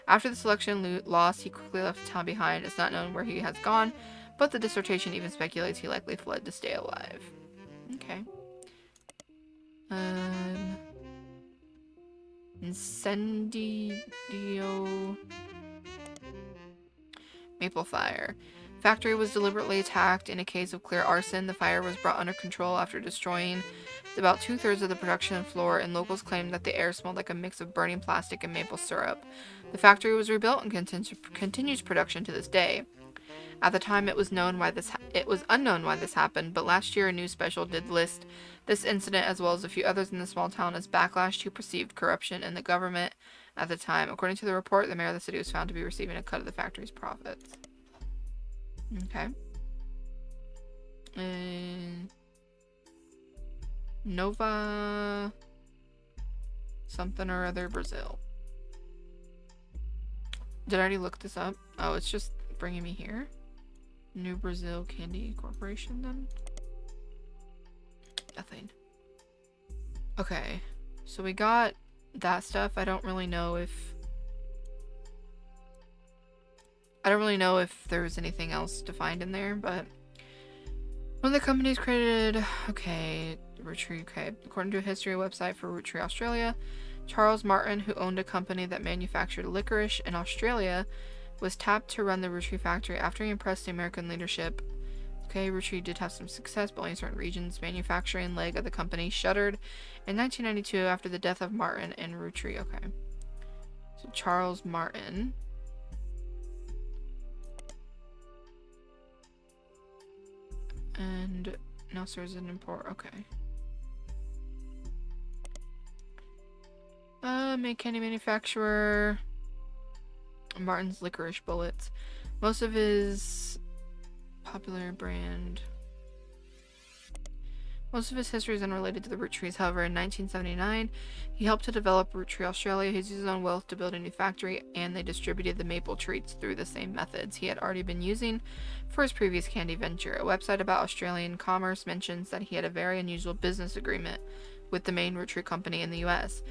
After this election loss, he quickly left town behind. It's not known where he has gone, but the dissertation even speculates he likely fled to stay alive. Okay. Incendio... Maple fire. Factory was deliberately attacked in a case of clear arson. The fire was brought under control after destroying about 2/3 of the production floor, and locals claimed that the air smelled like a mix of burning plastic and maple syrup. The factory was rebuilt and continues production to this day. At the time, it was unknown why this happened, but last year a news special did list this incident as well as a few others in the small town as backlash to perceived corruption in the government at the time. According to the report, the mayor of the city was found to be receiving a cut of the factory's profits. Okay. Nova... something or other, Brazil. Did I already look this up? Oh, it's just bringing me here. New Brazil Candy Corporation, then? Nothing. Okay. So we got that stuff. I don't really know if there was anything else to find in there, but when the company's created, okay, Roottrees, okay, according to a history website for Roottrees Australia, Charles Martin, who owned a company that manufactured licorice in Australia, was tapped to run the Roottrees factory after he impressed the American leadership. Okay, Roottrees did have some success, but only in certain regions. Manufacturing leg of the company shuttered in 1992 after the death of Martin and Roottrees. Okay. So Charles Martin. And now serves an import. Okay. Make candy manufacturer. Martin's licorice bullets. Most of his popular brand. Most of his history is unrelated to the Roottrees. However, in 1979, he helped to develop Roottrees Australia. He used his own wealth to build a new factory, and they distributed the maple treats through the same methods he had already been using for his previous candy venture. A website about Australian commerce mentions that he had a very unusual business agreement with the main Roottrees company in the US.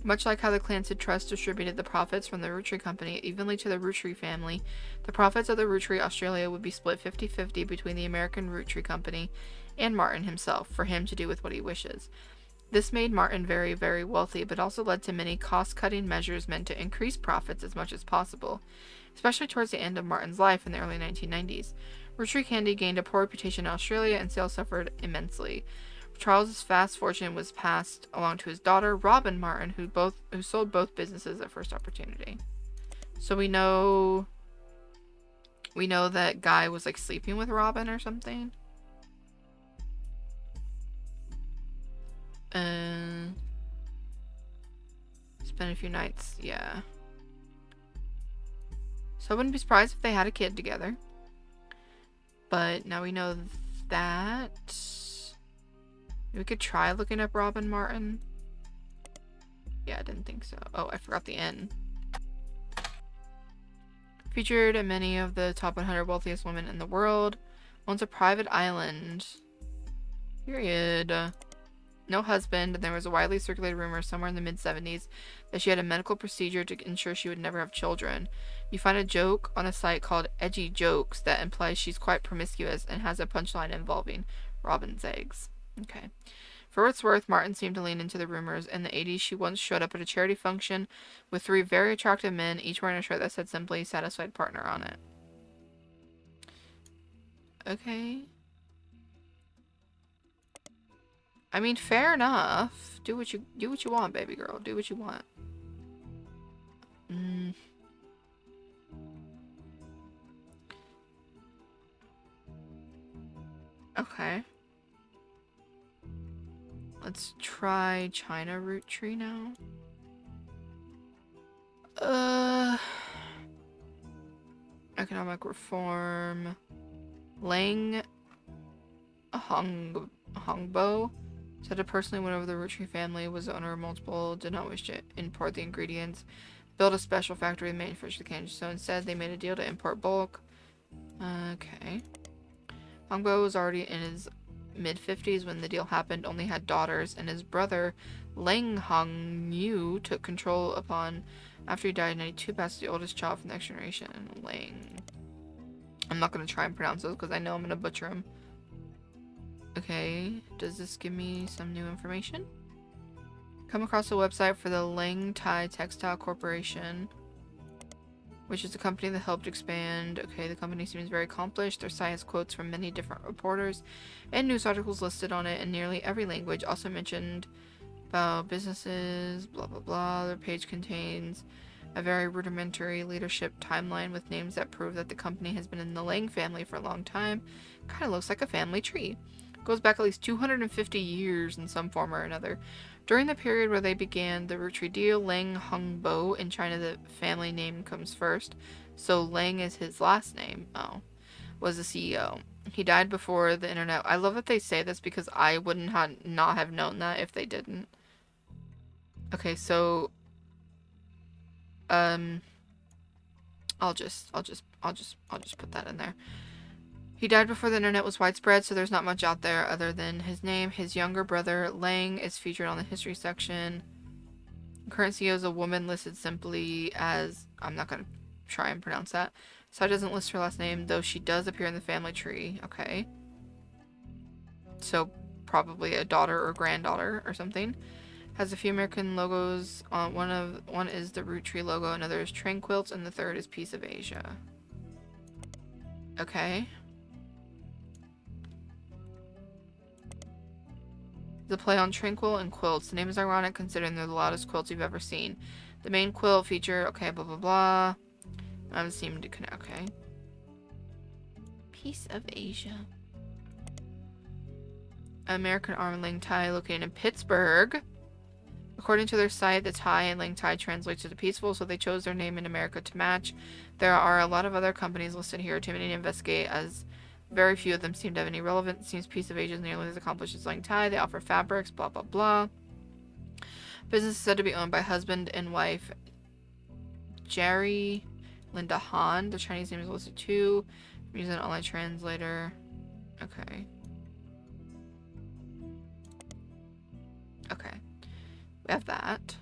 Much like how the Clancy Trust distributed the profits from the Roottrees company evenly to the Roottrees family, the profits of the Roottrees Australia would be split 50-50 between the American Roottrees company and Martin himself, for him to do with what he wishes. This made Martin very, very wealthy, but also led to many cost-cutting measures meant to increase profits as much as possible, especially towards the end of Martin's life in the early 1990s. Roottrees candy gained a poor reputation in Australia, and sales suffered immensely. Charles's vast fortune was passed along to his daughter, Robin Martin, who sold both businesses at first opportunity. So we know that Guy was like sleeping with Robin or something. Spent a few nights, yeah. So I wouldn't be surprised if they had a kid together. But now we know that. We could try looking up Robin Martin. Yeah, I didn't think so. Oh, I forgot the N. Featured in many of the top 100 wealthiest women in the world. Owns a private island. Period. No husband, and there was a widely circulated rumor somewhere in the mid-70s that she had a medical procedure to ensure she would never have children. You find a joke on a site called Edgy Jokes that implies she's quite promiscuous and has a punchline involving Robin's eggs. Okay. For what it's worth, Martin seemed to lean into the rumors. In the 80s, she once showed up at a charity function with 3 very attractive men, each wearing a shirt that said simply "Satisfied Partner" on it. Okay. I mean, fair enough. Do what you want, baby girl. Do what you want. Okay. Let's try China Roottrees now. Economic reform. Lang Hongbo said it personally went over the Roottrees family, was the owner of multiple, did not wish to import the ingredients, build a special factory to manufacture the candy, so instead they made a deal to import bulk. Okay. Hongbo was already in his mid-50s when the deal happened, only had daughters, and his brother Lang Hongyu took control upon after he died in 92, passed the oldest child from the next generation. Lang. I'm not going to try and pronounce those because I know I'm going to butcher them. Okay, does this give me some new information? Come across a website for the Lang Tai Textile Corporation, which is a company that helped expand. Okay, the company seems very accomplished. Their site has quotes from many different reporters and news articles listed on it in nearly every language. Also mentioned about businesses, blah blah blah. Their page contains a very rudimentary leadership timeline with names that prove that the company has been in the Lang family for a long time. Kind of looks like a family tree. Goes back at least 250 years in some form or another. During the period where they began the Roottrees deal, Lang Hongbo, in China the family name comes first, so Lang is his last name, was the CEO. He died before the internet. I love that they say this because I wouldn't not have known that if they didn't. Okay, so I'll just put that in there. He died before the internet was widespread, so there's not much out there other than his name. His younger brother, Lang, is featured on the history section. Current CEO is a woman listed simply as... I'm not going to try and pronounce that. So it doesn't list her last name, though she does appear in the family tree. Okay. So probably a daughter or granddaughter or something. Has a few American logos. One is the Roottrees logo, another is Train Quilts, and the third is Piece of Asia. Okay. The play on tranquil and quilts. The name is ironic considering they're the loudest quilts you've ever seen. The main quilt feature, okay, blah blah blah. I haven't seemed to connect, okay. Piece of Asia. American arm lang tie located in Pittsburgh. According to their site, the tie and lang tie translates to the peaceful, so they chose their name in America to match. There are a lot of other companies listed here too many to investigate, as very few of them seem to have any relevance. It seems Piece of Asia is nearly as accomplished as lang tie. They offer fabrics, blah blah blah. Business is said to be owned by husband and wife Jerry Linda Han. The Chinese name is listed too. I'm using an online translator. Okay. Okay. We have that.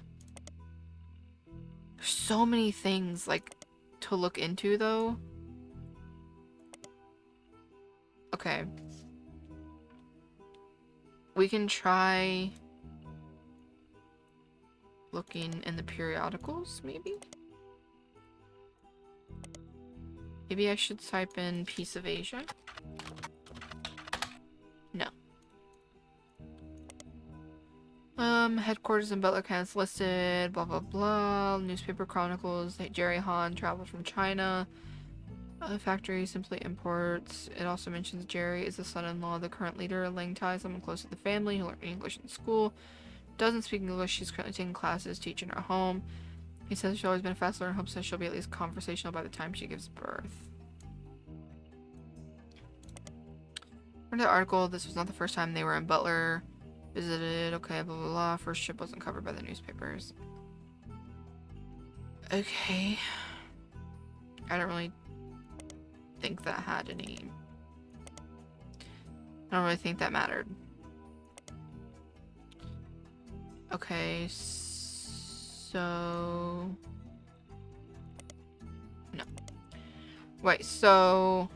There's so many things, like, to look into, though. Okay. We can try looking in the periodicals, maybe? Maybe I should type in Piece of Asia. No. Headquarters in Butler, Kansas listed, blah blah blah. Newspaper chronicles that Jerry Han traveled from China. Factory simply imports. It also mentions Jerry is the son-in-law of the current leader of Lang Tai, someone close to the family who learned English in school. Doesn't speak English. She's currently taking classes, teaching her home. He says she's always been a fast learner and hopes that she'll be at least conversational by the time she gives birth. From the article, this was not the first time they were in Butler. Visited, okay, blah blah blah. First ship wasn't covered by the newspapers. Okay. I don't really think that had any... I don't really think that mattered. Okay, so... No. Wait, so...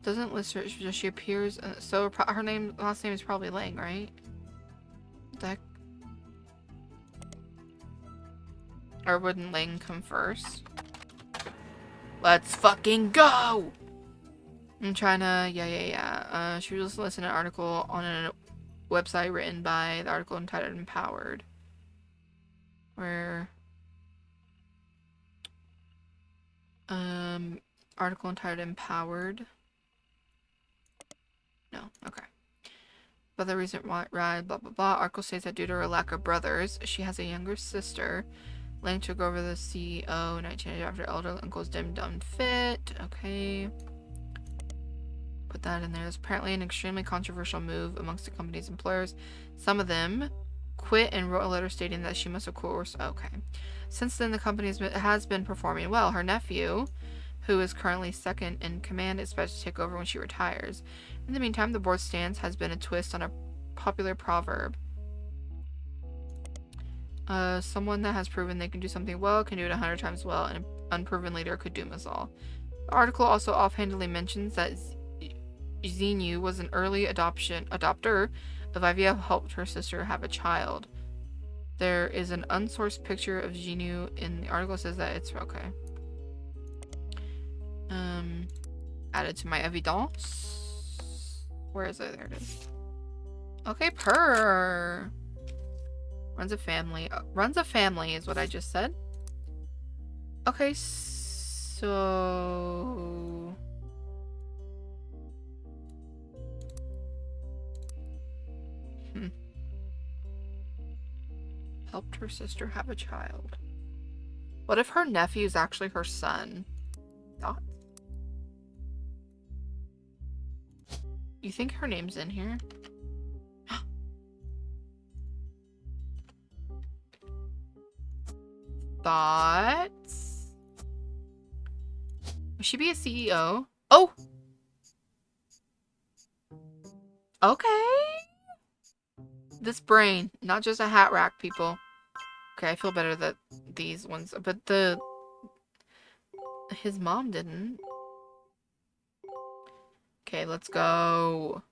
Doesn't list her, she appears, so her last name is probably Lang, right? What the heck? Or wouldn't Lang come first? Let's fucking go! I'm trying to, yeah. She was listening to an article on a website written by the article entitled Empowered. Where, article entitled Empowered. No, okay. But the recent ride, blah blah blah. Article states that due to her lack of brothers, she has a younger sister. Lang took over the CEO in 1980 after elder uncle's dim-dum fit. Okay. Put that in there. It's apparently an extremely controversial move amongst the company's employers. Some of them quit and wrote a letter stating that she must of course... Okay. Since then, the company has been performing well. Her nephew, who is currently second in command, is expected to take over when she retires. In the meantime, the board's stance has been a twist on a popular proverb. Someone that has proven they can do something well can do it 100 times well, and an unproven leader could doom us all. The article also offhandedly mentions that Xinyu was an early adopter of IVF, helped her sister have a child. There is an unsourced picture of Xinyu in the article. Says that it's okay. Added to my evidence. Where is it? There it is. Okay, purr. Runs a family. Runs a family is what I just said. Okay, so... Helped her sister have a child. What if her nephew is actually her son? Thoughts? You think her name's in here? Thoughts? Would she be a CEO? Oh! Okay. This brain, not just a hat rack, people. Okay, I feel better that these ones, but his mom didn't. Okay, let's go.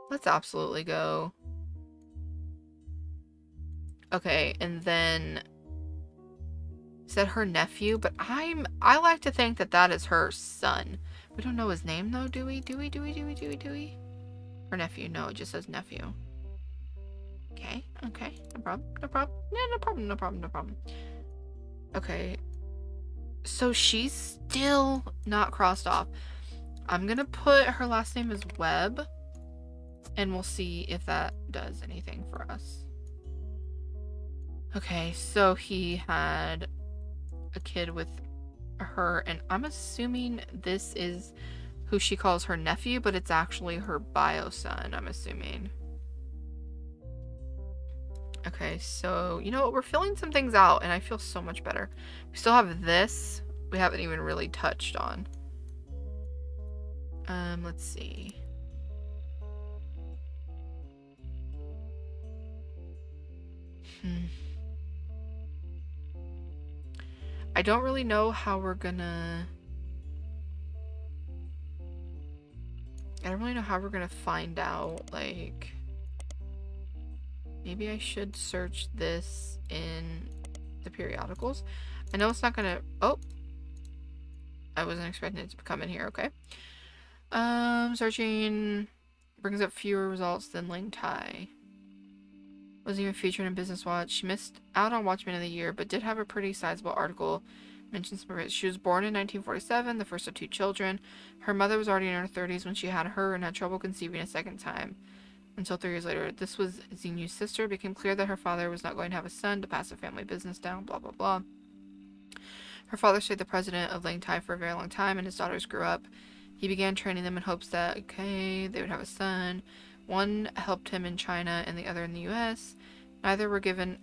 Let's absolutely go. Okay, and then is that her nephew? But I like to think that that is her son. We don't know his name though, do we? Do we? Or nephew? No, it just says nephew. Okay, okay, no problem, no problem, no problem. Okay, so she's still not crossed off. I'm gonna put her last name as Webb, and we'll see if that does anything for us. Okay, so he had a kid with her, and I'm assuming this is who she calls her nephew, but it's actually her bio son, I'm assuming. Okay, so you know what? We're filling some things out, and I feel so much better. We still have this. We haven't even really touched on. Let's see. I don't really know how we're gonna... I don't really know how we're gonna find out, like... Maybe I should search this in the periodicals. I know it's not gonna... Oh! I wasn't expecting it to come in here, okay. Searching brings up fewer results than Ling Tai. Wasn't even featured in Business Watch. She missed out on Watchman of the Year, but did have a pretty sizable article. Mentions some of it. She was born in 1947, the first of 2 children. Her mother was already in her 30s when she had her and had trouble conceiving a second time. Until 3 years later, this was Xinyu's sister. It became clear that her father was not going to have a son to pass the family business down, blah, blah, blah. Her father stayed the president of Ling Tai for a very long time, and his daughters grew up. He began training them in hopes that, okay, they would have a son. One helped him in China and the other in the U.S. Neither were given...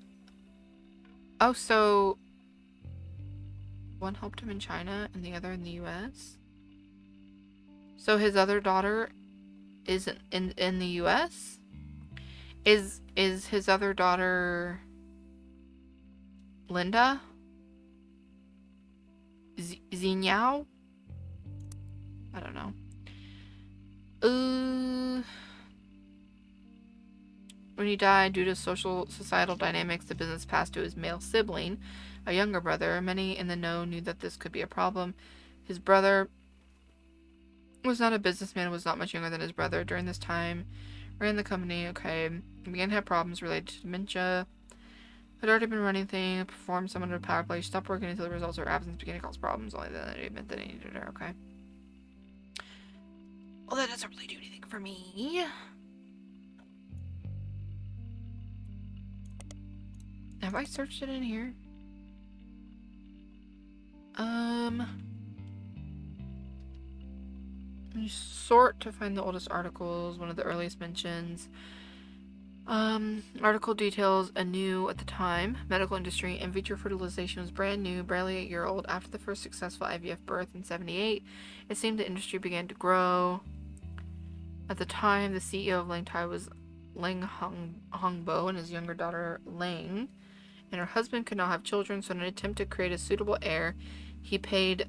Oh, so... One helped him in China and the other in the U.S.? So his other daughter is in the U.S.? Is his other daughter... Linda? Xinyao? I don't know. When he died, due to societal dynamics, the business passed to his male sibling, a younger brother. Many in the know knew that this could be a problem. His brother was not a businessman, was not much younger than his brother. During this time, ran the company, okay. He began to have problems related to dementia. Had already been running things, performed some under power play, stopped working until the results of her absence began to cause problems. Only then it admitted that he needed her, okay. Well, that doesn't really do anything for me. Have I searched it in here? You sort to find the oldest articles, one of the earliest mentions. Article details a new, at the time, medical industry. In vitro fertilization was brand new, barely 8-year-old. After the first successful IVF birth in 1978, it seemed the industry began to grow. At the time, the CEO of Ling Tai was Ling Hongbo and his younger daughter Ling, and her husband could not have children, so in an attempt to create a suitable heir, he paid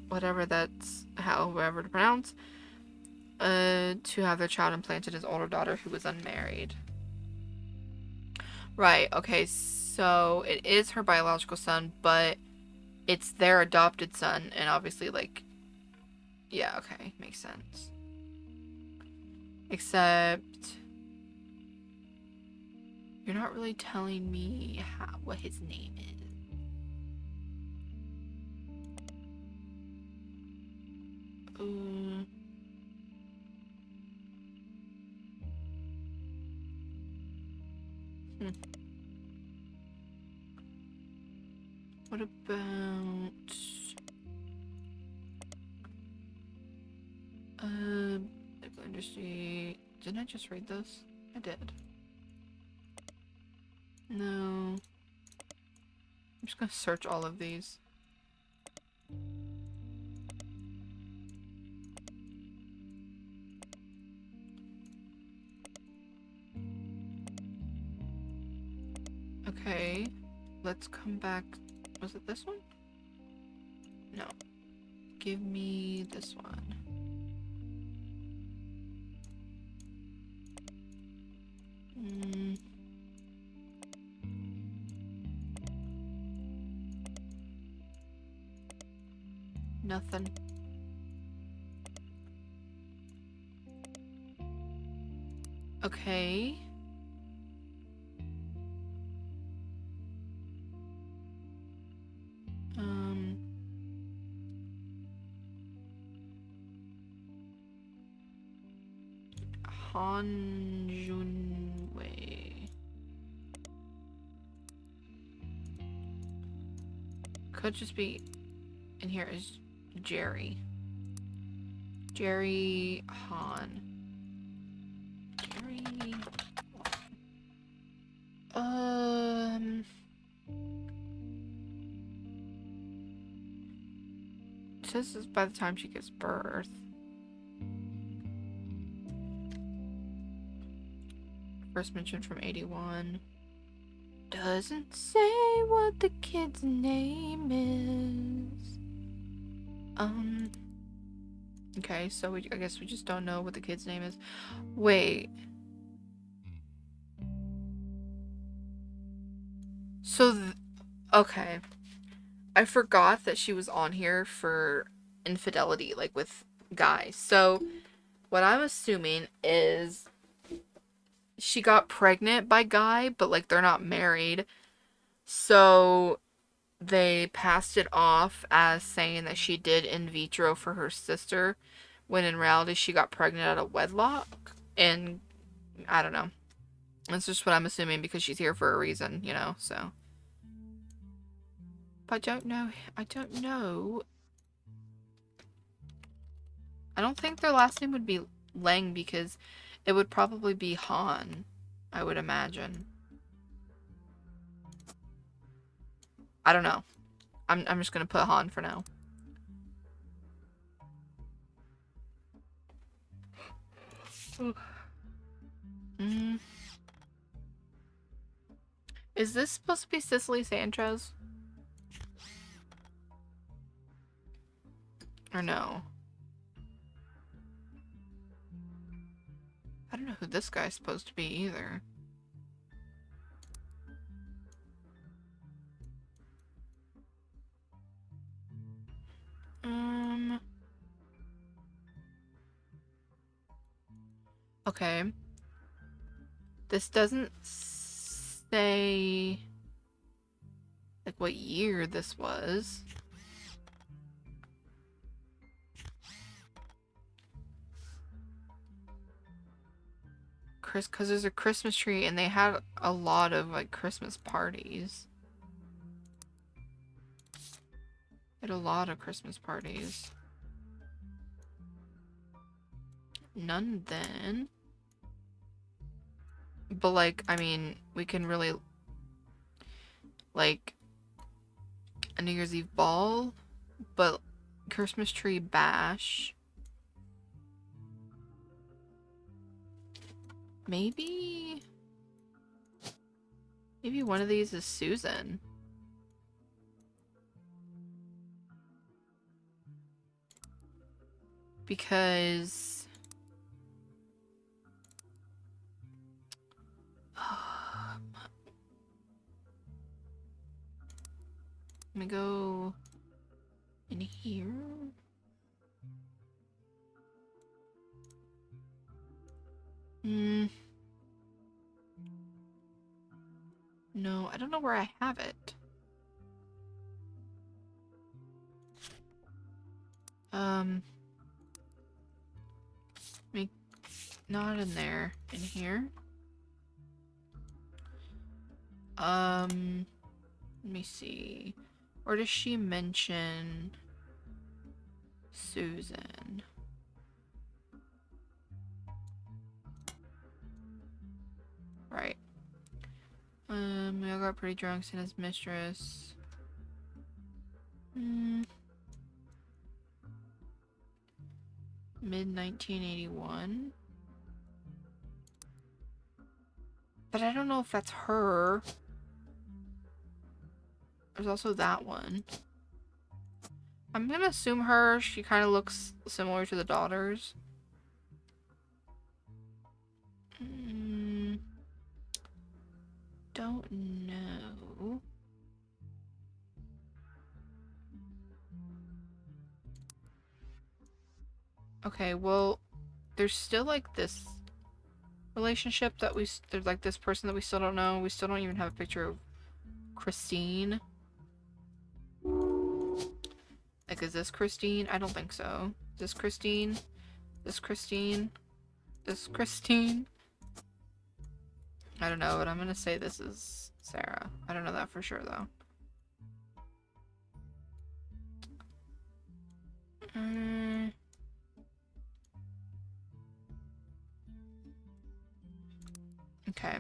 whatever that's however to pronounce to have their child implanted his older daughter who was unmarried. Right, okay, so it is her biological son, but it's their adopted son, and obviously, like, yeah, okay, makes sense. Except, you're not really telling me what his name is. What about medical industry? Didn't I just read this? I did. No. I'm just gonna search all of these. Okay, let's come back. Was it this one? No. Give me this one. Mm. Nothing. Okay. Han Junwei. Could just be in here is Jerry. Jerry Han. Jerry. It says this by the time she gives birth. First mentioned from 81. Doesn't say what the kid's name is. Okay, so I guess we just don't know what the kid's name is. Wait. So, okay. I forgot that she was on here for infidelity, like with guys. So, what I'm assuming is she got pregnant by Guy, but like they're not married. So, they passed it off as saying that she did in vitro for her sister, when in reality she got pregnant out of wedlock. And I don't know. That's just what I'm assuming because she's here for a reason, you know, so. But I don't know. I don't know. I don't think their last name would be Lang because it would probably be Han, I would imagine. I don't know. I'm just gonna put Han for now. Is this supposed to be Cicely Sanchez? Or no? I don't know who this guy's supposed to be either. Okay. This doesn't say like what year this was. Because there's a Christmas tree and they had a lot of like Christmas parties. They had a lot of Christmas parties. None then. But like, I mean, we can really like a New Year's Eve ball, but Christmas tree bash. Maybe one of these is Susan. Because let me go in here. No, I don't know where I have it. Not in there. In here. Let me see. Or does she mention Susan? Right. We all got pretty drunk, seen his mistress. Mid-1981. But I don't know if that's her. There's also that one. I'm gonna assume her. She kind of looks similar to the daughters. don't know. Okay, well, there's still like this relationship that there's like this person that we still don't know. We still don't even have a picture of Christine. Like, is this Christine? I don't think so. Is this Christine? This Christine? This Christine? I don't know, but I'm gonna say this is Sarah. I don't know that for sure though. Okay.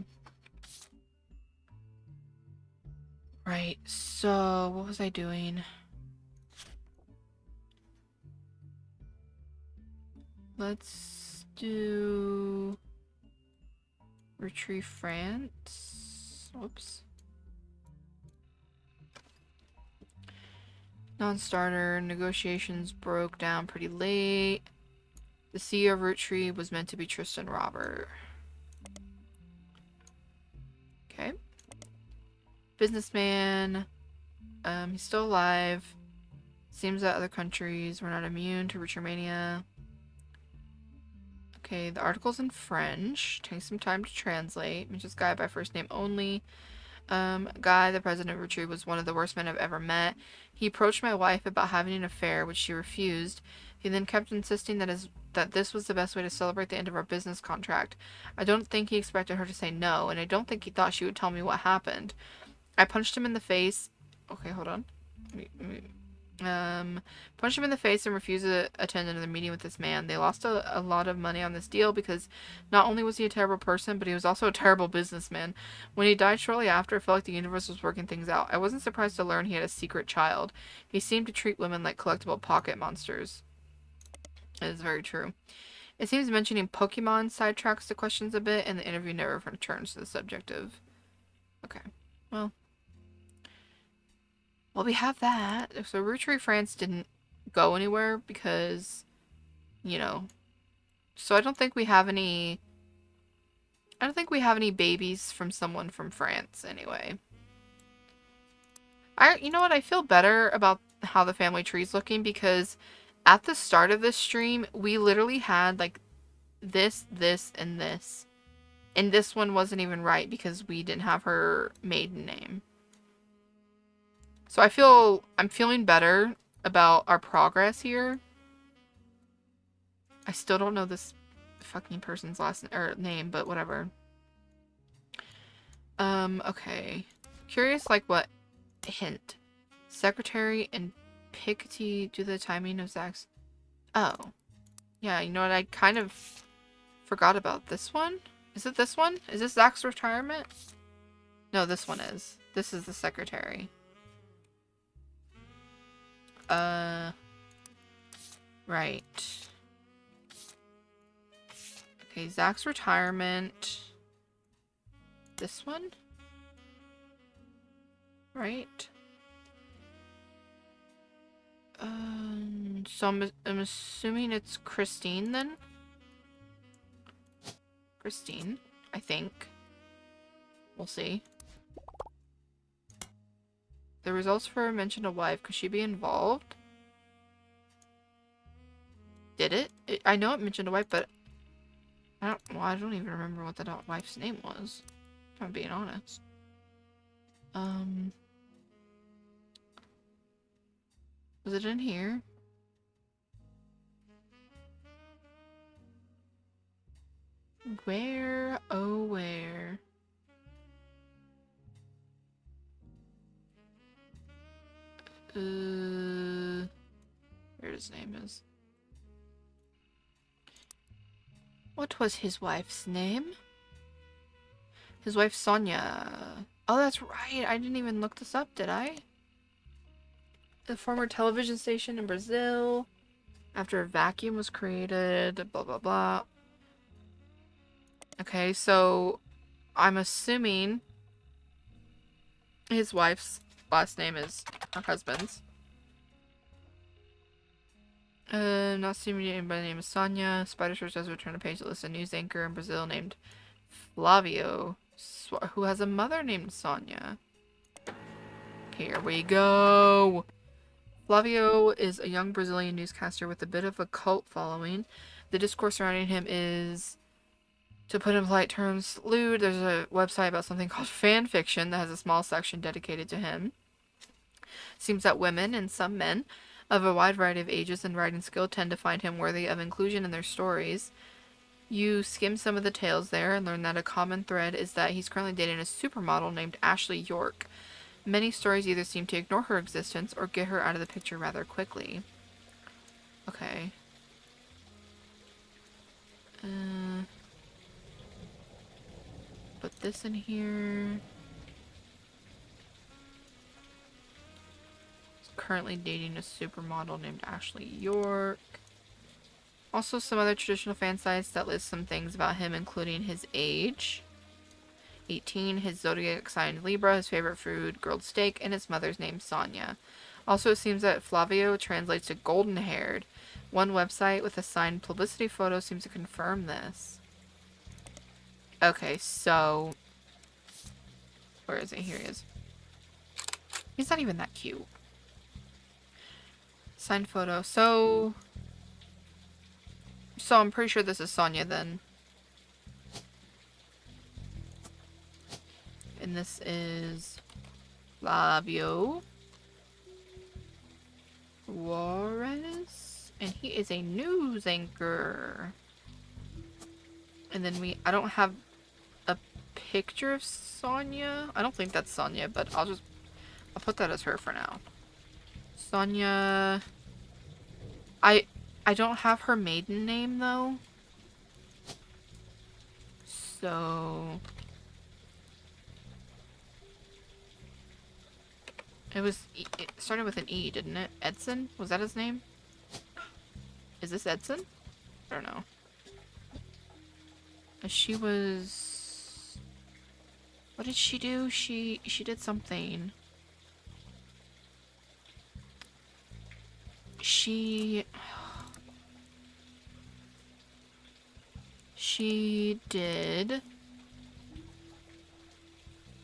Right, so what was I doing? Let's do Roottrees, France. Whoops. Non-starter. Negotiations broke down pretty late. The CEO of Roottrees was meant to be Tristan Robert. Okay. Businessman. He's still alive. Seems that other countries were not immune to Roottrees mania. Okay, the article's in French. Takes some time to translate. Mentions guy by first name only. Guy, the president of Roottrees, was one of the worst men I've ever met. He approached my wife about having an affair, which she refused. He then kept insisting that this was the best way to celebrate the end of our business contract. I don't think he expected her to say no, and I don't think he thought she would tell me what happened. I punched him in the face. Okay, hold on. Punched him in the face and refused to attend another meeting with this man. They lost a lot of money on this deal because not only was he a terrible person, but he was also a terrible businessman. When he died shortly after, it felt like the universe was working things out. I wasn't surprised to learn he had a secret child. He seemed to treat women like collectible pocket monsters. It is very true. It seems mentioning Pokemon sidetracks the questions a bit, and the interview never returns to the subject of... Okay, well... Well, we have that. So Roottrees, France didn't go anywhere because, you know. So I don't think we have any... I don't think we have any babies from someone from France anyway. You know what? I feel better about how the family tree's looking because at the start of this stream, we literally had like this, and this. And this one wasn't even right because we didn't have her maiden name. So I'm feeling better about our progress here. I still don't know this fucking person's name, but whatever. Okay. Curious, like, what hint? Secretary and Piketty do the timing of Zach's... Oh. Yeah, you know what? I kind of forgot about this one. Is it this one? Is this Zach's retirement? No, this one is. This is the secretary. Right. Okay, Zach's retirement. This one? Right. So I'm assuming it's Christine then? Christine, I think. We'll see. The results for her mentioned a wife. Could she be involved? Did it? I know it mentioned a wife, but I don't even remember what the wife's name was. If I'm being honest. Was it in here? Where? Oh, where? Where his name is. What was his wife's name? His wife Sonia. Oh, that's right. I didn't even look this up, did I? The former television station in Brazil. After a vacuum was created. Blah, blah, blah. Okay, so I'm assuming his wife's last name is her husband's. Not seeing anybody by the name of Sonia. Spider Search does return a page that lists a news anchor in Brazil named Flavio who has a mother named Sonia. Here we go. Flavio is a young Brazilian newscaster with a bit of a cult following. The discourse surrounding him is, to put in polite terms, lewd. There's a website about something called fan fiction that has a small section dedicated to him. Seems that women, and some men, of a wide variety of ages and writing skill tend to find him worthy of inclusion in their stories. You skim some of the tales there and learn that a common thread is that he's currently dating a supermodel named Ashley York. Many stories either seem to ignore her existence or get her out of the picture rather quickly. Okay. Put this in here. He's currently dating a supermodel named Ashley York. Also some other traditional fan sites that list some things about him, including his age. 18, his zodiac sign Libra, his favorite food, grilled steak, and his mother's name Sonia. Also, it seems that Flavio translates to golden-haired. One website with a signed publicity photo seems to confirm this. Okay, so... where is he? Here he is. He's not even that cute. Signed photo. So I'm pretty sure this is Sonia then. And this is Flavio Juarez. And he is a news anchor. And then I don't have a picture of Sonia. I don't think that's Sonia, but I'll put that as her for now. Sonia. I don't have her maiden name though. So it started with an E, didn't it? Edson? Was that his name? Is this Edson? I don't know. She was... what did she do? She did something. She did...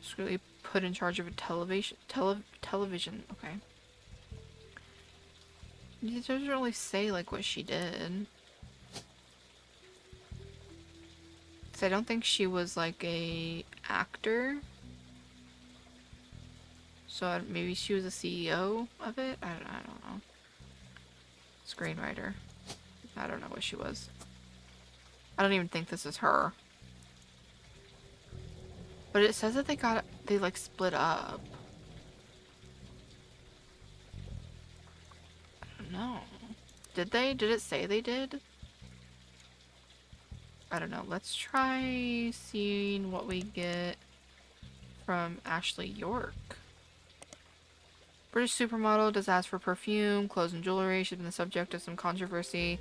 just really put in charge of a television. Okay. It doesn't really say like what she did. Cause I don't think she was like a actor. So maybe she was a CEO of it. I don't know. Screenwriter. I don't know what she was. I don't even think this is her. But it says that they like split up. I don't know. Did they? Did it say they did? I don't know. Let's try seeing what we get from Ashley York. British supermodel does ask for perfume, clothes, and jewelry. She's been the subject of some controversy,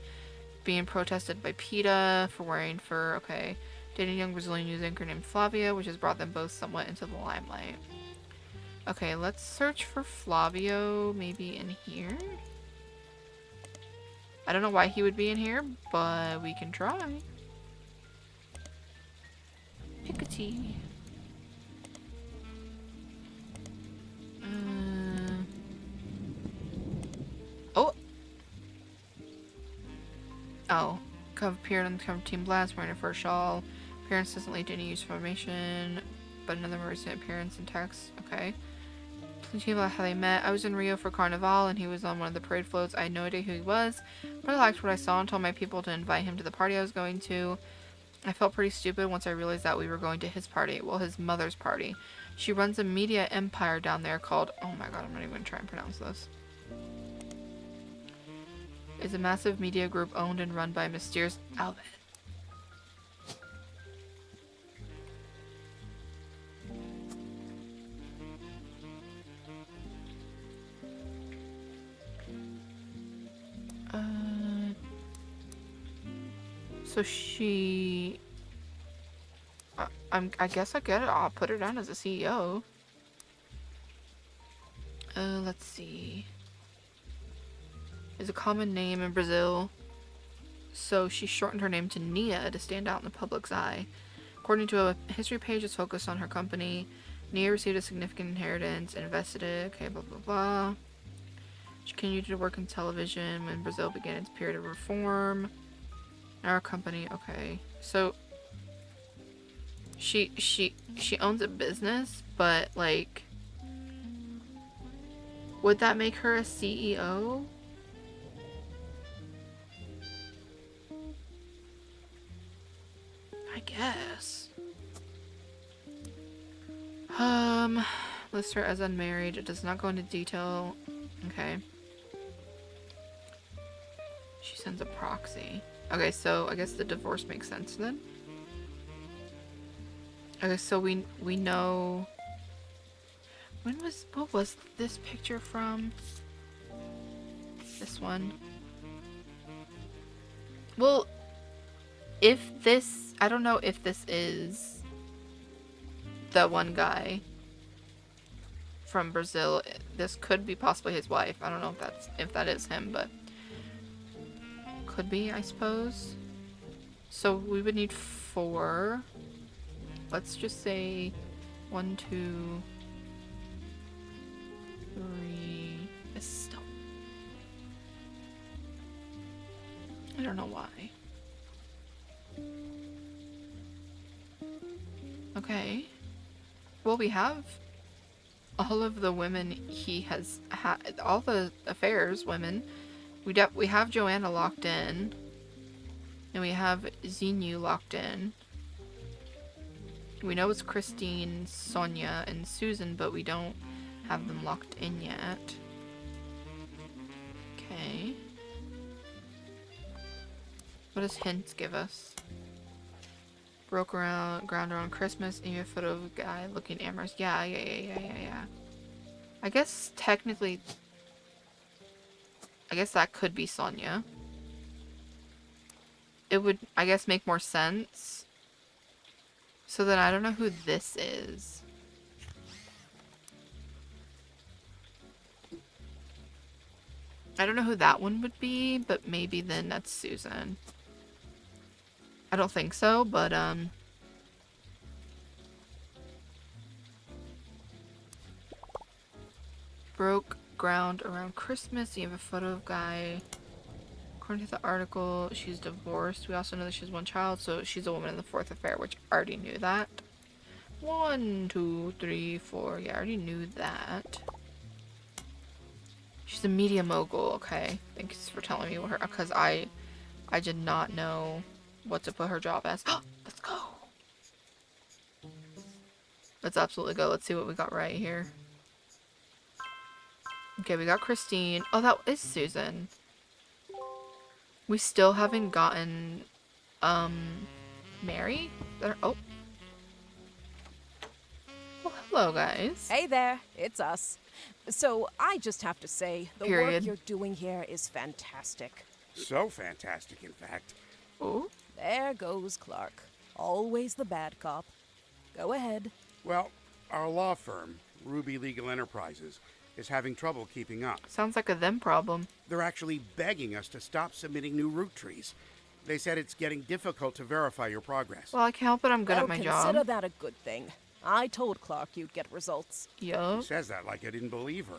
being protested by PETA for wearing fur. Okay. Dating a young Brazilian news anchor named Flavia, which has brought them both somewhat into the limelight. Okay, let's search for Flavio maybe in here. I don't know why he would be in here, but we can try. Pickety. Oh. Appeared on the cover of Team Blast wearing a fur shawl. Appearance doesn't lead to any useful information, but another more recent appearance in text. Okay. Plenty about how they met. I was in Rio for Carnival and he was on one of the parade floats. I had no idea who he was, but I liked what I saw and told my people to invite him to the party I was going to. I felt pretty stupid once I realized that we were going to his party. Well, his mother's party. She runs a media empire down there called... oh my god, I'm not even going to try and pronounce this. Is a massive media group owned and run by a mysterious Albert. So she... I guess I get it. I'll put her down as a CEO. Let's see. Is a common name in Brazil. So she shortened her name to Nia to stand out in the public's eye. According to a history page, it's focused on her company. Nia received a significant inheritance, invested it, okay, blah, blah, blah. She continued to work in television when Brazil began its period of reform. Our company, okay. So, she owns a business, but, like, would that make her a CEO? I guess. Lists her as unmarried. It does not go into detail. Okay. She sends a proxy. Okay, so I guess the divorce makes sense then. Okay, so we know. What was this picture from? This one. Well, I don't know if this is the one guy from Brazil. This could be possibly his wife. I don't know if that is him, but could be, I suppose. So we would need 4. Let's just say 1, 2, 3. This is still. I don't know why. Okay. Well, we have all of the women he has had, all the affairs women. We have Joanna locked in, and we have Xenu locked in. We know it's Christine, Sonia, and Susan, but we don't have them locked in yet. Okay. What does hints give us? Broke ground around Christmas, and you have a photo of a guy looking amorous. Yeah. I guess technically, that could be Sonia. It would, I guess, make more sense. So then I don't know who this is. I don't know who that one would be, but maybe then that's Susan. I don't think so, but broke ground around Christmas. You have a photo of guy. According to the article, she's divorced. We also know that she has 1 child, so she's a woman in the 4th affair, which I already knew that. 1, 2, 3, 4. Yeah, I already knew that. She's a media mogul. Okay, thanks for telling me what her. Because I did not know what to put her job as. Let's go. Let's absolutely go. Let's see what we got right here. Okay, we got Christine. Oh, that is Susan. We still haven't gotten, Mary? Oh. Well, hello, guys.
Hey there, it's us. So, I just have to say, the work you're doing here is fantastic.
So fantastic, in fact.
Oh.
There goes Clark. Always the bad cop. Go ahead.
Well, our law firm, Ruby Legal Enterprises, is having trouble keeping up.
Sounds like a them problem.
They're actually begging us to stop submitting new Roottrees. They said it's getting difficult to verify your progress.
Well, I can't help it. I'm good at my job.
Consider that a good thing. I told Clark you'd get results.
Yup.
She says that like I didn't believe her.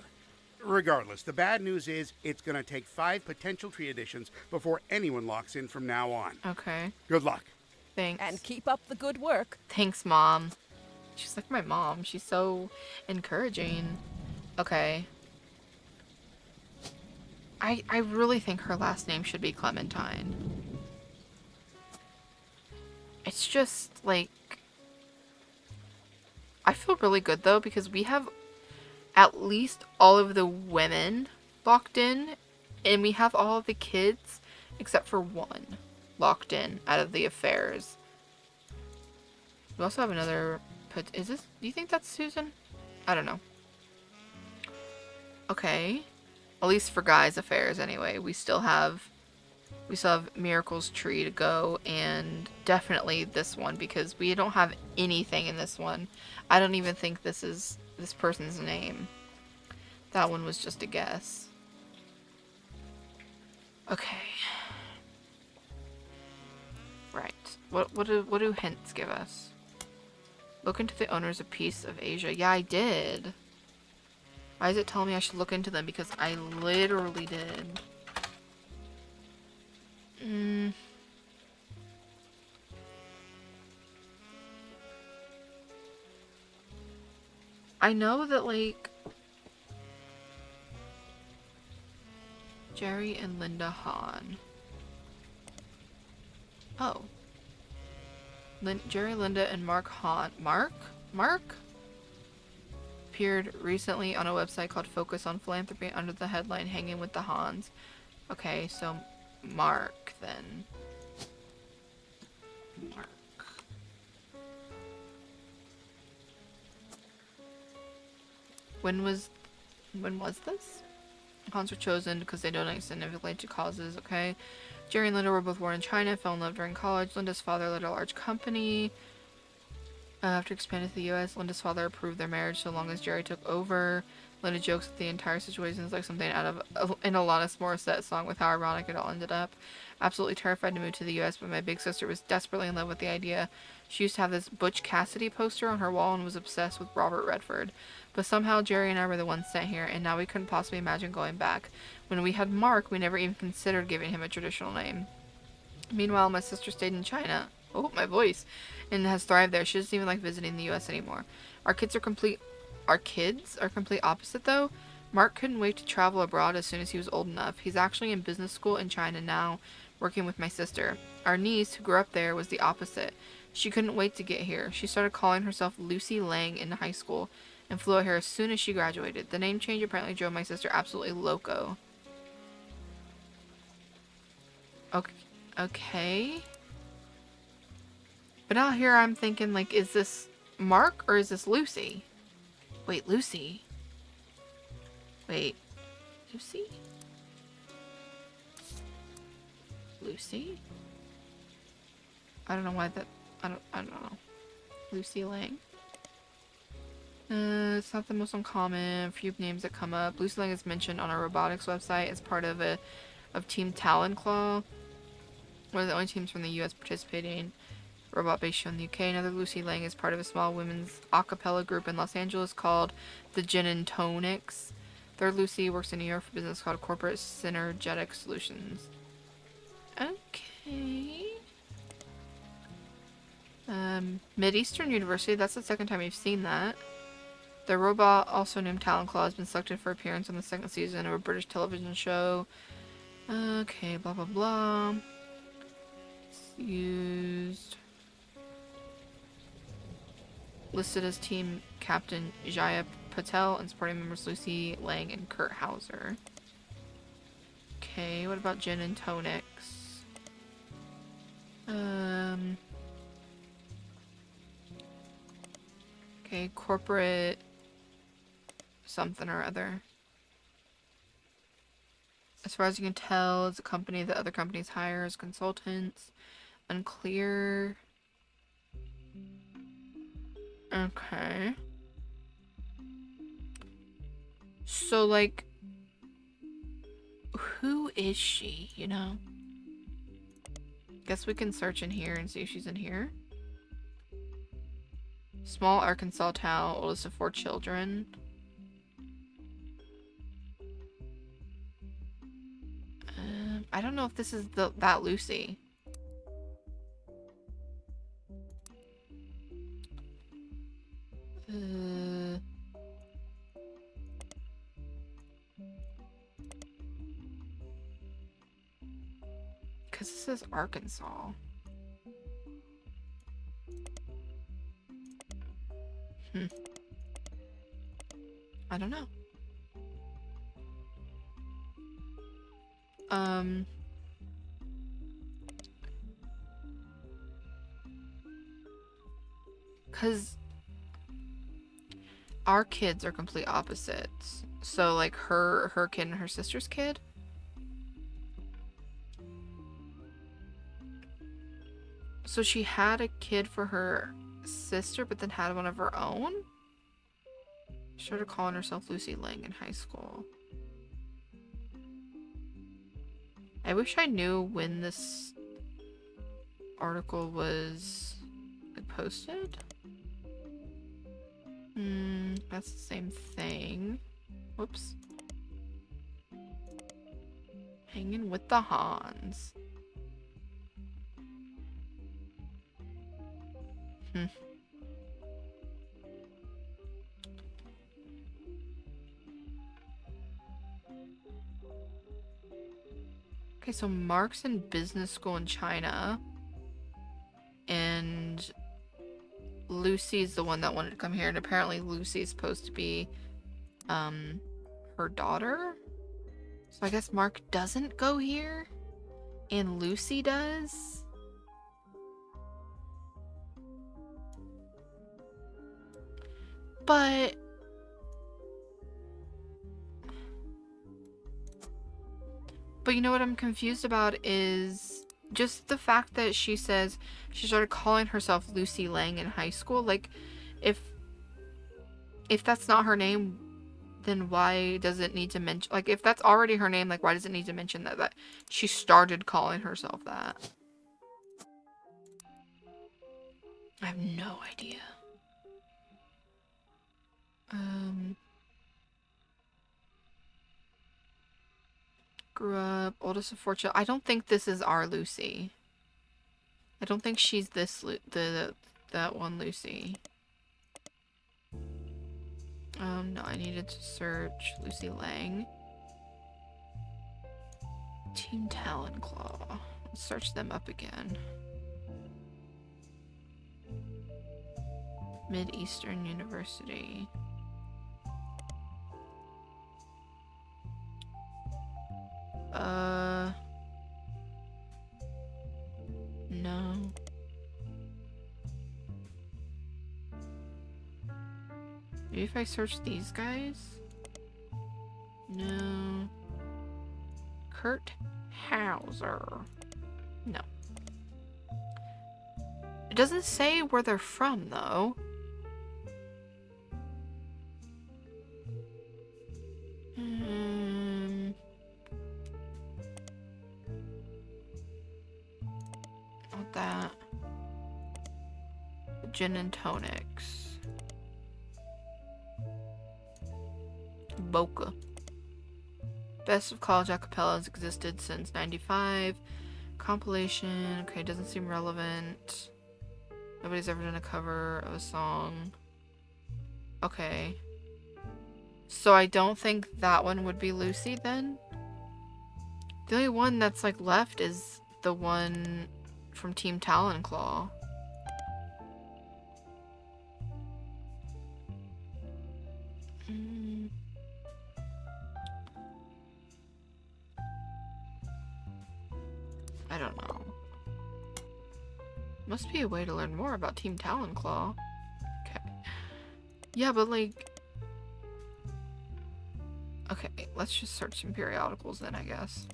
Regardless, the bad news is it's going to take 5 potential tree additions before anyone locks in from now on.
Okay.
Good luck.
Thanks.
And keep up the good work.
Thanks, Mom. She's like my mom. She's so encouraging. Okay. I really think her last name should be Clementine. It's just, like... I feel really good, though, because we have at least all of the women locked in, and we have all of the kids, except for 1, locked in out of the affairs. We also have another... Is this... Do you think that's Susan? I don't know. Okay. At least for guys' affairs, anyway. We still have Miracle's Tree to go, and definitely this one, because we don't have anything in this one. I don't even think this is this person's name. That one was just a guess. Okay. Right. What do hints give us? Look into the owners of Piece of Asia. Yeah, I did. Why is it telling me I should look into them? Because I literally did. I know that, like, Jerry and Linda Hahn. Oh. Jerry, Linda, and Mark Hahn. Mark? Appeared recently on a website called Focus on Philanthropy under the headline Hanging with the Hahns. Okay, so Mark, then. Mark. When was this? Hans were chosen because they donate significantly to causes, okay? Jerry and Linda were both born in China, fell in love during college. Linda's father led a large company. After expanding to the U.S., Linda's father approved their marriage so long as Jerry took over. Linda jokes that the entire situation is like something out of an Alanis Morissette song with how ironic it all ended up. Absolutely terrified to move to the U.S., but my big sister was desperately in love with the idea. She used to have this Butch Cassidy poster on her wall and was obsessed with Robert Redford. But somehow Jerry and I were the ones sent here, and now we couldn't possibly imagine going back. When we had Mark, we never even considered giving him a traditional name. Meanwhile, my sister stayed in China. Oh, my voice. And has thrived there. She doesn't even like visiting the U.S. anymore. Our kids are complete opposite, though. Mark couldn't wait to travel abroad as soon as he was old enough. He's actually in business school in China now, working with my sister. Our niece, who grew up there, was the opposite. She couldn't wait to get here. She started calling herself Lucy Lang in high school and flew out here as soon as she graduated. The name change apparently drove my sister absolutely loco. Okay. But now here I'm thinking, like, is this Mark or is this Lucy? Wait, Lucy? Wait. Lucy? Lucy? I don't know why that... I don't know. Lucy Lang? It's not the most uncommon. Few names that come up. Lucy Lang is mentioned on our robotics website as part of Team Talon Claw. One of the only teams from the U.S. participating. Robot-based show in the UK. Another Lucy Lang is part of a small women's a cappella group in Los Angeles called the Gin and Tonics. Third Lucy works in New York for a business called Corporate Synergetic Solutions. Okay. Mideastern University. That's the second time we've seen that. The robot, also named Talon Claw, has been selected for appearance on the second season of a British television show. Okay, blah blah blah. It's used. Listed as team captain Jaya Patel and supporting members Lucy Lang and Kurt Hauser. Okay, what about Gin and Tonics? Okay, corporate something or other. As far as you can tell, it's a company that other companies hire as consultants. Unclear. Okay. So, like, who is she, you know? Guess we can search in here and see if she's in here. Small Arkansas town, oldest of 4 children. I don't know if this is that Lucy. Because this is Arkansas. I don't know. Because our kids are complete opposites. So, like, her kid and her sister's kid. So she had a kid for her sister, but then had one of her own? She started calling herself Lucy Lang in high school. I wish I knew when this article was, like, posted. That's the same thing. Whoops. Hanging with the Hans. Okay, so Mark's in business school in China. And Lucy's the one that wanted to come here. And apparently Lucy's supposed to be her daughter. So I guess Mark doesn't go here. And Lucy does. But you know what I'm confused about is just the fact that she says she started calling herself Lucy Lang in high school. Like, if that's not her name, then why does it need to mention, like, if that's already her name, like, why does it need to mention that she started calling herself that? I have no idea. Grew up, oldest of 4 children. I don't think this is our Lucy. I don't think she's this that one Lucy. No, I needed to search Lucy Lang. Team Talon Claw. Let's search them up again. Mid-Eastern University. No. Maybe if I search these guys? No. Kurt Hauser. No. It doesn't say where they're from, though. Not that. Gin and tonics. Boca. Best of College Acapella has existed since '95. Compilation. Okay, doesn't seem relevant. Nobody's ever done a cover of a song. Okay. So I don't think that one would be Lucy then. The only one that's like left is the one from Team Talon Claw. I don't know. Must be a way to learn more about Team Talon Claw. Okay. Yeah, but like... Okay, let's just search some periodicals then, I guess.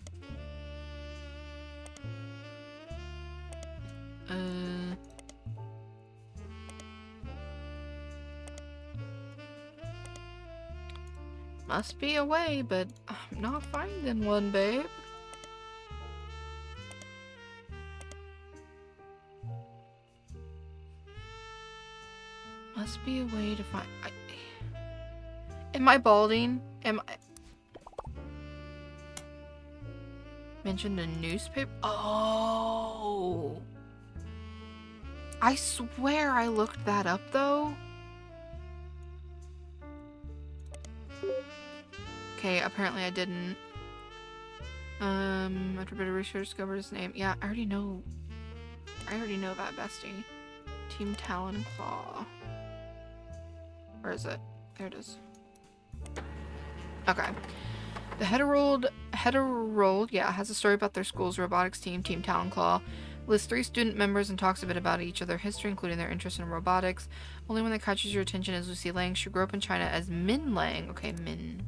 Must be a way, but I'm not finding one, babe. Must be a way to find... Am I balding? Am I... Mentioned a newspaper? Oh! I swear I looked that up, though. Okay, apparently I didn't. After a bit of research, discovered his name. Yeah, I already know that, bestie. Team Talon Claw. Where is it? There it is. Okay. The Heterold, yeah, has a story about their school's robotics team, Team Talon Claw. Lists 3 student members and talks a bit about each of their history, including their interest in robotics. Only one that catches your attention is Lucy Lang. She grew up in China as Min Lang. Okay, Min.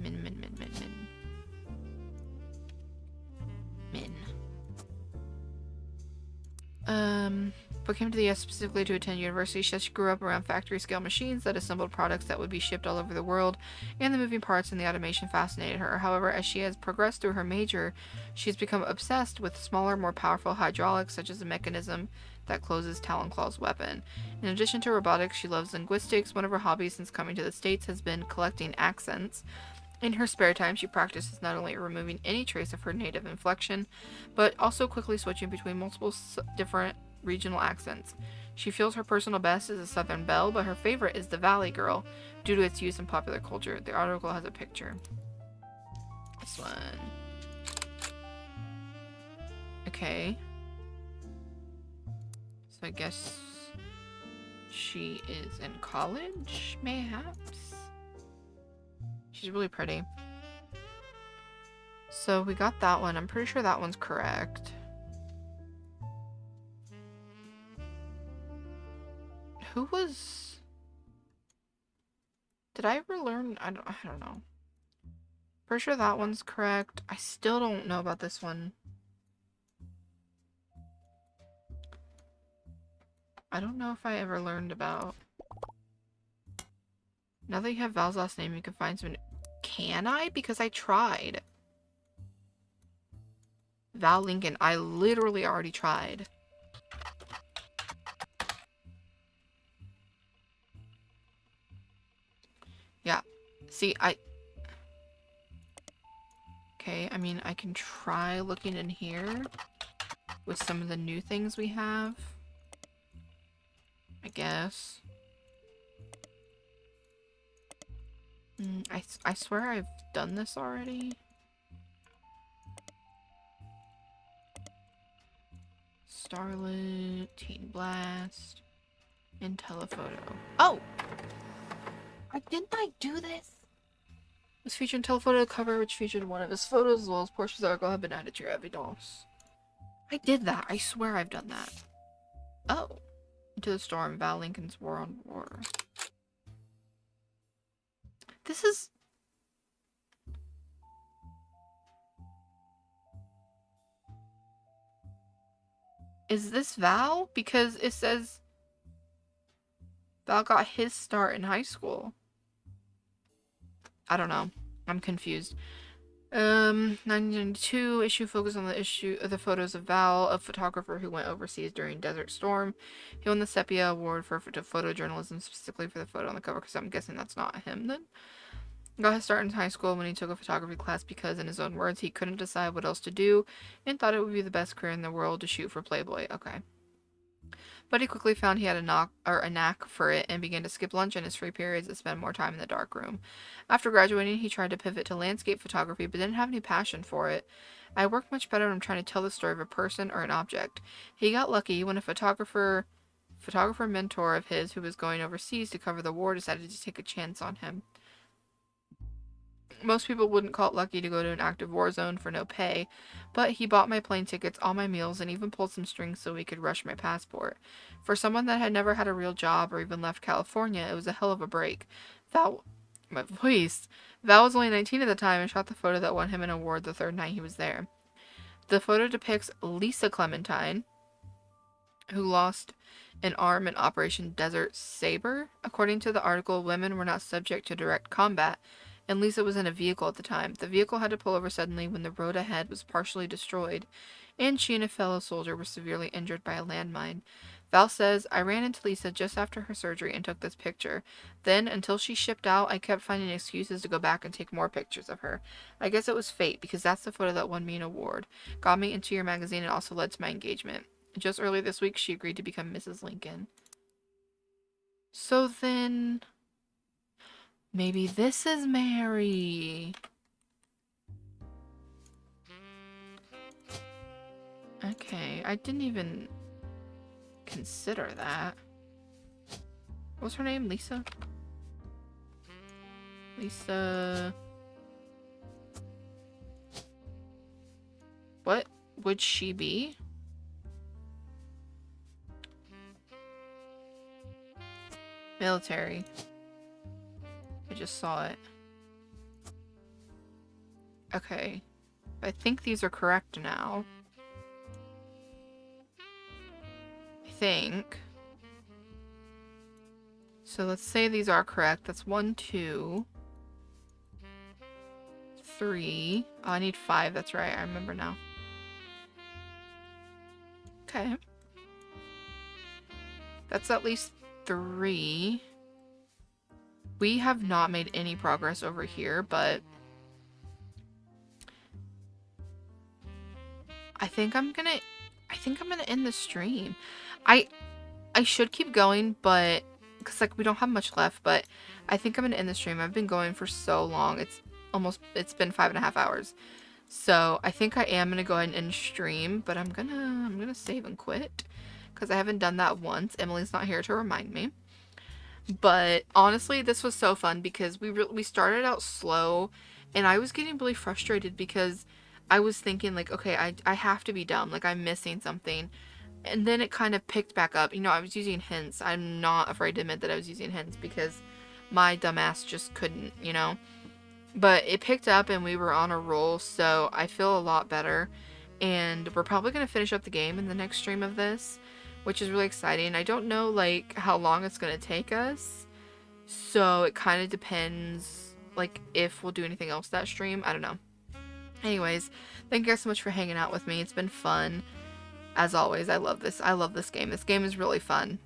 But came to the US specifically to attend university. She grew up around factory-scale machines that assembled products that would be shipped all over the world, and the moving parts and the automation fascinated her. However, as she has progressed through her major, she's become obsessed with smaller, more powerful hydraulics, such as the mechanism that closes Talonclaw's weapon. In addition to robotics, she loves linguistics. One of her hobbies since coming to the States has been collecting accents. In her spare time, she practices not only removing any trace of her native inflection, but also quickly switching between multiple different regional accents. She feels her personal best is a Southern belle, but her favorite is the Valley Girl, due to its use in popular culture. The article has a picture. This one. Okay. So I guess she is in college, mayhaps? She's really pretty. So we got that one. I'm pretty sure that one's correct. Who was... Did I ever learn? I don't know. Pretty sure that one's correct. I still don't know about this one. I don't know if I ever learned about... Now that you have Val's last name, you can find some... Can I? Because I tried. Val Lincoln. I literally already tried. Yeah. See, Okay, I mean, I can try looking in here with some of the new things we have. I guess. I swear I've done this already. Starlit, Teen Blast, and Telephoto. Oh! Didn't I do this? Was featured in Telephoto cover, which featured one of his photos, as well as portions of the article have been added to your evidence. I did that. I swear I've done that. Oh. Into the Storm, Val Lincoln's War on War. This is... Is this Val? Because it says Val got his start in high school. I don't know. I'm confused. 1992 issue focused on the photos of Val, a photographer who went overseas during Desert Storm. He won the Sepia Award for photojournalism, specifically for the photo on the cover, because I'm guessing that's not him then. Got his start in high school when he took a photography class because, in his own words, he couldn't decide what else to do and thought it would be the best career in the world to shoot for Playboy. Okay. But he quickly found he had a knack for it and began to skip lunch in his free periods and spend more time in the darkroom. After graduating, he tried to pivot to landscape photography but didn't have any passion for it. I work much better when I'm trying to tell the story of a person or an object. He got lucky when a photographer mentor of his who was going overseas to cover the war decided to take a chance on him. Most people wouldn't call it lucky to go to an active war zone for no pay, but he bought my plane tickets, all my meals, and even pulled some strings so we could rush my passport. For someone that had never had a real job or even left California, it was a hell of a break. Val was only 19 at the time and shot the photo that won him an award the third night he was there. The photo depicts Lisa Clementine, who lost an arm in Operation Desert Saber. According to the article, women were not subject to direct combat, and Lisa was in a vehicle at the time. The vehicle had to pull over suddenly when the road ahead was partially destroyed, and she and a fellow soldier were severely injured by a landmine. Val says, I ran into Lisa just after her surgery and took this picture. Then, until she shipped out, I kept finding excuses to go back and take more pictures of her. I guess it was fate, because that's the photo that won me an award, got me into your magazine, and also led to my engagement. Just earlier this week, she agreed to become Mrs. Lincoln. So then... maybe this is Mary. Okay, I didn't even consider that. What's her name? Lisa? Lisa... What would she be? Military. I just saw it. Okay. I think these are correct now. I think. So let's say these are correct. That's 1, 2, 3. Oh, I need 5. That's right. I remember now. Okay. That's at least 3. We have not made any progress over here, but I think I'm gonna end the stream. I should keep going, but because like we don't have much left, but I think I'm gonna end the stream. I've been going for so long. It's been 5.5 hours. So I think I am gonna go ahead and end stream, but I'm gonna save and quit because I haven't done that once. Emily's not here to remind me. But honestly, this was so fun because we started out slow, and I was getting really frustrated because I was thinking like, okay, I have to be dumb, like I'm missing something. And then it kind of picked back up. You know, I was using hints. I'm not afraid to admit that I was using hints because my dumbass just couldn't, you know. But it picked up and we were on a roll, so I feel a lot better. And we're probably going to finish up the game in the next stream of this, which is really exciting. I don't know, like, how long it's going to take us. So it kind of depends, like, if we'll do anything else that stream. I don't know. Anyways, thank you guys so much for hanging out with me. It's been fun. As always, I love this. I love this game. This game is really fun.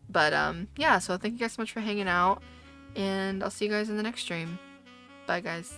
But, yeah, so thank you guys so much for hanging out. And I'll see you guys in the next stream. Bye, guys.